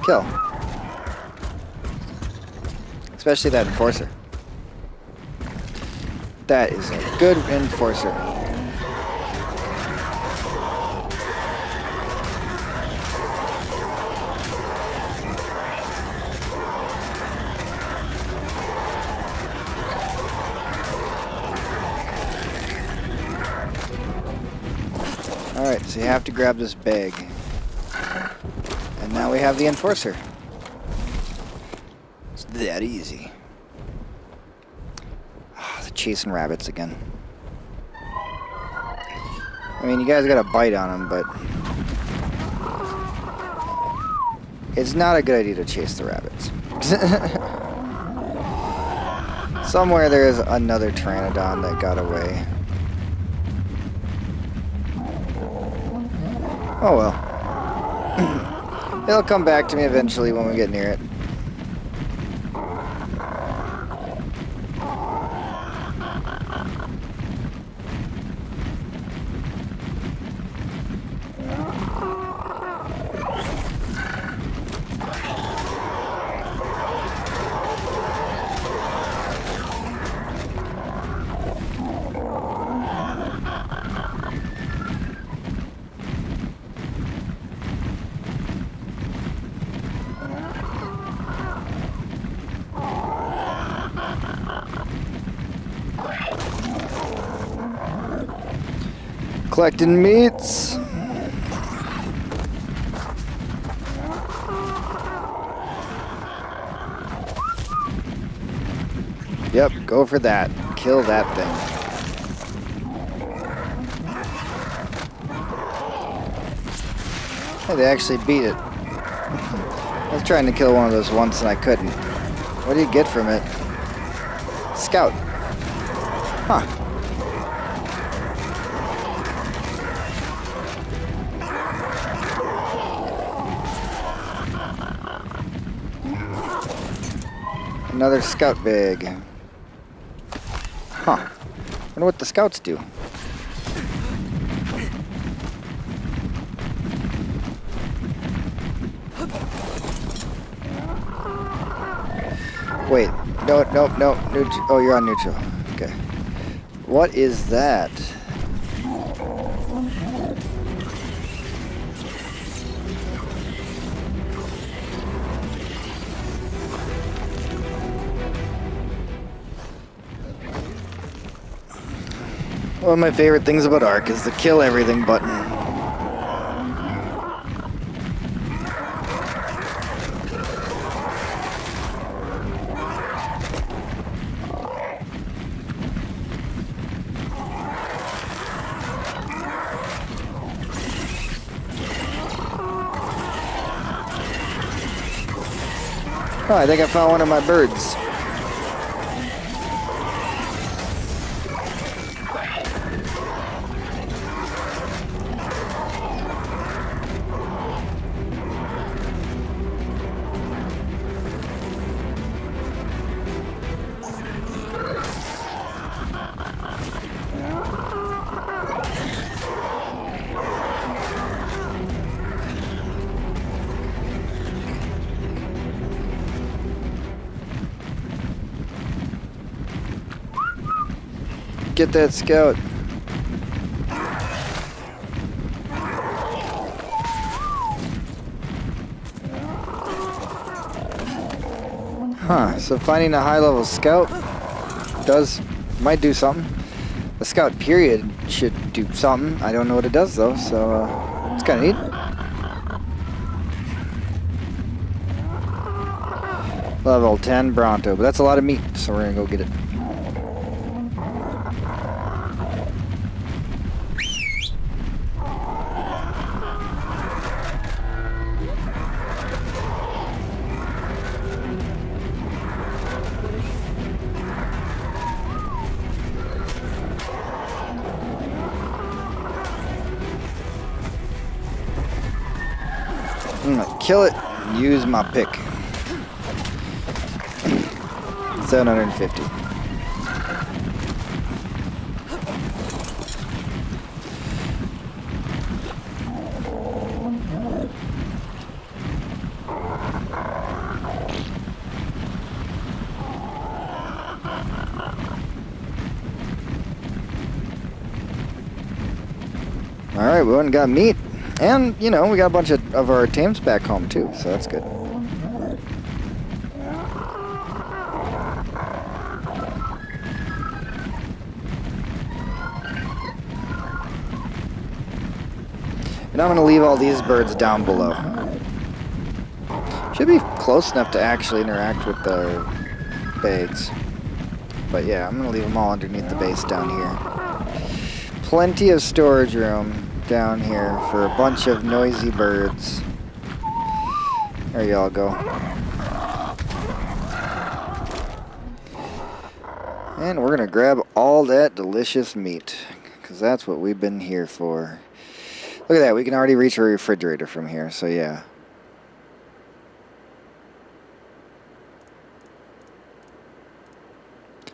[SPEAKER 4] Kill. Especially that enforcer. That is a good enforcer. Alright, so you have to grab this bag. And now we have the enforcer. It's that easy. Oh, the chasing rabbits again. I mean, you guys got a bite on them, but it's not a good idea to chase the rabbits. Somewhere there is another pteranodon that got away. Oh well. It'll come back to me eventually when we get near it. Collecting meats. Yep, go for that. Kill that thing. Hey, they actually beat it. I was trying to kill one of those once and I couldn't. What do you get from it? Scout. Huh. Another scout bag. Huh. Wonder what the scouts do. Wait. No. Neutral. Oh, you're on neutral. Okay. What is that? One of my favorite things about Ark is the kill everything button. Oh, I think I found one of my birds. Get that scout. Huh, so finding a high level scout might do something. The scout period should do something. I don't know what it does though, so it's kind of neat. Level 10 Bronto, but that's a lot of meat, so we're gonna go get it. I'm gonna kill it and use my pick. 750. Alright, we went and got meat. And, you know, we got a bunch of our tames back home too, so that's good. And I'm going to leave all these birds down below. Should be close enough to actually interact with the bags. But yeah, I'm going to leave them all underneath the base down here. Plenty of storage room down here for a bunch of noisy birds. There y'all go. And we're going to grab all that delicious meat, because that's what we've been here for. Look at that, we can already reach a refrigerator from here, so yeah.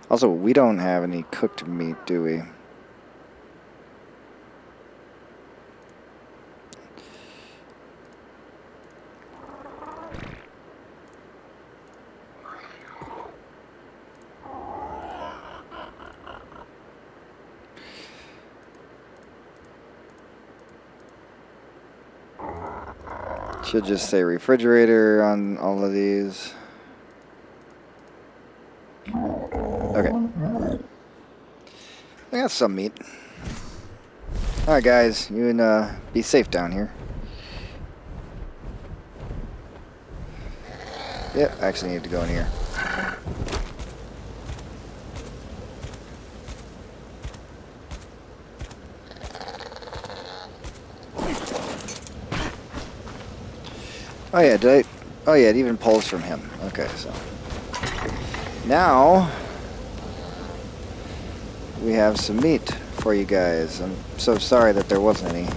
[SPEAKER 4] Also, we don't have any cooked meat, do we? Should just say refrigerator on all of these. Okay. I got some meat. Alright guys, you can be safe down here. Yep, I actually need to go in here. Oh yeah, did I? Oh yeah, it even pulls from him. Okay, so now we have some meat for you guys. I'm so sorry that there wasn't any.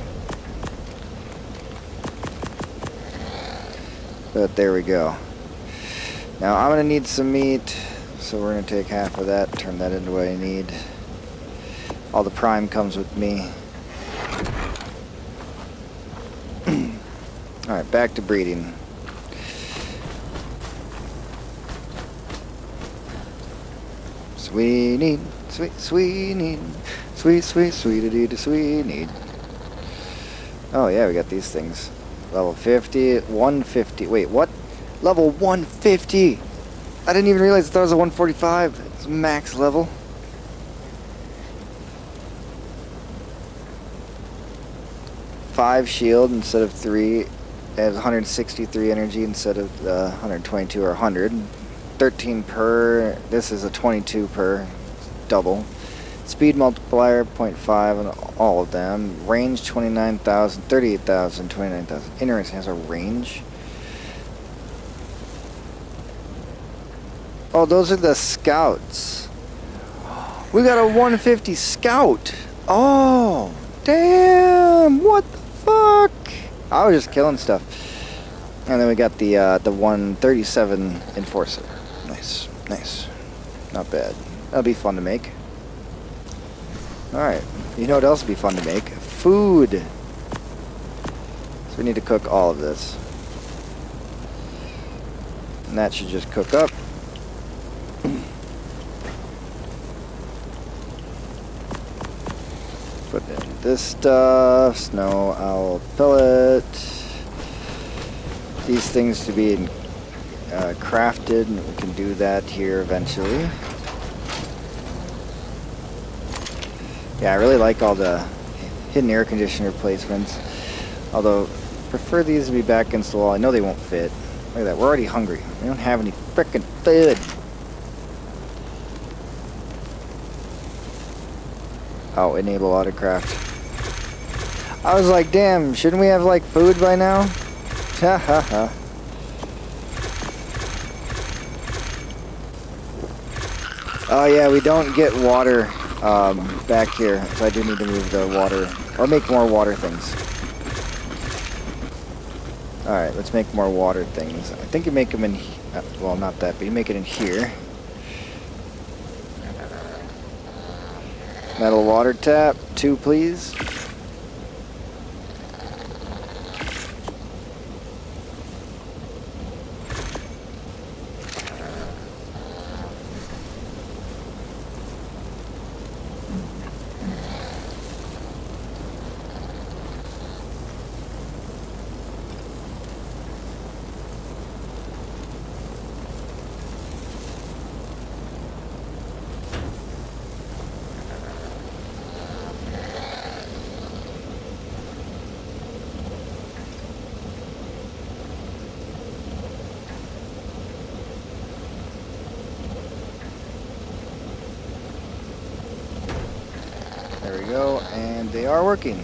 [SPEAKER 4] But there we go. Now I'm gonna need some meat, so we're gonna take half of that, turn that into what I need. All the prime comes with me. Alright, back to breeding. Sweet, sweet, sweet, sweet, sweet, sweet, sweet. Oh yeah, we got these things. Level 50, 150. Wait, what? Level 150! I didn't even realize that was a 145. It's max level. Five shield instead of 3. It has 163 energy instead of 122 or 100. 13 per. This is a 22 per. Double. Speed multiplier 0.5 on all of them. Range 29,000, 38,000, 29,000. Interesting, has a range. Oh, those are the scouts. We got a 150 scout. Oh, damn! What the fuck? I was just killing stuff. And then we got the 137 enforcer. Nice, nice, not bad. That'll be fun to make. All right, you know what else would be fun to make? Food. So we need to cook all of this, and that should just cook up. Put in this stuff, snow owl pellet. These things to be crafted, and we can do that here eventually. Yeah, I really like all the hidden air conditioner placements. Although, prefer these to be back against the wall. I know they won't fit. Look at that, we're already hungry. We don't have any frickin' food. Oh, enable autocraft. I was like, damn, shouldn't we have like food by now? Ha ha ha. Oh yeah, we don't get water back here, so I do need to move the water, or make more water things. Alright, let's make more water things. I think you make them in, well not that, but you make it in here. Metal water tap, 2 please. There we go, and they are working.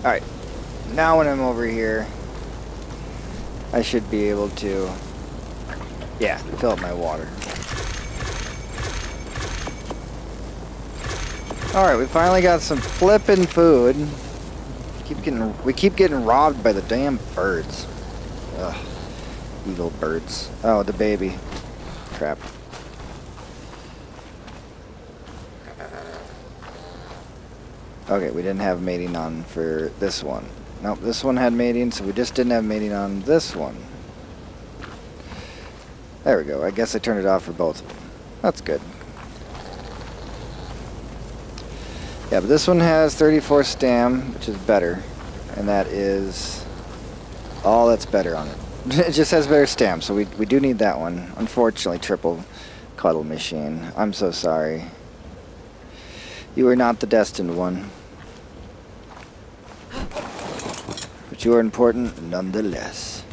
[SPEAKER 4] Alright, now when I'm over here, I should be able to, yeah, fill up my water. Alright, we finally got some flippin' food. We keep getting robbed by the damn birds. Ugh, evil birds. Oh, the baby. Crap. Okay, we didn't have mating on for this one. Nope, this one had mating, so we just didn't have mating on this one. There we go. I guess I turned it off for both of them. That's good. Yeah, but this one has 34 stam, which is better. And that is all that's better on it. It just has better stam, so we do need that one. Unfortunately, triple cuddle machine. I'm so sorry. You are not the destined one. But you're important nonetheless.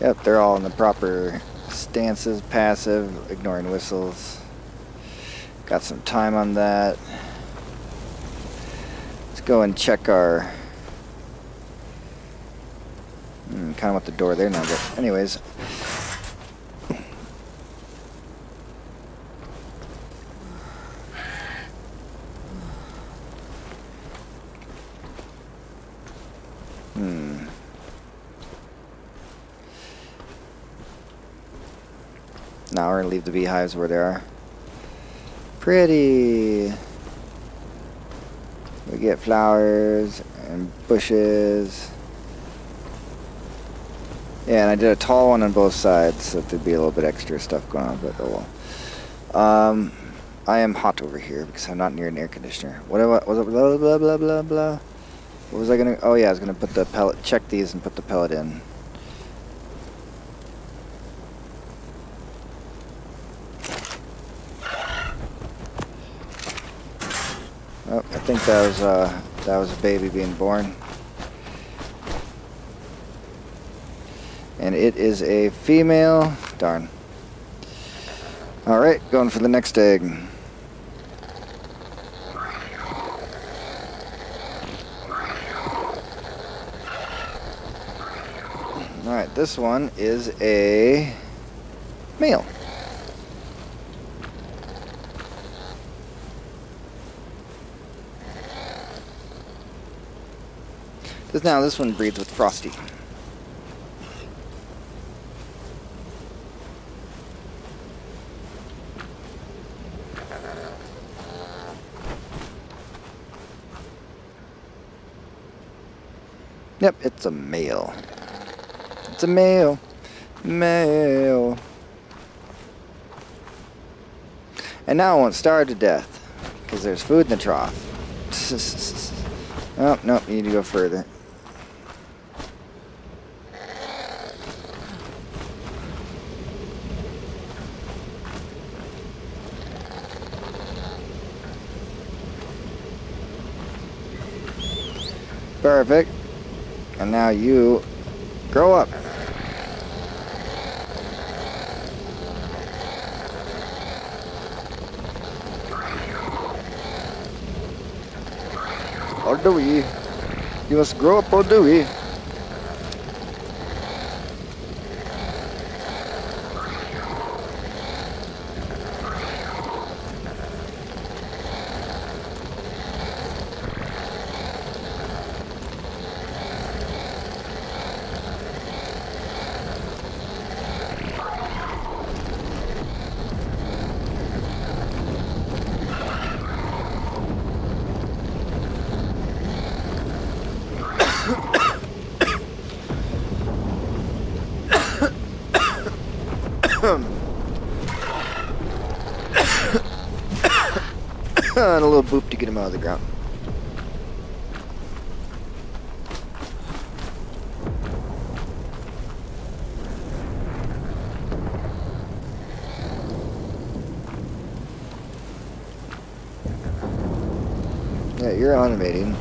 [SPEAKER 4] Yep, they're all in the proper stances, passive, ignoring whistles. Got some time on that. Let's go and check our... kind of want the door there now, but anyways. Now we're going to leave the beehives where they are. Pretty. We get flowers and bushes. Yeah, and I did a tall one on both sides, so there'd be a little bit extra stuff going on, but oh well. I am hot over here because I'm not near an air conditioner. What was it? Blah, blah, blah, blah, blah. What was I going to... Oh yeah, I was going to put the pellet... Check these and put the pellet in. Oh, I think that was a baby being born. And it is a female. Darn. Alright, going for the next egg. Alright, this one is a male. Now this one breeds with Frosty. Yep, it's a male. It's a male. Male. And now I won't starve to death because there's food in the trough. Oh, no, you need to go further. Perfect. And now you grow up. Or do we? You must grow up, or do we? And a little boop to get him out of the ground. Yeah, you're animating.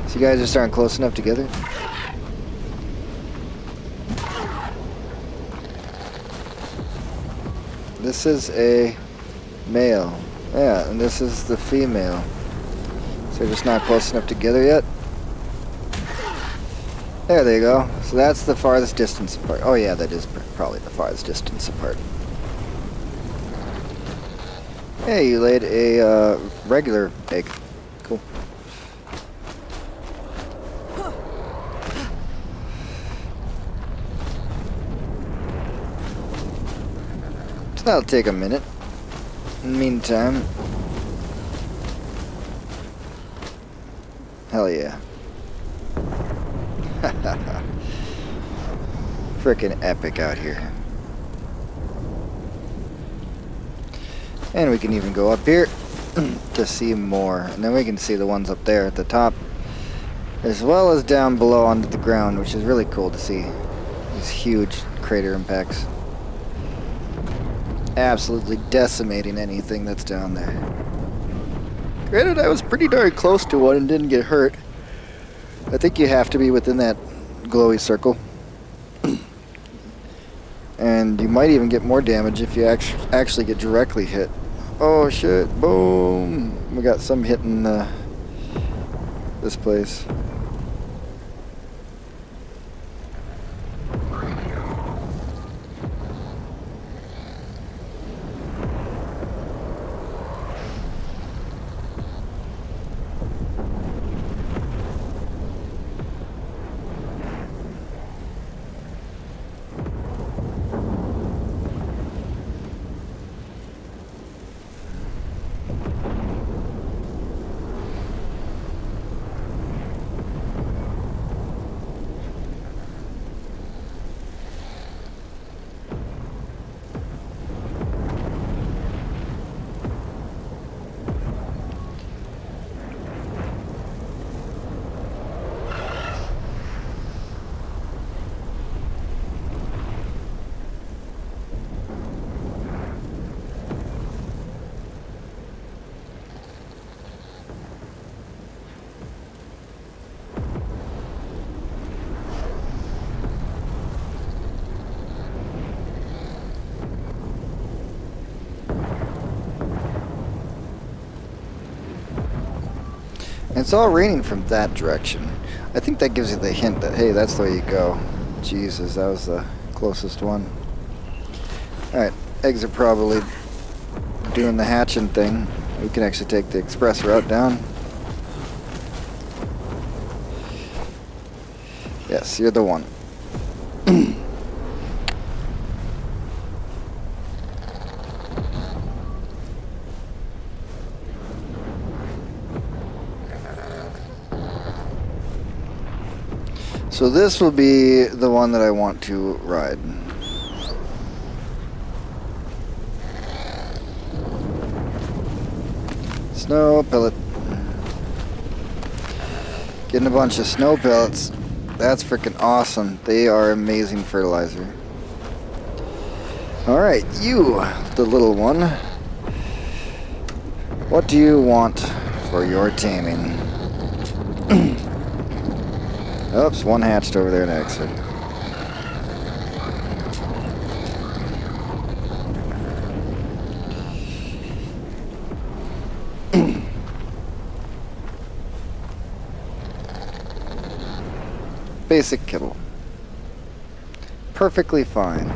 [SPEAKER 4] So you guys are starting close enough together? This is a male. Yeah, and this is the female. So they're just not close enough together yet. There they go. So that's the farthest distance apart. Oh yeah, that is probably the farthest distance apart. Hey, you laid a regular egg. Cool. So that'll take a minute. In the meantime, hell yeah. Frickin' epic out here. And we can even go up here to see more. And then we can see the ones up there at the top, as well as down below onto the ground, which is really cool to see. These huge crater impacts. Absolutely decimating anything that's down there. Granted, I was pretty darn close to one and didn't get hurt. I think you have to be within that glowy circle. And you might even get more damage if you actually get directly hit. Oh shit, boom! We got some hitting this place. And it's all raining from that direction. I think that gives you the hint that, hey, that's the way you go. Jesus, that was the closest one. Alright, eggs are probably doing the hatching thing. We can actually take the express route down. Yes, you're the one. So this will be the one that I want to ride. Snow pellet. Getting a bunch of snow pellets. That's freaking awesome. They are amazing fertilizer. Alright, you, the little one. What do you want for your taming? Oops, one hatched over there next. Basic kibble. Perfectly fine.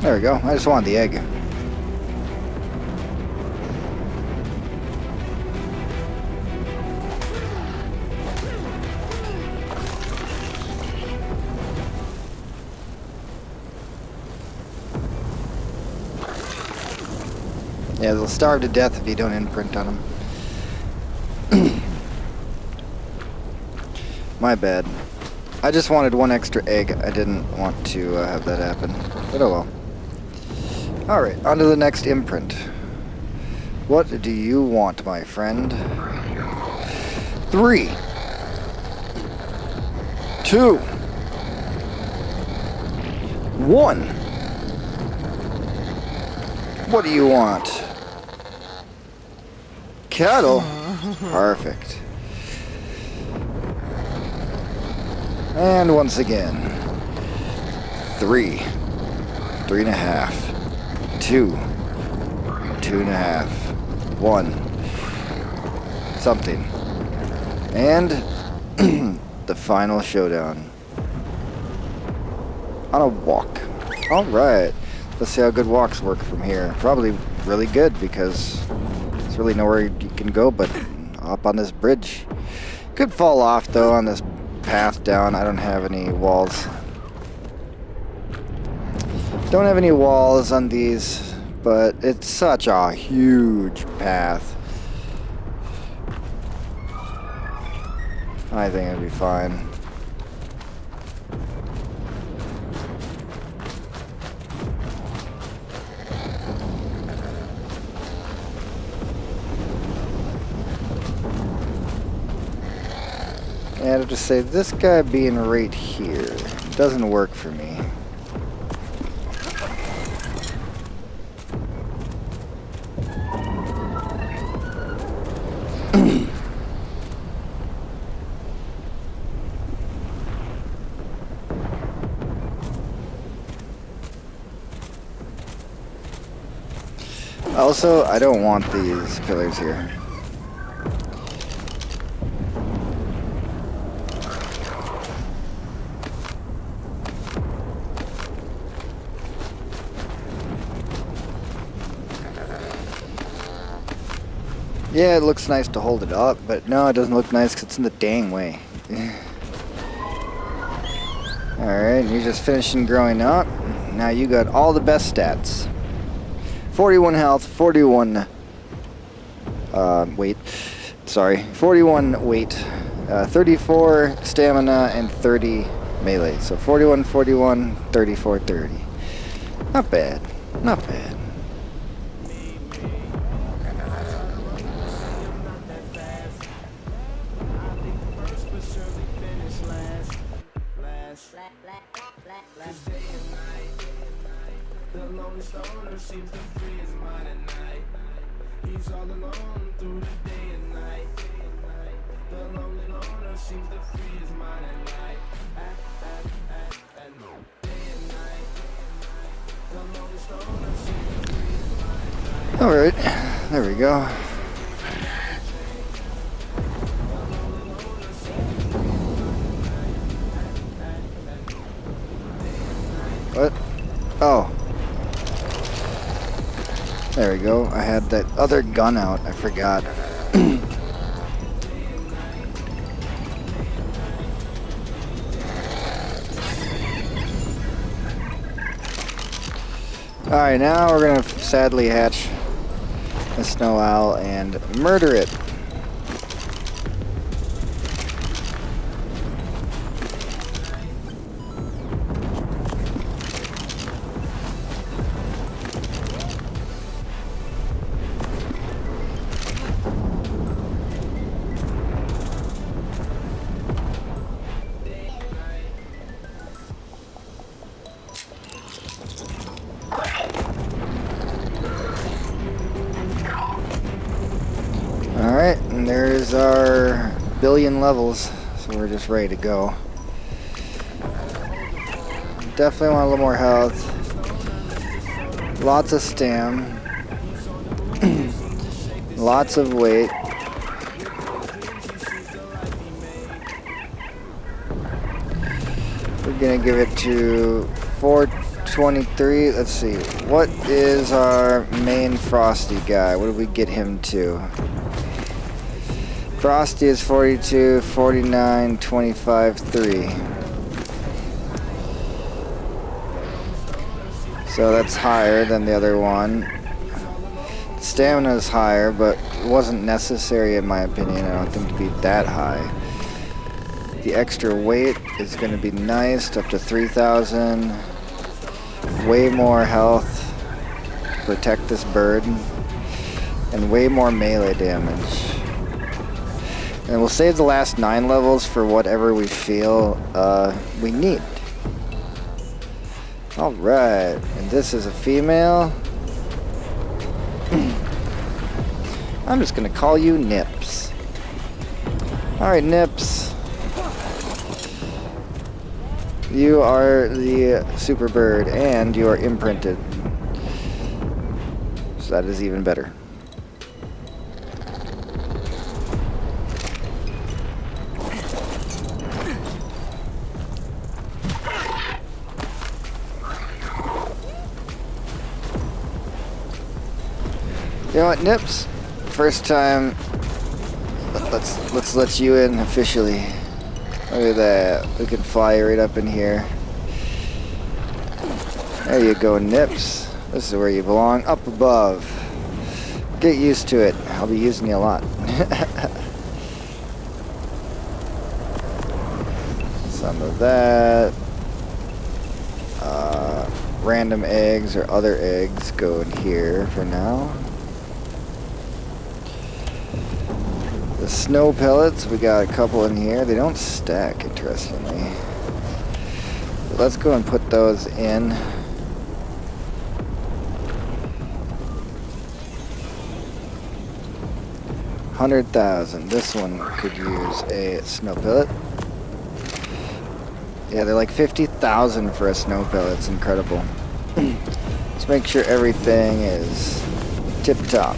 [SPEAKER 4] There we go. I just wanted the egg. Yeah, they'll starve to death if you don't imprint on them. My bad. I just wanted one extra egg. I didn't want to have that happen. But oh well. Alright, on to the next imprint. What do you want, my friend? 3, 2, 1. What do you want? Cattle? Perfect. And once again. 3, 3.5. 2, 2.5, 1, something, and the final showdown on a walk. All right, let's see how good walks work from here. Probably really good because there's really nowhere can go but up on this bridge. Could fall off though on this path down. I don't have any walls. Don't have any walls on these, but it's such a huge path. I think it'll be fine. And I have to say, this guy being right here doesn't work for me. Also, I don't want these pillars here. Yeah, it looks nice to hold it up, but no, it doesn't look nice because it's in the dang way. Alright, you're just finishing growing up. Now you got all the best stats. 41 health, 41 weight, sorry, 41 weight, 34 stamina, and 30 melee. So 41, 41, 34, 30. Not bad, not bad.
[SPEAKER 1] Seems to free his mind at night. He's all alone through the day and night. The lonely loner seems to free his mind at night. At day and night. The lonely loner seems to free his mind at night.
[SPEAKER 4] All right, there we go. What? Oh. There we go. I had that other gun out. I forgot. Alright, now we're gonna sadly hatch a snow owl and murder it. Alright, and there's our billion levels, so we're just ready to go. Definitely want a little more health. Lots of stam. Lots of weight. We're gonna give it to 423. Let's see. What is our main Frosty guy? What did we get him to? Frosty is 42, 49, 25, 3. So that's higher than the other one. Stamina is higher, but it wasn't necessary in my opinion. I don't think to be that high. The extra weight is going to be nice, up to 3,000. Way more health to protect this bird. And way more melee damage. And we'll save the last 9 levels for whatever we feel we need. Alright, and this is a female. I'm just gonna call you Nips. Alright, Nips. You are the super bird and you are imprinted. So that is even better. You know what, Nips? First time let's let you in officially. Look at that. We can fly right up in here. There you go, Nips. This is where you belong, up above. Get used to it. I'll be using you a lot. Some of that. Random eggs or other eggs go in here for now. The snow pellets, we got a couple in here. They don't stack, interestingly. But let's go and put those in. $100,000. This one could use a snow pellet. Yeah, they're like 50,000 for a snow pellet. It's incredible. Let's make sure everything is tip top.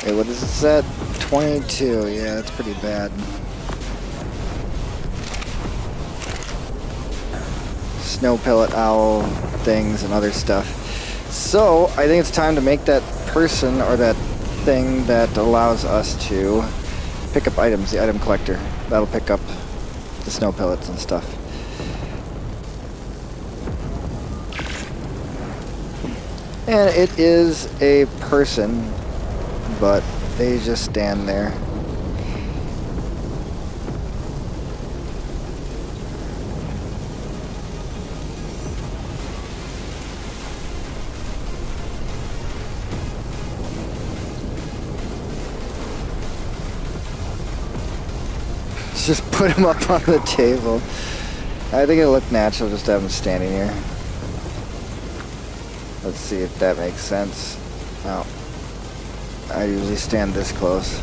[SPEAKER 4] Hey, what is this at? 22. Yeah, that's pretty bad. Snow pellet owl things and other stuff. So, I think it's time to make that person or that thing that allows us to pick up items, the item collector. That'll pick up the snow pellets and stuff. And it is a person, but they just stand there. Just put them up on the table. I think it'll look natural just to have them standing here. Let's see if that makes sense. Oh. I usually stand this close.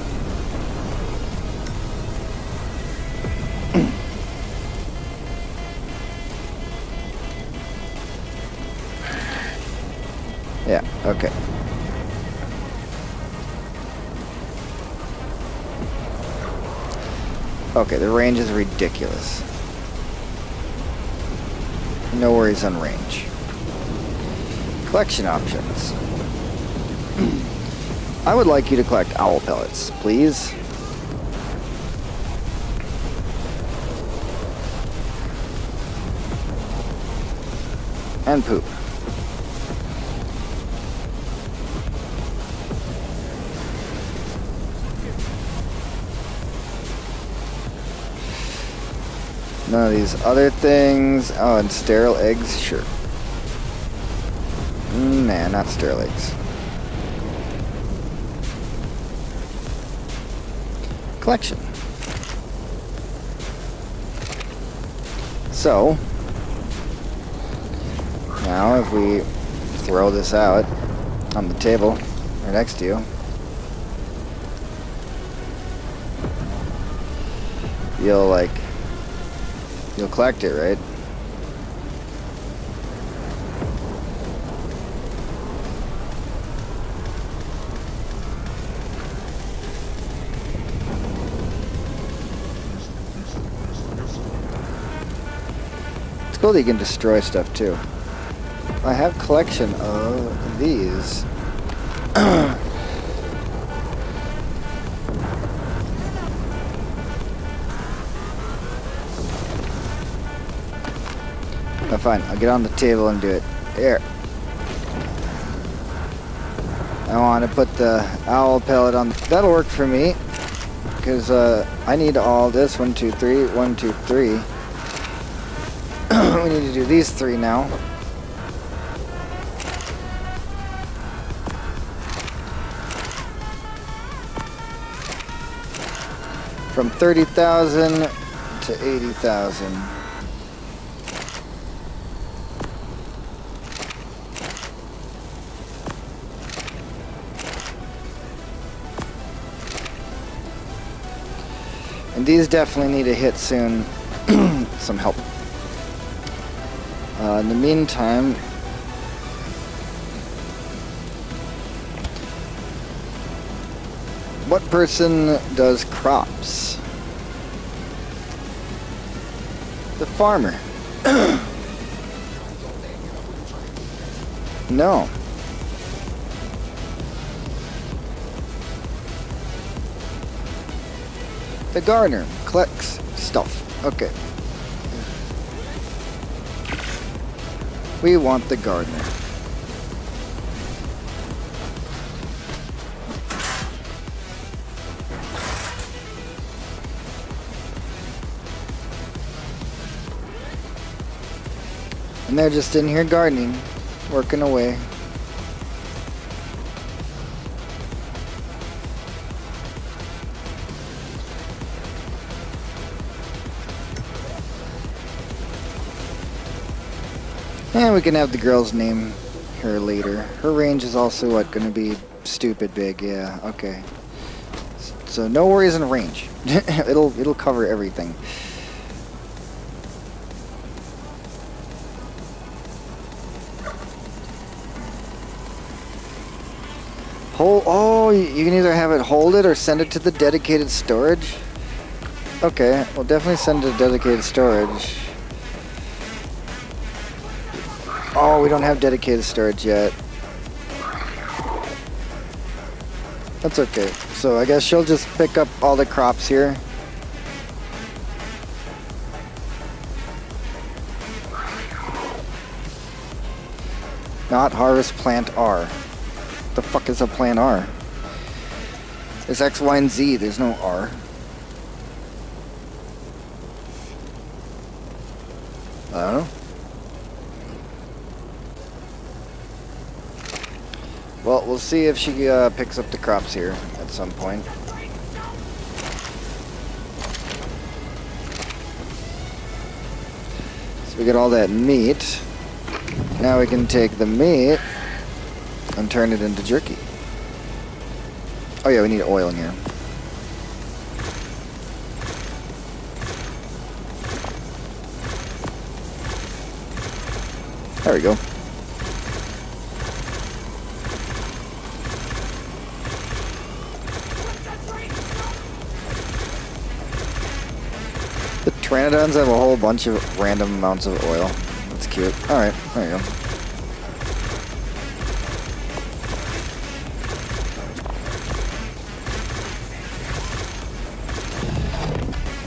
[SPEAKER 4] Yeah, okay. Okay, the range is ridiculous. No worries on range. Collection options. I would like you to collect owl pellets, please. And poop. None of these other things. Oh, and sterile eggs? Sure. Nah, not sterile eggs. Collection. So, now if we throw this out on the table right next to you, you'll collect it, right? It's cool that you can destroy stuff too. I have a collection of these. Oh, fine, I'll get on the table and do it. Here. I want to put the owl pellet on. That'll work for me. Because I need all this. 1, 2, 3. 1, 2, 3. We need to do these 3 now. From 30,000 to 80,000. And these definitely need a hit soon. Some help. In the meantime, what person does crops? The farmer. No. The gardener collects stuff. Okay. We want the gardener. And they're just in here gardening, working away. And we can have the girl's name her later. Her range is also what, gonna be stupid big, yeah, okay. So no worries in range. it'll cover everything. Oh, you can either have it hold it or send it to the dedicated storage. Okay, we'll definitely send it to dedicated storage. Oh, we don't have dedicated storage yet. That's okay. So I guess she'll just pick up all the crops here. Not harvest plant R. What the fuck is a plant R? It's X, Y, and Z. There's no R. I don't know. Well, we'll see if she picks up the crops here at some point. So we get all that meat. Now we can take the meat and turn it into jerky. Oh yeah, we need oil in here. There we go. The Pteranodons have a whole bunch of random amounts of oil. That's cute. Alright, there you go.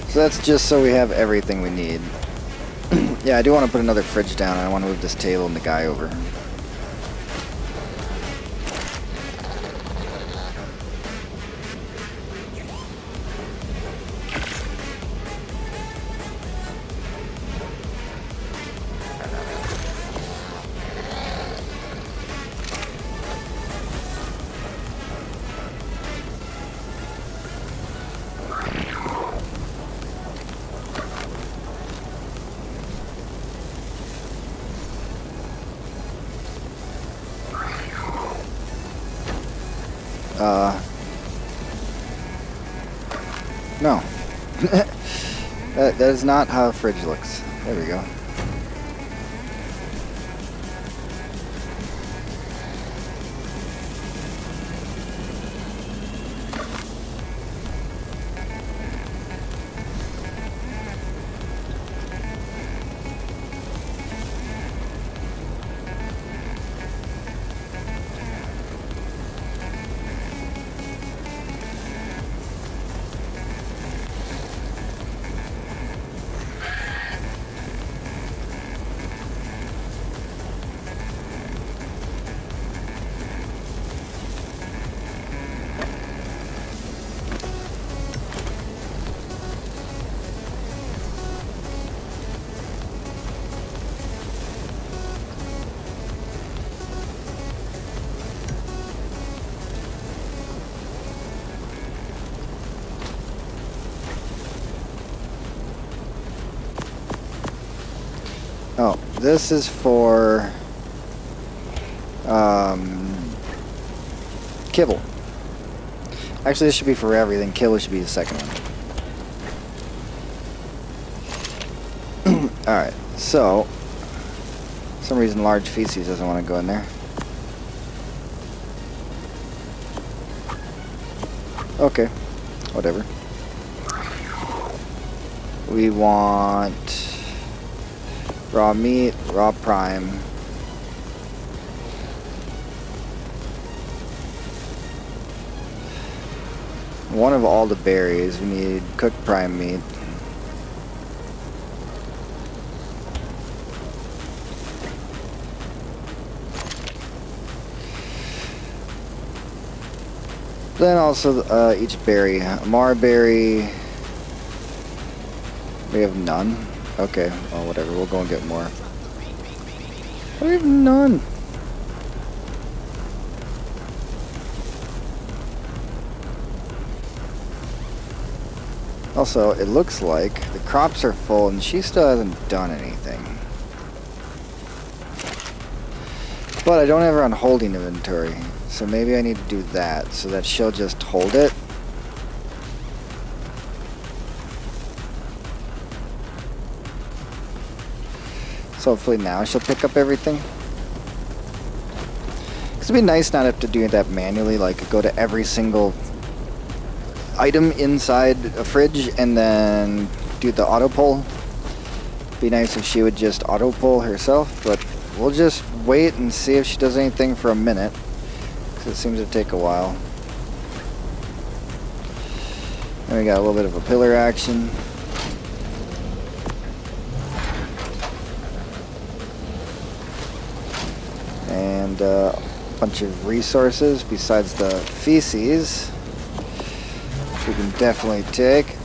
[SPEAKER 4] So that's just so we have everything we need. Yeah, I do want to put another fridge down. I want to move this table and the guy over. No. That is not how a fridge looks. There we go. Oh, this is for kibble. Actually, this should be for everything. Kibble should be the second one. Alright, so for some reason large feces doesn't want to go in there. Okay, whatever. We want raw meat, raw prime. One of all the berries. We need cooked prime meat. Then also each berry. Marberry. We have none. Okay, well whatever. We'll go and get more. We have none. Also, it looks like the crops are full and she still hasn't done anything. But I don't have her on holding inventory, so maybe I need to do that so that she'll just hold it. So hopefully now she'll pick up everything. It'd be nice not to have to do that manually, like go to every single item inside a fridge and then do the auto pull. Be nice if she would just auto pull herself, but we'll just wait and see if she does anything for a minute, because it seems to take a while. And we got a little bit of a pillar action. And a bunch of resources besides the feces, which we can definitely take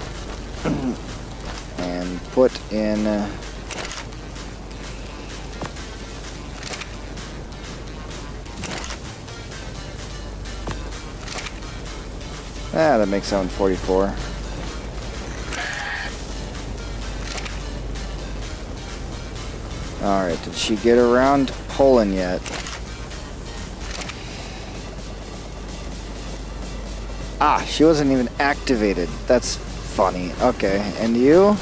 [SPEAKER 4] and put in that makes 744. Alright, did she get around to pulling yet? Ah, she wasn't even activated. That's funny. Okay, and you?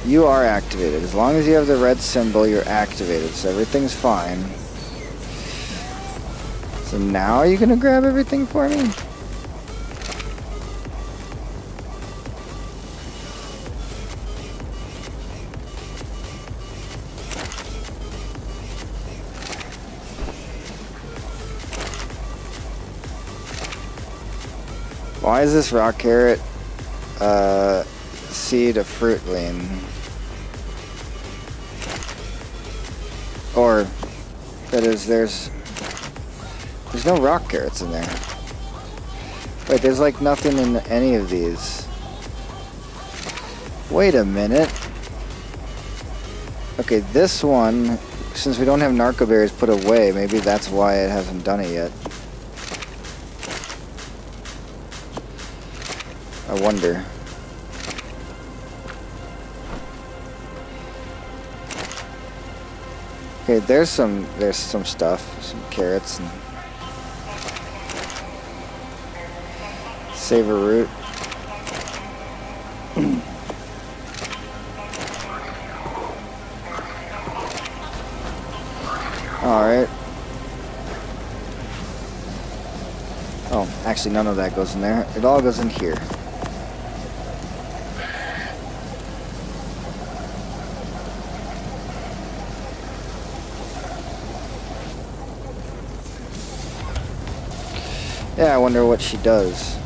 [SPEAKER 4] You are activated. As long as you have the red symbol, you're activated, so everything's fine. So now are you gonna grab everything for me? Why is this rock carrot seed a fruit lean? Or that is, there's no rock carrots in there. Wait, there's like nothing in any of these. Wait a minute. Okay, this one, since we don't have narco berries put away, maybe that's why it hasn't done it yet. I wonder. Okay, there's some stuff, some carrots and savor root. All right. Oh, actually none of that goes in there. It all goes in here. Yeah, I wonder what she does.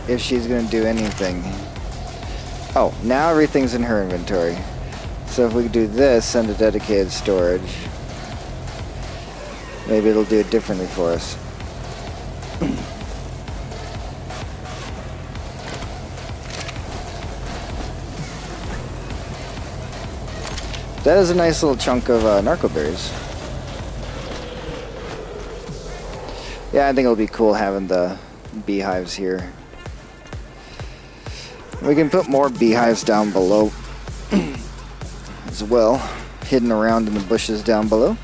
[SPEAKER 4] If she's gonna do anything. Oh, now everything's in her inventory. So if we do this, send to dedicated storage, maybe it'll do it differently for us. That is a nice little chunk of narco berries. Yeah, I think it'll be cool having the beehives here. We can put more beehives down below as well, hidden around in the bushes down below.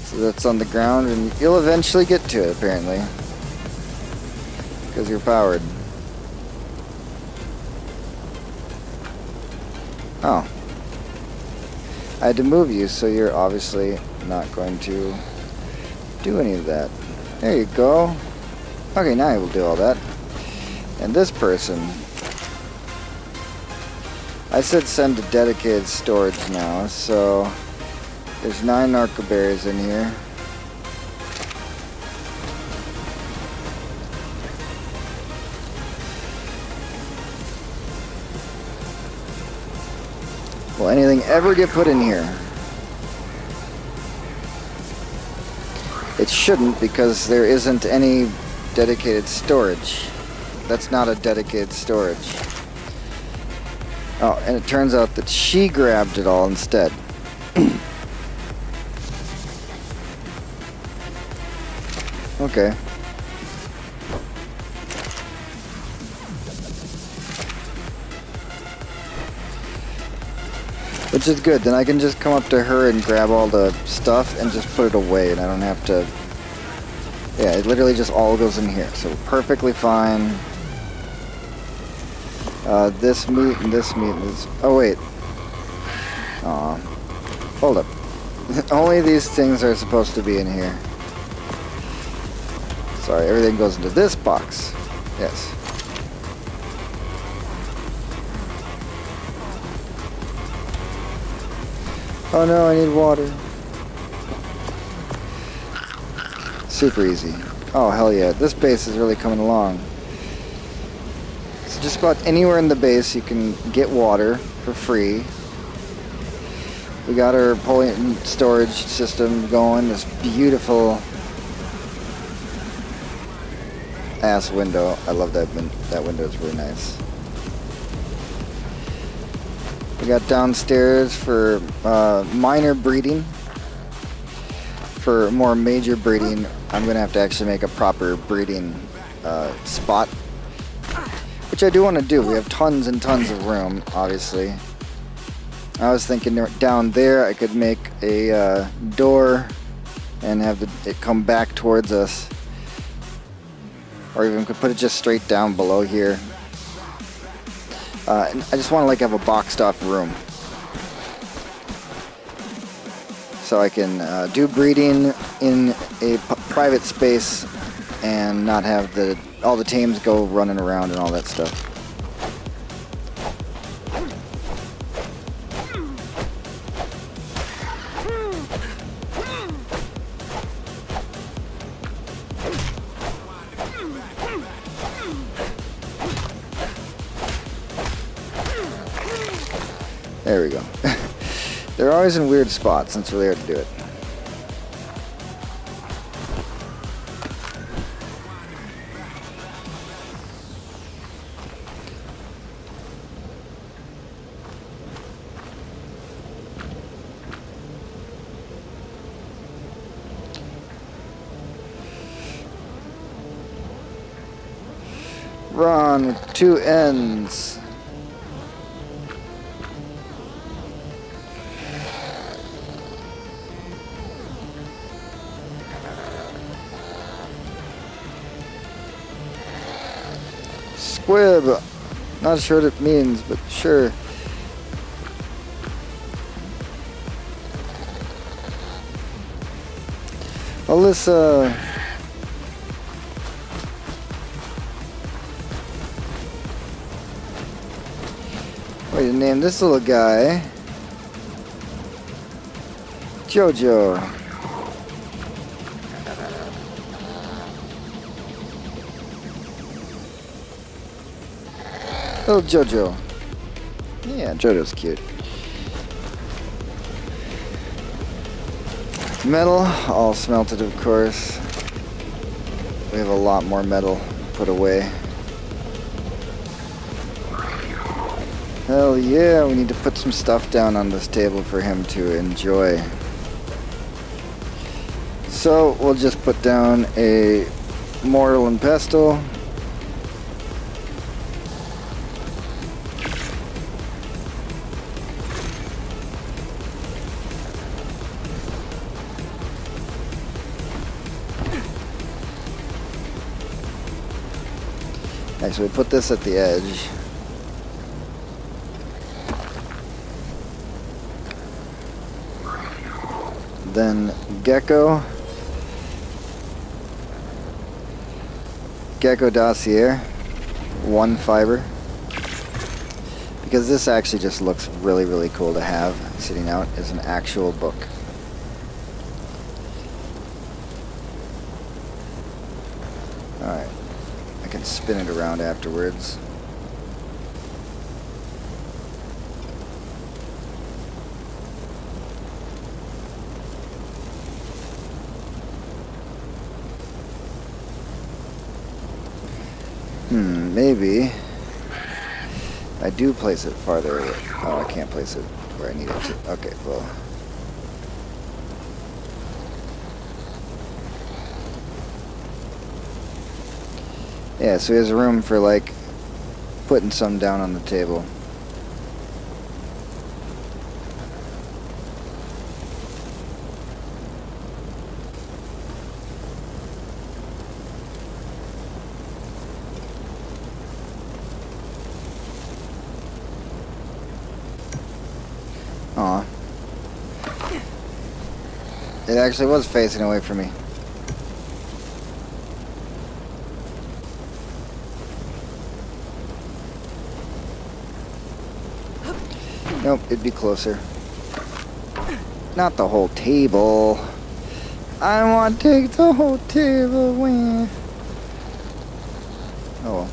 [SPEAKER 4] So that's on the ground, and you'll eventually get to it, apparently, because you're powered. Oh. I had to move you, so you're obviously not going to do any of that. There you go. Okay, now I will do all that. And this person... I said send to dedicated storage now, so... There's 9 narcoberries in here. Will anything ever get put in here? It shouldn't, because there isn't any dedicated storage. That's not a dedicated storage. Oh, and it turns out that she grabbed it all instead. Okay. Which is good, then I can just come up to her and grab all the stuff and just put it away, and I don't have to... Yeah, it literally just all goes in here, so perfectly fine. This meat and this meat and this... Oh, wait. Aw. Hold up. Only these things are supposed to be in here. Sorry, everything goes into this box. Yes. Oh no, I need water. Super easy. Oh, hell yeah. This base is really coming along. So just about anywhere in the base you can get water for free. We got our pulling storage system going. This beautiful ass window. I love that that window. It's really nice. We got downstairs for minor breeding. For more major breeding, I'm gonna have to actually make a proper breeding spot, which I do want to do. We have tons and tons of room, obviously. I was thinking down there I could make a door and have it come back towards us, or even could put it just straight down below here. And I just want to like have a boxed off room, so I can do breeding in a private space and not have all the tames go running around and all that stuff. There we go. They're always in weird spots, and it's really hard to do it. Ron with 2 N's. Squib. Not sure what it means, but sure. Alyssa. Way to name this little guy Jojo. Little Jojo. Yeah, Jojo's cute. Metal, all smelted, of course. We have a lot more metal put away. Hell yeah, we need to put some stuff down on this table for him to enjoy. So we'll just put down a mortar and pestle. Actually, put this at the edge. Then Gecko. Gecko dossier. 1 fiber. Because this actually just looks really, really cool to have sitting out as an actual book. Alright. I can spin it around afterwards. Maybe I do place it farther away. Oh, I can't place it where I need it to. Okay, well. Yeah, so he has room for, like, putting some down on the table. Aw. It actually was facing away from me. Nope, it'd be closer. Not the whole table. I want to take the whole table away. Oh well.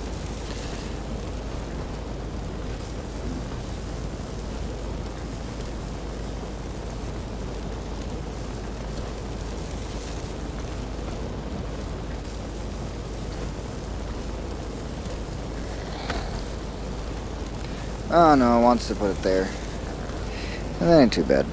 [SPEAKER 4] Oh no, it wants to put it there. And that ain't too bad.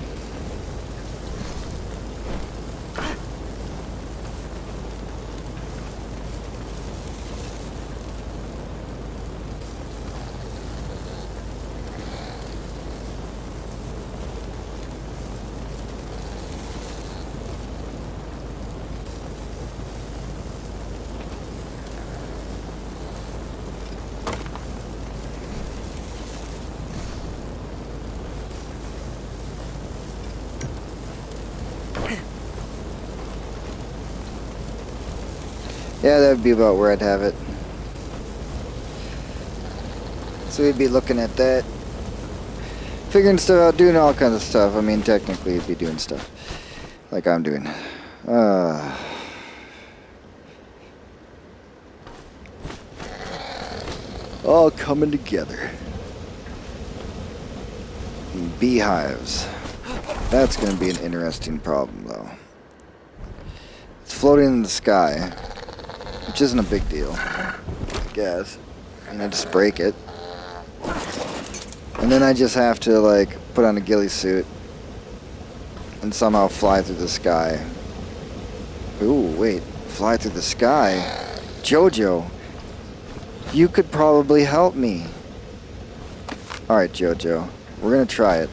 [SPEAKER 4] Yeah, that would be about where I'd have it. So we'd be looking at that. Figuring stuff out, doing all kinds of stuff. I mean, technically you'd be doing stuff. Like I'm doing. All coming together. Beehives. That's going to be an interesting problem, though. It's floating in the sky, which isn't a big deal, I guess. And I just break it. And then I just have to, like, put on a ghillie suit and somehow fly through the sky. Ooh, wait. Fly through the sky? Jojo, you could probably help me. Alright, Jojo. We're gonna try it.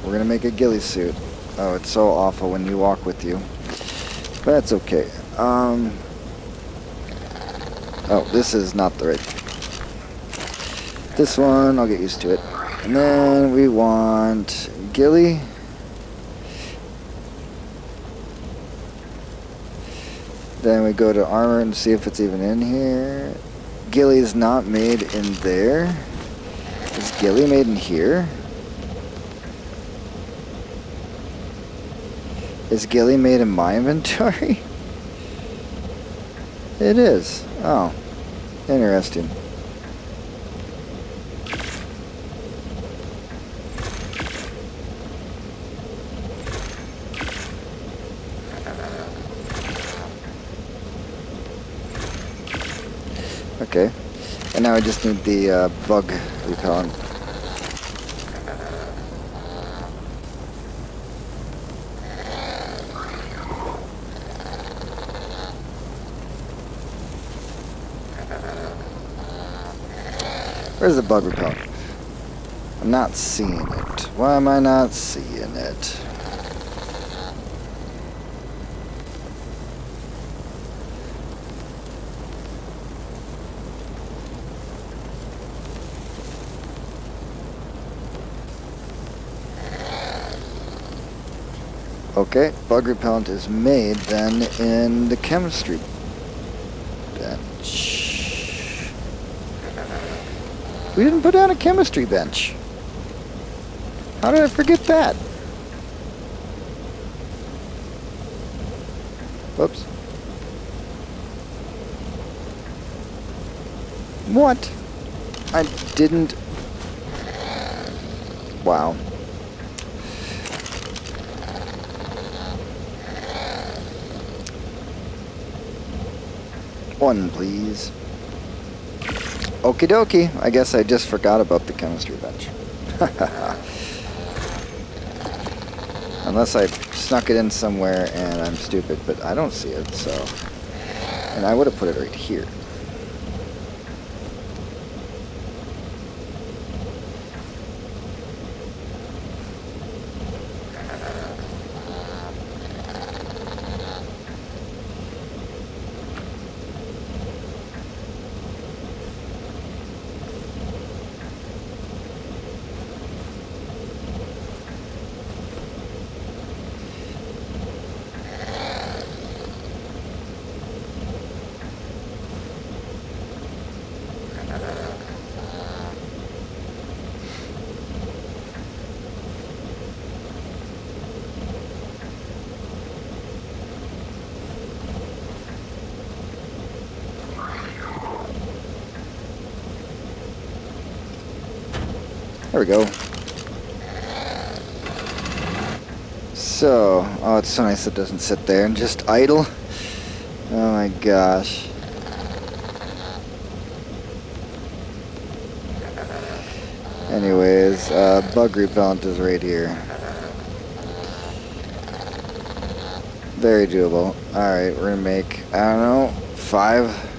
[SPEAKER 4] We're gonna make a ghillie suit. Oh, it's so awful when you walk with you. But that's okay. Oh, this is not the right. This one, I'll get used to it. And then we want ghillie. Then we go to armor and see if it's even in here. Ghillie is not made in there. Is ghillie made in here? Is ghillie made in my inventory? It is. Oh, interesting. Okay, and now I just need the bug repellent. Where's the bug repellent? I'm not seeing it. Why am I not seeing it? Okay, bug repellent is made then in the chemistry bench. We didn't put down a chemistry bench. How did I forget that? Whoops. What? I didn't... Wow. One, please. Okie dokie. I guess I just forgot about the chemistry bench. Unless I snuck it in somewhere and I'm stupid, but I don't see it, so... And I would have put it right here. There we go. So, oh, it's so nice it doesn't sit there and just idle. Oh my gosh. Anyways, bug repellent is right here. Very doable. Alright, we're gonna make, I don't know, 5.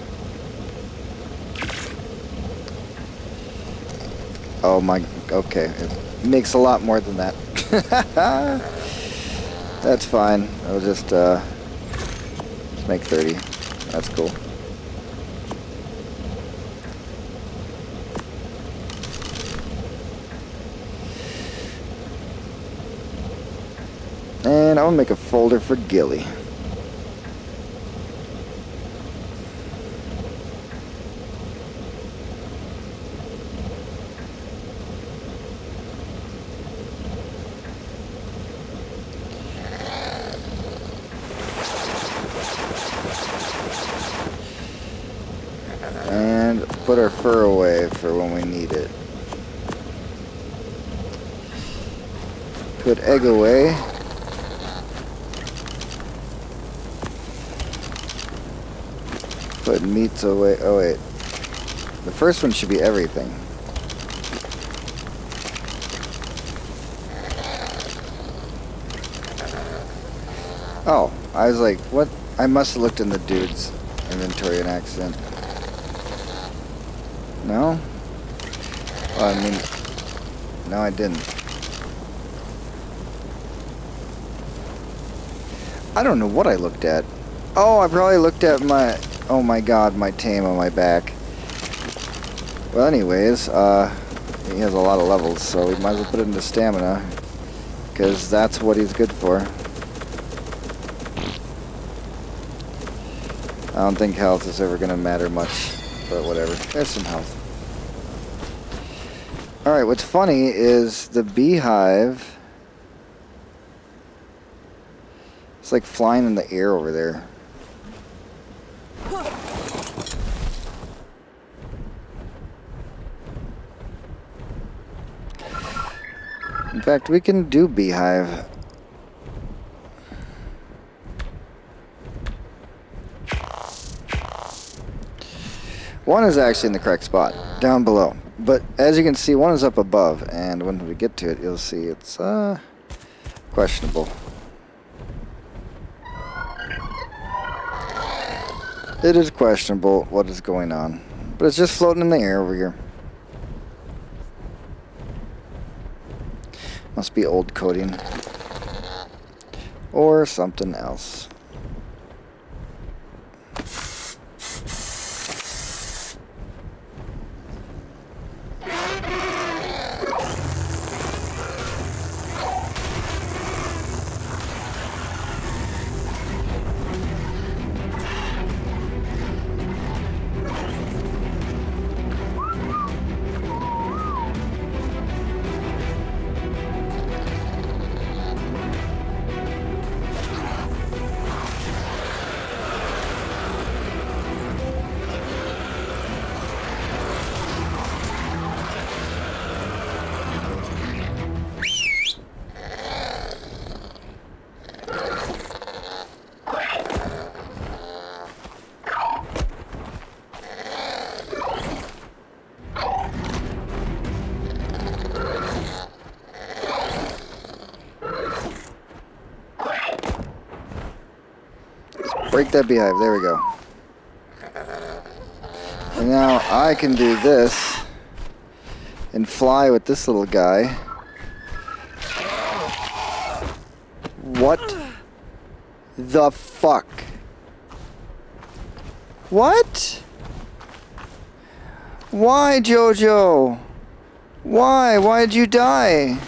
[SPEAKER 4] Oh my, okay. It makes a lot more than that. That's fine. I'll just make 30. That's cool. And I'll make a folder for Gilly. And put our fur away for when we need it. Put egg away. Put meats away. Oh wait. The first one should be everything. Oh, I was like, what? I must have looked in the dude's inventory in accident. No? Oh, I mean, no, I didn't. I don't know what I looked at. Oh, I probably looked at my, oh my god, my tame on my back. Well, anyways, he has a lot of levels, so we might as well put it into stamina, because that's what he's good for. I don't think health is ever going to matter much, but whatever. There's some health. Alright, what's funny is the beehive... It's like flying in the air over there. In fact, we can do beehive. One is actually in the correct spot, down below. But as you can see, one is up above, and when we get to it, you'll see it's questionable. It is questionable what is going on, but it's just floating in the air over here. Must be old coding or something else. Break that beehive. There we go. And now I can do this and fly with this little guy. What the fuck? What? Why, Jojo? Why? Why'd you die?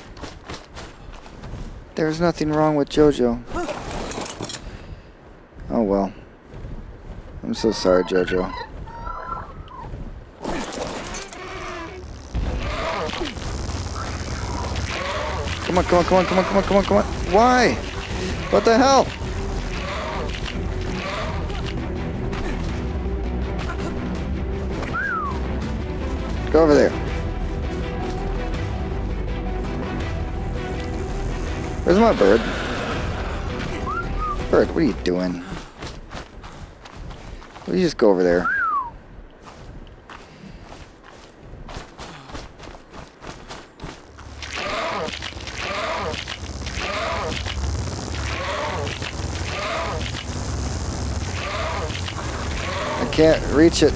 [SPEAKER 4] There's nothing wrong with Jojo. Oh well. I'm so sorry, Jojo. Come on, come on, come on, come on, come on, come on, come on. Why? What the hell? Go over there. Where's my bird? Bird, what are you doing? Will you just go over there? I can't reach it.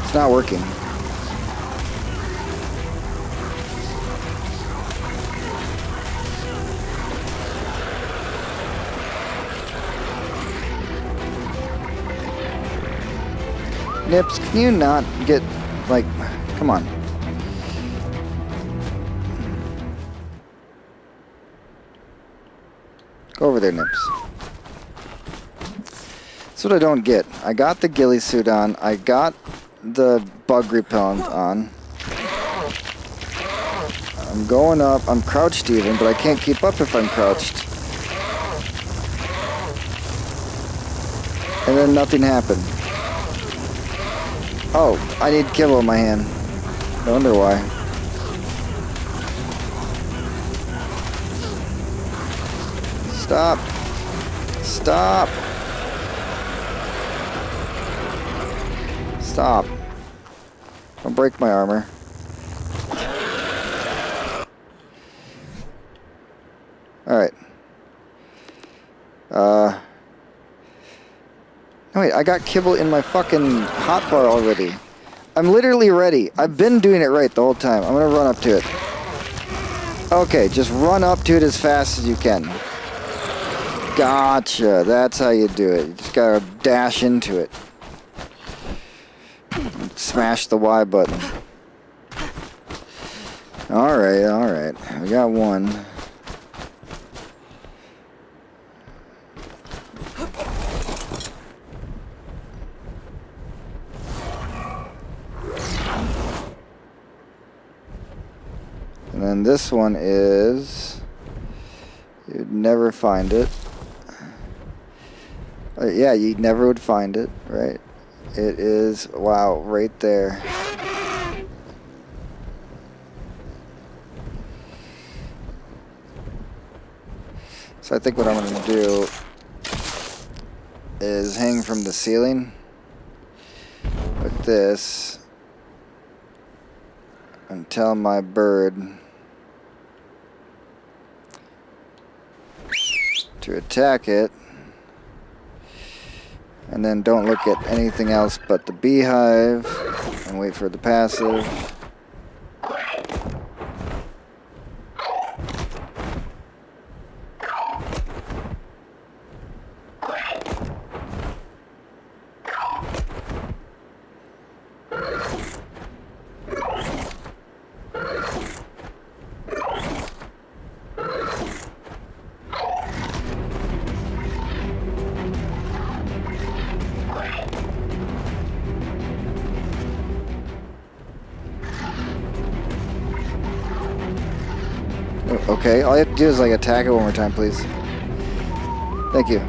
[SPEAKER 4] It's not working. Nips, can you not get, like, come on. Go over there, Nips. That's what I don't get. I got the ghillie suit on. I got the bug repellent on. I'm going up. I'm crouched even, but I can't keep up if I'm crouched. And then nothing happened. Oh, I need kibble in my hand. I wonder why. Stop. Stop. Stop. Don't break my armor. Alright. No, wait, I got kibble in my fucking hotbar already. I'm literally ready. I've been doing it right the whole time. I'm gonna run up to it. Okay, just run up to it as fast as you can. Gotcha. That's how you do it. You just gotta dash into it. Smash the Y button. Alright, alright. We got one. And then this one is... You'd never find it. Yeah, you never would find it, right? It is, wow, right there. So I think what I'm going to do is hang from the ceiling with this and tell my bird to attack it. And then don't look at anything else but the beehive and wait for the passive. Okay, all you have to do is like attack it one more time, please. Thank you.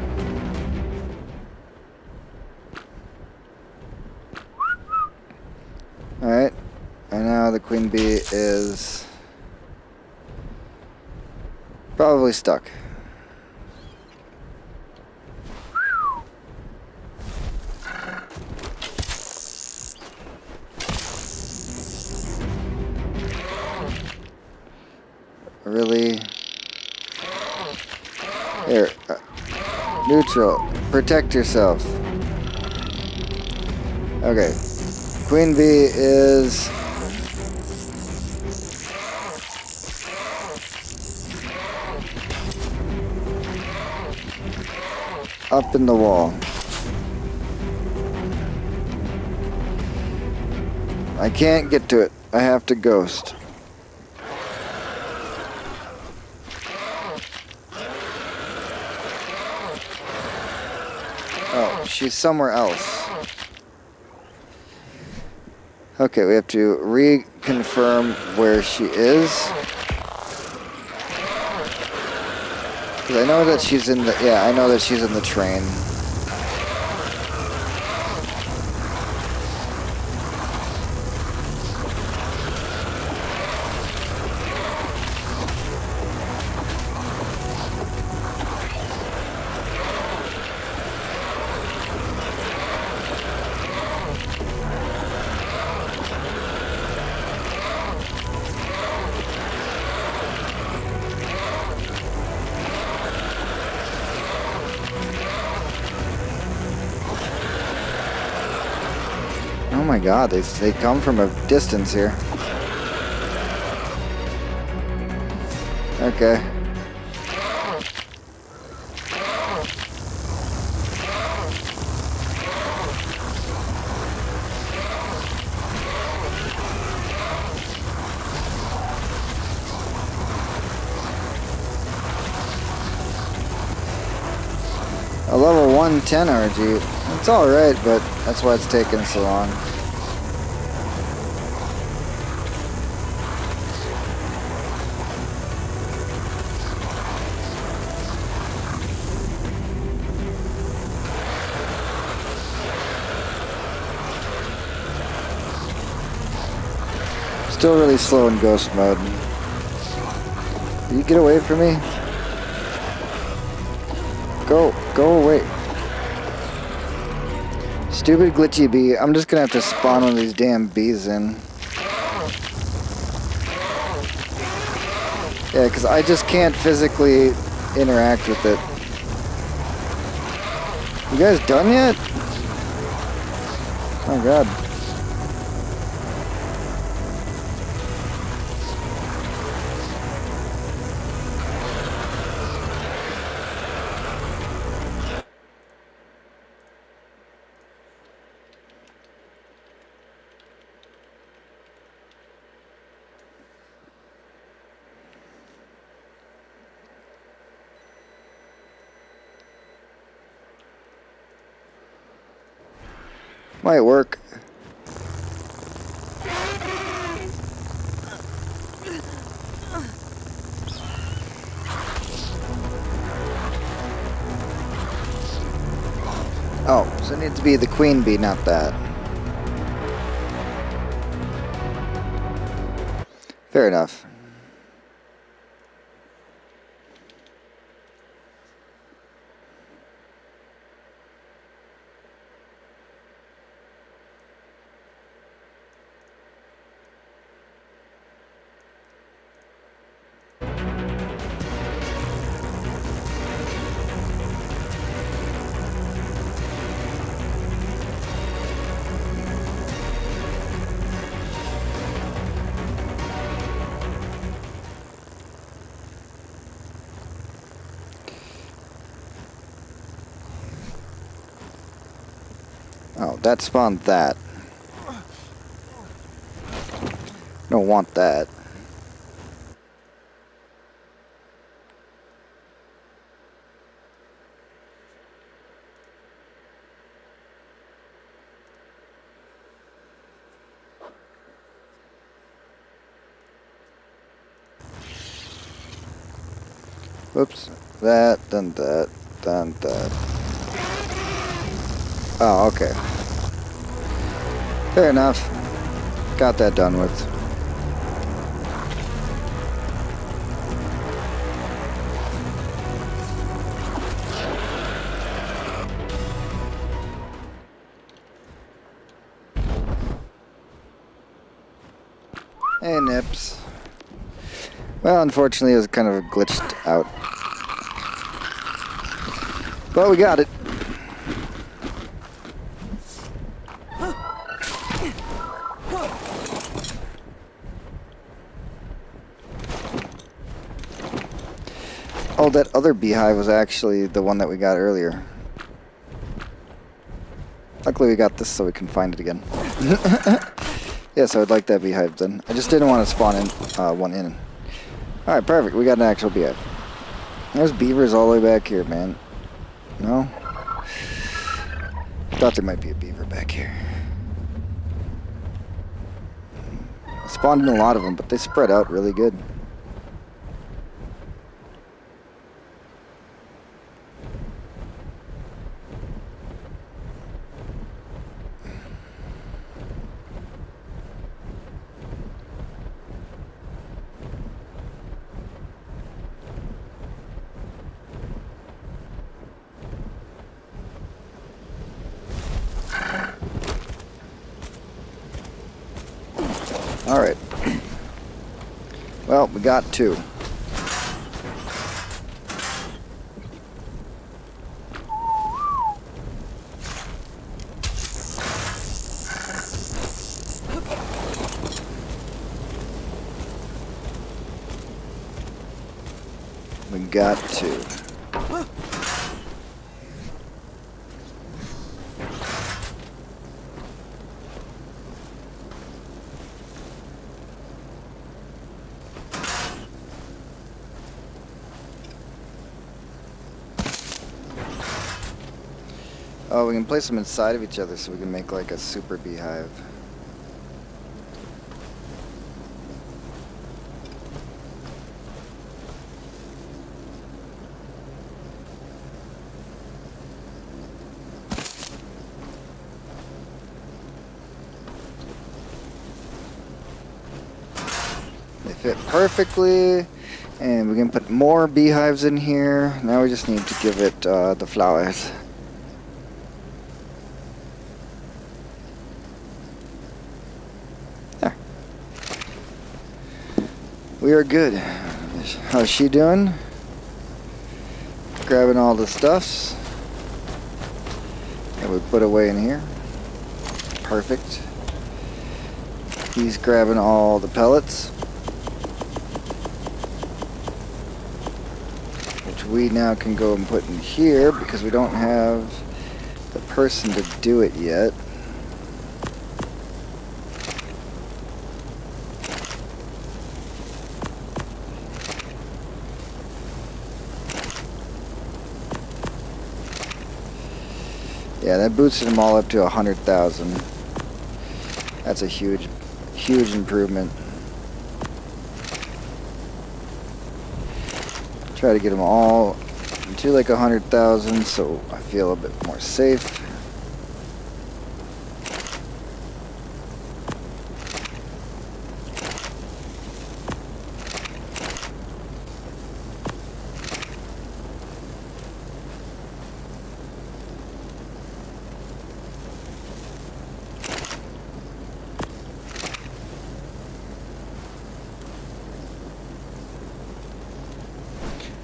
[SPEAKER 4] now the queen bee is probably stuck. Really? Here. Neutral. Protect yourself. Okay. Queen bee is... up in the wall. I can't get to it. I have to ghost. Oh, she's somewhere else. Okay, we have to reconfirm where she is. Because I know that she's in the... yeah, I know that she's in the train. Oh my god, they come from a distance here. Okay. A level 110 RG. It's alright, but that's why it's taking so long. Still really slow in ghost mode. Will you get away from me? Go away. Stupid glitchy bee. I'm just gonna have to spawn one of these damn bees in. Yeah, because I just can't physically interact with it. You guys done yet? Oh god. Might work. Oh, so it needs to be the queen bee, not that. Fair enough. Oh, that spawned that. Don't want that. Whoops. That, done that, done that. Oh, okay. Fair enough. Got that done with. Hey, Nips. Well, unfortunately, it was kind of glitched out. But we got it. Oh, that other beehive was actually the one that we got earlier. Luckily we got this so we can find it again. Yes, I would like that beehive then. I just didn't want to spawn in one in. Alright, perfect. We got an actual beehive. There's beavers all the way back here, man. No? Thought there might be a beaver back here. I spawned in a lot of them, but they spread out really good. Alright. Well, we got two. We got two. Oh, we can place them inside of each other so we can make like a super beehive. They fit perfectly, and we can put more beehives in here. Now we just need to give it the flowers. There. We are good. How's she doing? Grabbing all the stuffs that we put away in here. Perfect. He's grabbing all the pellets, which we now can go and put in here because we don't have the person to do it yet. Yeah, that boosted them all up to 100,000. That's a huge improvement. Try to get them all to like 100,000 so I feel a bit more safe.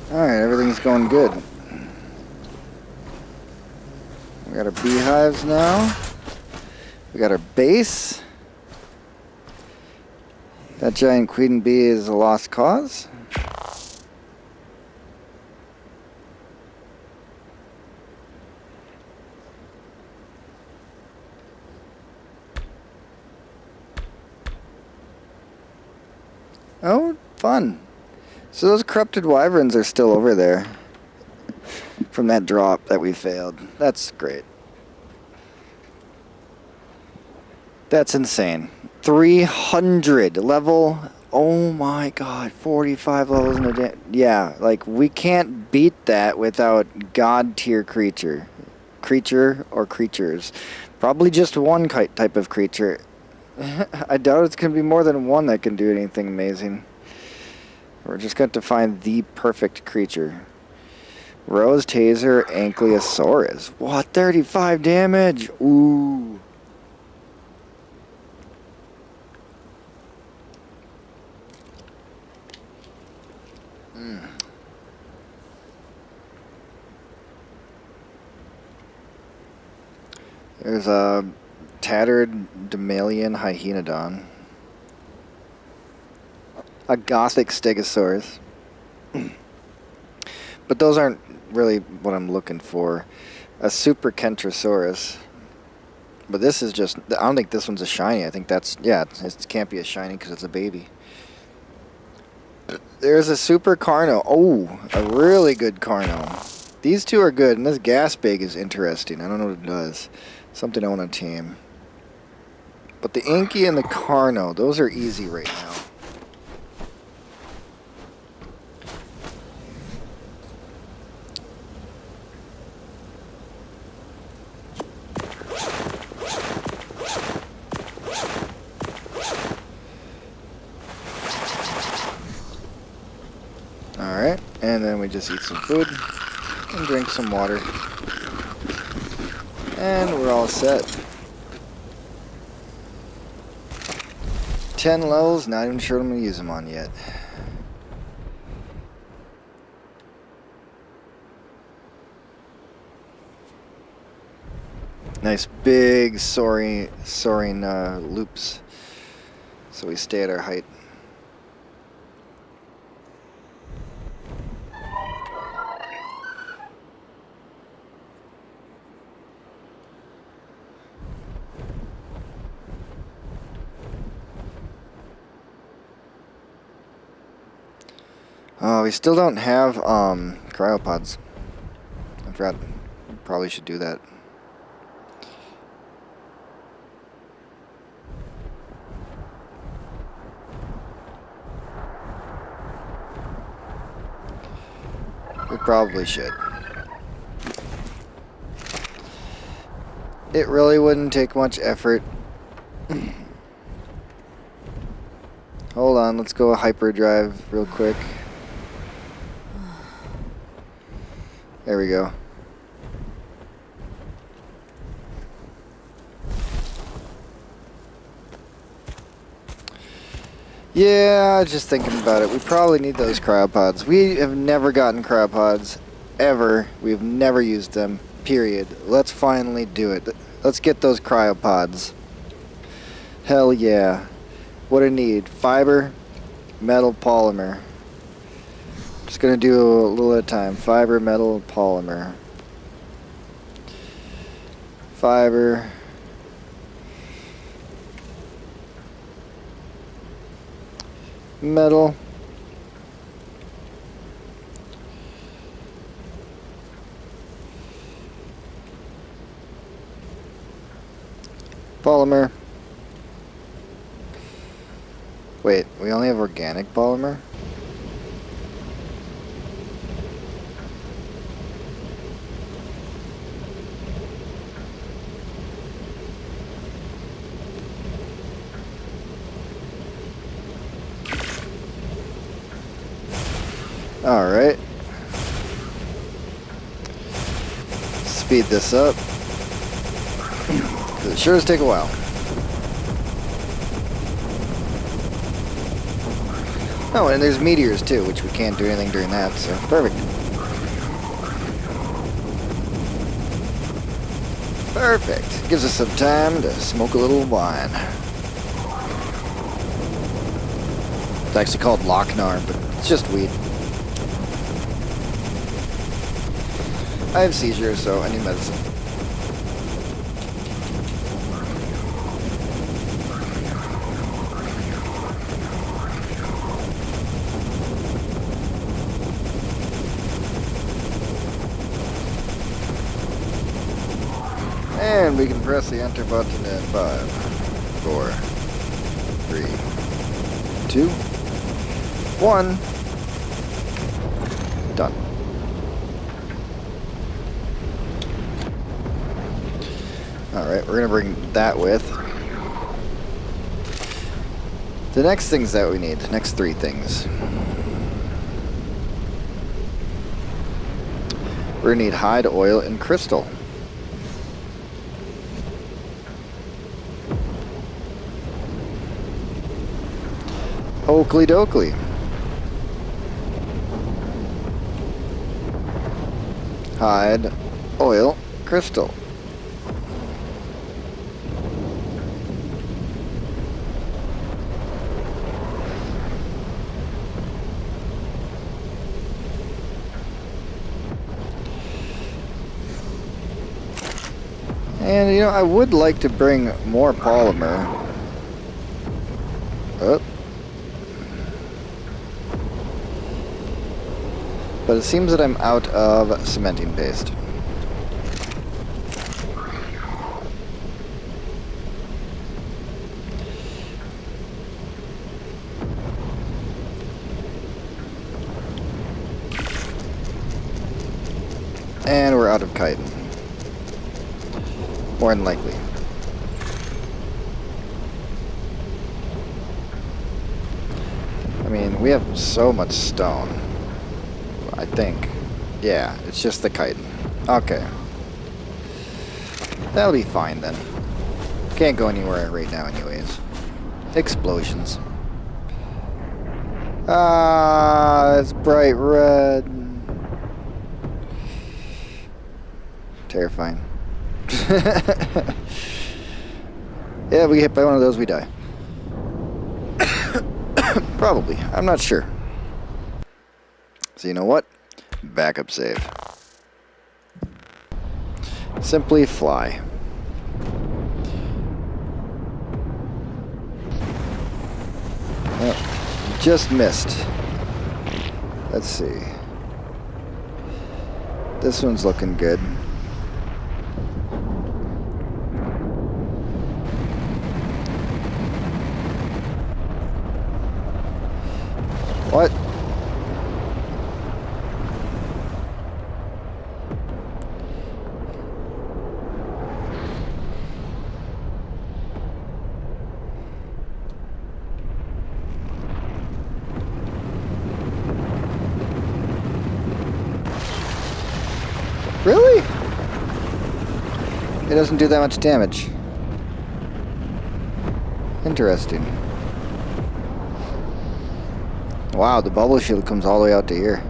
[SPEAKER 4] Alright, everything's going good. We got our beehives now. We got our base. That giant queen bee is a lost cause. Oh, fun. So those corrupted wyverns are still over there from that drop that we failed. That's great. That's insane. 300 level. Oh my god, 45 levels in a day. Yeah, like we can't beat that without god tier creature. Creature or creatures. Probably just one type of creature. I doubt it's going to be more than one that can do anything amazing. We're just going to find the perfect creature. Rose Taser Ankylosaurus. What? 35 damage? Ooh. There's a tattered Damalian Hyenodon. A Gothic Stegosaurus. But those aren't really what I'm looking for. A Super Kentrosaurus. But this is just... I don't think this one's a shiny. I think that's... Yeah, it can't be a shiny because it's a baby. There's a Super Carno. Oh, a really good Carno. These two are good, and this gas bag is interesting. I don't know what it does. Something I want to tame. But the Inky and the Carno, those are easy right now. Alright, and then we just eat some food and drink some water. And we're all set. 10 levels, not even sure what I'm going to use them on yet. Nice big soaring loops, so we stay at our height. We still don't have cryopods. I forgot. Probably should do that. We probably should. It really wouldn't take much effort. Hold on, let's go hyperdrive real quick. There we go. Yeah, just thinking about it. We probably need those cryopods. We have never gotten cryopods, ever. We've never used them, period. Let's finally do it. Let's get those cryopods. Hell yeah. What do I need? Fiber, metal, polymer. Just gonna do a little at a time. Fiber, metal, polymer. Fiber. Metal. Polymer. Wait, we only have organic polymer? Alright. Speed this up. Because it sure does take a while. Oh, and there's meteors too, which we can't do anything during that, so perfect. Perfect. Gives us some time to smoke a little wine. It's actually called Lochnar, but it's just weed. I have seizures, so I need medicine. And we can press the enter button in 5, 4, 3, 2, 1. Done. Alright, we're going to bring that with. The next things that we need, the next 3 things. We're going to need hide, oil, and crystal. Oakley dokley. Hide, oil, crystal. And, you know, I would like to bring more polymer. Oh. But it seems that I'm out of cementing paste. And we're out of chitin. More than likely. I mean, we have so much stone. I think. Yeah, it's just the chitin. Okay. That'll be fine then. Can't go anywhere right now anyways. Explosions. Ah, it's bright red. Terrifying. Yeah, we get hit by one of those, we die. Probably. I'm not sure. So you know what? Backup save. Simply fly. Oh, just missed. Let's see. This one's looking good. What? Really? It doesn't do that much damage. Interesting. Wow, the bubble shield comes all the way out to here.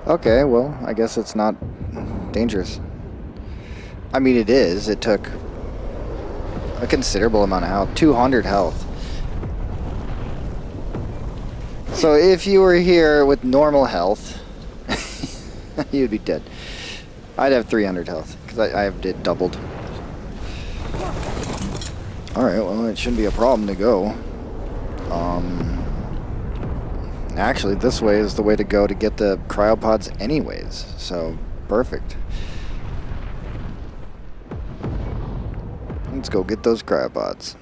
[SPEAKER 4] Okay, well, I guess it's not dangerous. I mean, it is. It took a considerable amount of health. 200 health. So if you were here with normal health, you'd be dead. I'd have 300 health, because I have it doubled. Alright, well, it shouldn't be a problem to go. Actually, this way is the way to go to get the cryopods anyways, so perfect. Let's go get those cryopods.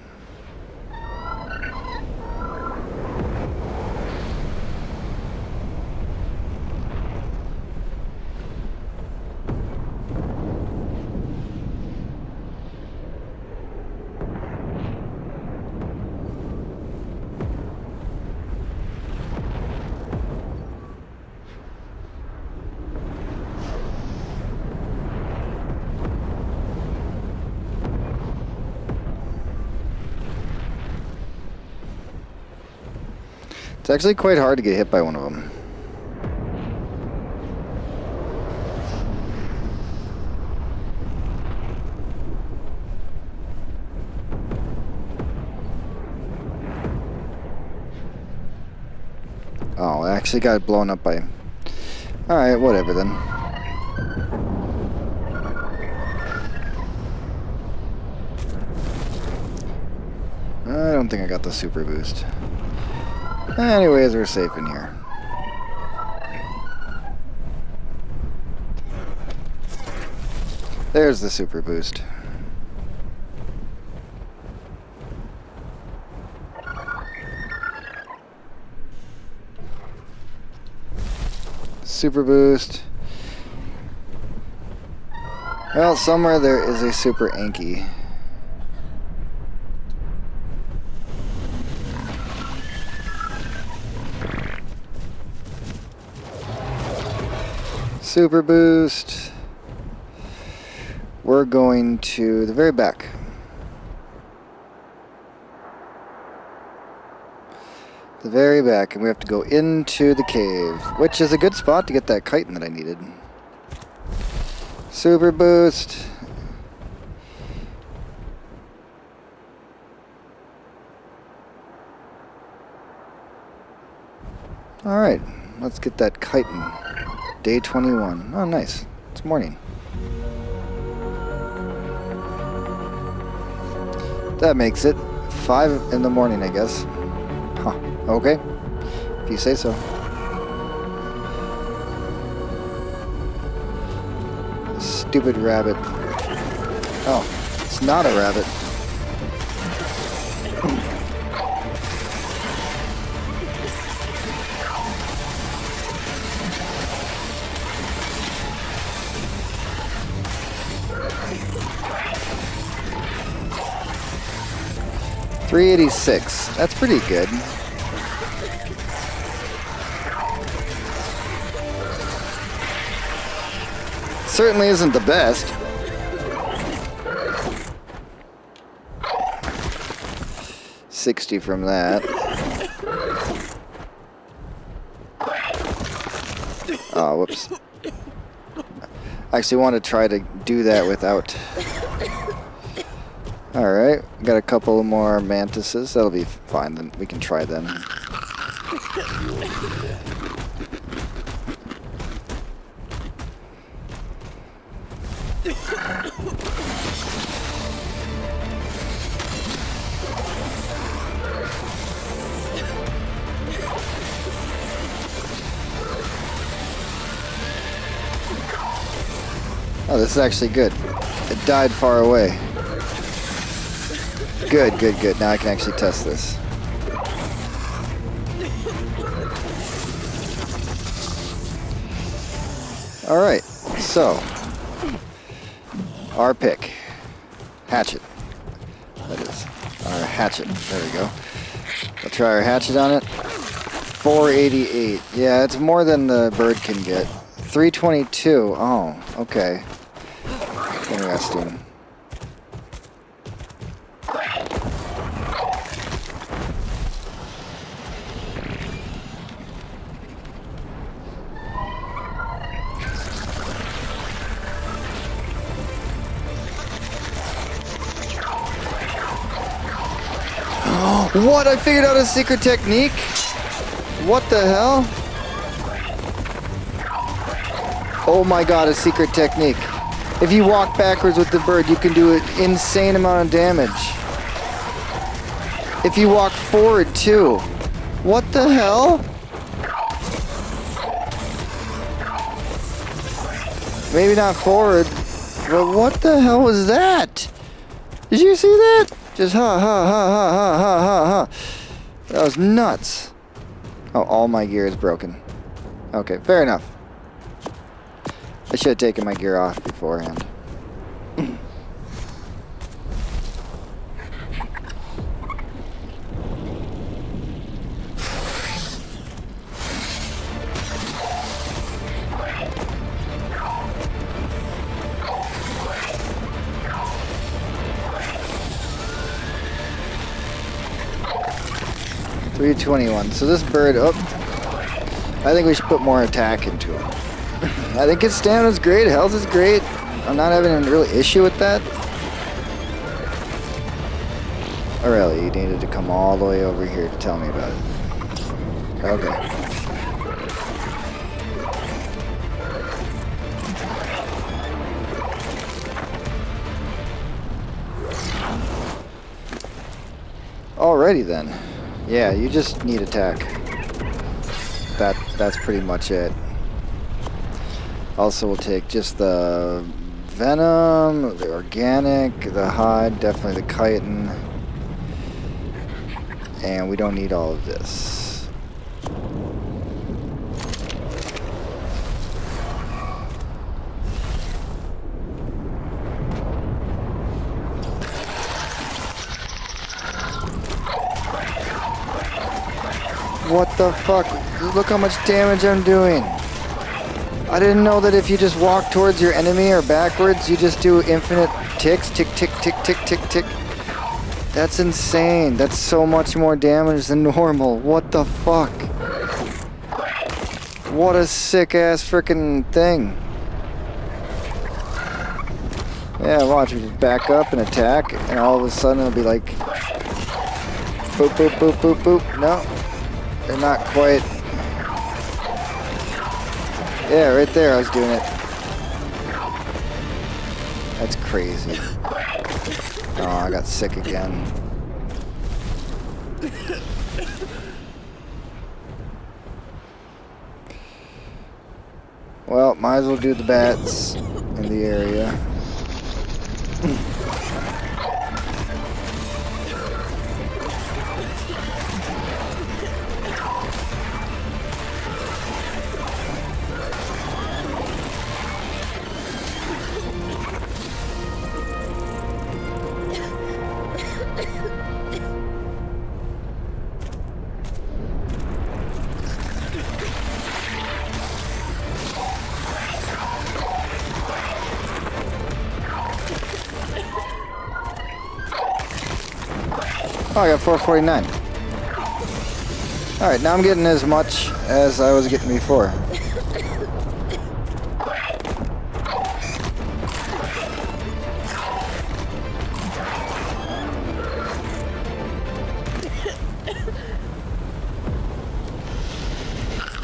[SPEAKER 4] It's actually quite hard to get hit by one of them. Oh, I actually got blown up by... Alright, whatever then. I don't think I got the super boost. Anyways, we're safe in here. There's the super boost. Super boost. Well, somewhere there is a super Anki. Super boost. We're going to the very back. The very back, and we have to go into the cave, which is a good spot to get that chitin that I needed. Super boost. Alright. Let's get that chitin. Day 21. Oh, nice. It's morning. That makes it 5 in the morning, I guess. Huh. Okay. If you say so. Stupid rabbit. Oh, it's not a rabbit. $386. That's pretty good. Certainly isn't the best. $60 from that. Oh, whoops. I actually want to try to do that without. Alright, got a couple more mantises. That'll be fine, then we can try them. Oh, this is actually good. It died far away. Good, good, good. Now I can actually test this. Alright, so our pick. Hatchet. That is our hatchet. There we go. We'll try our hatchet on it. 488. Yeah, it's more than the bird can get. 322. Oh, okay. Interesting. What? I figured out a secret technique? What the hell? Oh my god, a secret technique. If you walk backwards with the bird, you can do an insane amount of damage. If you walk forward too. What the hell? Maybe not forward, but what the hell was that? Did you see that? Just ha ha ha ha ha ha ha ha. That was nuts. Oh, all my gear is broken. Okay, fair enough. I should have taken my gear off beforehand. $321. So this bird, oh, I think we should put more attack into him. I think his stamina's great, health is great. I'm not having a real issue with that. Oh, really? You needed to come all the way over here to tell me about it. Okay. Alrighty then. Yeah, you just need attack. That's pretty much it. Also, we'll take just the venom, the organic, the hide, definitely the chitin. And we don't need all of this. What the fuck? Look how much damage I'm doing. I didn't know that if you just walk towards your enemy or backwards, you just do infinite ticks. Tick, tick, tick, tick, tick, tick. That's insane. That's so much more damage than normal. What the fuck? What a sick-ass freaking thing. Yeah, watch. We just back up and attack, and all of a sudden it'll be like... Boop, boop, boop, boop, boop. No. They're not quite... Yeah, right there, I was doing it. That's crazy. Oh, I got sick again. Well, might as well do the bats in the area. Oh, I got 449. Alright, now I'm getting as much as I was getting before.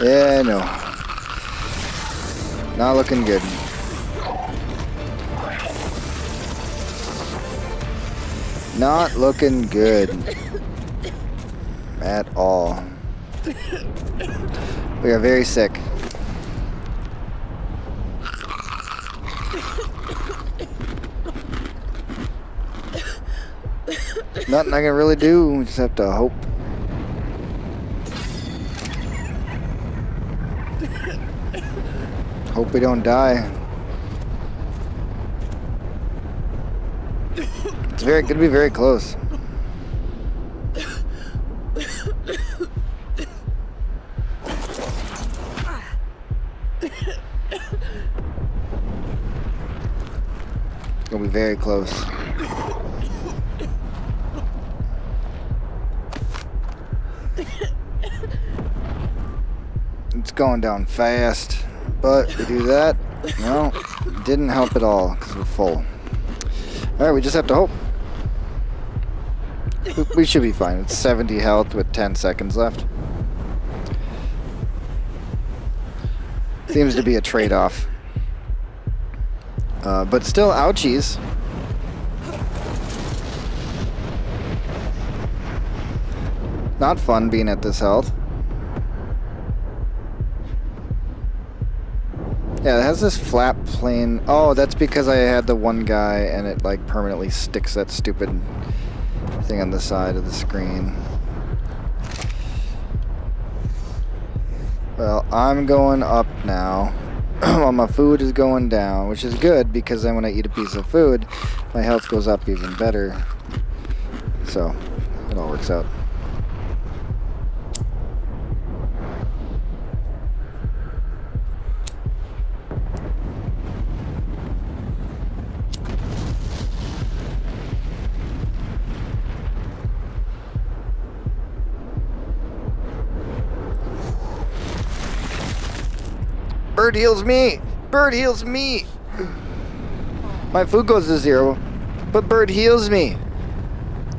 [SPEAKER 4] Yeah, I know. Not looking good. Not looking good. At all. We are very sick. Nothing I can really do. We just have to hope. Hope we don't die. It's gonna be very close. Gonna be very close. It's going down fast, but we do that. No, didn't help at all because we're full. Alright, we just have to hope. We should be fine. It's 70 health with 10 seconds left. Seems to be a trade-off. But still, ouchies. Not fun being at this health. Yeah, it has this flap plane. Oh, that's because I had the one guy and it like permanently sticks that stupid thing on the side of the screen. Well, I'm going up now. While my food is going down, which is good because then when I eat a piece of food, my health goes up even better. So, it all works out. Bird heals me! Bird heals me! My food goes to 0, but bird heals me.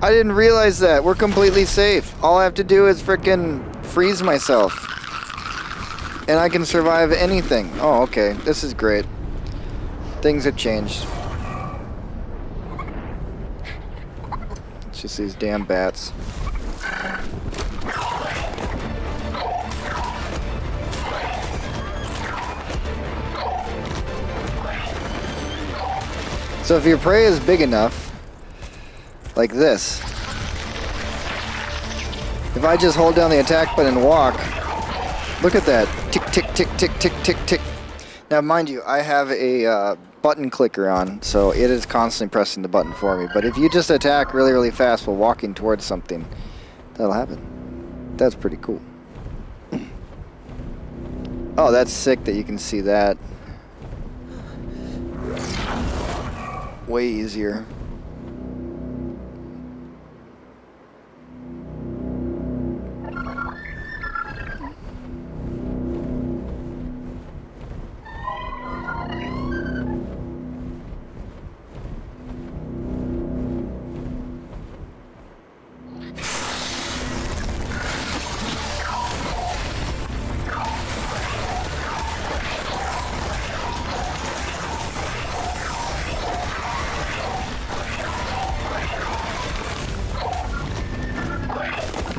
[SPEAKER 4] I didn't realize that. We're completely safe. All I have to do is frickin' freeze myself. And I can survive anything. Oh, okay. This is great. Things have changed. It's just these damn bats. So if your prey is big enough, like this, if I just hold down the attack button and walk, look at that, tick, tick, tick, tick, tick, tick, tick. Now mind you, I have a button clicker on, so it is constantly pressing the button for me. But if you just attack really, really fast while walking towards something, that'll happen. That's pretty cool. Oh, that's sick that you can see that. Way easier.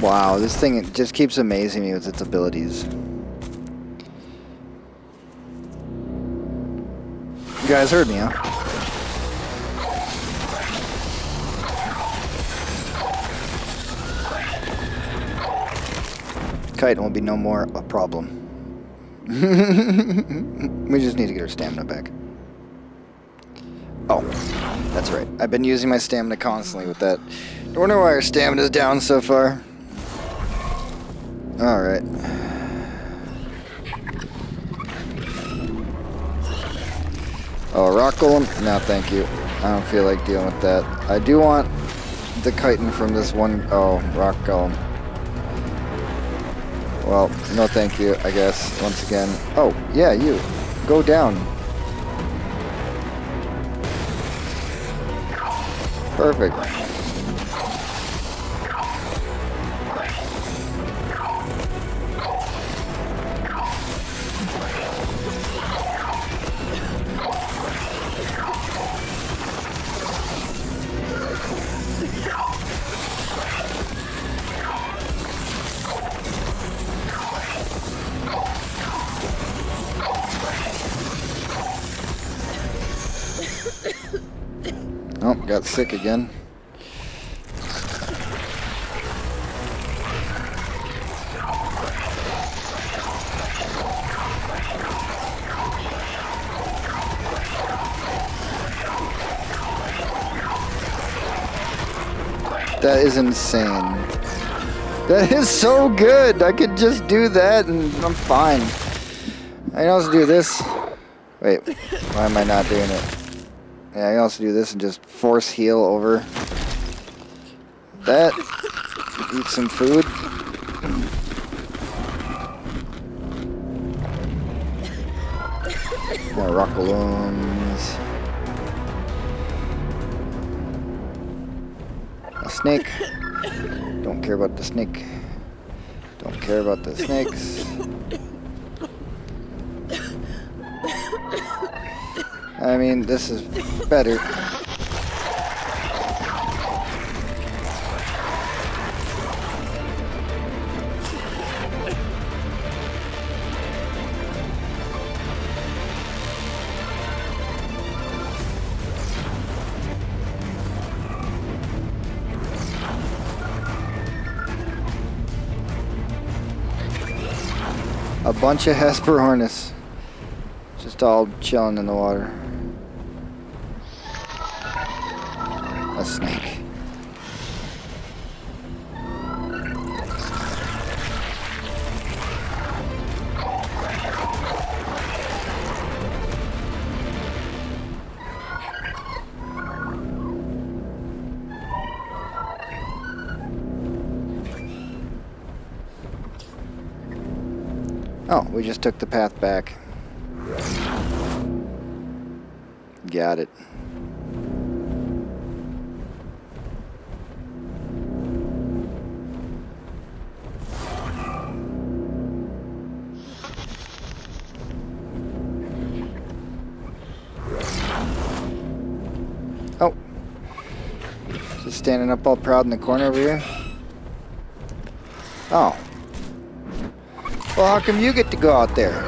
[SPEAKER 4] Wow, this thing it just keeps amazing me with its abilities. You guys heard me, huh? Kite won't be no more a problem. We just need to get our stamina back. Oh, that's right. I've been using my stamina constantly with that. I wonder why our stamina's down so far. Alright. Oh, rock golem? No, thank you. I don't feel like dealing with that. I do want the chitin from this one. Oh, rock golem. Well, no thank you, I guess, once again. Oh, yeah, you. Go down. Perfect. Oh, got sick again. That is insane. That is so good. I could just do that and I'm fine. I can also do this. Wait, why am I not doing it? Yeah, I can also do this and just force heal over that. Eat some food. More rockalooms. A snake. Don't care about the snake. Don't care about the snakes. I mean, this is better. A bunch of Hesperornis. Just all chilling in the water. A snake. Oh, we just took the path back. Got it. Oh. Just standing up all proud in the corner over here. Oh. Well, how come you get to go out there?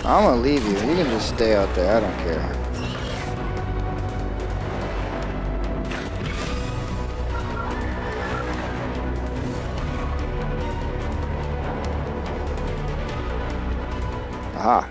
[SPEAKER 4] I'm gonna leave you. You can just stay out there. I don't care. Aha.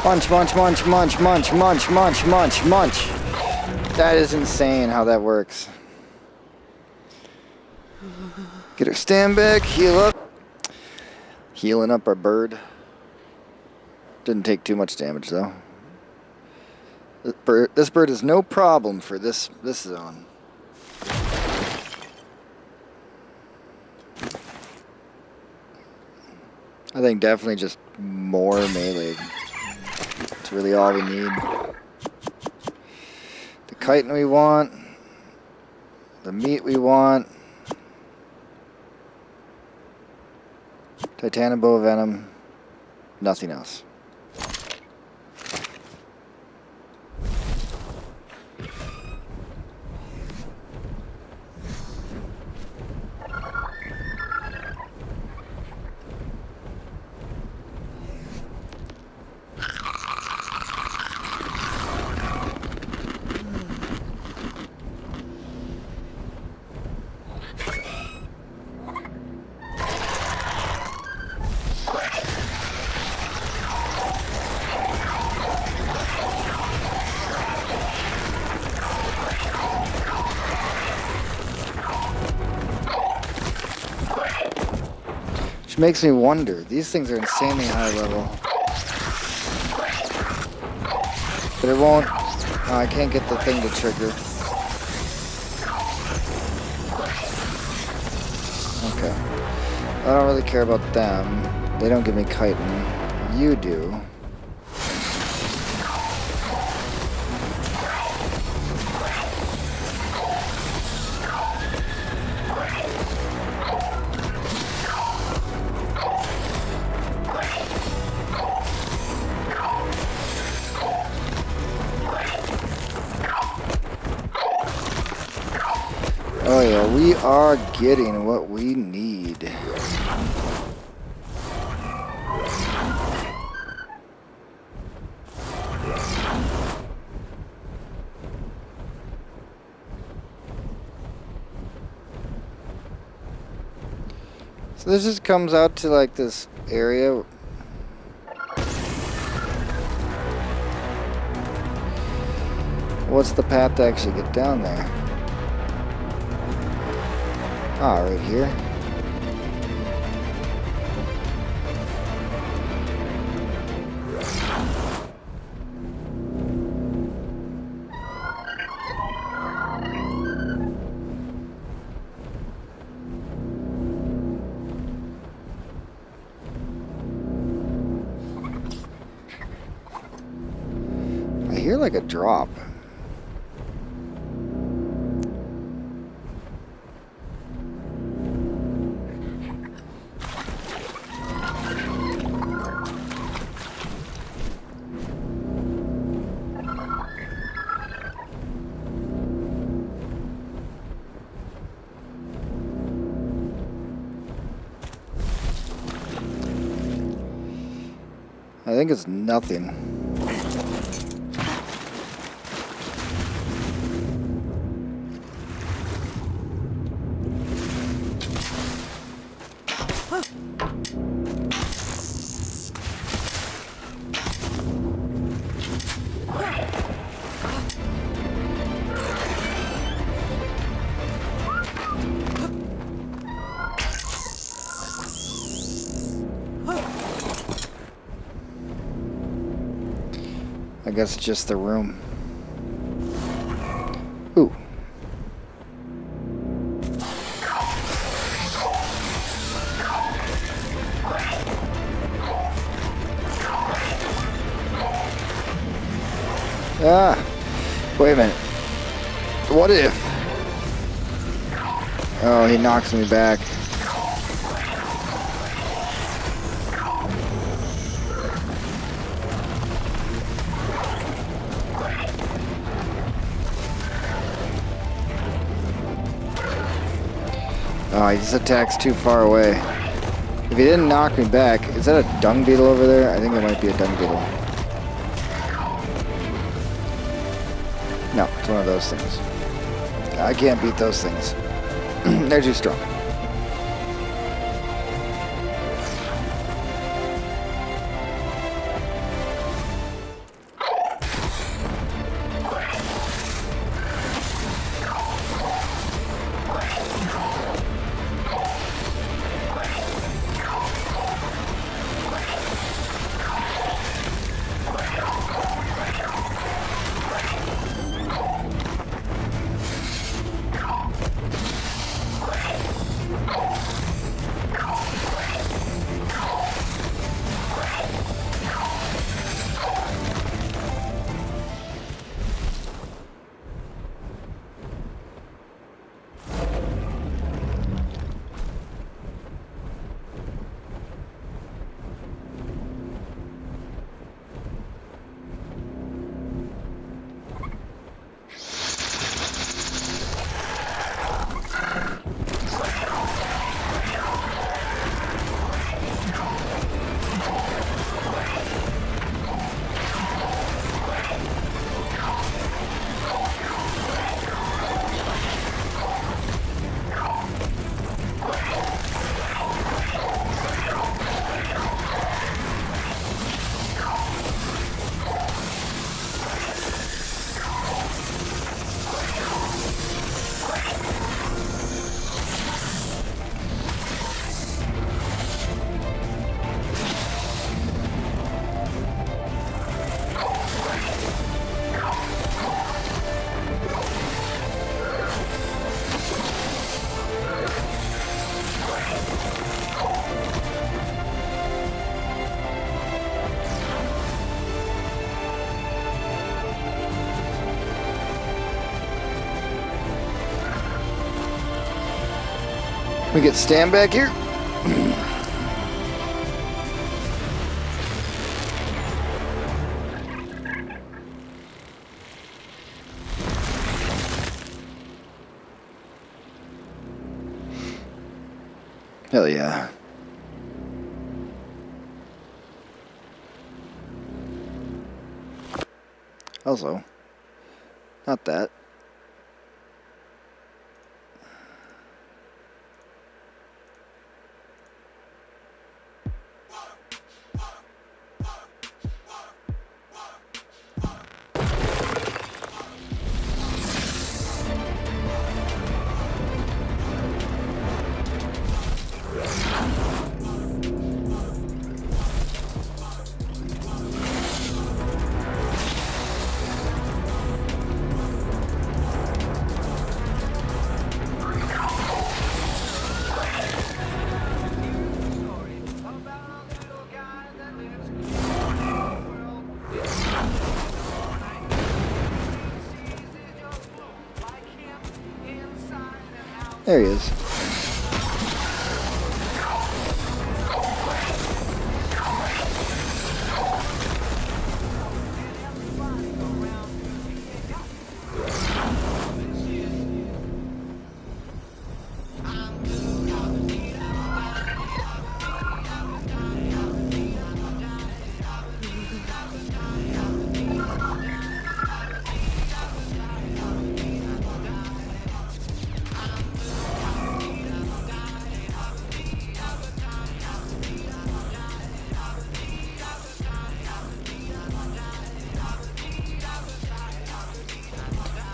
[SPEAKER 4] Munch, munch, munch, munch, munch, munch, munch, munch, munch. That is insane how that works. Get her stand back, heal up. Healing up our bird. Didn't take too much damage though. This bird is no problem for this zone. I think definitely just more melee. That's really all we need. The chitin we want. The meat we want. Titanium boa venom. Nothing else. Which makes me wonder, these things are insanely high level. But it won't, I can't get the thing to trigger. Okay. I don't really care about them. They don't give me chitin. You do. Oh yeah, we are getting what we need. So this just comes out to like this area. What's the path to actually get down there? Ah, right here. I hear like a drop. I think it's nothing. I guess it's just the room. Ooh. Ah, wait a minute. What if? Oh, he knocks me back. Oh, he just attacks too far away. If he didn't knock me back, is that a dung beetle over there? I think it might be a dung beetle. No, it's one of those things. I can't beat those things. They're too strong. We get Stan back here. Hell yeah. Also, not that. There he is.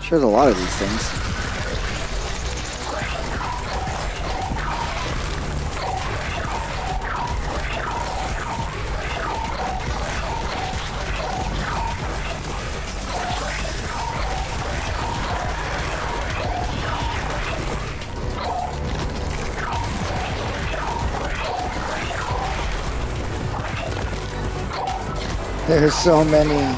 [SPEAKER 4] Sure, there's a lot of these things. There's so many.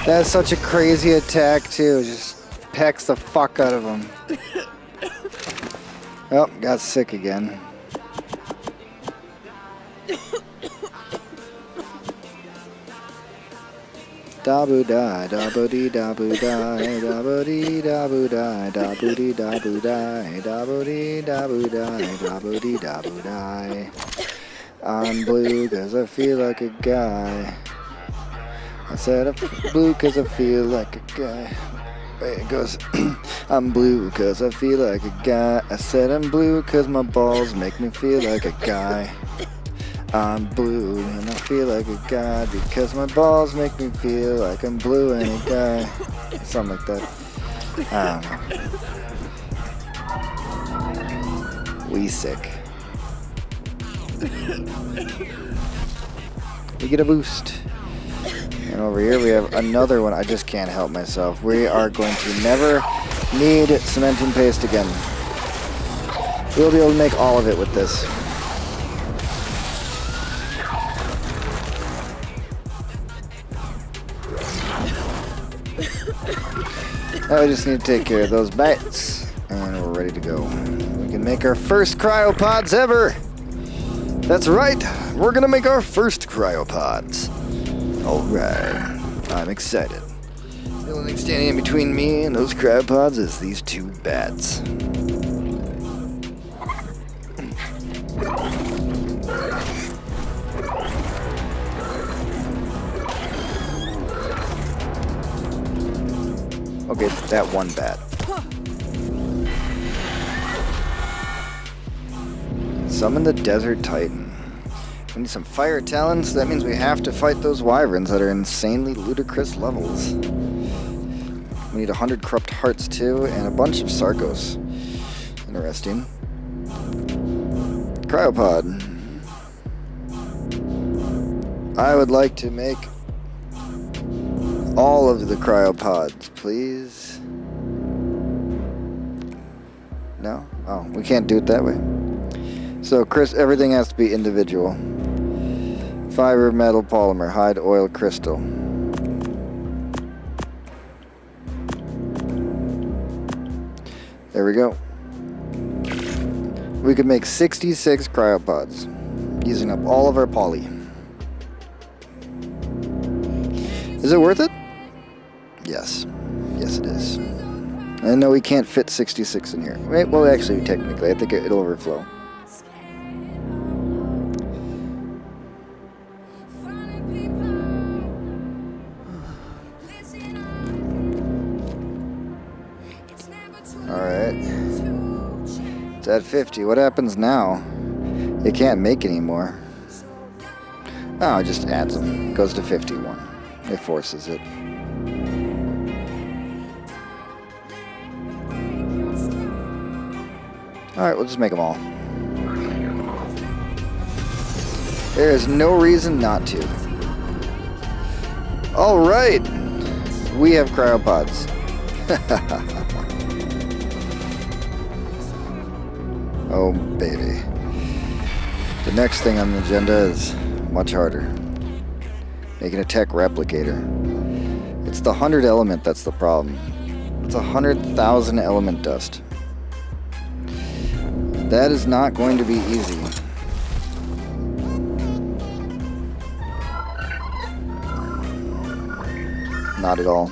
[SPEAKER 4] That's such a crazy attack too. Just pecks the fuck out of him. Oh, got sick again. Dabu die, dabu dee dabu die, dabu dee dabu die, dabu dee dabu die, dabu dee dabu die, dabu dee dabu die. I'm blue 'cause I feel like a guy. I said I'm blue 'cause I feel like a guy. Wait, it goes, I'm blue 'cause I feel like a guy. I said I'm blue 'cause my balls make me feel like a guy. I'm blue and I feel like a guy because my balls make me feel like I'm blue and a guy. Something like that. I don't know. We sick. We get a boost. And over here we have another one. I just can't help myself. We are going to never need cementing paste again. We'll be able to make all of it with this. Now we just need to take care of those bats. And we're ready to go. We can make our first cryopods ever. That's right. We're going to make our first cryopods. Alright, I'm excited. The only thing standing in between me and those cryopods is these two bats. Okay, that one bat. Summon the Desert Titan. We need some fire talons. That means we have to fight those wyverns that are insanely ludicrous levels. We need 100 corrupt hearts too, and a bunch of Sargos. Interesting. Cryopod. I would like to make all of the cryopods, please. No? Oh, we can't do it that way. So, Chris, everything has to be individual. Fiber, metal, polymer, hide, oil, crystal. There we go. We could make 66 cryopods, using up all of our poly. Is it worth it? Yes. Yes, it is. And no, we can't fit 66 in here. Wait, well, actually, technically, I think it'll overflow. Alright. It's at 50. What happens now? It can't make any more. Oh, it just adds them. It goes to 51. It forces it. Alright, we'll just make them all. There is no reason not to. Alright! We have cryopods. Oh, baby. The next thing on the agenda is much harder. Make an attack replicator. It's the 100 element that's the problem. It's 100,000 element dust. That is not going to be easy. Not at all.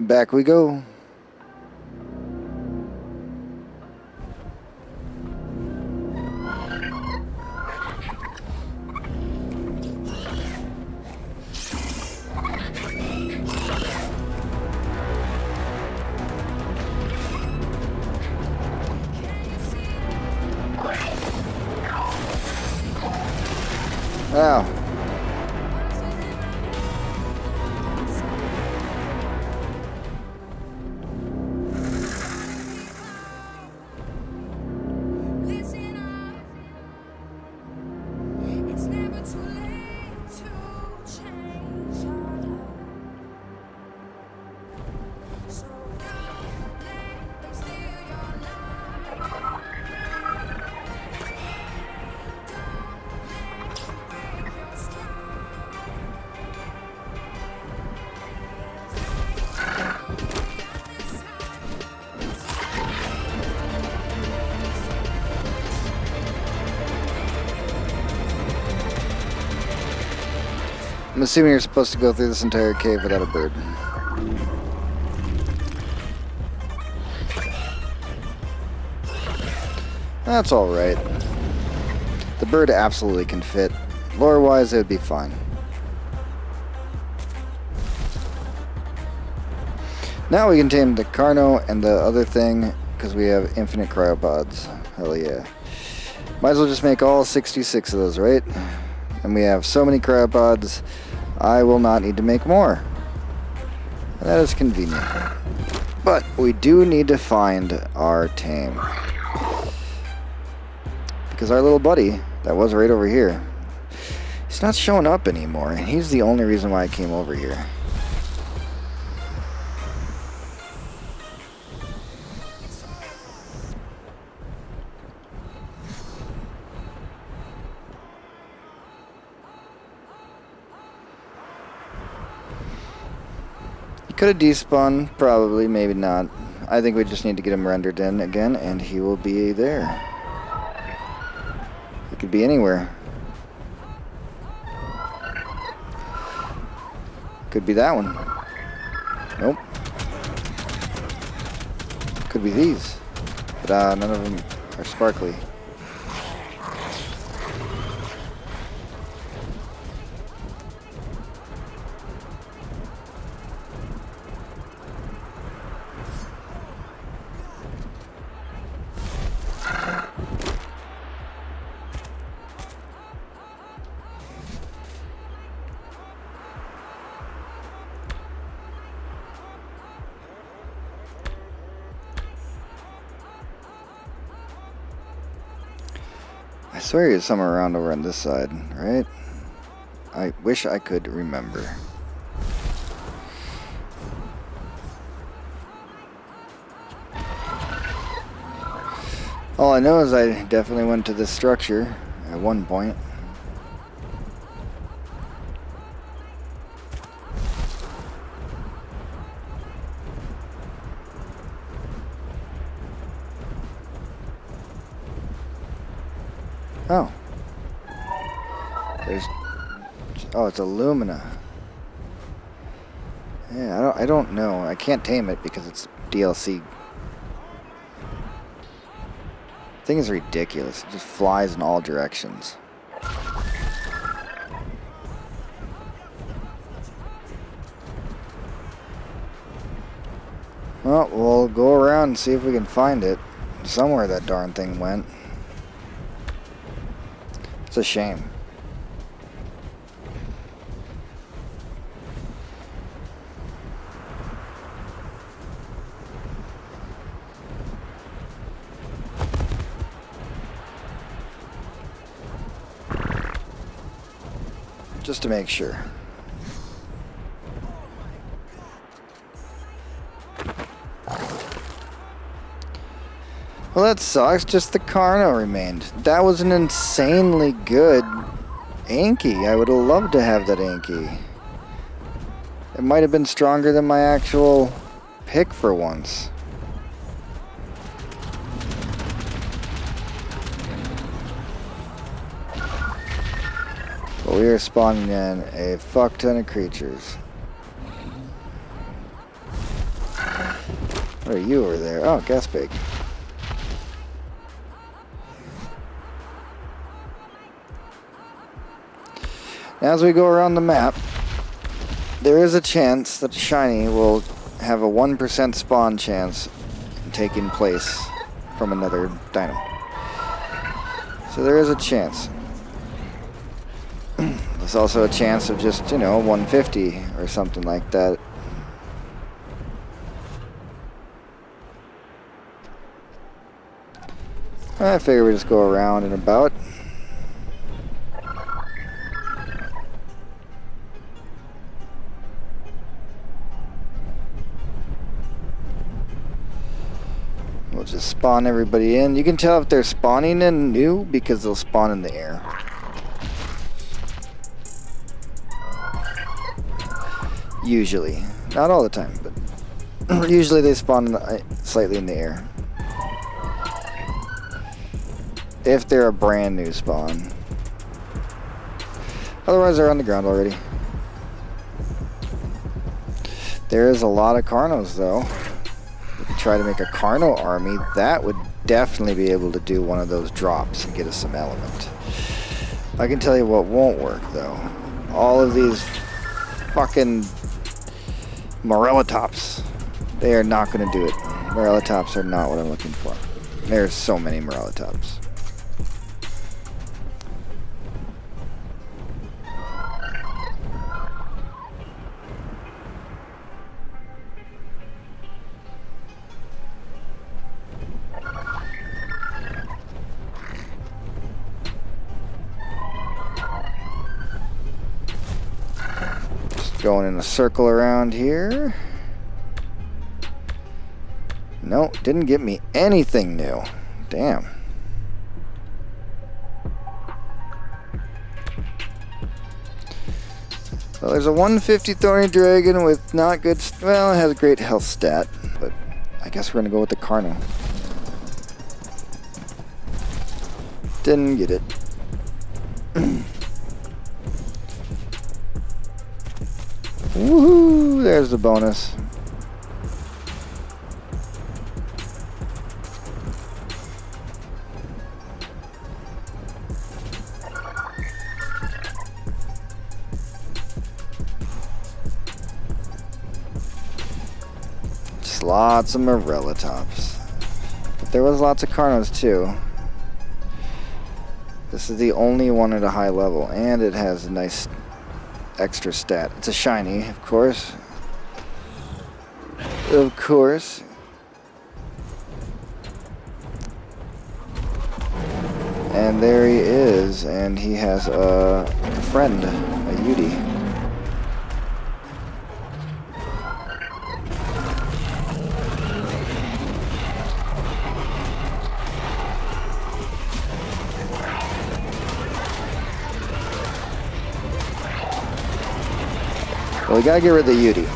[SPEAKER 4] Back we go. Wow. I'm assuming you're supposed to go through this entire cave without a bird. That's alright. The bird absolutely can fit. Lore-wise, it would be fine. Now we can tame the Carno and the other thing, because we have infinite cryopods. Hell yeah. Might as well just make all 66 of those, right? And we have so many cryopods, I will not need to make more. And that is convenient. But we do need to find our tame. Because our little buddy, that was right over here, he's not showing up anymore. And he's the only reason why I came over here. Could have despawned, probably, maybe not. I think we just need to get him rendered in again, and he will be there. He could be anywhere. Could be that one. Nope. Could be these. But none of them are sparkly. I swear he was somewhere around over on this side, right? I wish I could remember. All I know is I definitely went to this structure at one point. Oh. There's... Oh, it's Illumina. Yeah, I don't know. I can't tame it because it's DLC. Thing is ridiculous. It just flies in all directions. Well, we'll go around and see if we can find it. Somewhere that darn thing went. It's a shame. Just to make sure. Well, that sucks. Just the Carno remained. That was an insanely good Anki. I would have loved to have that Anki. It might have been stronger than my actual pick for once. But we are spawning in a fuck ton of creatures. What are you over there? Oh, gas bag. As we go around the map, there is a chance that Shiny will have a 1% spawn chance taking place from another dino. So there is a chance. There's also a chance of just, 150 or something like that. I figure we just go around and about. We'll just spawn everybody in. You can tell if they're spawning in new because they'll spawn in the air. Usually. Not all the time, but usually they spawn slightly in the air. If they're a brand new spawn. Otherwise they're on the ground already. There is a lot of Carnos though. We could try to make a Carno army. That would definitely be able to do one of those drops and get us some element. I can tell you what won't work though. All of these fucking Morellatops. They are not going to do it. Morellatops are not what I'm looking for. There's so many Morellatops. Going in a circle around here. No, didn't get me anything new. Damn. Well, there's a 150 Thorny Dragon with not good... Well, it has a great health stat, but I guess we're going to go with the Carno. Didn't get it. Woohoo! There's the bonus. Just lots of Morellatops. But there was lots of Carnos too. This is the only one at a high level, and it has a nice extra stat. It's a shiny, of course. Of course. And there he is, and he has a friend, a Yudi. Well, we gotta get rid of the Yudi.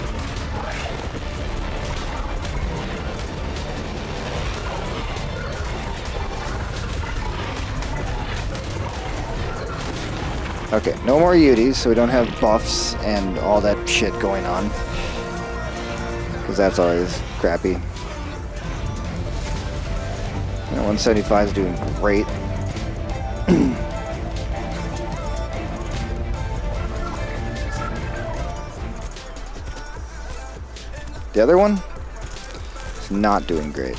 [SPEAKER 4] Okay, no more Udis, so we don't have buffs and all that shit going on. Because that's always crappy. 175 is doing great. The other one is not doing great.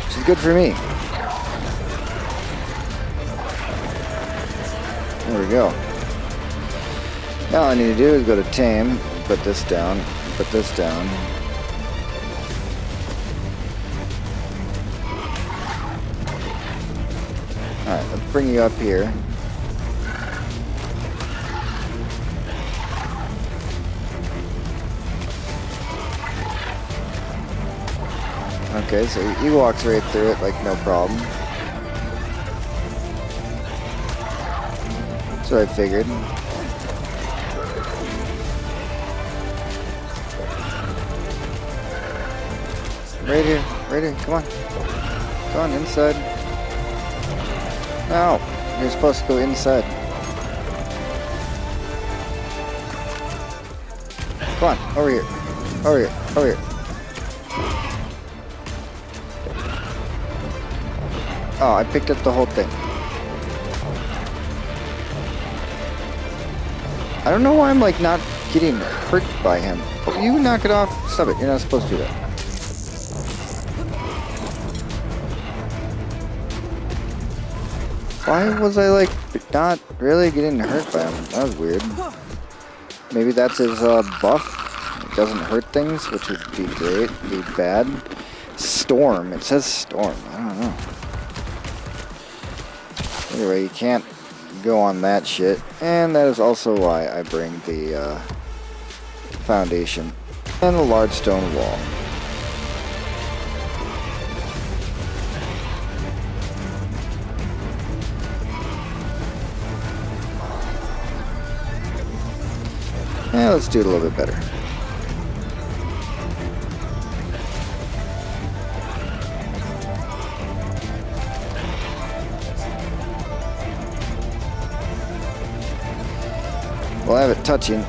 [SPEAKER 4] Which is good for me. There we go. Now all I need to do is go to tame, put this down, put this down. Alright, let's bring you up here. Okay, so he walks right through it like no problem. That's what I figured. Right here, come on. Come on, inside. No, you're supposed to go inside. Come on, over here, over here, over here. Oh, I picked up the whole thing. I don't know why I'm like not getting hurt by him. Oh, you knock it off. Stop it. You're not supposed to do that. Why was I like not really getting hurt by him? That was weird. Maybe that's his buff. It doesn't hurt things, which would be great. Be bad. Storm. It says storm. I don't know. Anyway, you can't go on that shit, and that is also why I bring the foundation and the large stone wall. And let's do it a little bit better. We'll have it touching.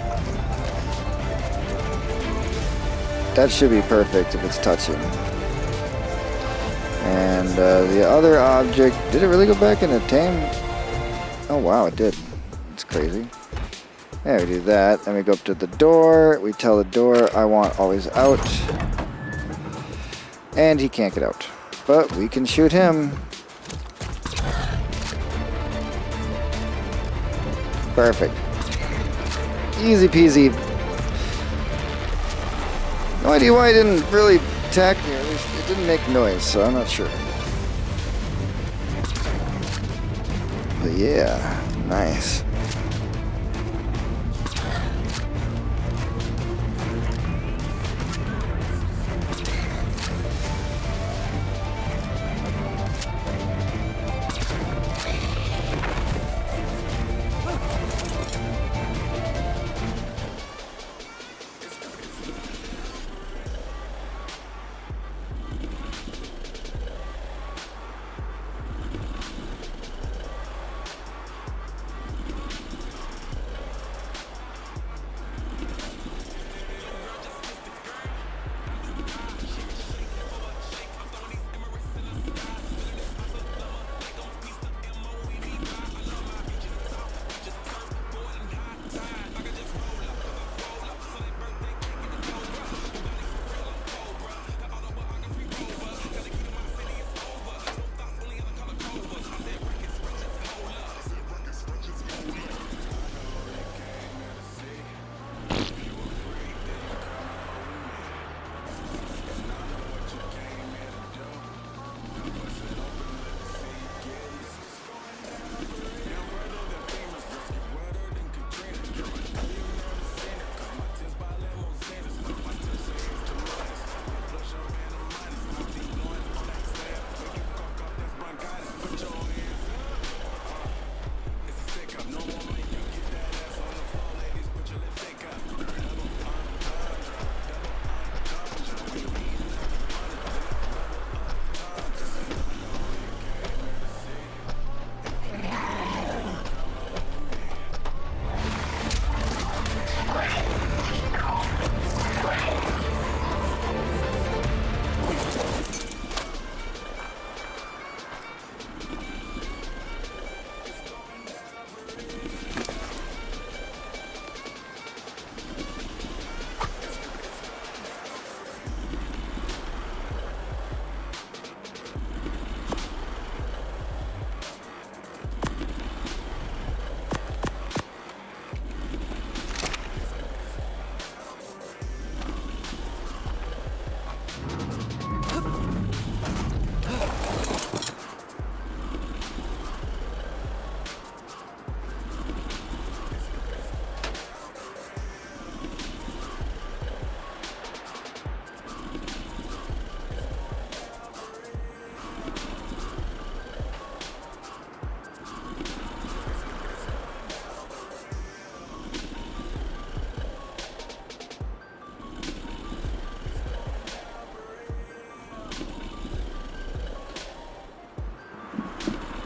[SPEAKER 4] That should be perfect if it's touching. And the other object, did it really go back into tame? Oh wow, it did. It's crazy. Yeah, we do that. Then we go up to the door. We tell the door I want always out. And he can't get out. But we can shoot him. Perfect. Easy peasy. No idea why it didn't really attack me, or at least it didn't make noise, so I'm not sure. But yeah, nice.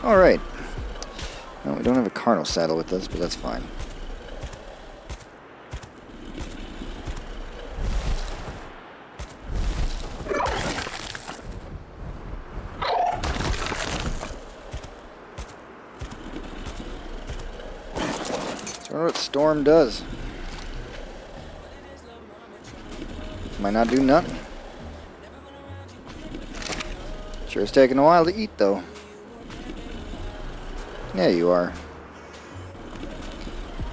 [SPEAKER 4] Alright. No, we don't have a carnal saddle with us, but that's fine. I wonder what Storm does. Might not do nothing. Sure it's taking a while to eat, though. Yeah, you are.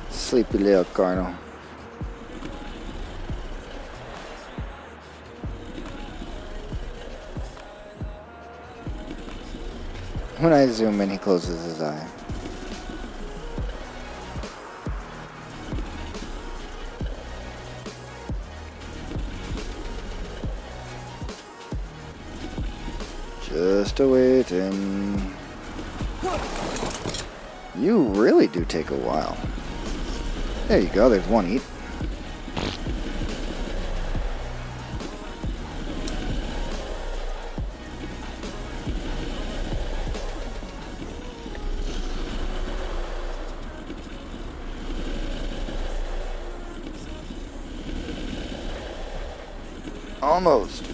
[SPEAKER 4] Sleepy little Carnal. When I zoom in, he closes his eye. Just a-waiting. You really do take a while. There you go, there's one eat. Almost.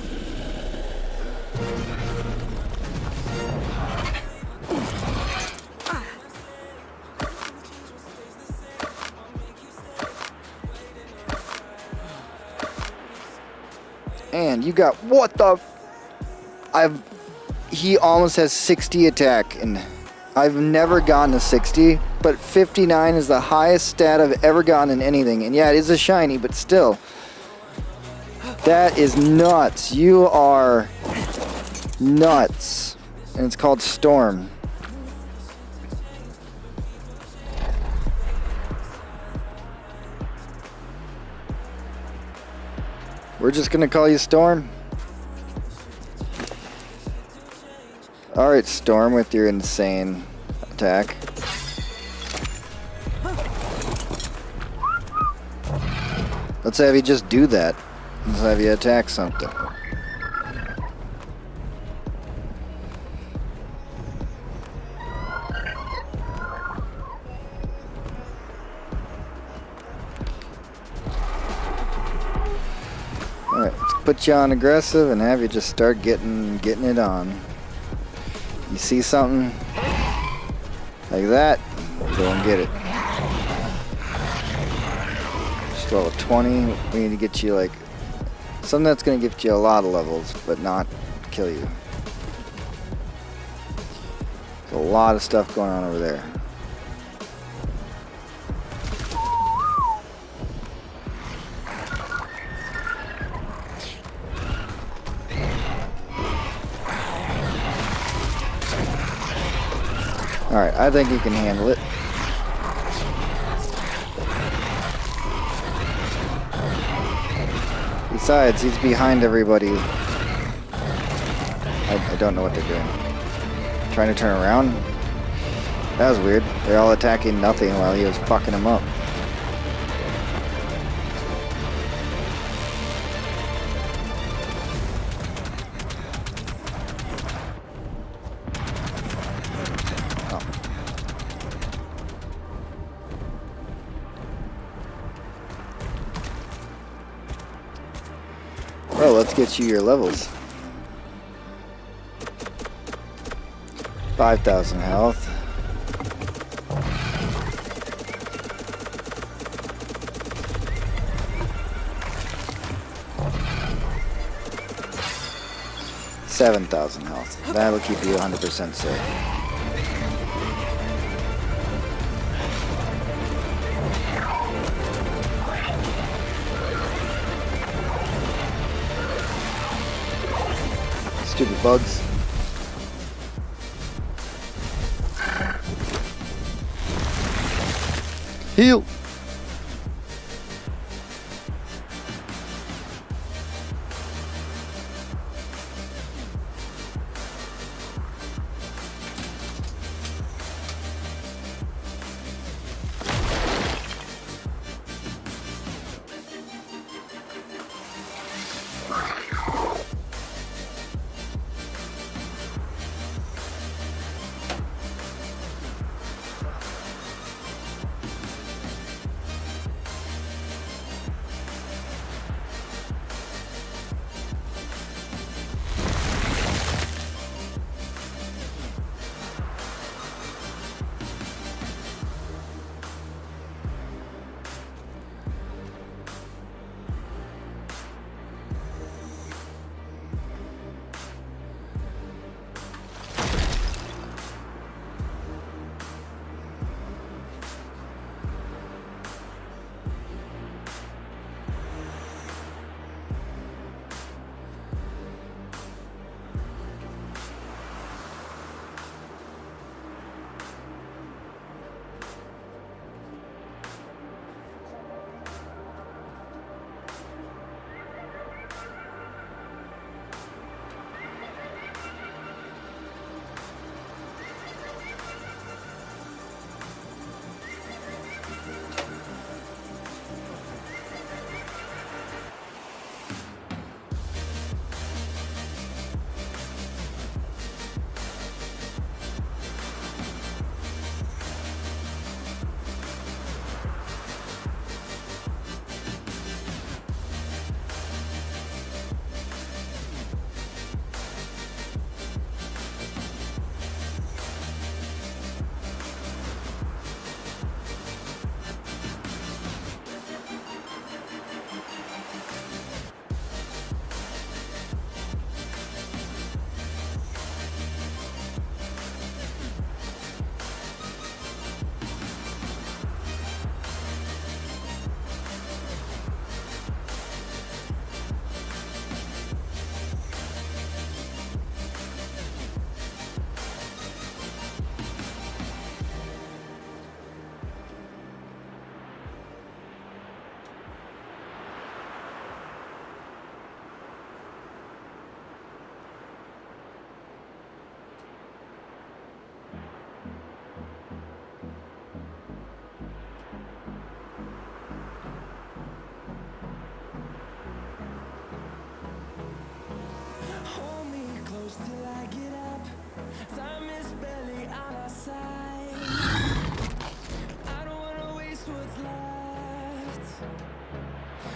[SPEAKER 4] And you got, what the? He almost has 60 attack, and I've never gotten a 60, but 59 is the highest stat I've ever gotten in anything. And yeah, it is a shiny, but still. That is nuts. You are nuts. And it's called Storm. We're just gonna call you Storm. Alright, Storm, with your insane attack. Let's have you just do that. Let's have you attack something. Alright, let's put you on aggressive and have you just start getting it on. You see something like that, go and get it. Just level 20, we need to get you like something that's going to give you a lot of levels, but not kill you. There's a lot of stuff going on over there. Alright, I think he can handle it. Besides, he's behind everybody. I don't know what they're doing. Trying to turn around? That was weird. They're all attacking nothing while he was fucking them up. Well, let's get you your levels. 5,000 health. $7,000 health. That'll keep you 100% safe. Stupid bugs. Heal.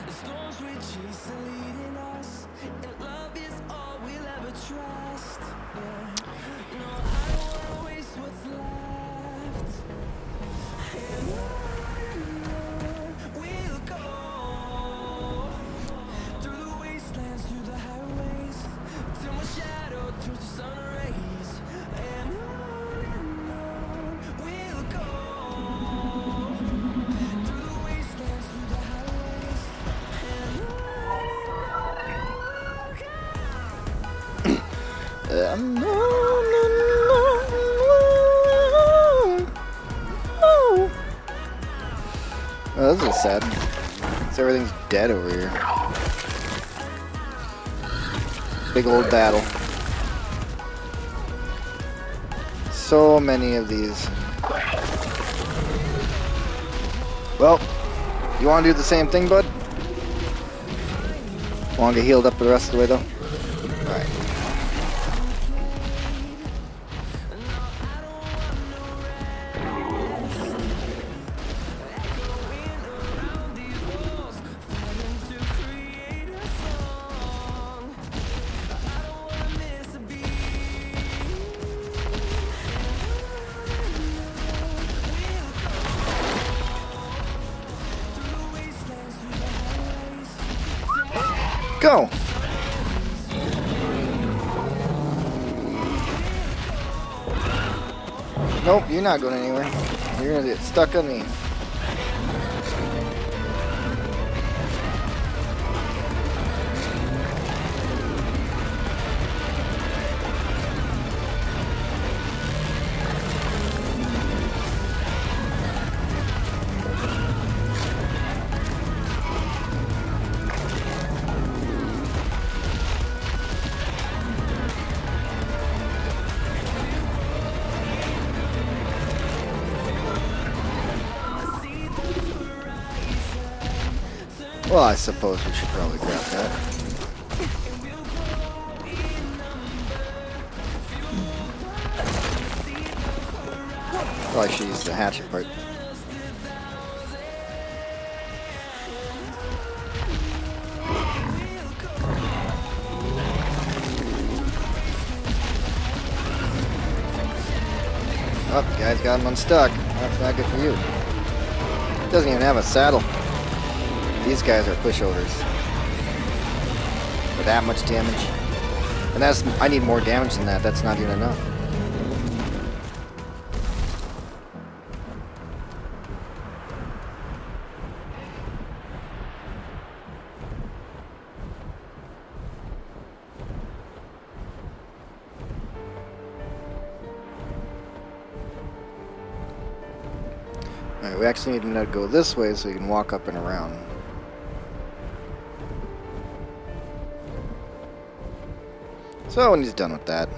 [SPEAKER 1] The storms we chase are leading us, and love is all we'll ever trust. Yeah. No, I don't wanna waste what's left. And on we'll go through the wastelands, through the highways, till my shadow turns to sun rays. And on we'll go through the wastelands, through the highways, and on we'll go.
[SPEAKER 4] Oh, this is sad. So everything's dead over here. Big old battle. So many of these. Well, you want to do the same thing, bud? Want to get healed up the rest of the way, though? Alright. Go! Nope, you're not going anywhere. You're gonna get stuck on me. Well, I suppose we should probably grab that. Probably should use the hatchet part. Oh, the guy's got him unstuck. That's not good for you. Doesn't even have a saddle. These guys are pushovers. For that much damage. And that's, I need more damage than that. That's not even enough. Alright, we actually need to go this way so you can walk up and around. So when he's done with that,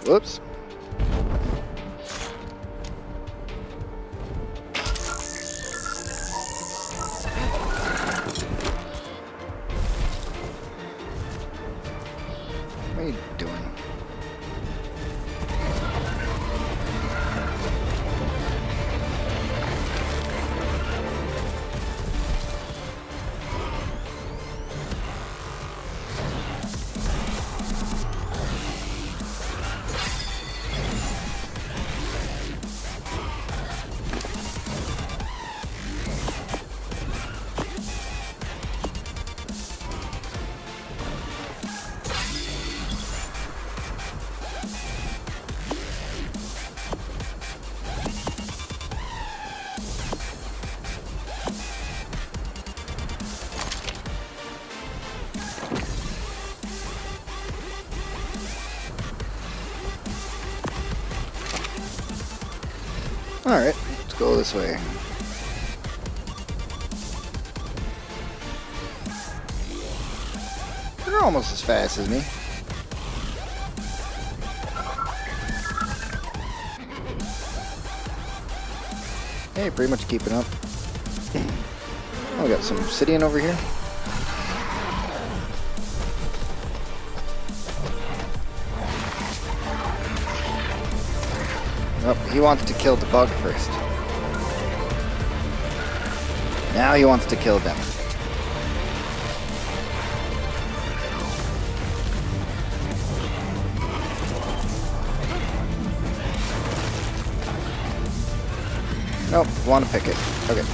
[SPEAKER 4] whoops. What are you doing? Alright, let's go this way. You're almost as fast as me. Hey, pretty much keeping up. Oh, we got some obsidian over here. Oh, he wants to kill the bug first. Now he wants to kill them. Nope, want to pick it. Okay.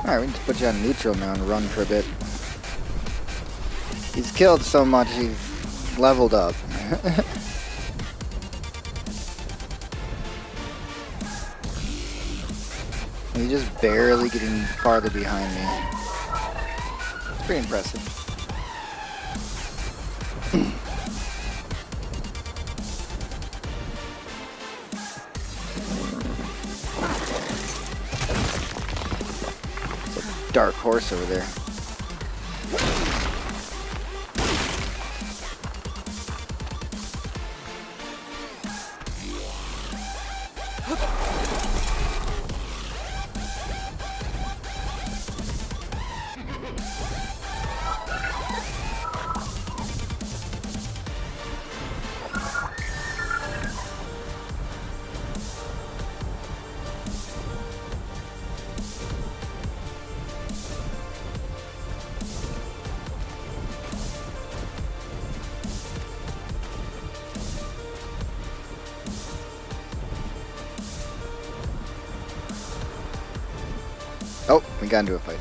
[SPEAKER 4] Alright, we need to put you on neutral now and run for a bit. He's killed so much, he's leveled up. He's just barely getting farther behind me. It's pretty impressive. Dark horse over there. Oh, we got into a fight.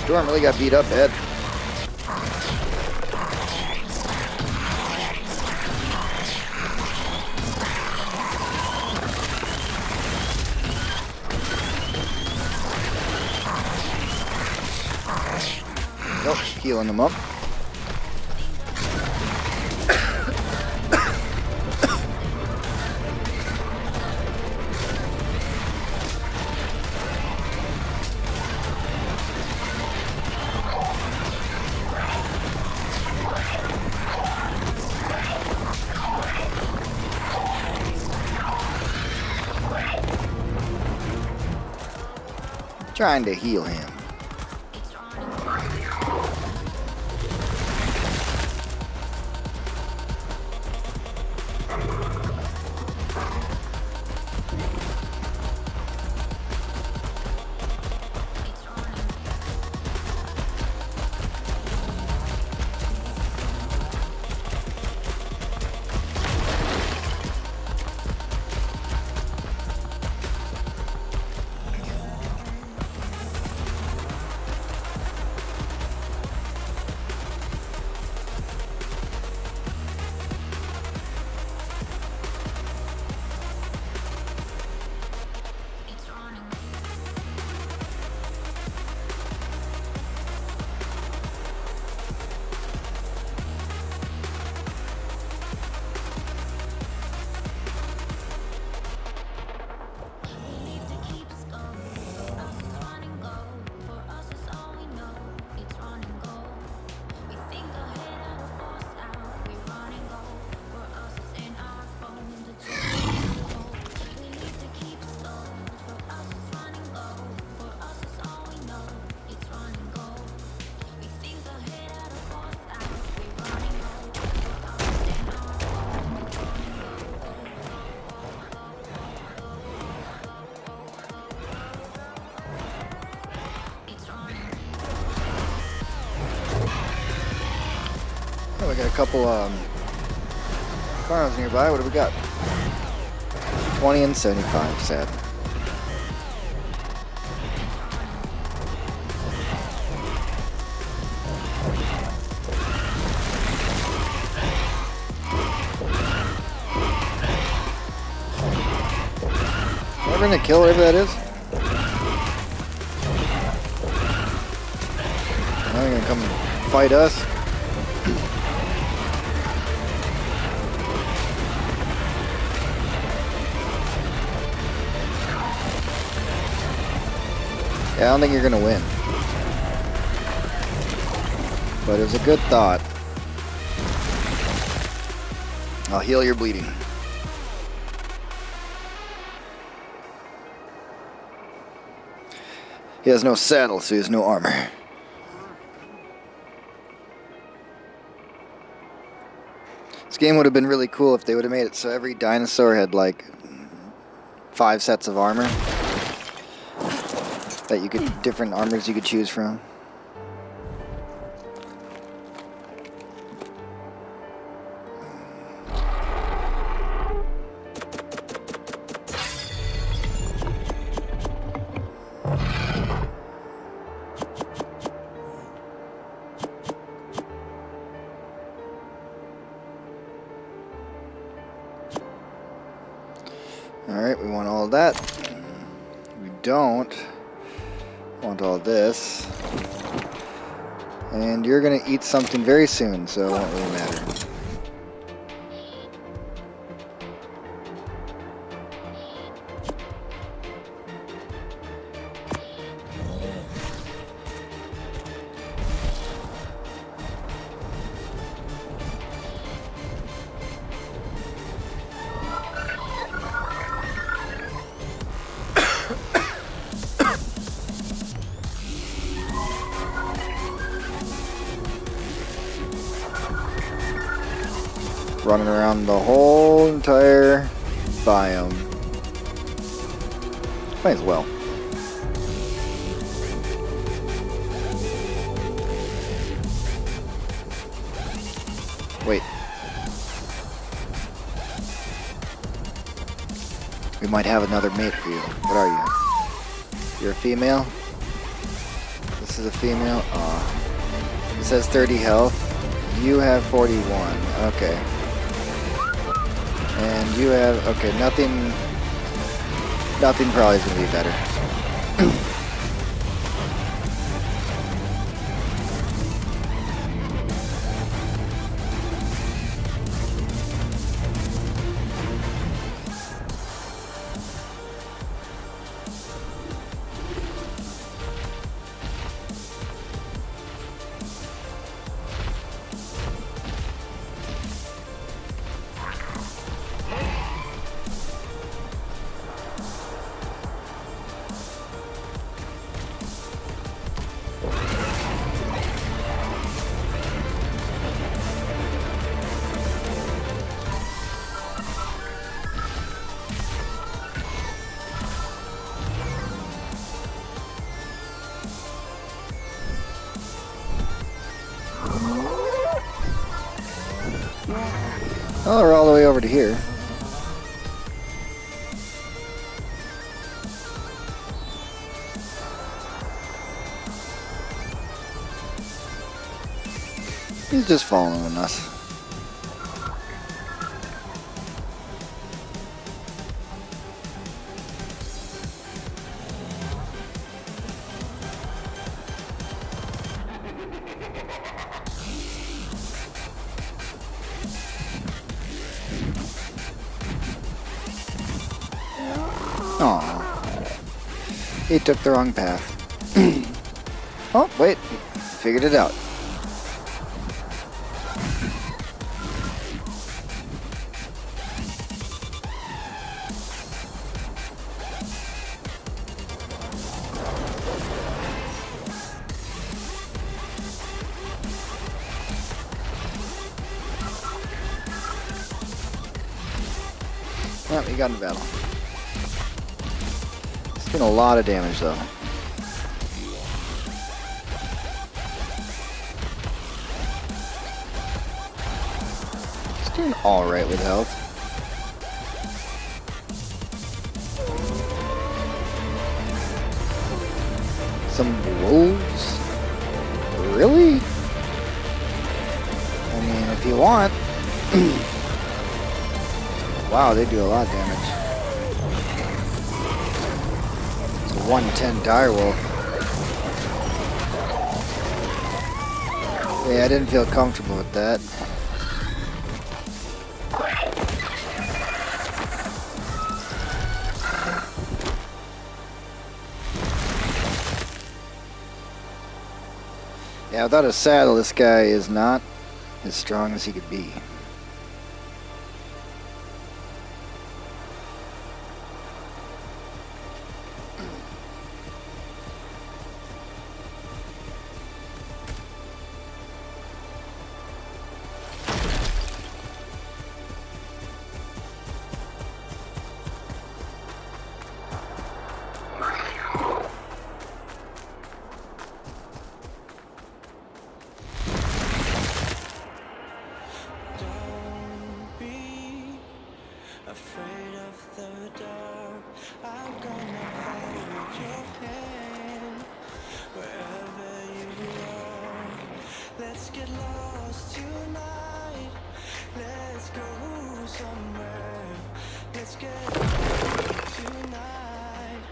[SPEAKER 4] Storm really got beat up, Ed. Nope, healing them up. Trying to heal him. got a couple farms nearby. What do we got? 20 and 75, sad. We're gonna kill whatever that is. Now they're gonna come fight us. Yeah, I don't think you're gonna win. But it was a good thought. I'll heal your bleeding. He has no saddle, so he has no armor. This game would have been really cool if they would have made it so every dinosaur had like 5 sets of armor. That you could, different armors you could choose from. Alright, we want all of that. We don't want all this. And you're gonna eat something very soon, so it won't really matter. Running around the whole entire biome. Might as well. Wait. We might have another mate for you. What are you? You're a female? This is a female? Aw. It says 30 health. You have 41. Okay. And you have, okay, nothing probably is going to be better. Oh, we're all the way over to here. He's just following us. Aw. He took the wrong path. Oh, wait. Figured it out. Yep, he got in battle. It's been a lot of damage though. Doing alright with health. Some wolves? Really? I mean, if you want. Wow, they do a lot of damage. It's a 110 direwolf. Yeah, I didn't feel comfortable with that. Yeah, without a saddle, this guy is not as strong as he could be.
[SPEAKER 1] Don't be afraid of the dark. I'm gonna hold your hand wherever you are. Let's get lost tonight. Let's go somewhere. Let's get away tonight.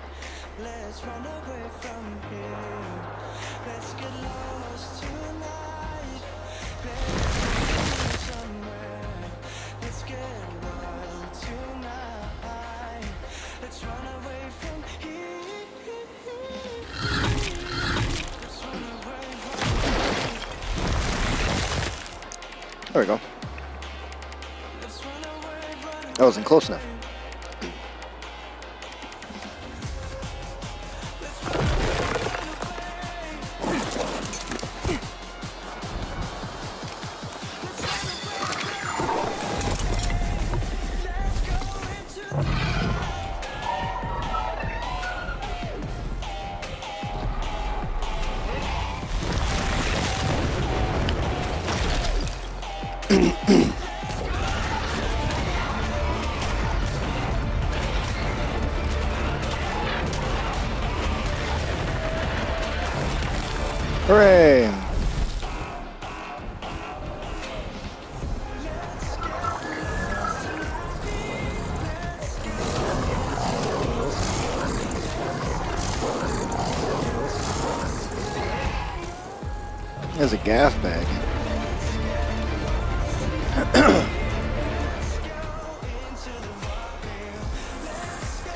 [SPEAKER 1] Let's run away from here. Let's get lost tonight. Let's go somewhere. Let's get wild tonight. Let's run away from here. Let's run away.
[SPEAKER 4] There we go.
[SPEAKER 1] Let's run away.
[SPEAKER 4] That wasn't close enough. Hooray! There's a gas bag.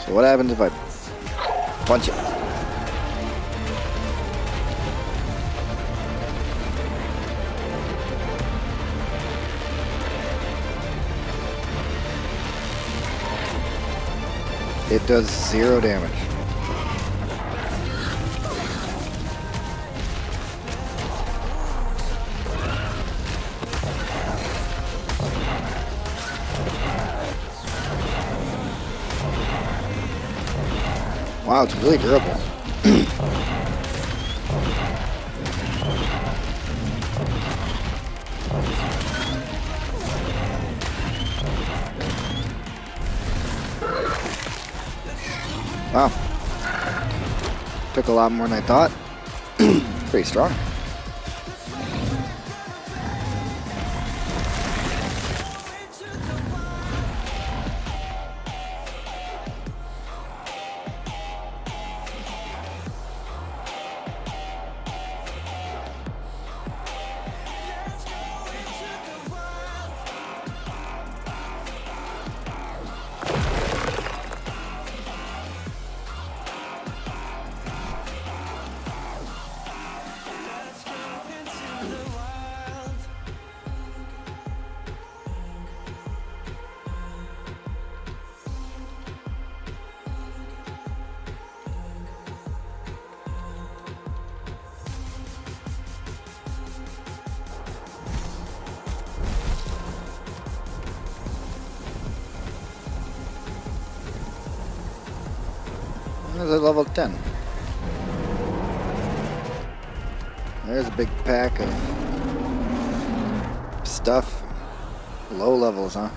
[SPEAKER 4] So what happens if I punch it? It does 0 damage. Wow, it's really durable. Wow. Took a lot more than I thought. Pretty strong. There's a level 10. There's a big pack of stuff. Low levels, huh?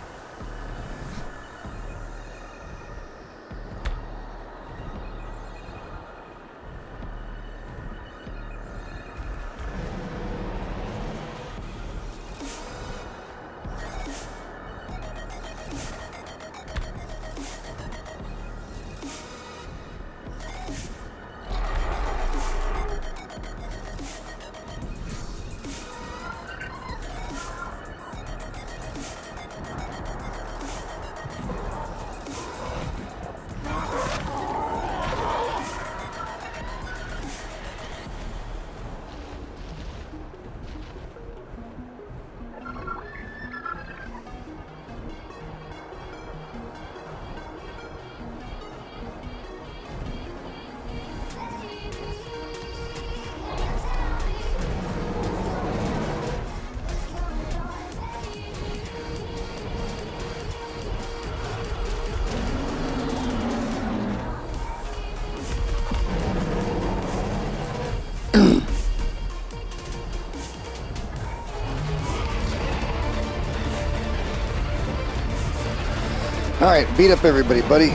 [SPEAKER 4] Alright, beat up everybody, buddy.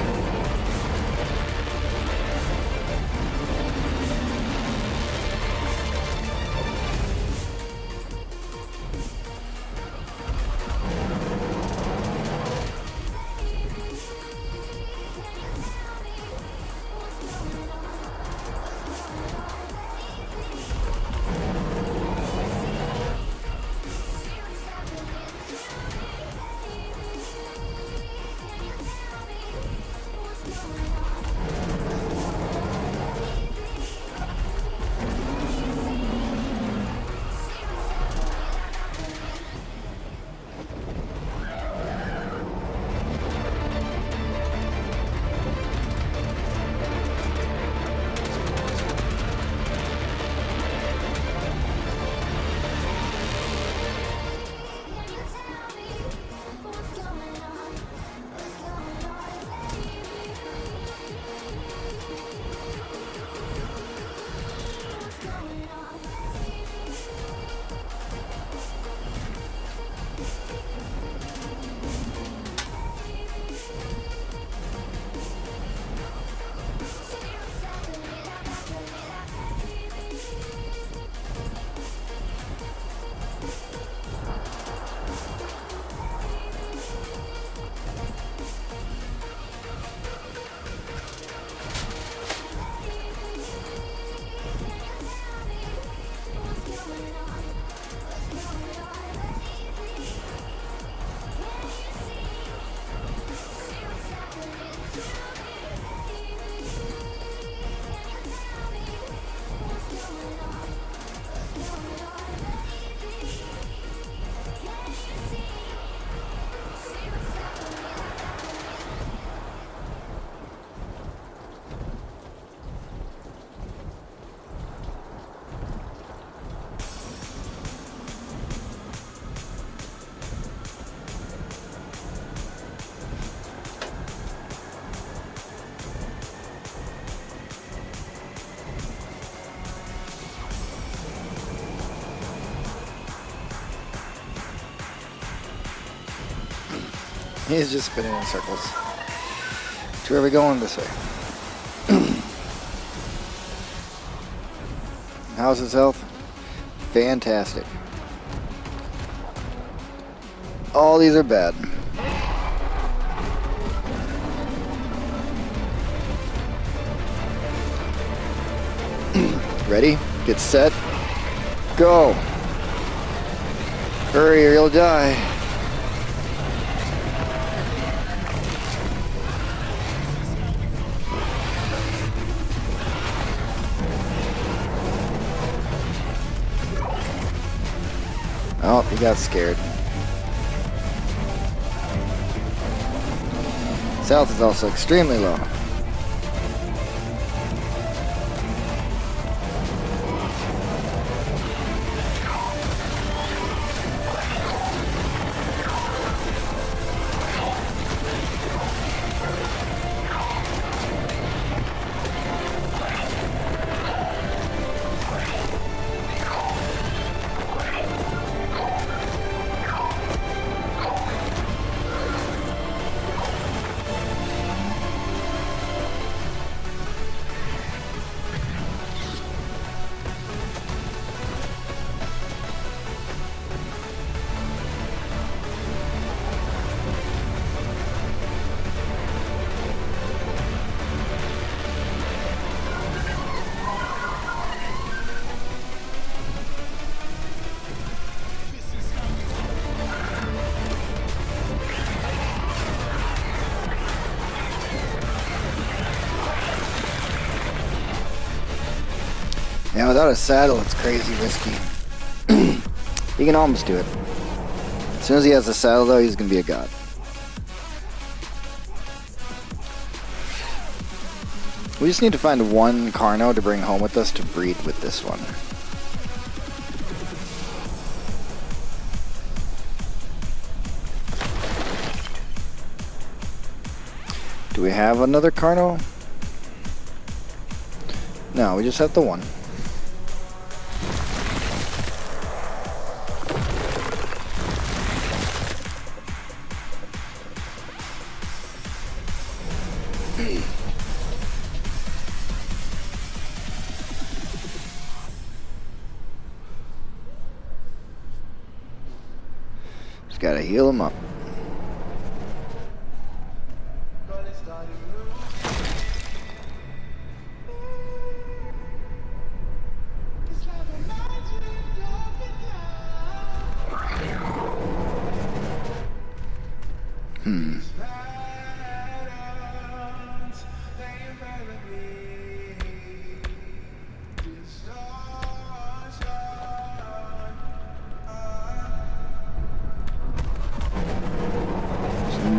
[SPEAKER 4] He's just spinning in circles. So where are we going this way? How's his health? Fantastic. All these are bad. Ready? Get set. Go. Hurry or you'll die. Oh, he got scared. South is also extremely low. Without a saddle, it's crazy risky. He can almost do it. As soon as he has a saddle, though, he's gonna be a god. We just need to find one Carno to bring home with us to breed with this one. Do we have another Carno? No, we just have the one. Just gotta heal him up.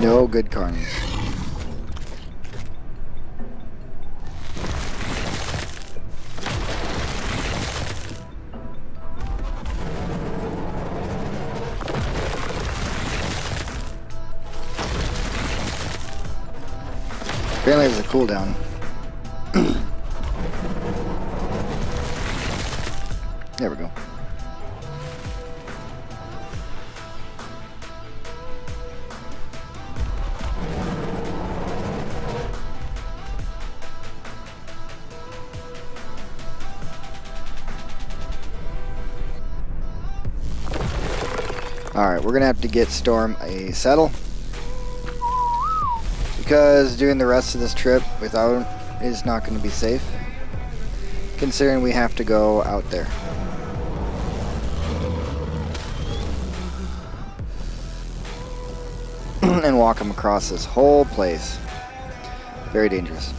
[SPEAKER 4] No good carnies. Apparently there's a cooldown. There we go. Alright, we're gonna have to get Storm a saddle, because doing the rest of this trip without him is not going to be safe, considering we have to go out there. And walk him across this whole place. Very dangerous.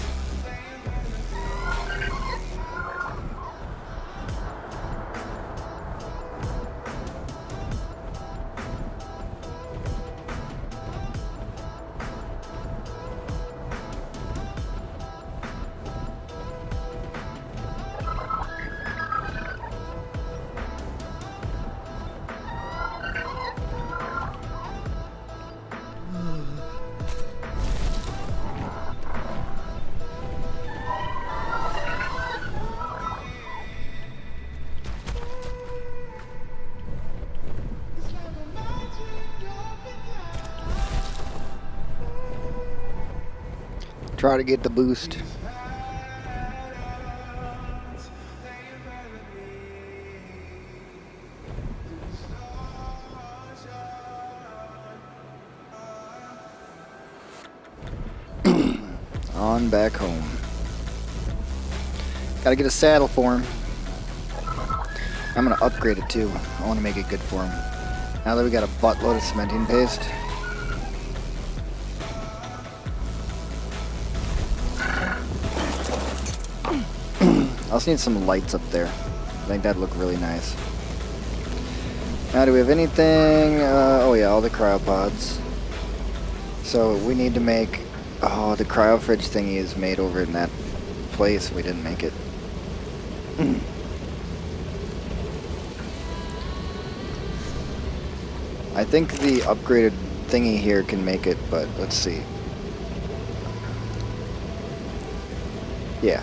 [SPEAKER 4] Try to get the boost. On back home. Gotta get a saddle for him. I'm gonna upgrade it too. I wanna make it good for him. Now that we got a buttload of cementing paste. I also need some lights up there. I think that'd look really nice. Now, do we have anything? Oh yeah, all the cryopods. So we need to make... Oh, the cryo fridge thingy is made over in that place. We didn't make it. I think the upgraded thingy here can make it, but let's see. Yeah.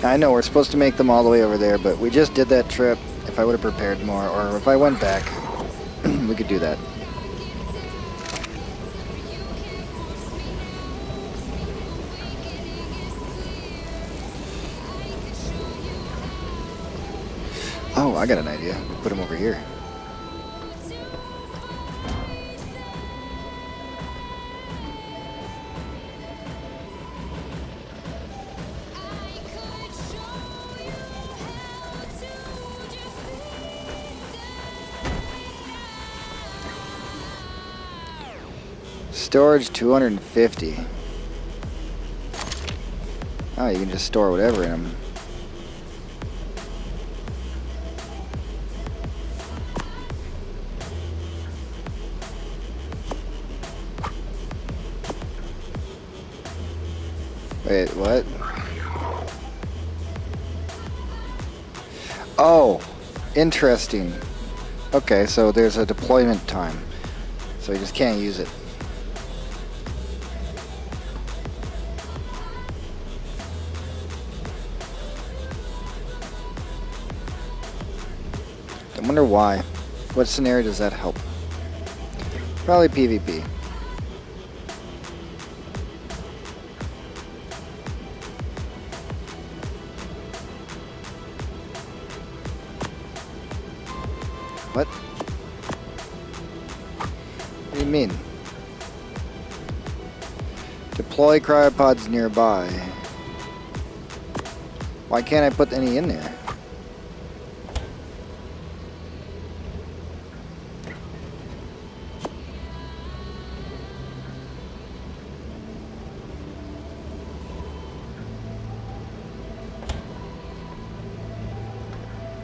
[SPEAKER 4] I know we're supposed to make them all the way over there, but we just did that trip. If I would have prepared more, or if I went back, we could do that. Oh, I got an idea. Put him over here. Storage 250. Oh, you can just store whatever in them. Wait, what? Oh, interesting. Okay, so there's a deployment time. So you just can't use it. I wonder why. What scenario does that help? Probably PvP. What? What do you mean? Deploy cryopods nearby. Why can't I put any in there?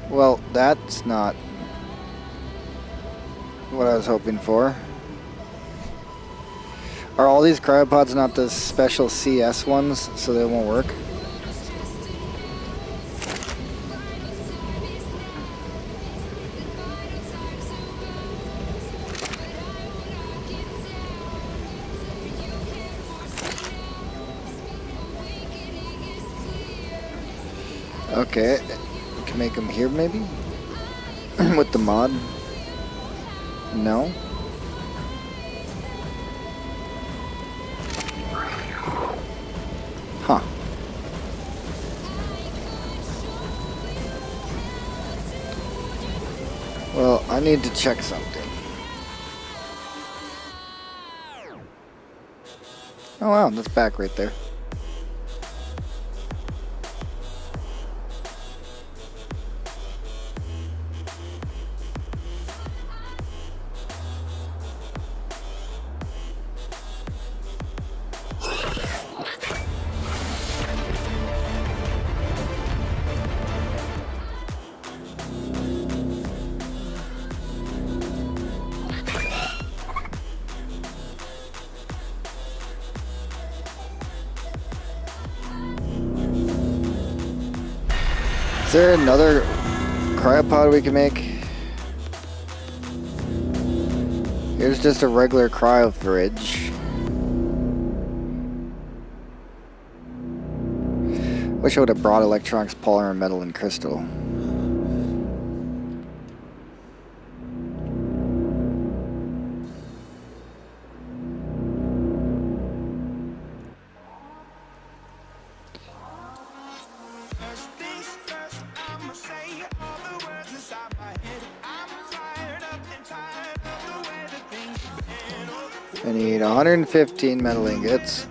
[SPEAKER 4] Well, that's not what I was hoping for. Are all these cryopods not the special CS ones, so they won't work? Okay, we can make them here maybe? With the mod? No? Huh. Well, I need to check something. Oh wow, that's back right there. Is there another cryopod we can make? Here's just a regular cryo fridge. Wish I would have brought electronics, polymer, metal, and crystal. I need 115 metal ingots.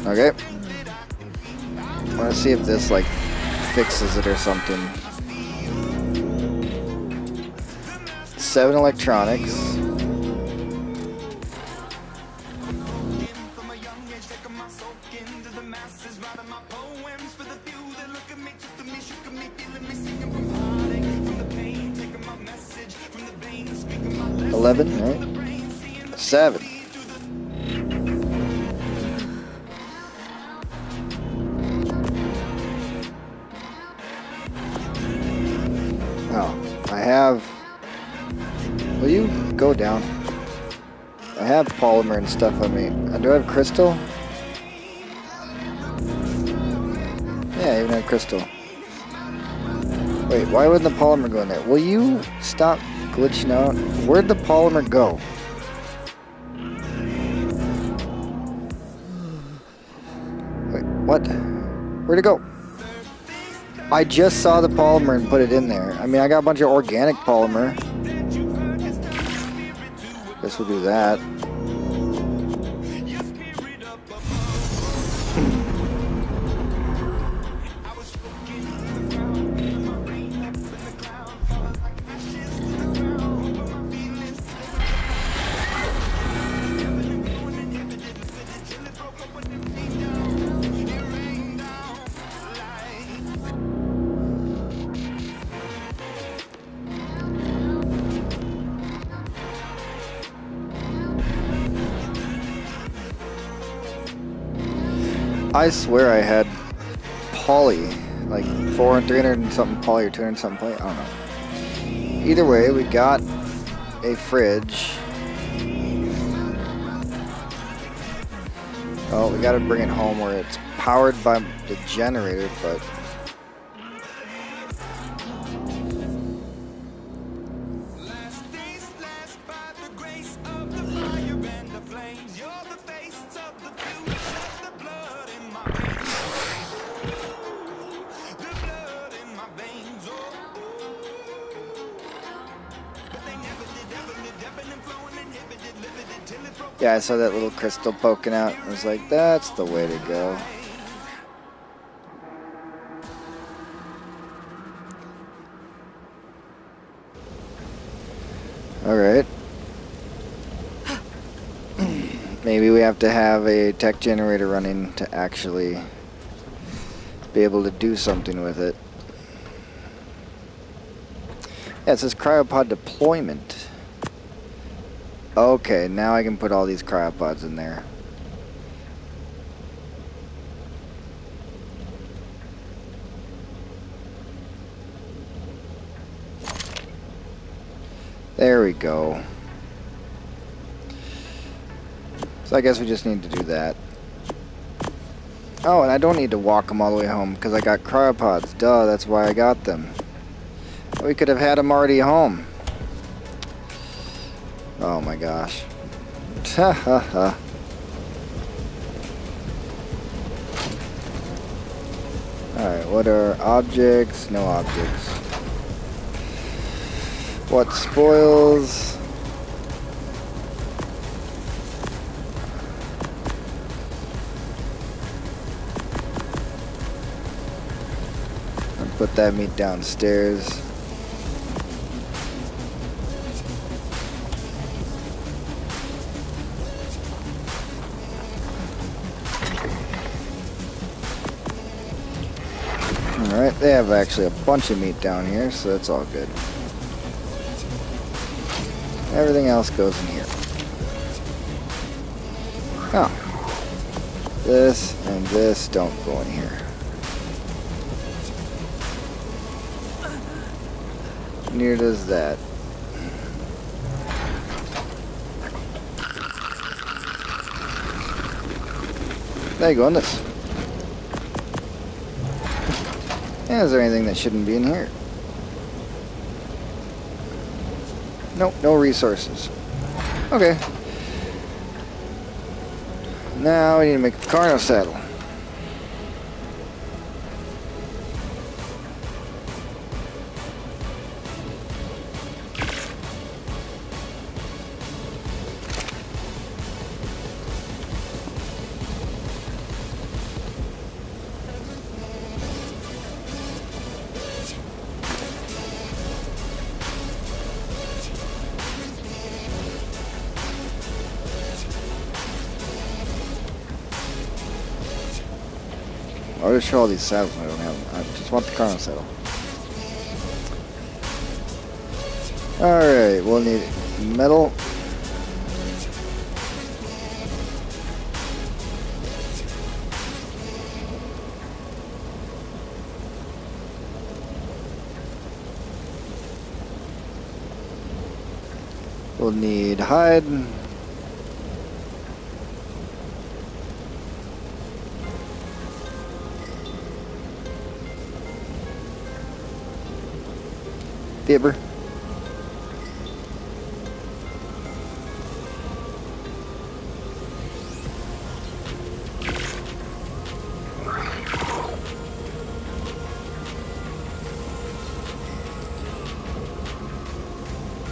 [SPEAKER 4] Okay. I want to see if this like fixes it or something. 7 electronics. Right? 7. Oh, I have. Will you go down? I have polymer and stuff on me. Do I have crystal? Yeah, I even have crystal. Wait, why wouldn't the polymer go in there? Will you stop glitching out? Where'd the polymer go? Wait, what? Where'd it go? I just saw the polymer and put it in there. I mean, I got a bunch of organic polymer. Guess we'll do that. I swear I had poly, like 300 and something poly or 200 and something poly. I don't know. Either way, we got a fridge. Oh, we gotta bring it home where it's powered by the generator, but
[SPEAKER 1] Last days last by the grace of the fire and the flames. You're the face of the future, the blood in my veins. The blood in my veins, oh. But they never did, ever lived, ebbing and flowing, inhibited, limited, till it broke.
[SPEAKER 4] yeah, I saw that little crystal poking out. I was like, that's the way to go. Alright. Maybe we have to have a tech generator running to actually be able to do something with it. Yeah, it says cryopod deployment. Okay, now I can put all these cryopods in there. There we go. So I guess we just need to do that. Oh, and I don't need to walk them all the way home because I got cryopods. Duh, that's why I got them. We could have had them already home. Oh my gosh. Ha ha ha. Alright, what are objects? No objects. What spoils? I'll put that meat downstairs. Alright, they have actually a bunch of meat down here, so that's all good. Everything else goes in here. Oh. This and this don't go in here. Neither does that. There you go in this. Yeah, is there anything that shouldn't be in here? Nope, no resources. Okay. Now we need to make a carno saddle. I'll just show all these saddles I don't have them. I just want the carno saddle. Alright, we'll need metal. We'll need hide. Fibber.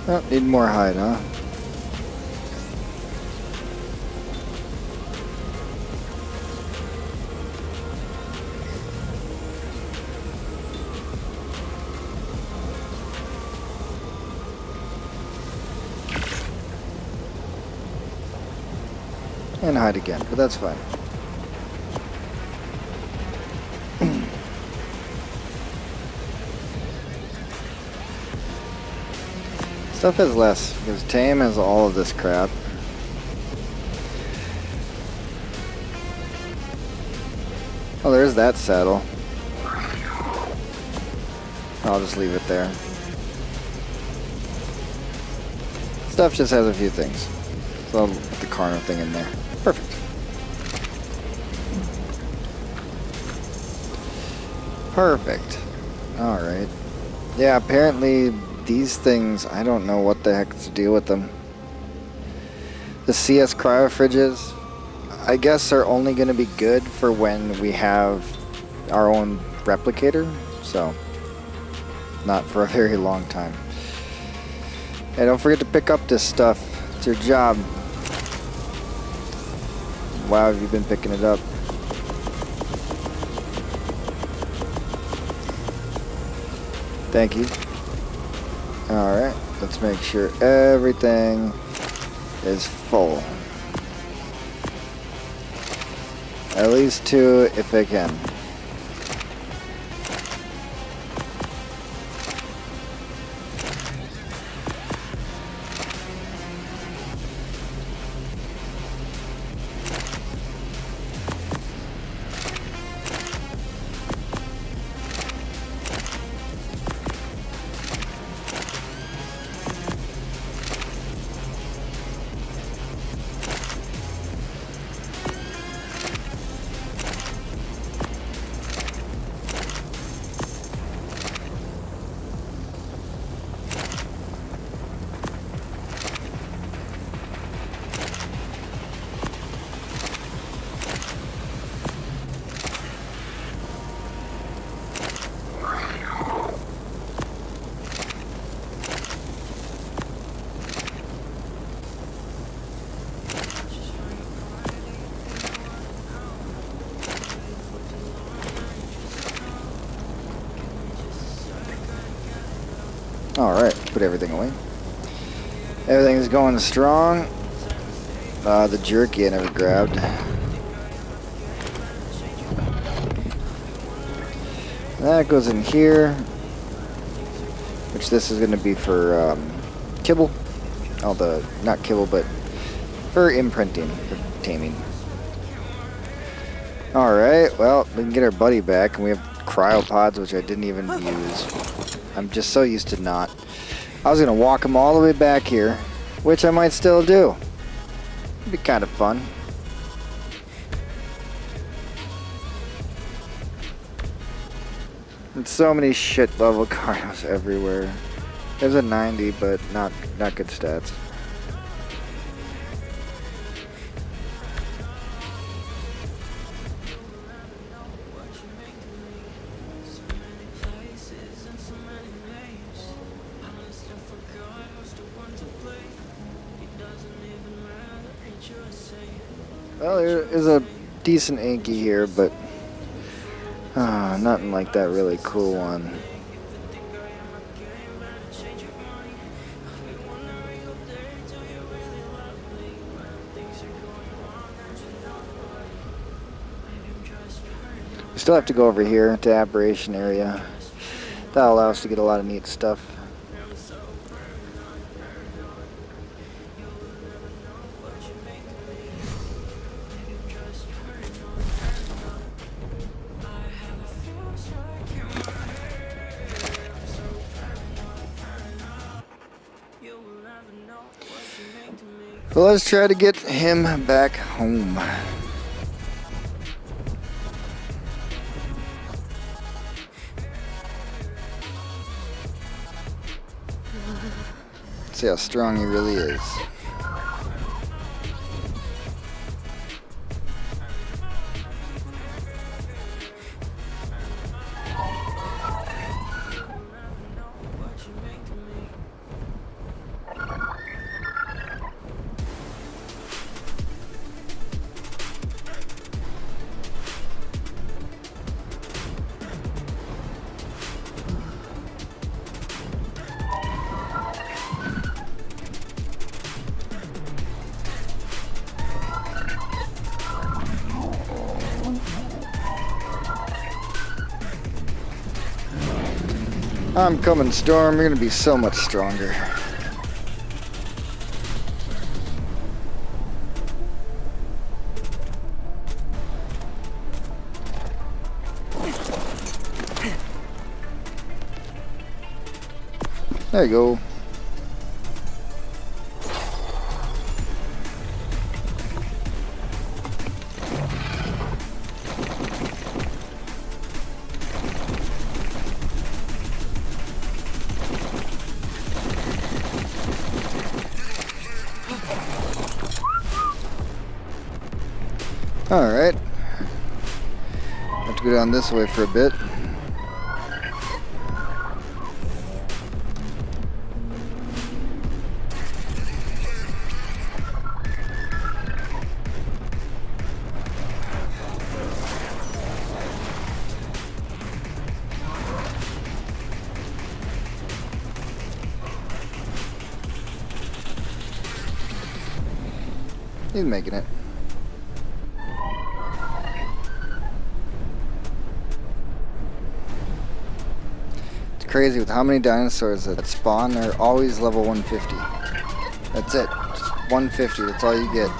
[SPEAKER 4] Oh, need more hide, huh? And hide again, but that's fine. Stuff has less, because Tame has all of this crap. Oh, there's that saddle. I'll just leave it there. Stuff just has a few things. So I'll put the Carno thing in there. Perfect. Perfect. Alright. Yeah, apparently these things, I don't know what the heck to do with them. The CS cryo fridges, I guess, are only going to be good for when we have our own replicator. So, not for a very long time. Hey, don't forget to pick up this stuff. It's your job. Wow, have you been picking it up? Thank you. Alright, let's make sure everything is full. At least 2 if I can. Alright, put everything away. Everything's going strong. The jerky I never grabbed. That goes in here. Which this is going to be for kibble. All the, not kibble, but for imprinting, for taming. Alright, well, we can get our buddy back, and we have cryopods, which I didn't even use. I'm just so used to not. I was going to walk him all the way back here, which I might still do. It'd be kind of fun. And so many shit level carnos everywhere. There's a 90, but not good stats. Well, there is a decent Anki here, but nothing like that really cool one. We still have to go over here to Aberration area. That'll allow us to get a lot of neat stuff. Well, let's try to get him back home. See how strong he really is. I'm coming, Storm. You're gonna be so much stronger. There you go. Alright. Have to go down this way for a bit. He's making it. It's crazy with how many dinosaurs that spawn are always level 150. That's it. Just 150. That's all you get.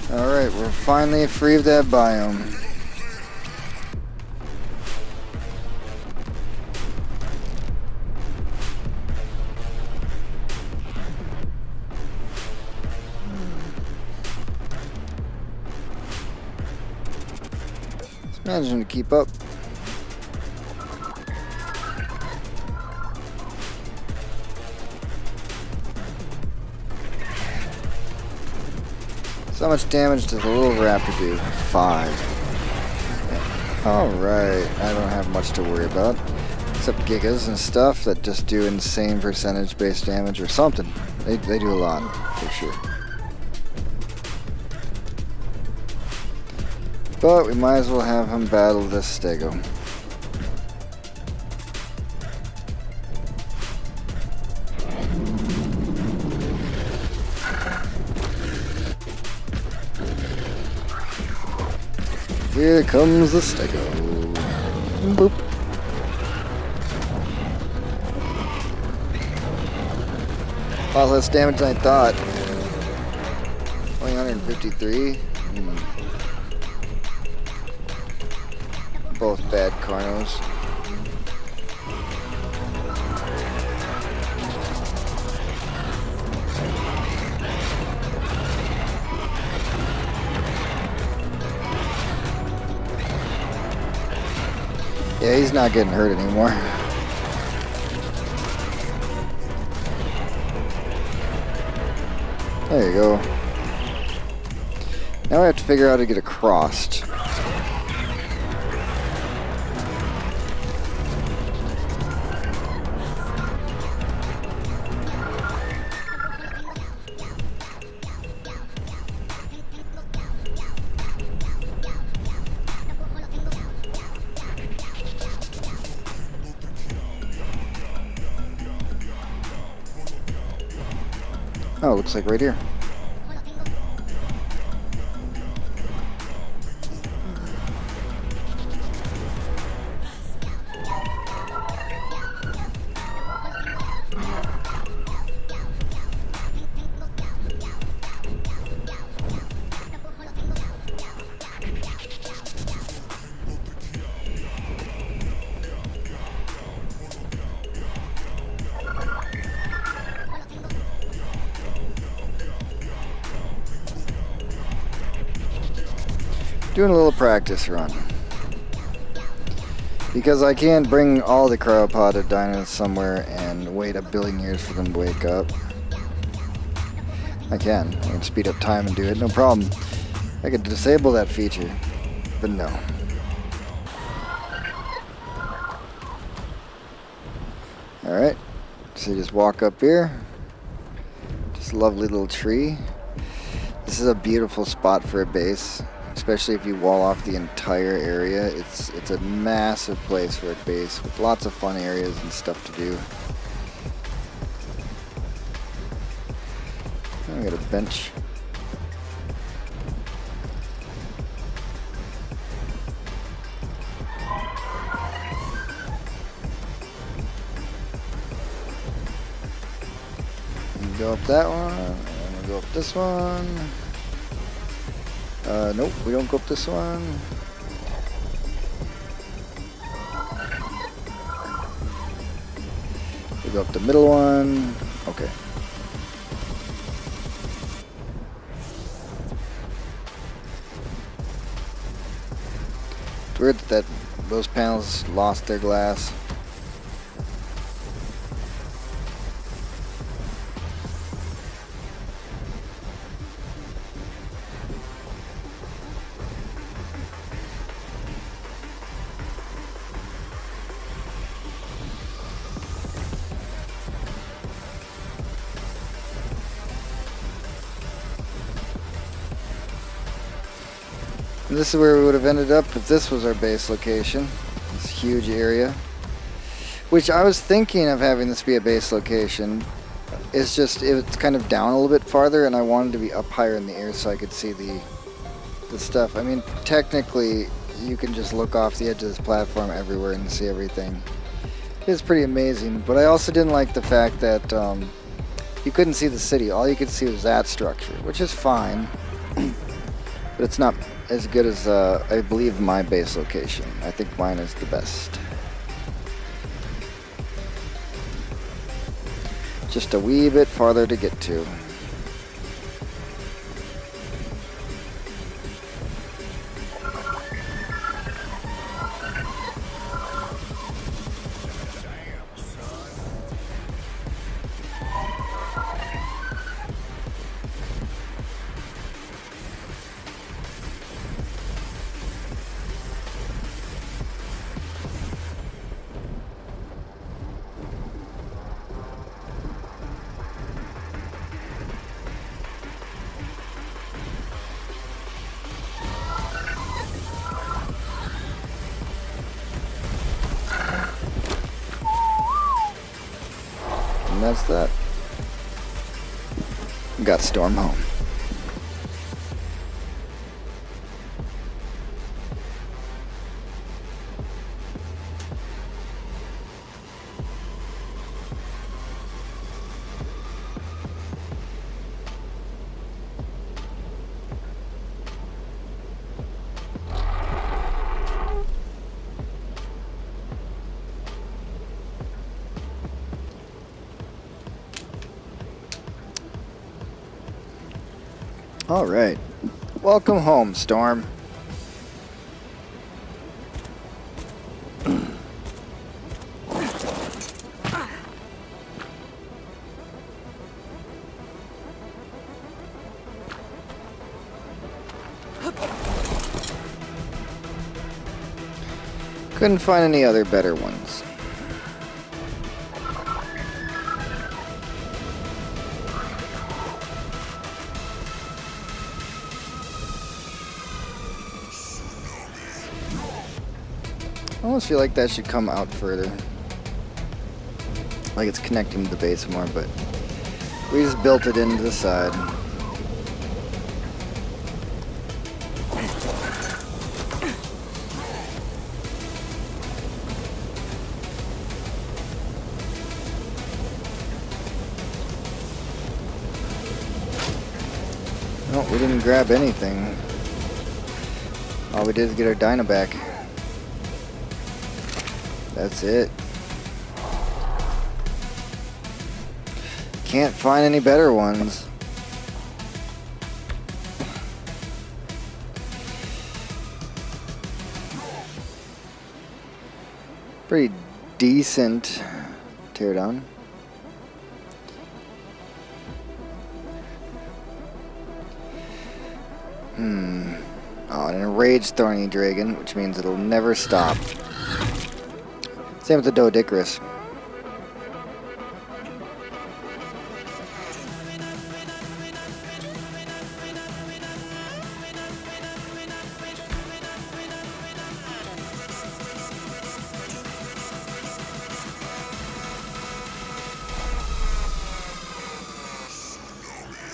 [SPEAKER 4] Alright, we're finally free of that biome. Just managing to keep up. So much damage does a little raptor do? 5. Alright, I don't have much to worry about. Except gigas and stuff that just do insane percentage based damage or something. They do a lot, for sure. But we might as well have him battle this stego. Here comes the stego. Boop. A lot less damage than I thought. Only 153. Both bad carnos. Yeah, he's not getting hurt anymore. There you go. Now I have to figure out how to get across. Oh, looks like right here. Doing a little practice run. Because I can't bring all the cryopod dinos somewhere and wait a billion years for them to wake up. I can speed up time and do it, no problem. I could disable that feature, but no. Alright, so you just walk up here. Just a lovely little tree. This is a beautiful spot for a base. Especially if you wall off the entire area. It's a massive place for a base with lots of fun areas and stuff to do. I got a bench. up that one, and we go up this one. Nope, we don't go up this one. We go up the middle one. Okay. It's weird that those panels lost their glass. This is where we would have ended up if this was our base location. This huge area. Which I was thinking of having this be a base location. It's just, it's kind of down a little bit farther and I wanted to be up higher in the air so I could see the stuff. I mean, technically, you can just look off the edge of this platform everywhere and see everything. It's pretty amazing, but I also didn't like the fact that you couldn't see the city. All you could see was that structure, which is fine. But it's not as good as, I believe, my base location. I think mine is the best. Just a wee bit farther to get to. And that's that. Got Storm home. All right. Welcome home, Storm. Couldn't find any other better ones. I almost feel like that should come out further. Like it's connecting to the base more, but we just built it into the side. No, we didn't grab anything. All we did is get our dino back. That's it. Can't find any better ones. Pretty decent teardown. Oh, an enraged thorny dragon, which means it'll never stop. Same with the Doedicarus.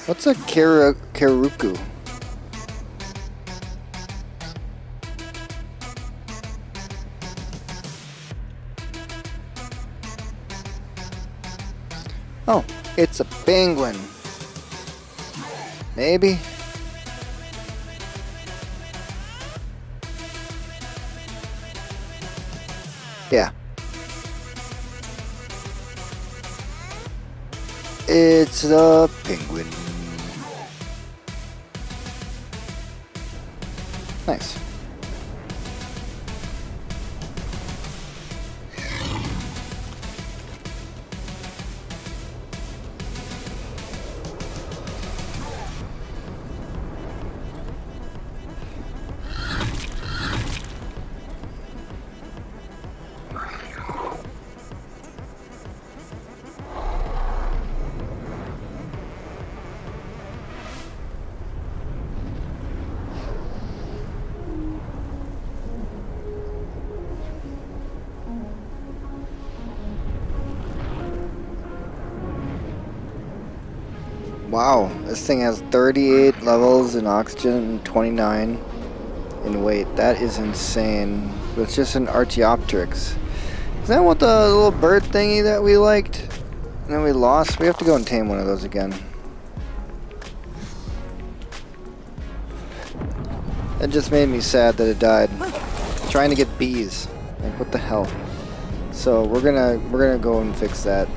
[SPEAKER 4] What's a Karuku? Oh, it's a penguin. Maybe? Yeah. It's the penguin. Nice. Wow, this thing has 38 levels in oxygen and 29 in weight. That is insane. But it's just an Archaeopteryx. Is that what the little bird thingy that we liked? And then we lost? We have to go and tame one of those again. That just made me sad that it died. Trying to get bees. Like, what the hell? So we're gonna go and fix that.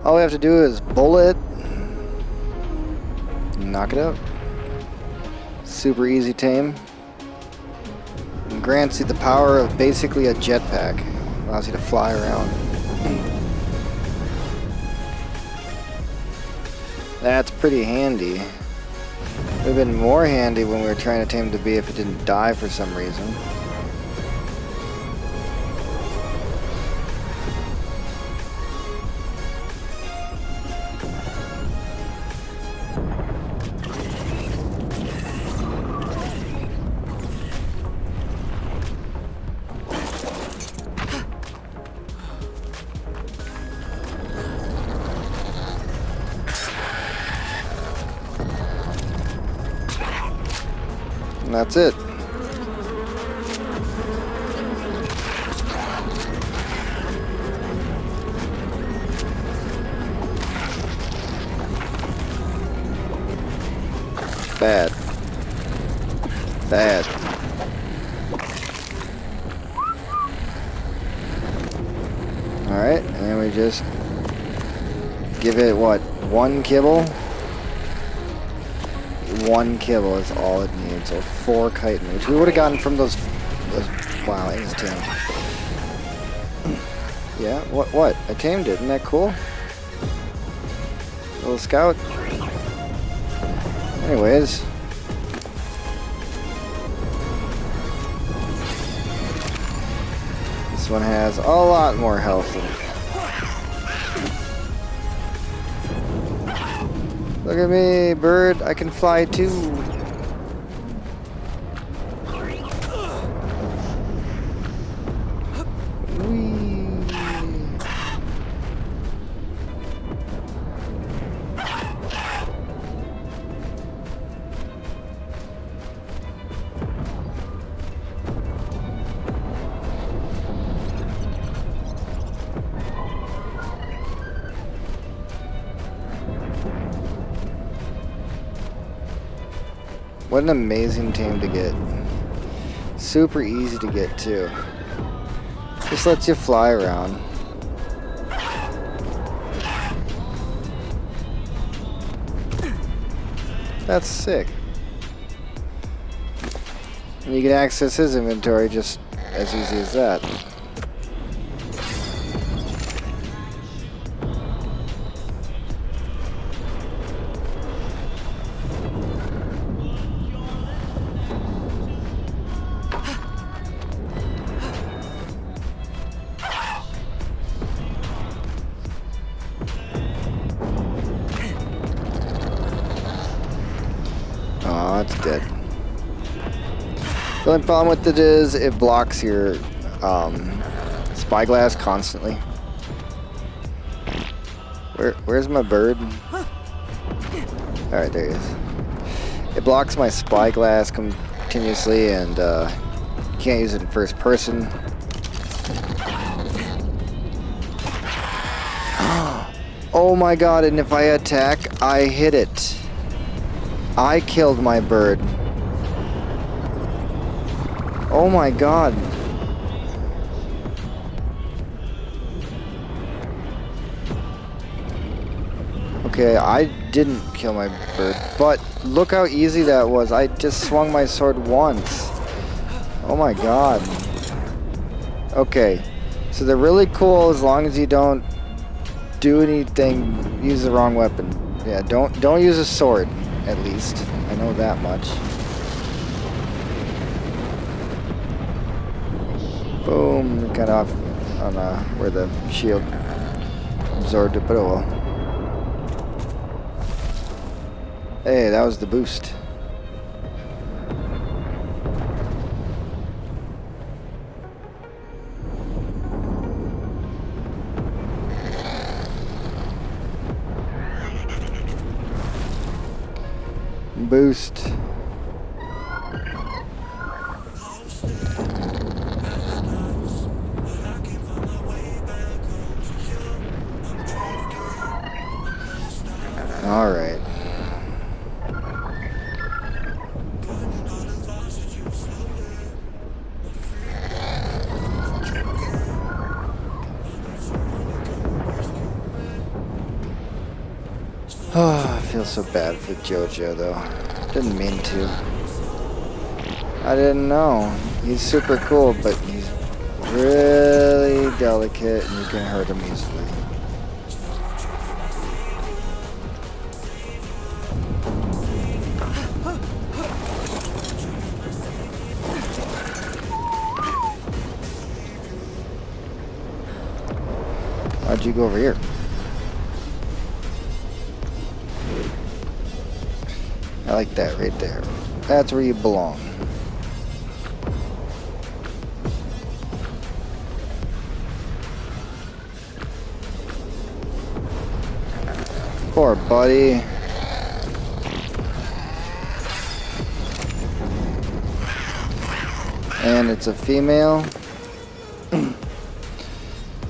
[SPEAKER 4] All we have to do is bullet, knock it out. Super easy tame. And grants you the power of basically a jetpack. Allows you to fly around. That's pretty handy. Would have been more handy when we were trying to tame the bee if it didn't die for some reason. And that's it. Bad. Bad. Alright, and then we just give it, what, 1 kibble? 1 kibble is all it needs, or 4 chitin, which we would have gotten from those wow, it is tamed. Yeah, what? I tamed it, isn't that cool? Little scout. Anyways. This one has a lot more health than look at me, bird. I can fly too. Whee. What an amazing tame to get. Super easy to get too. Just lets you fly around. That's sick. And you can access his inventory just as easy as that. Aw, it's dead. The only problem with it is it blocks your spyglass constantly. Where's my bird? Alright, there he is. It blocks my spyglass continuously, and can't use it in first person. Oh my god, and if I attack, I hit it. I killed my bird. Oh my god. Okay, I didn't kill my bird, but look how easy that was. I just swung my sword once. Oh my god. Okay, so they're really cool as long as you don't do anything, use the wrong weapon. Yeah, don't use a sword, at least. I know that much. Boom, got off on where the shield absorbed it, but oh well. Hey, that was the boost. Boost. All right. Oh, I feel so bad for Jojo though. Didn't mean to. I didn't know. He's super cool, but he's really delicate and you can hurt him easily. Why'd you go over here? I like that right there. That's where you belong. Poor buddy. And it's a female.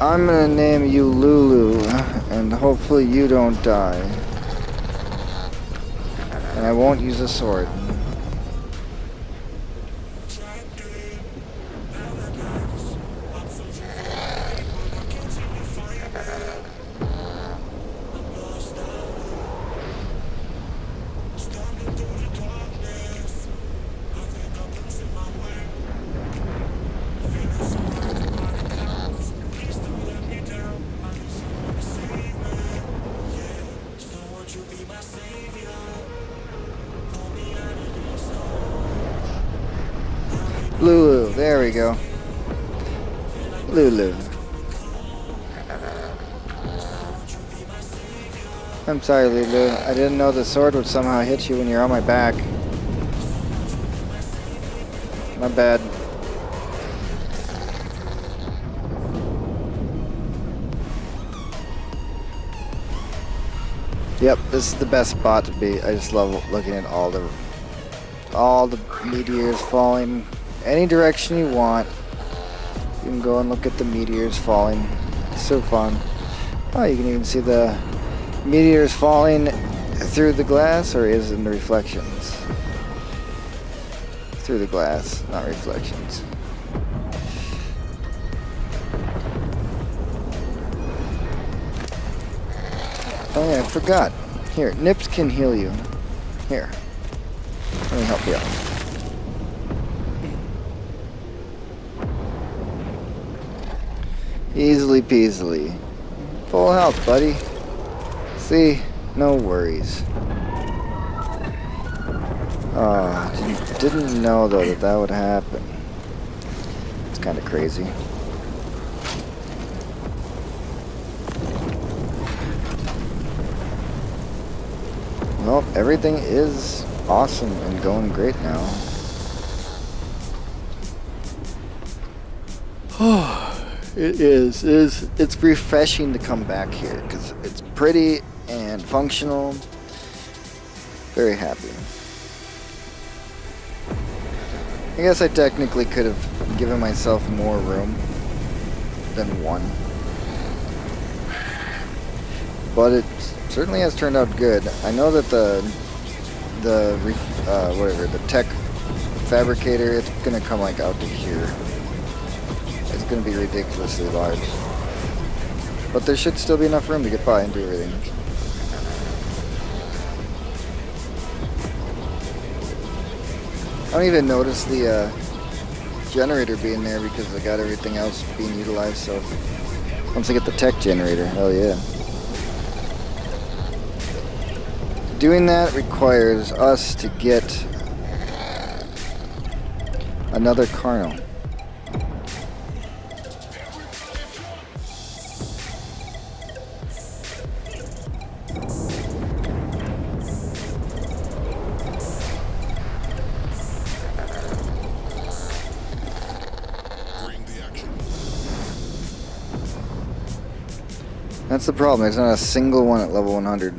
[SPEAKER 4] I'm gonna name you Lulu, and hopefully you don't die. And I won't use a sword. Lulu, there we go. Lulu. I'm sorry, Lulu. I didn't know the sword would somehow hit you when you're on my back. My bad. Yep, this is the best spot to be. I just love looking at all the meteors falling. Any direction you want. You can go and look at the meteors falling. It's so fun. Oh, you can even see the meteors falling through the glass, or is it in the reflections? Through the glass, not reflections. Oh yeah, I forgot. Here, Nips can heal you. Here. Let me help you out. Easily peasily. Full health, buddy. See? No worries. Oh, didn't know though that would happen. It's kind of crazy. Well, everything is awesome and going great now. It is. It's refreshing to come back here because it's pretty and functional. Very happy. I guess I technically could have given myself more room than one, but it certainly has turned out good. I know that the tech fabricator, it's gonna come like out to here. It's gonna be ridiculously large, but there should still be enough room to get by and do everything. I don't even notice the generator being there because I got everything else being utilized. So once I get the tech generator, hell yeah. Doing that requires us to get another Carno. That's the problem, there's not a single one at level 100.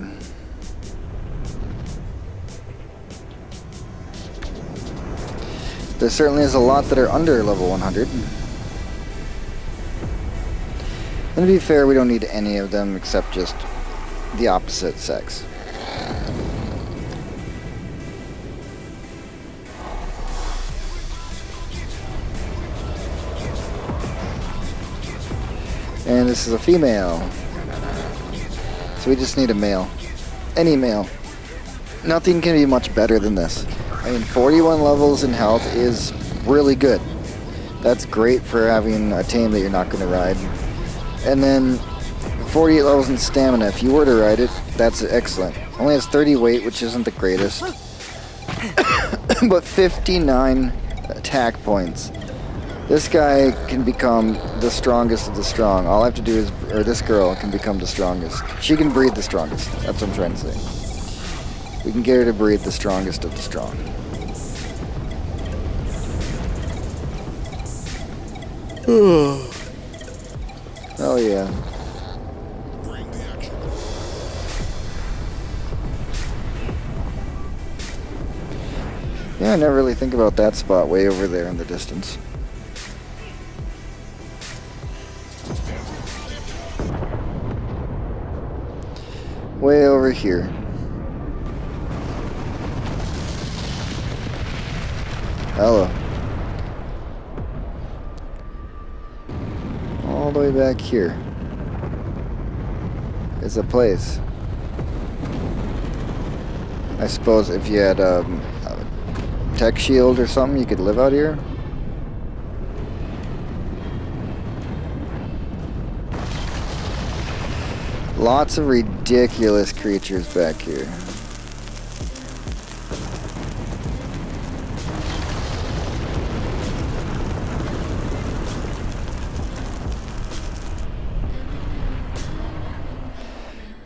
[SPEAKER 4] There certainly is a lot that are under level 100. And to be fair, we don't need any of them except just the opposite sex. And this is a female. So we just need a male. Any male. Nothing can be much better than this. I mean, 41 levels in health is really good. That's great for having a tame that you're not going to ride. And then 48 levels in stamina. If you were to ride it, that's excellent. Only has 30 weight, which isn't the greatest. But 59 attack points. This guy can become the strongest of the strong. All I have to do is, or this girl can become the strongest. She can breed the strongest. That's what I'm trying to say. We can get her to breed the strongest of the strong. Oh yeah.
[SPEAKER 5] Bring the action.
[SPEAKER 4] Yeah, I never really think about that spot way over there in the distance. Way over here. Hello. All the way back here is a place. I suppose if you had a tech shield or something, you could live out here. Lots of ridiculous creatures back here.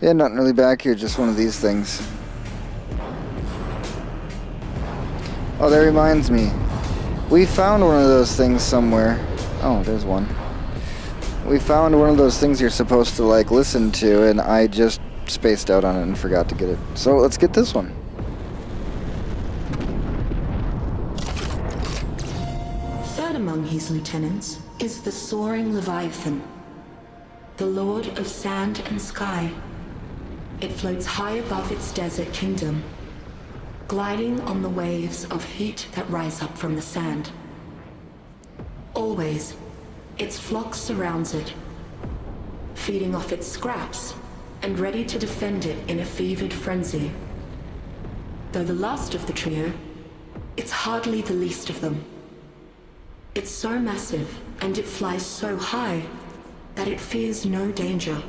[SPEAKER 4] Yeah, nothing really back here, just one of these things. Oh, that reminds me. We found one of those things somewhere. Oh, there's one. We found one of those things you're supposed to, like, listen to, and I just spaced out on it and forgot to get it. So let's get this one.
[SPEAKER 6] Third among his lieutenants is the soaring Leviathan, the lord of sand and sky. It floats high above its desert kingdom, gliding on the waves of heat that rise up from the sand. Always, its flock surrounds it, feeding off its scraps and ready to defend it in a fevered frenzy. Though the last of the trio, it's hardly the least of them. It's so massive and it flies so high that it fears no danger,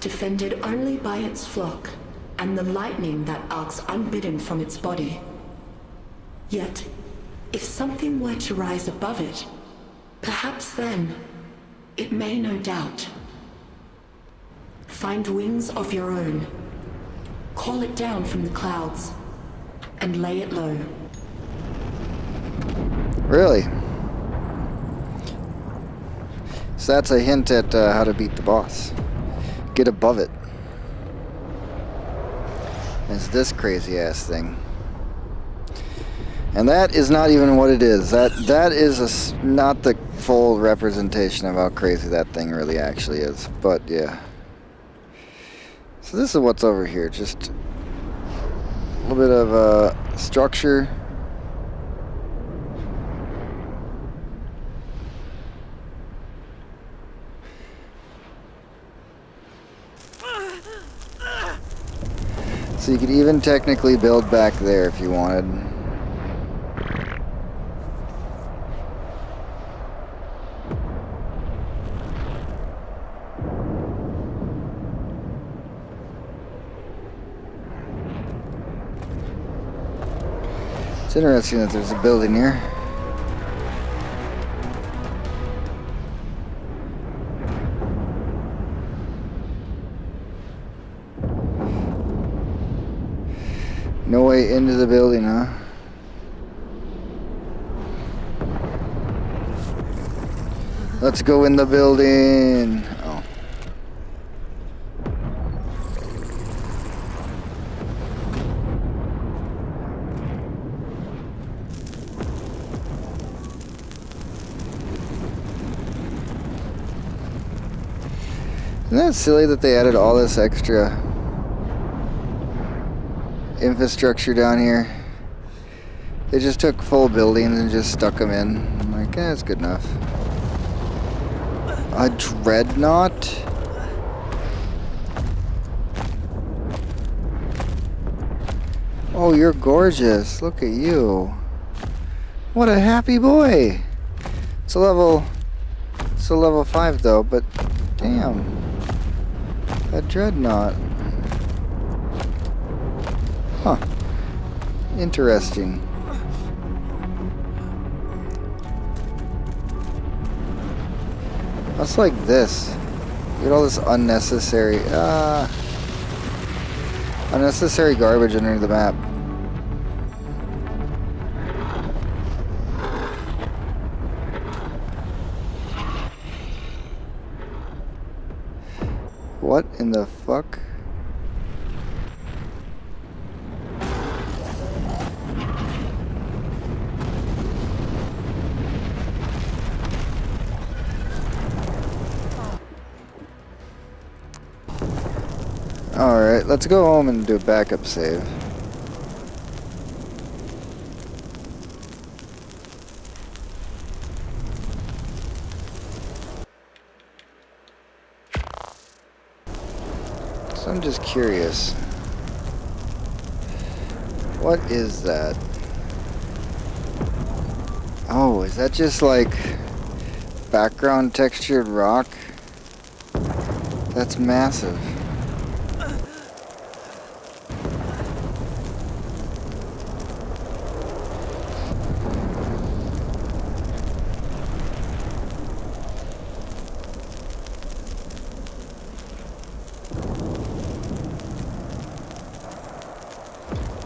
[SPEAKER 6] defended only by its flock and the lightning that arcs unbidden from its body. Yet, if something were to rise above it, perhaps then, it may no doubt. Find wings of your own, call it down from the clouds, and lay it low.
[SPEAKER 4] Really? So that's a hint at how to beat the boss. Get above it. It's this crazy ass thing. And that is not even what it is. That is not the full representation of how crazy that thing really actually is. But yeah. So this is what's over here. Just a little bit of structure. So you could even technically build back there if you wanted. It's interesting that there's a building here. No way into the building, huh? Let's go in the building. Oh. Isn't that silly that they added all this extra infrastructure down here? They just took full buildings and just stuck them in. I'm like, that's good enough. A dreadnought? Oh, you're gorgeous. Look at you. What a happy boy. It's a level 5 though, but damn. A dreadnought. Huh. Interesting. That's like this. Look at all this unnecessary garbage under the map. What in the fuck? Alright, let's go home and do a backup save. So I'm just curious. What is that? Oh, is that just like background textured rock? That's massive.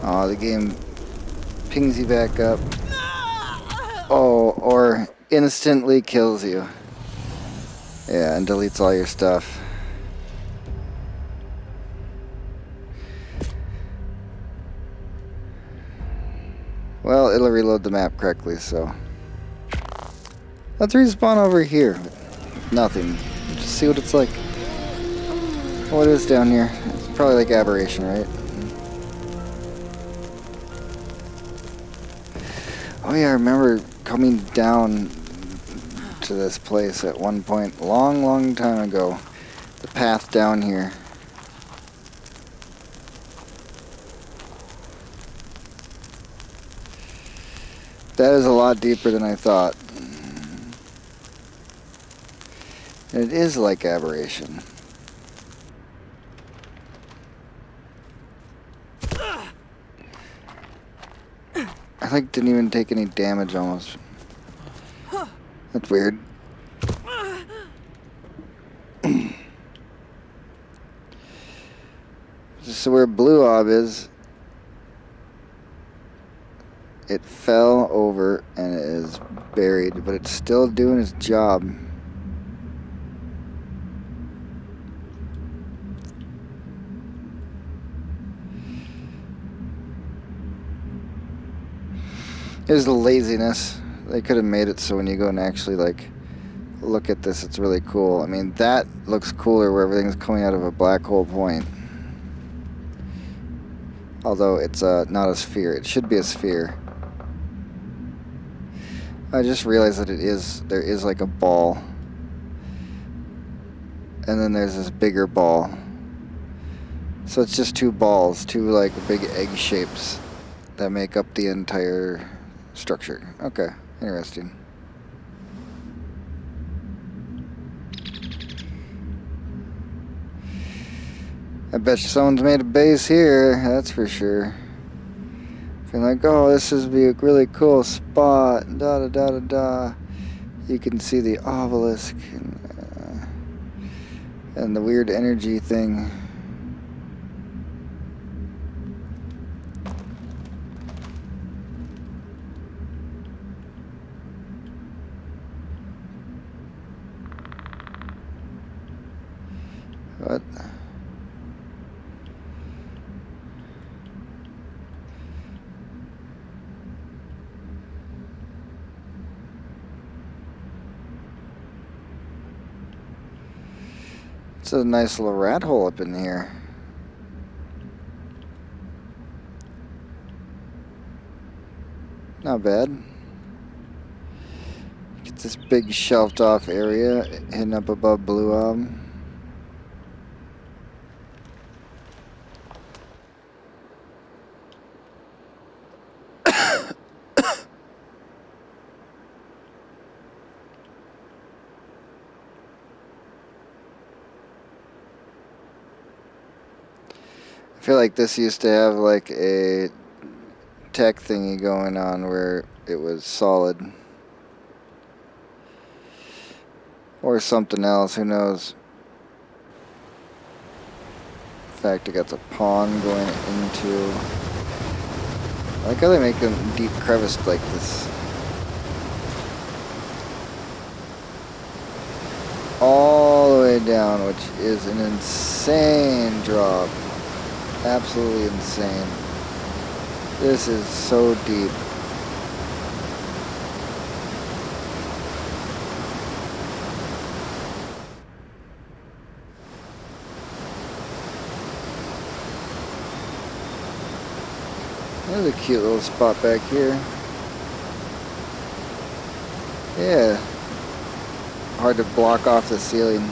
[SPEAKER 4] Oh, the game pings you back up. Oh, or instantly kills you. Yeah, and deletes all your stuff. Well, it'll reload the map correctly, so. Let's respawn over here. Nothing. Just see what it's like. What is down here? It's probably like aberration, right? Oh yeah, I remember coming down to this place at one point, long time ago. The path down here. That is a lot deeper than I thought. And it is like aberration. I like didn't even take any damage almost. That's weird. So where Blue Ob is, it fell over and it is buried, but it's still doing its job. It was the laziness. They could have made it so when you go and actually like look at this, it's really cool. I mean, that looks cooler where everything's coming out of a black hole point. Although it's not a sphere. It should be a sphere. I just realized that there is like a ball. And then there's this bigger ball. So it's just two balls, two like big egg shapes that make up the entire structure. Okay, interesting. I bet you someone's made a base here, that's for sure. Feeling like, oh, this is be a really cool spot, da da da da da. You can see the obelisk and the weird energy thing. What? It's a nice little rat hole up in here. Not bad. Get this big shelved off area hidden up above Blue Ob. I feel like this used to have like a tech thingy going on where it was solid. Or something else, who knows. In fact, it got a pond going into... I like how they make a deep crevice like this. All the way down, which is an insane drop. Absolutely insane. This is so deep. There's a cute little spot back here. Yeah. Hard to block off the ceiling.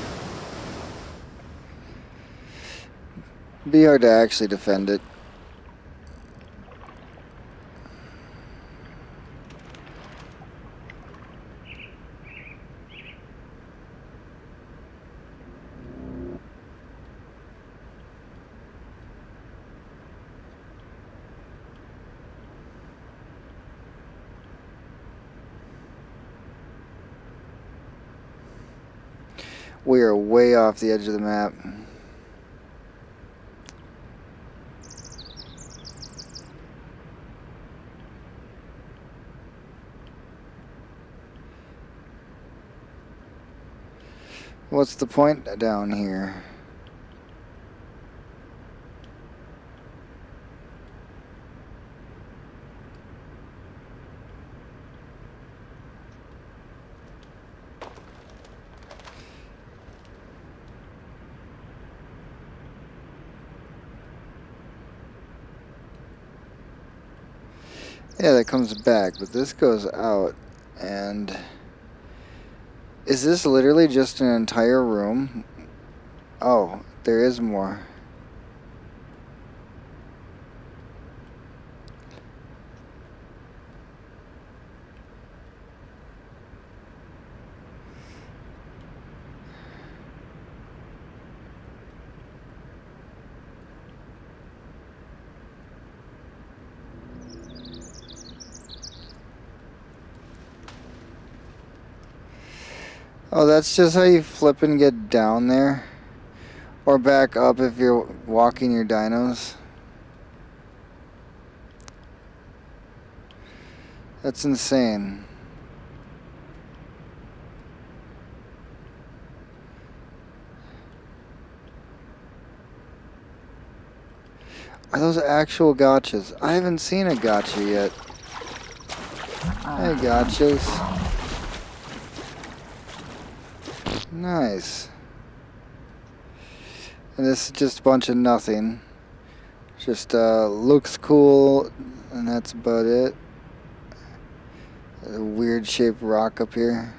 [SPEAKER 4] Be hard to actually defend it. We are way off the edge of the map. What's the point down here? Yeah, that comes back, but this goes out, and is this literally just an entire room? Oh, there is more. Oh, that's just how you flip and get down there? Or back up if you're walking your dinos? That's insane. Are those actual gotchas? I haven't seen a gotcha yet. Hey, gotchas. Nice. And this is just a bunch of nothing. Just looks cool, and that's about it. A weird shaped rock up here.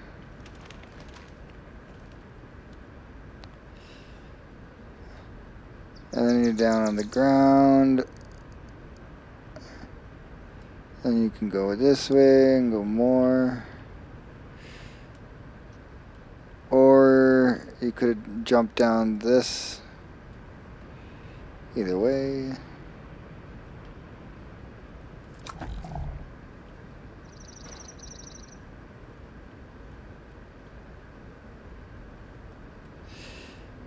[SPEAKER 4] And then you're down on the ground. Then you can go this way and go more. Or you could jump down this. Either way.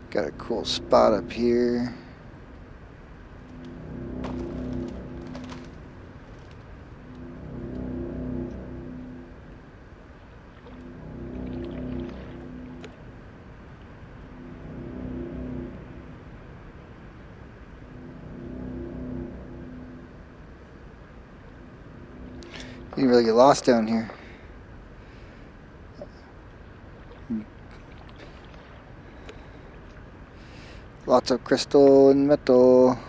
[SPEAKER 4] Got a cool spot up here. You can really get lost down here. Lots of crystal and metal.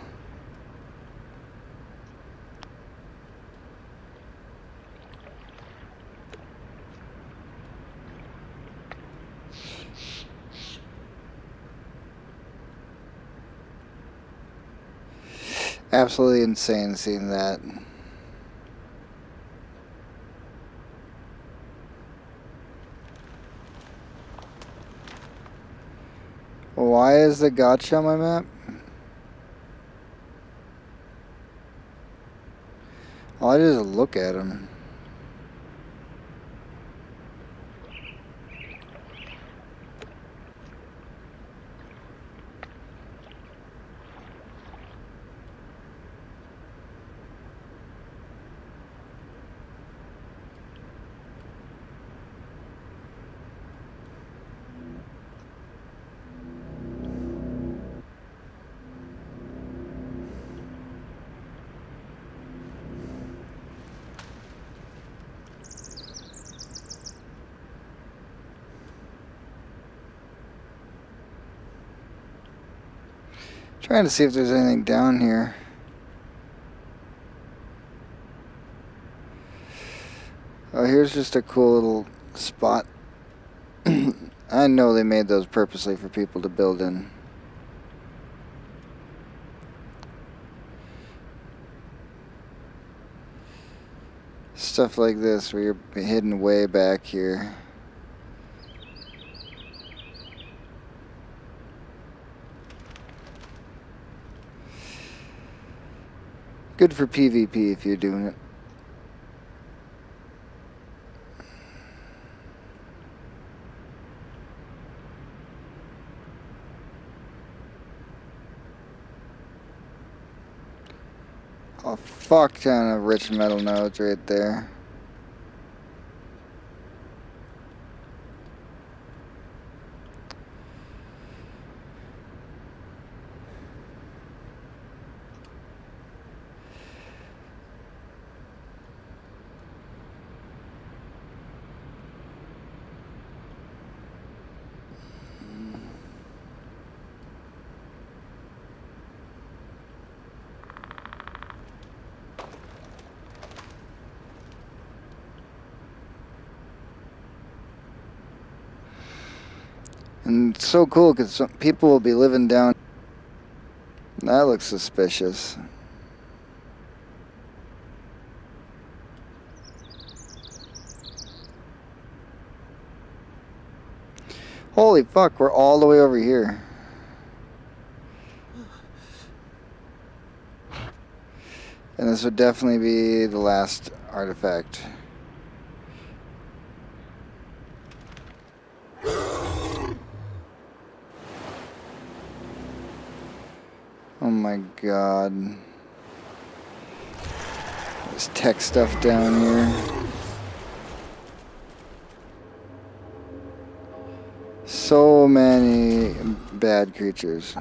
[SPEAKER 4] Absolutely insane seeing that. Why is the gotcha on my map? All I do is look at him. Trying to see if there's anything down here. Oh, here's just a cool little spot. I know they made those purposely for people to build in. Stuff like this where you're hidden way back here. Good for PvP if you're doing it. A fuck ton of rich metal nodes right there. And it's so cool because some people will be living down. That looks suspicious. Holy fuck, we're all the way over here. And this would definitely be the last artifact. Oh my god. There's tech stuff down here. So many bad creatures.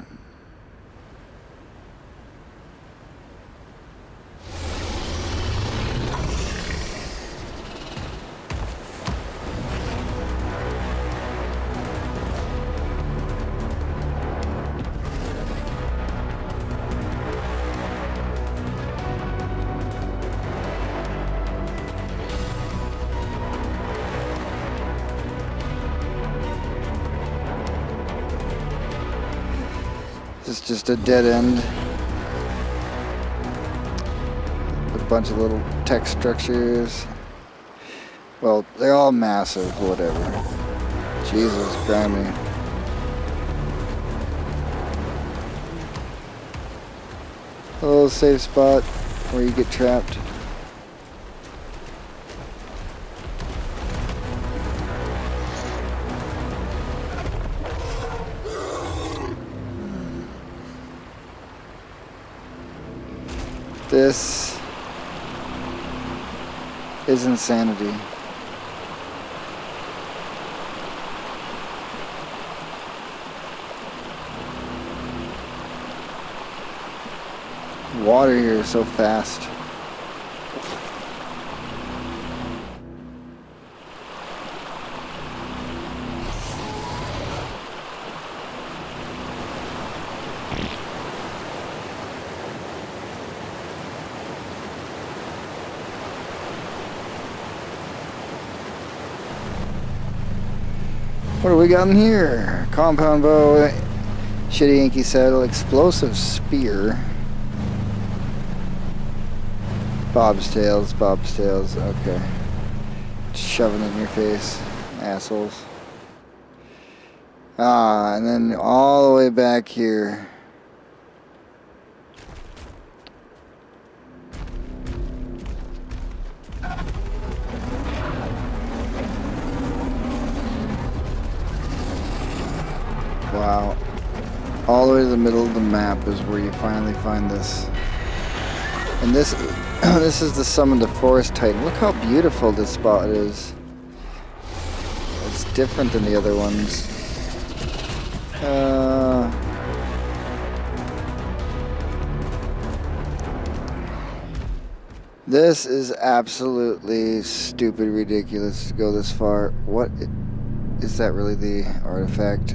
[SPEAKER 4] It's just a dead end. A bunch of little tech structures. Well, they're all massive, whatever. Jesus, grimy. A little safe spot where you get trapped. This is insanity. Water here is so fast. What do we got in here? Compound bow, shitty Yankee saddle, explosive spear. Bob's tails, okay. Shoving it in your face, assholes. Ah, and then all the way back here. Wow. All the way to the middle of the map is where you finally find this. And this this is the summon the forest titan. Look how beautiful this spot is. It's different than the other ones. This is absolutely stupid ridiculous to go this far. What is that really the artifact?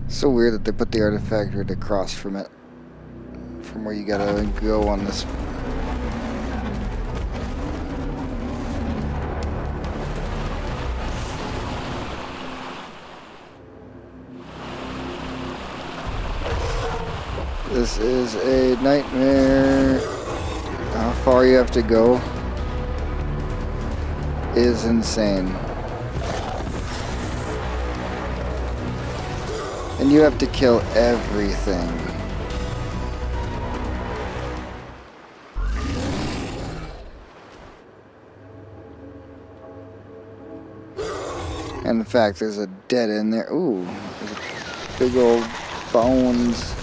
[SPEAKER 4] So weird that they put the artifact right across from it, from where you gotta go on this. This is a nightmare. How far you have to go is insane. And you have to kill everything. And in fact, there's a dead end there. Ooh, big old bones.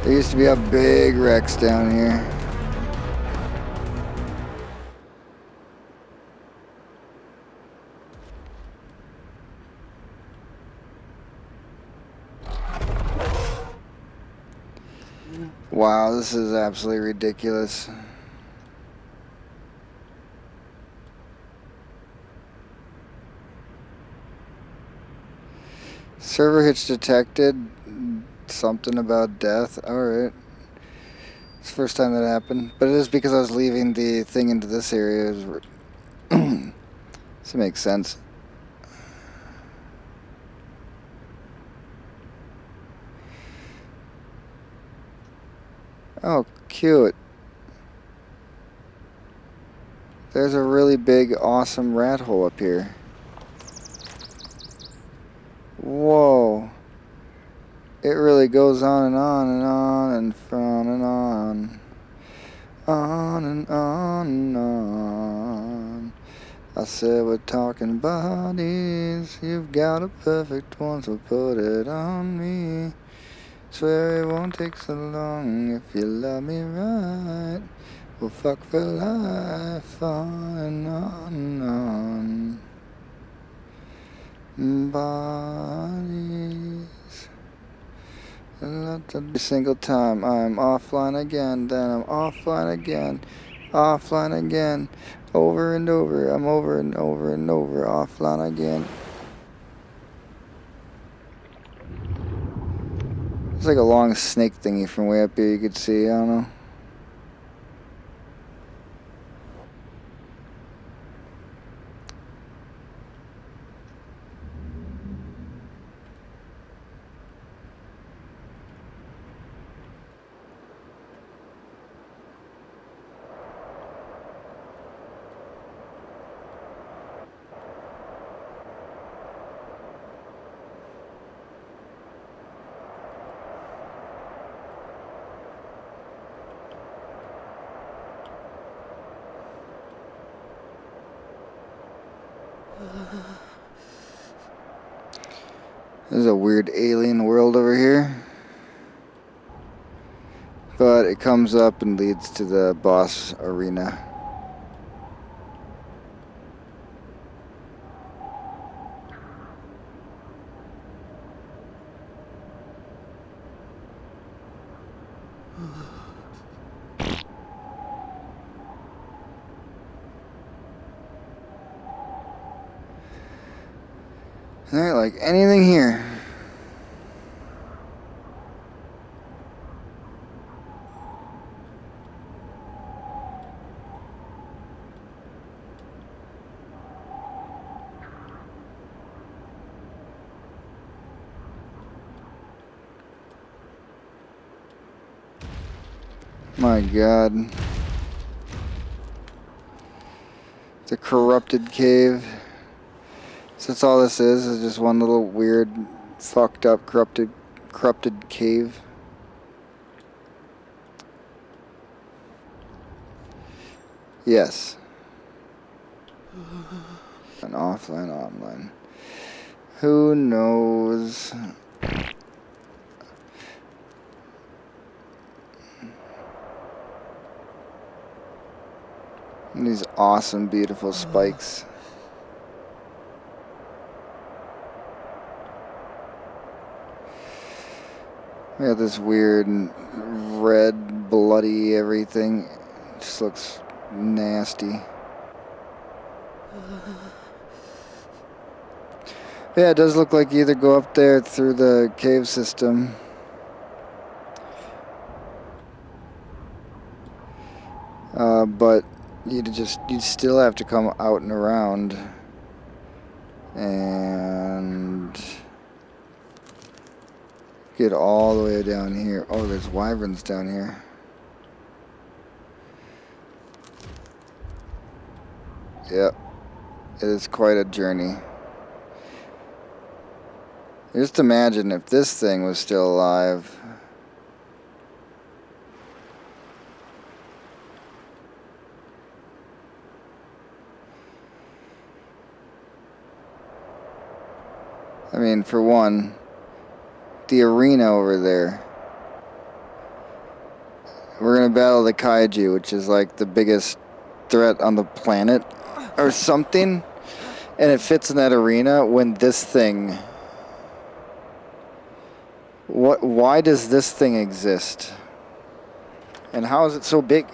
[SPEAKER 4] There used to be a big Rex down here. Wow, this is absolutely ridiculous. Server hitch detected. Something about death. Alright. It's the first time that happened. But it is because I was leaving the thing into this area. This makes sense. Oh, cute. There's a really big, awesome rat hole up here. Whoa. It really goes on and on and on and on and on. On and on and on. I said we're talking bodies. You've got a perfect one, so put it on me. Swear it won't take so long if you love me right. We'll fuck for life on and on and on. Bodies. Every single time I'm offline again, then I'm offline again. Offline again. Over and over. I'm over and over and over. Offline again. It's like a long snake thingy from way up here you could see, I don't know. There's a weird alien world over here. But it comes up and leads to the boss arena. Alright, like anything here. My God. It's a corrupted cave. So that's all this is just one little weird, fucked up, corrupted cave. Yes. An offline, online. Who knows? And these awesome, beautiful spikes. We got this weird red, bloody everything. Just looks nasty. Yeah, it does look like you either go up there through the cave system. But you'd still have to come out and around. And get all the way down here. Oh, there's wyverns down here. Yep. It is quite a journey. Just imagine if this thing was still alive. I mean, for one, the arena over there. We're gonna battle the kaiju, which is like the biggest threat on the planet or something. And it fits in that arena when this thing... Why does this thing exist? And how is it so big?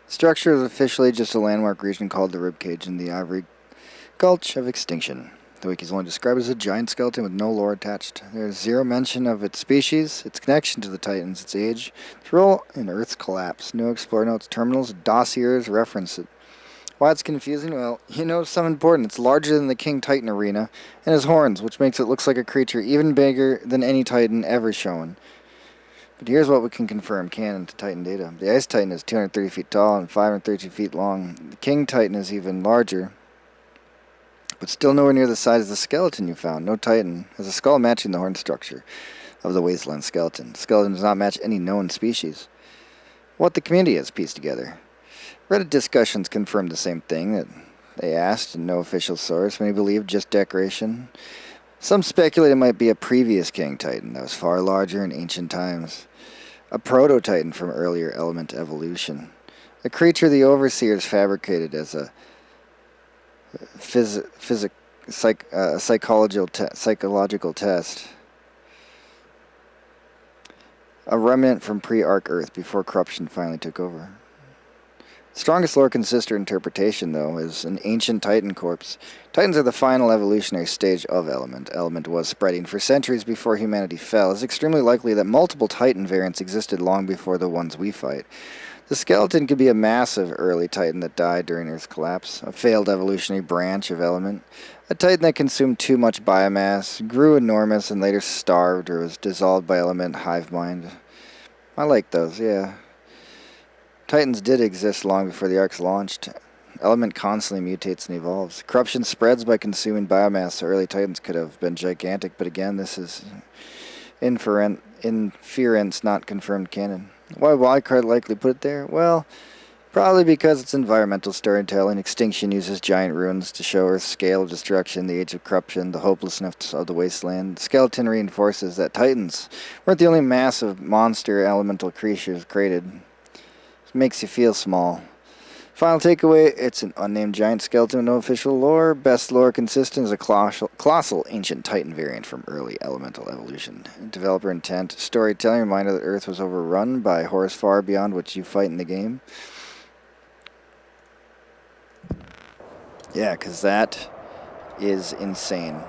[SPEAKER 4] Structure is officially just a landmark region called the ribcage in the Ivory Gulch of Extinction. The wiki is only described as a giant skeleton with no lore attached. There is zero mention of its species, its connection to the Titans, its age, its role in Earth's collapse. No explorer notes, terminals, dossiers reference it. Why it's confusing? Well, you notice something important. It's larger than the King Titan arena and has horns, which makes it look like a creature even bigger than any Titan ever shown. But here's what we can confirm canon to Titan data. The Ice Titan is 230 feet tall and 530 feet long. The King Titan is even larger, but still nowhere near the size of the skeleton you found. No Titan has a skull matching the horn structure of the wasteland skeleton. The skeleton does not match any known species. What the community has pieced together. Reddit discussions confirmed the same thing that they asked, and no official source. Many believe just decoration. Some speculate it might be a previous King Titan that was far larger in ancient times. A proto-Titan from earlier element evolution. A creature the Overseers fabricated as a psychological test. A remnant from pre-Arc Earth before corruption finally took over. The strongest lore consistent interpretation, though, is an ancient Titan corpse. Titans are the final evolutionary stage of Element. Element was spreading for centuries before humanity fell. It's extremely likely that multiple Titan variants existed long before the ones we fight. The skeleton could be a massive early Titan that died during Earth's collapse, a failed evolutionary branch of Element, a Titan that consumed too much biomass, grew enormous, and later starved or was dissolved by Element hive mind. I like those, yeah. Titans did exist long before the Arcs launched. Element constantly mutates and evolves. Corruption spreads by consuming biomass, so early Titans could have been gigantic, but again, this is inference, not confirmed canon. Why Wildcard likely put it there? Well, probably because it's environmental storytelling. Extinction uses giant ruins to show Earth's scale of destruction, the age of corruption, the hopelessness of the wasteland. Skeleton reinforces that Titans weren't the only massive monster elemental creatures created. Makes you feel small. Final takeaway, it's an unnamed giant skeleton with no official lore. Best lore consistent is a colossal ancient Titan variant from early elemental evolution. Developer intent, storytelling, reminder that Earth was overrun by horrors far beyond what you fight in the game. Yeah, because that is insane.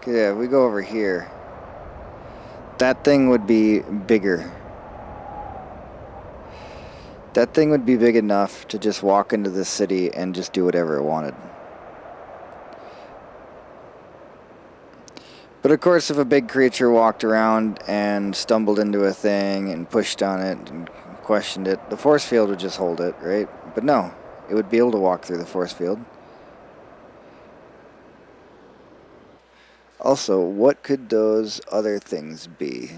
[SPEAKER 4] Yeah, we go over here. That thing would be bigger. That thing would be big enough to just walk into the city and just do whatever it wanted. But of course, if a big creature walked around and stumbled into a thing and pushed on it and questioned it, the force field would just hold it, right? But no, it would be able to walk through the force field. Also, what could those other things be?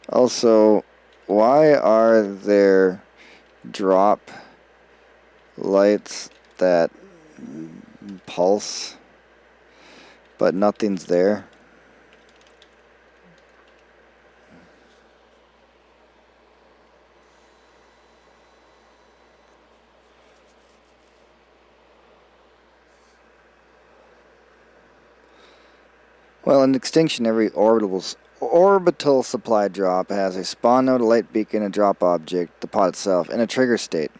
[SPEAKER 4] Also, why are there drop lights that pulse, but nothing's there? Well, in Extinction, every orbital supply drop has a spawn node, a light beacon, a drop object, the pod itself, and a trigger state.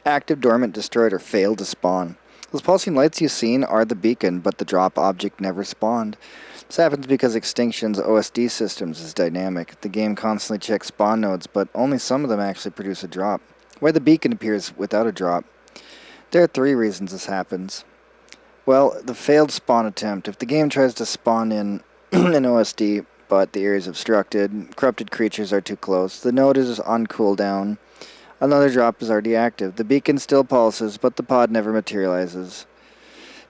[SPEAKER 4] Active, dormant, destroyed, or failed to spawn. Those pulsing lights you've seen are the beacon, but the drop object never spawned. This happens because Extinction's OSD systems is dynamic. The game constantly checks spawn nodes, but only some of them actually produce a drop. Why the beacon appears without a drop? There are 3 reasons this happens. Well, the failed spawn attempt. If the game tries to spawn in an OSD, but the area is obstructed, corrupted creatures are too close, the node is on cooldown, another drop is already active. The beacon still pulses, but the pod never materializes.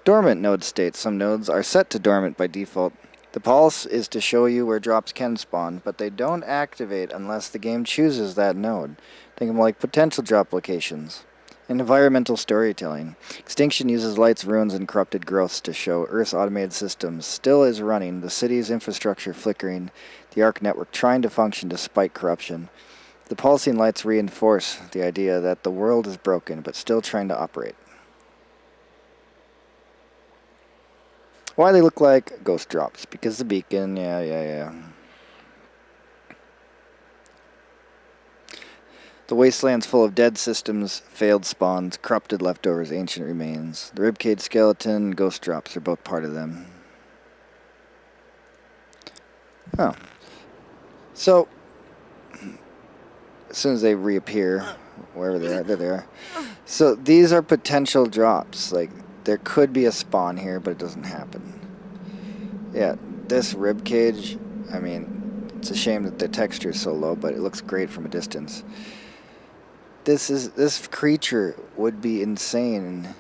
[SPEAKER 4] Dormant node states. Some nodes are set to dormant by default. The pulse is to show you where drops can spawn, but they don't activate unless the game chooses that node. Think of them like potential drop locations. In environmental storytelling, Extinction uses lights, ruins, and corrupted growths to show Earth's automated systems still is running, the city's infrastructure flickering, the Arc network trying to function despite corruption. The pulsing lights reinforce the idea that the world is broken, but still trying to operate. Why they look like ghost drops? Because the beacon, yeah. The wasteland's full of dead systems, failed spawns, corrupted leftovers, ancient remains. The ribcage skeleton, ghost drops are both part of them. Oh. So, as soon as they reappear, wherever they are, there they are. So these are potential drops. Like, there could be a spawn here, but it doesn't happen. Yeah, this ribcage, I mean, it's a shame that the texture is so low, but it looks great from a distance. This creature would be insane.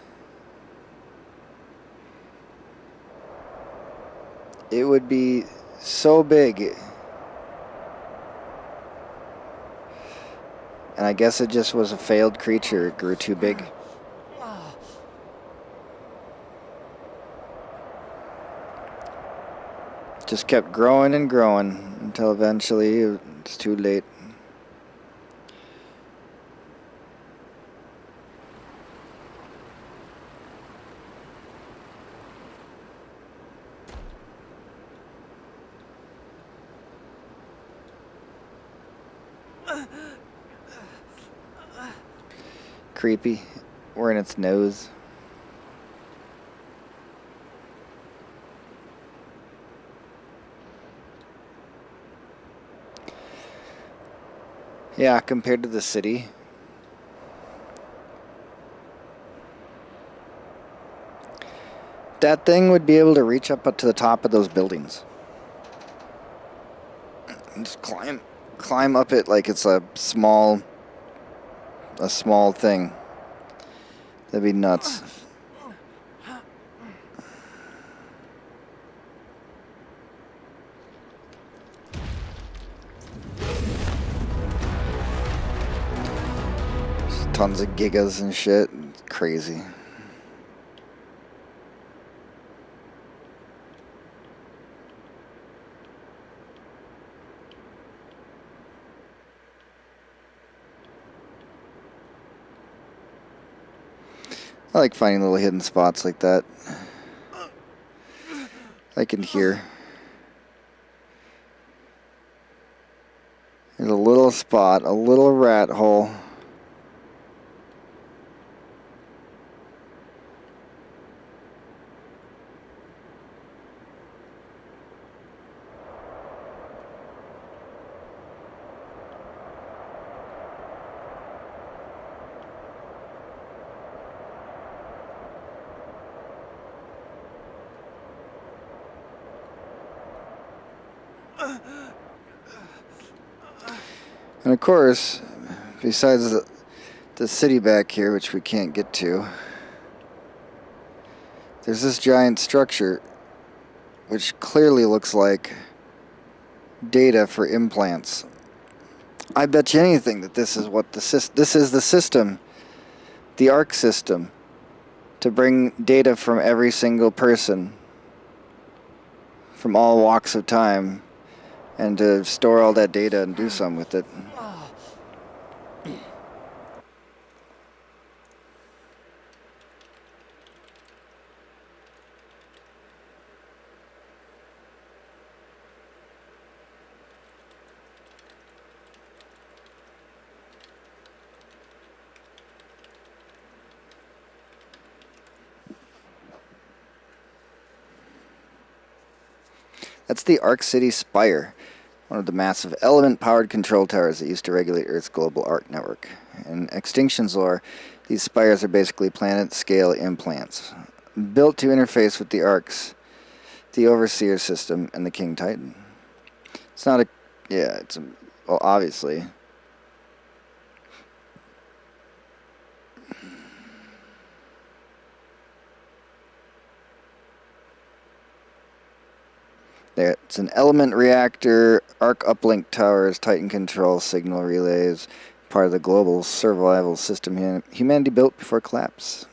[SPEAKER 4] It would be so big. And I guess it just was a failed creature. It grew too big. Just kept growing and growing until eventually it's too late. Creepy. We're in its nose. Yeah, compared to the city. That thing would be able to reach up to the top of those buildings. And just climb up it like it's a small thing. That'd be nuts. Just tons of gigas and shit. It's crazy. I like finding little hidden spots like that. Like in here. There's a little spot, a little rat hole. And of course, besides the city back here, which we can't get to, there's this giant structure which clearly looks like data for implants. I bet you anything that this is what this is the system, the ARC system, to bring data from every single person from all walks of time and to store all that data and do something with it. That's the Arc City Spire, one of the massive element-powered control towers that used to regulate Earth's global arc network. In Extinction's lore, these spires are basically planet-scale implants, built to interface with the arcs, the Overseer system, and the King Titan. It's not a... yeah, it's a... well, obviously. There, it's an element reactor, arc uplink towers, Titan control, signal relays, part of the global survival system humanity built before collapse.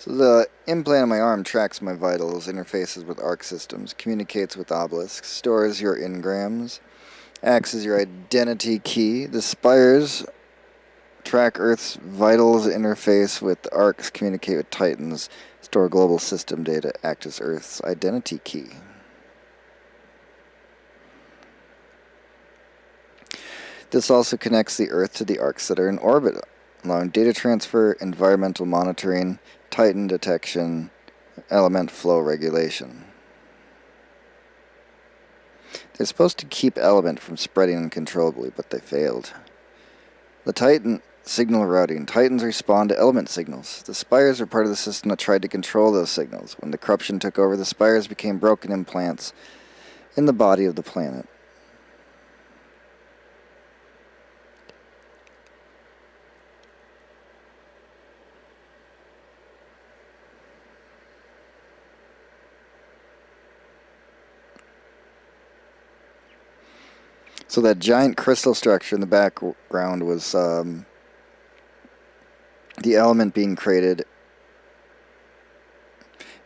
[SPEAKER 4] So the implant on my arm tracks my vitals, interfaces with arc systems, communicates with obelisks, stores your engrams, acts as your identity key. The spires track Earth's vitals, interface with arcs, communicate with titans, store global system data, act as Earth's identity key. This also connects the Earth to the arcs that are in orbit, allowing data transfer, environmental monitoring, titan detection, element flow regulation. They're supposed to keep element from spreading uncontrollably, but they failed. The titan signal routing. Titans respond to element signals. The spires are part of the system that tried to control those signals. When the corruption took over, the spires became broken implants in the body of the planet. So that giant crystal structure in the background was the element being created.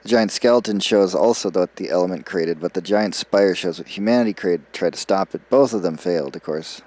[SPEAKER 4] The giant skeleton shows also that the element created, but the giant spire shows what humanity created, tried to stop it. Both of them failed, of course.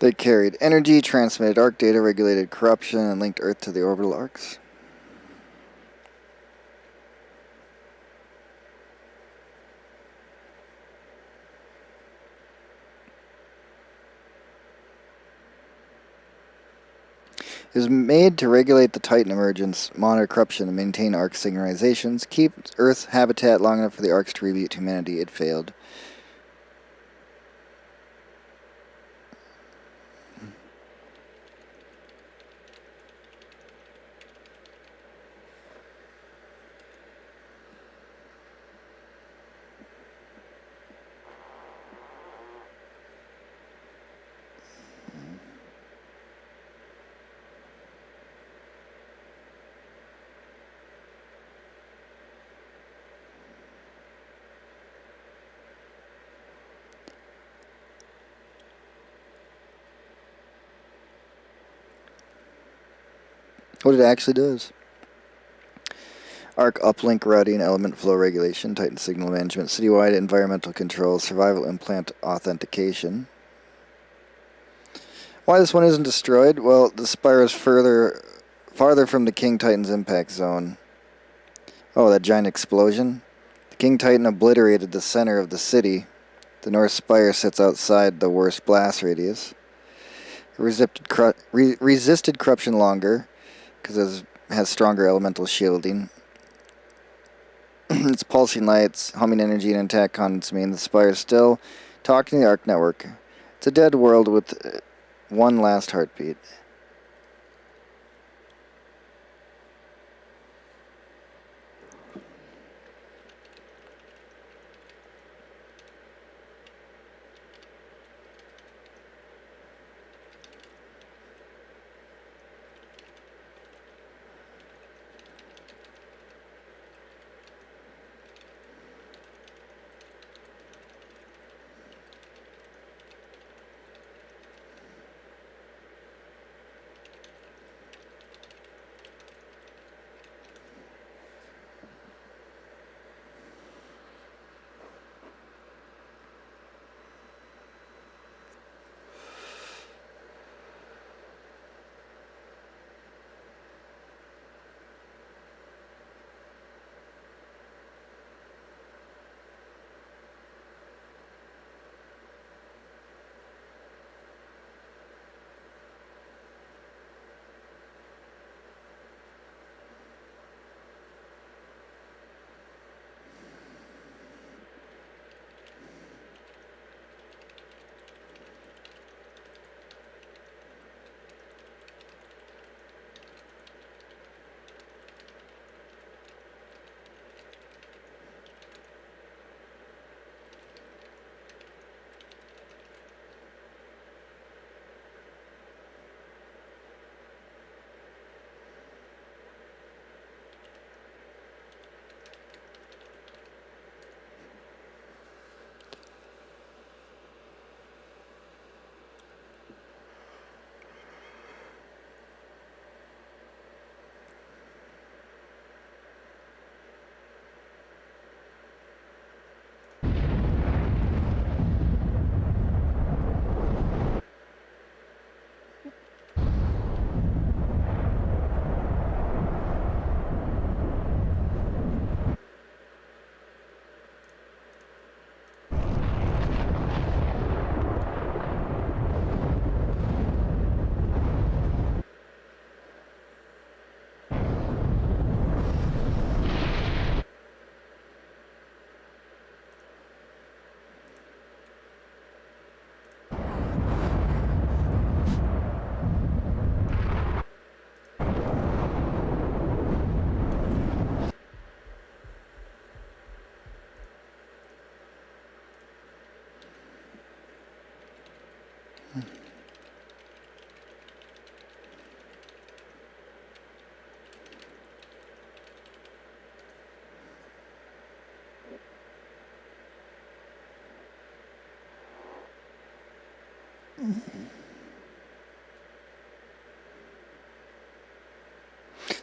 [SPEAKER 4] They carried energy, transmitted arc data, regulated corruption, and linked Earth to the orbital arcs. It was made to regulate the Titan emergence, monitor corruption, and maintain arc synchronizations, keep Earth's habitat long enough for the arcs to reboot humanity. It failed. What it actually does. Arc uplink routing, element flow regulation, Titan signal management, citywide environmental control, survival implant authentication. Why this one isn't destroyed? Well, the spire is farther from the King Titan's impact zone. Oh, that giant explosion. The King Titan obliterated the center of the city. The North Spire sits outside the worst blast radius. It resisted corruption longer, because it has stronger elemental shielding. Its pulsing lights, humming energy, and intact contents mean the spire is still talking to the Arc network. It's a dead world with one last heartbeat.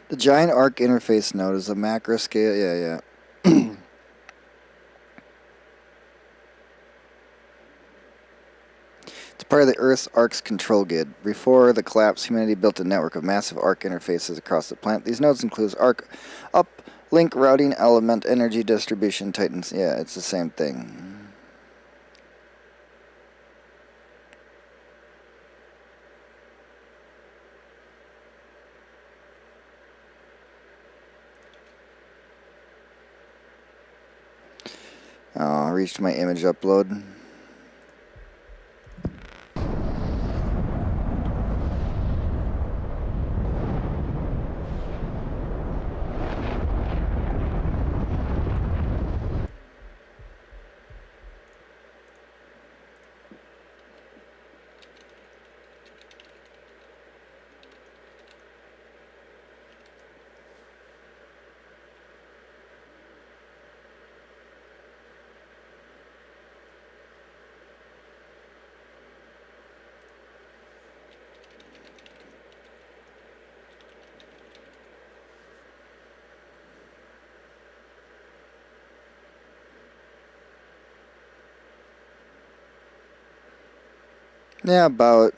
[SPEAKER 4] The giant arc interface node is a macro scale. Yeah. It's part of the Earth's arcs control grid. Before the collapse, humanity built a network of massive arc interfaces across the planet. These nodes include arc uplink routing, element, energy distribution, titans. Yeah, it's the same thing. Oh, I reached my image upload. Yeah, about.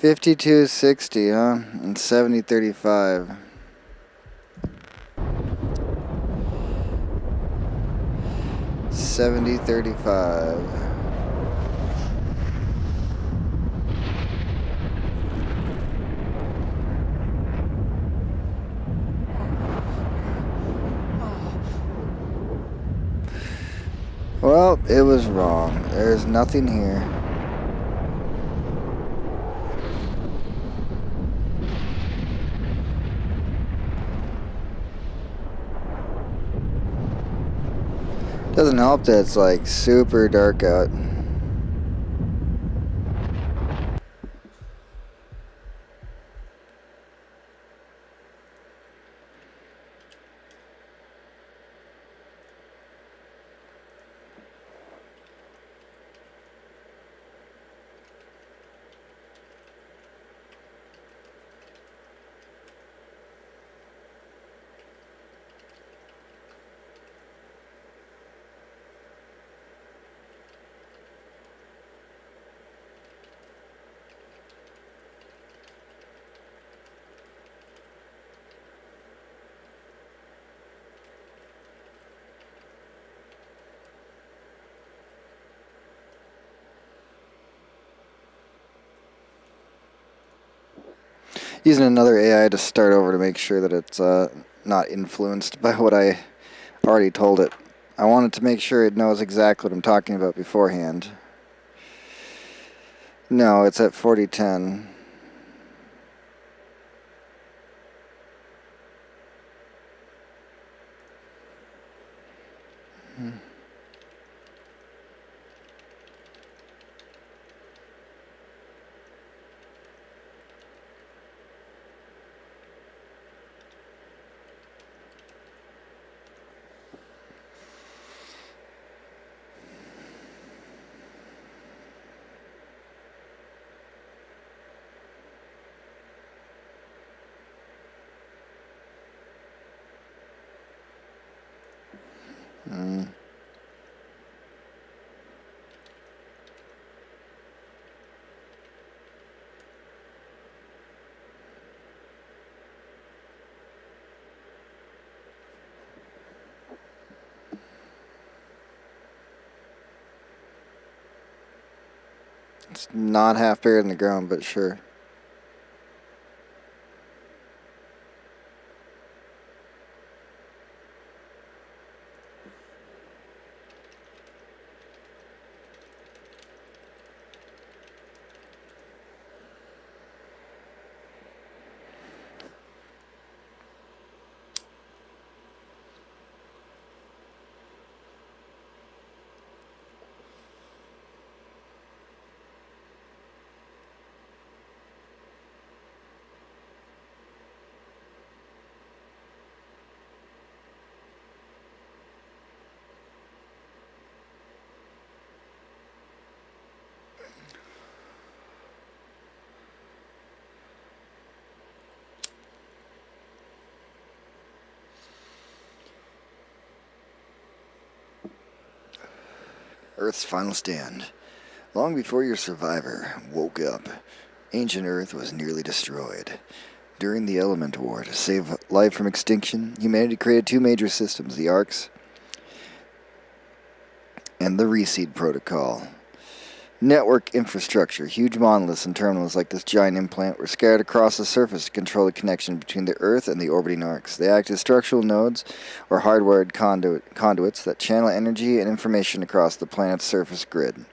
[SPEAKER 4] $52.60, huh? And $70.35. $70.35. Well, it was wrong. There's nothing here. Doesn't help that it's like super dark out. Using another AI to start over to make sure that it's not influenced by what I already told it. I wanted to make sure it knows exactly what I'm talking about beforehand. No, it's at 4010. It's not half buried in the ground, but sure. Earth's final stand. Long before your survivor woke up, ancient Earth was nearly destroyed. During the Element War, to save life from extinction, humanity created two major systems, the Arcs and the Reseed Protocol. Network infrastructure, huge monoliths and terminals like this giant implant were scattered across the surface to control the connection between the Earth and the orbiting arcs. They act as structural nodes or hardwired conduits that channel energy and information across the planet's surface grid.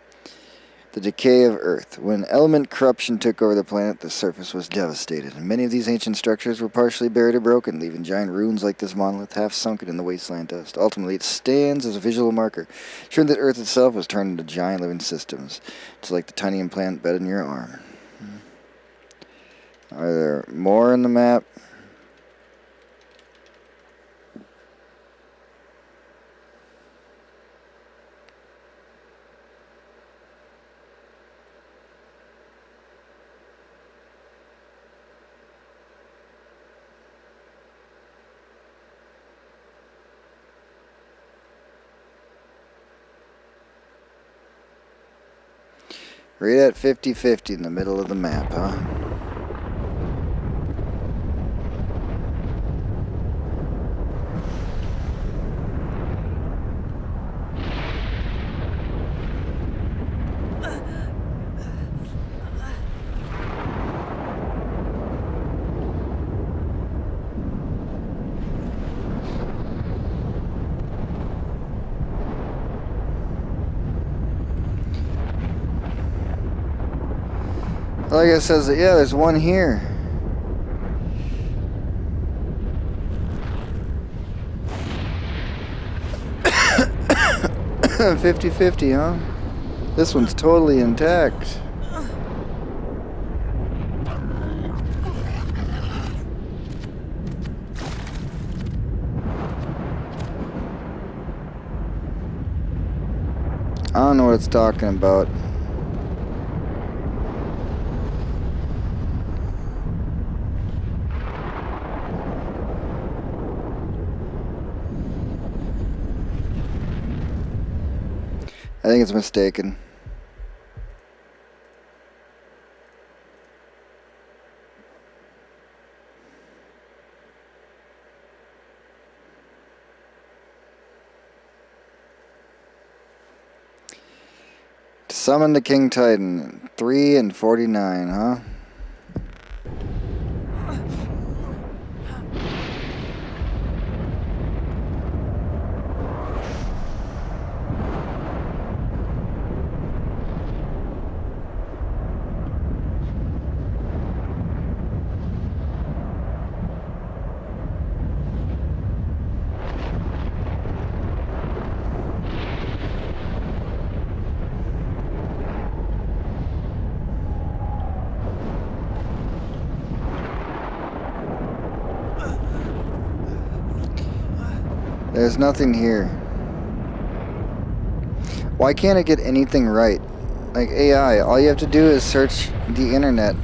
[SPEAKER 4] The decay of Earth. When element corruption took over the planet, the surface was devastated, and many of these ancient structures were partially buried or broken, leaving giant ruins like this monolith half sunken in the wasteland dust. Ultimately, it stands as a visual marker, showing that Earth itself was turned into giant living systems. It's like the tiny implant bed in your arm. Are there more in the map? Right at 50-50 in the middle of the map, huh? Like it says, yeah, there's one here. $50 50-50, huh? This one's totally intact. I don't know what it's talking about. I think it's mistaken. To summon the King Titan, 3 and 49, huh? There's nothing here. Why can't it get anything right? Like AI, all you have to do is search the internet.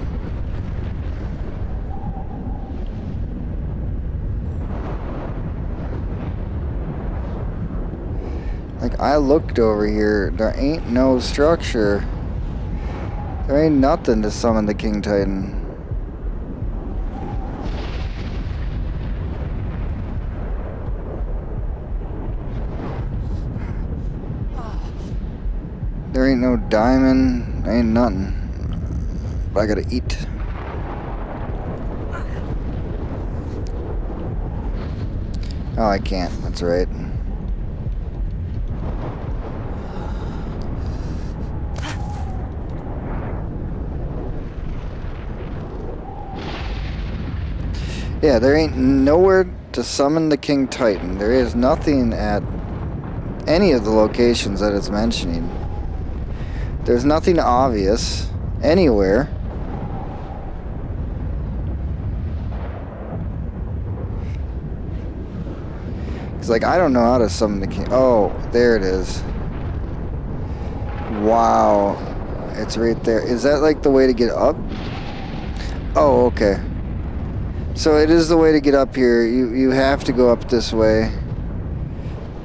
[SPEAKER 4] Like, I looked over here, there ain't no structure. There ain't nothing to summon the King Titan. There ain't no diamond, ain't nothing. But I gotta eat. Oh, I can't, that's right. Yeah, there ain't nowhere to summon the King Titan. There is nothing at any of the locations that it's mentioning. There's nothing obvious anywhere. It's like, I don't know how to summon the king. Oh, there it is. Wow. It's right there. Is that like the way to get up? Oh, okay. So it is the way to get up here. You have to go up this way.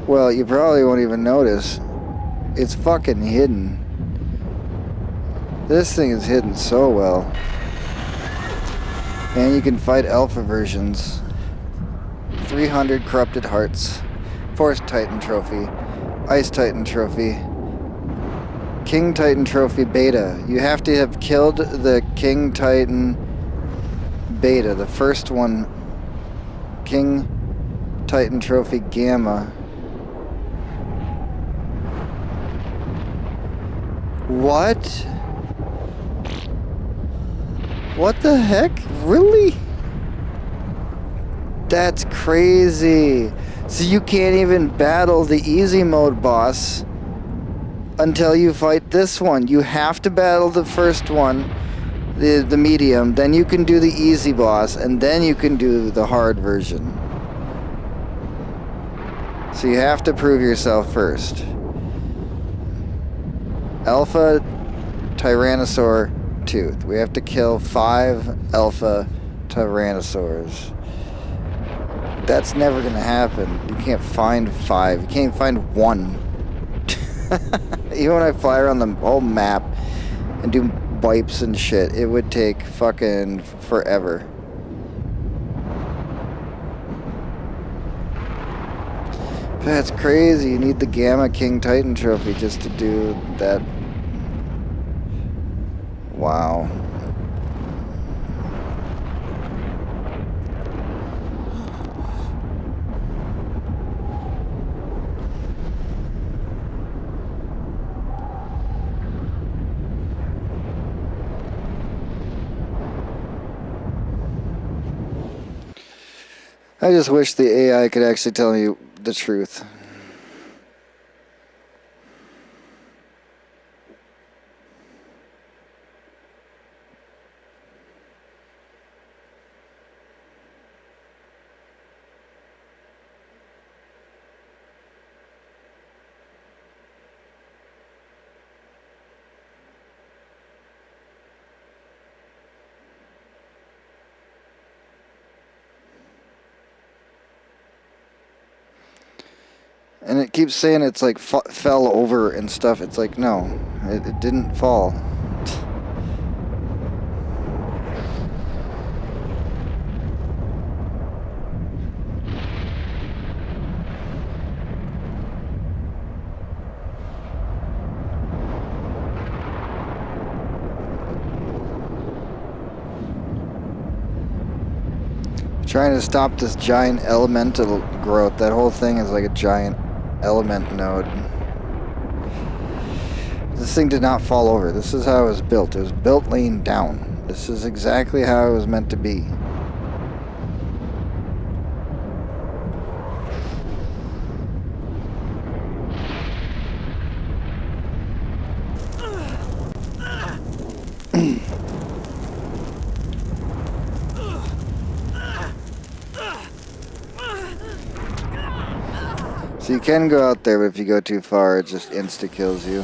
[SPEAKER 4] Well, you probably won't even notice. It's fucking hidden. This thing is hidden so well. And you can fight alpha versions. 300 corrupted hearts. Force Titan trophy. Ice Titan trophy. King Titan trophy beta. You have to have killed the King Titan beta. The first one. King Titan trophy gamma. What? What the heck? Really? That's crazy. So you can't even battle the easy mode boss until you fight this one. You have to battle the first one, the medium, then you can do the easy boss, and then you can do the hard version. So you have to prove yourself first. Alpha Tyrannosaur Tooth. We have to kill 5 Alpha Tyrannosaurs. That's never gonna happen. You can't find 5. You can't find 1. Even when I fly around the whole map and do wipes and shit, it would take fucking forever. That's crazy. You need the Gamma King Titan trophy just to do that. Wow. I just wish the AI could actually tell me the truth. And it keeps saying it's like fell over and stuff. It's like, no, it didn't fall. Trying to stop this giant elemental growth. That whole thing is like a giant element node. This thing did not fall over. This is how it was built. It was built laying down. This is exactly how it was meant to be. So you can go out there, but if you go too far, it just insta-kills you.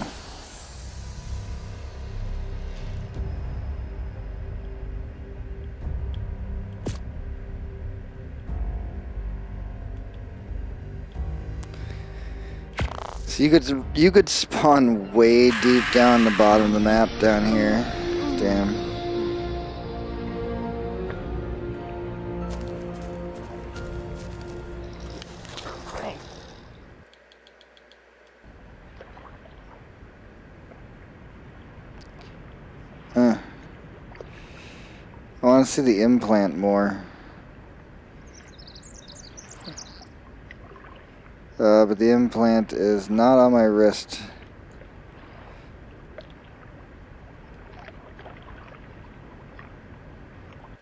[SPEAKER 4] So you could spawn way deep down the bottom of the map down here. Damn. I want to see the implant more. But the implant is not on my wrist.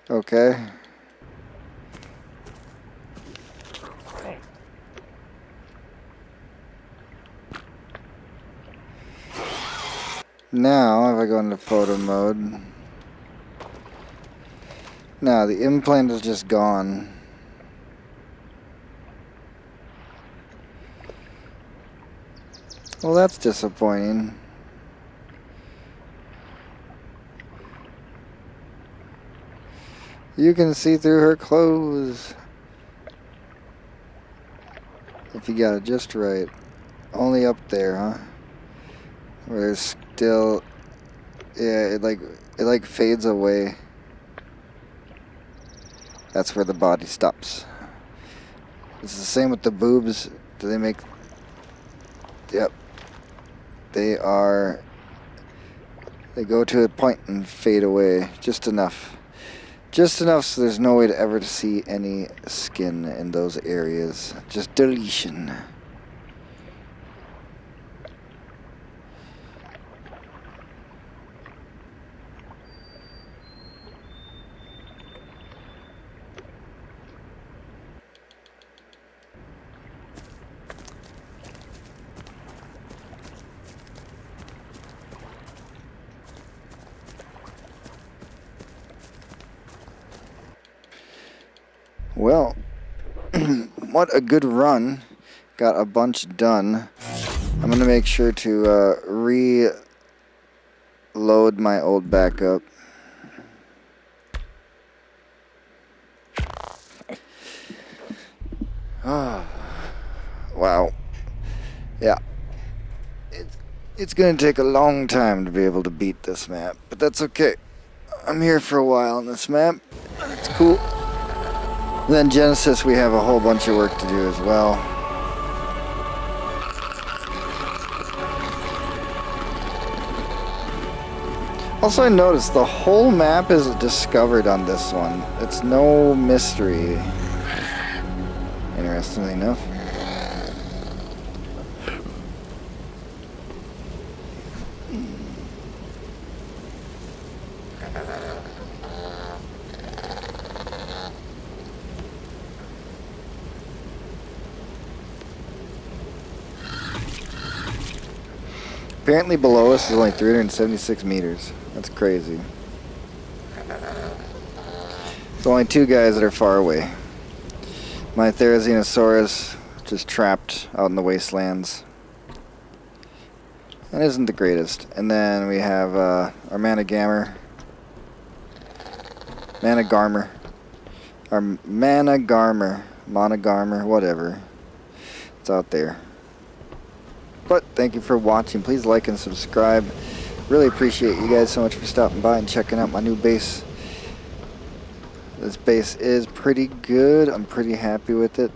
[SPEAKER 4] Okay. Now, if I go into photo mode, now the implant is just gone. Well, that's disappointing. You can see through her clothes. If you got it just right. Only up there, huh? where there's still, yeah, it like fades away. That's where the body stops. It's the same with the boobs. Do they make? Yep. They are. They go to a point and fade away just enough. Just enough so there's no way to ever see any skin in those areas. Just deletion. Well, what a good run. Got a bunch done. I'm going to make sure to reload my old backup. Oh, wow. Yeah. It's going to take a long time to be able to beat this map, but that's okay. I'm here for a while on this map. It's cool. Then Genesis, we have a whole bunch of work to do as well. Also, I noticed the whole map is discovered on this one. It's no mystery. Interestingly enough. Apparently below us is only 376 meters. That's crazy. There's only two guys that are far away. My Therizinosaurus just trapped out in the wastelands. That isn't the greatest. And then we have our Managammer. Managarmer. Our Monogarmer, whatever. It's out there. But thank you for watching. Please like and subscribe. Really appreciate you guys so much for stopping by and checking out my new base. This base is pretty good. I'm pretty happy with it.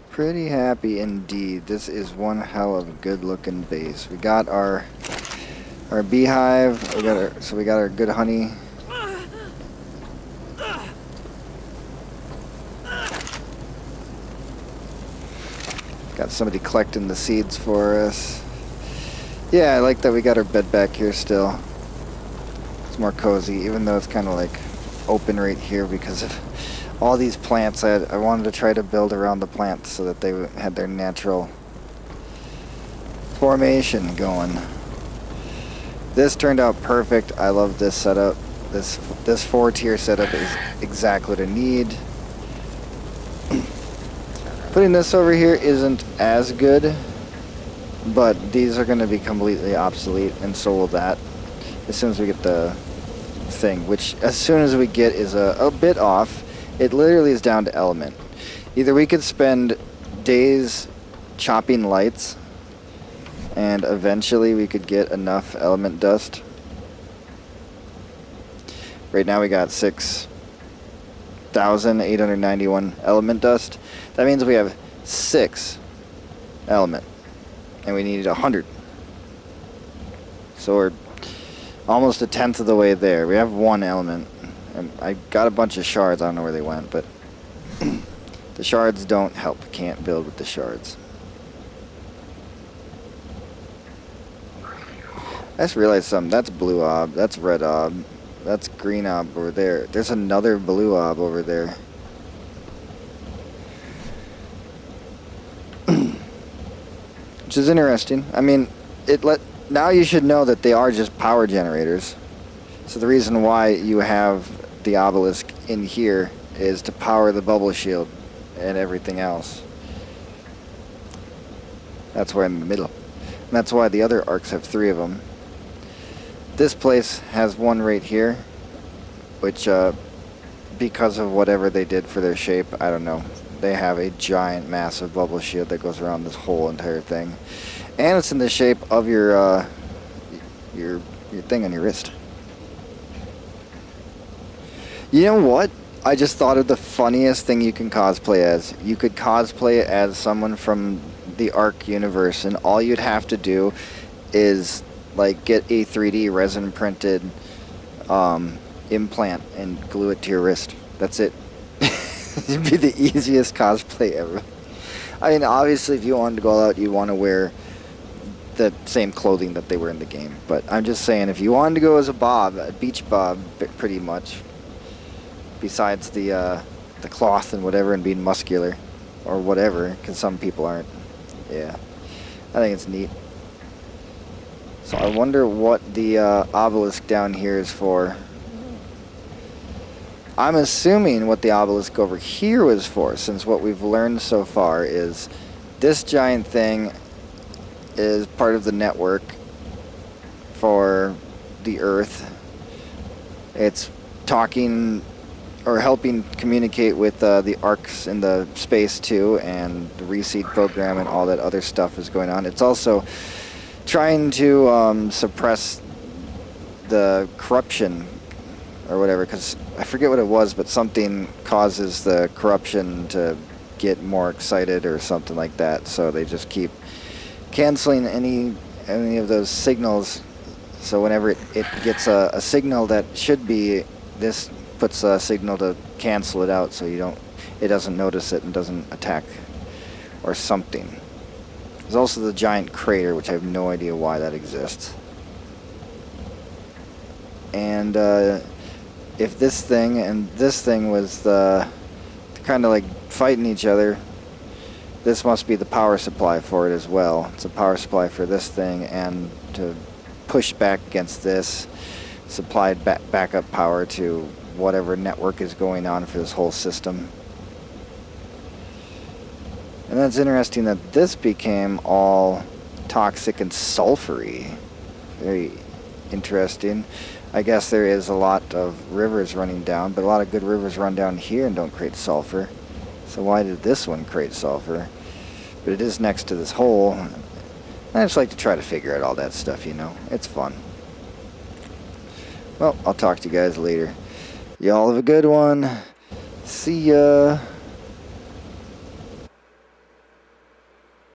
[SPEAKER 4] Pretty happy indeed. This is one hell of a good looking base. We got our beehive. So we got our good honey. Got somebody collecting the seeds for us. Yeah, I like that we got our bed back here still. It's more cozy, even though it's kind of like open right here because of all these plants. I wanted to try to build around the plants so that they had their natural formation going. This turned out perfect. I love this setup. This 4-tier setup is exactly what I need. Putting this over here isn't as good, but these are going to be completely obsolete, and so will that as soon as we get the thing, which as soon as we get is a bit off. It literally is down to element. Either we could spend days chopping lights, and eventually we could get enough element dust. Right now we got 6,891 element dust. That means we have 6 element, and we needed 100. So we're almost 1/10 of the way there. We have 1 element, and I got a bunch of shards. I don't know where they went, but the shards don't help. Can't build with the shards. I just realized something. That's blue ob. That's red ob. That's green ob over there. There's another blue ob over there. Which is interesting. I mean, now you should know that they are just power generators. So the reason why you have the obelisk in here is to power the bubble shield and everything else. That's why in the middle. And that's why the other arcs have 3 of them. This place has 1 right here, which because of whatever they did for their shape, I don't know. they have a giant, massive bubble shield that goes around this whole entire thing, and it's in the shape of your thing on your wrist. You know what? I just thought of the funniest thing you can cosplay as. You could cosplay as someone from the Ark universe, and all you'd have to do is like get a 3D resin printed implant and glue it to your wrist. That's it. It'd be the easiest cosplay ever. I mean, obviously, if you wanted to go out, you want to wear the same clothing that they were in the game. But I'm just saying, if you wanted to go as a Bob, a beach Bob, pretty much, besides the cloth and whatever, and being muscular or whatever, because some people aren't. Yeah, I think it's neat. So I wonder what the obelisk down here is for. I'm assuming what the obelisk over here was for, since what we've learned so far is this giant thing is part of the network for the Earth. It's talking or helping communicate with the arcs in the space too, and the reseed program and all that other stuff is going on. It's also trying to suppress the corruption or whatever, because I forget what it was, but something causes the corruption to get more excited or something like that, so they just keep canceling any of those signals. So whenever it gets a signal that should be, this puts a signal to cancel it out, so it doesn't notice it and doesn't attack or something. There's also the giant crater, which I have no idea why that exists. And if this thing and this thing was kind of like fighting each other, this must be the power supply for it as well. It's a power supply for this thing, and to push back against this, supplied backup power to whatever network is going on for this whole system. And that's interesting that this became all toxic and sulfury. Very interesting. I guess there is a lot of rivers running down, but a lot of good rivers run down here and don't create sulfur. So why did this one create sulfur? But it is next to this hole. I just like to try to figure out all that stuff, you know. It's fun. Well, I'll talk to you guys later. Y'all have a good one. See ya.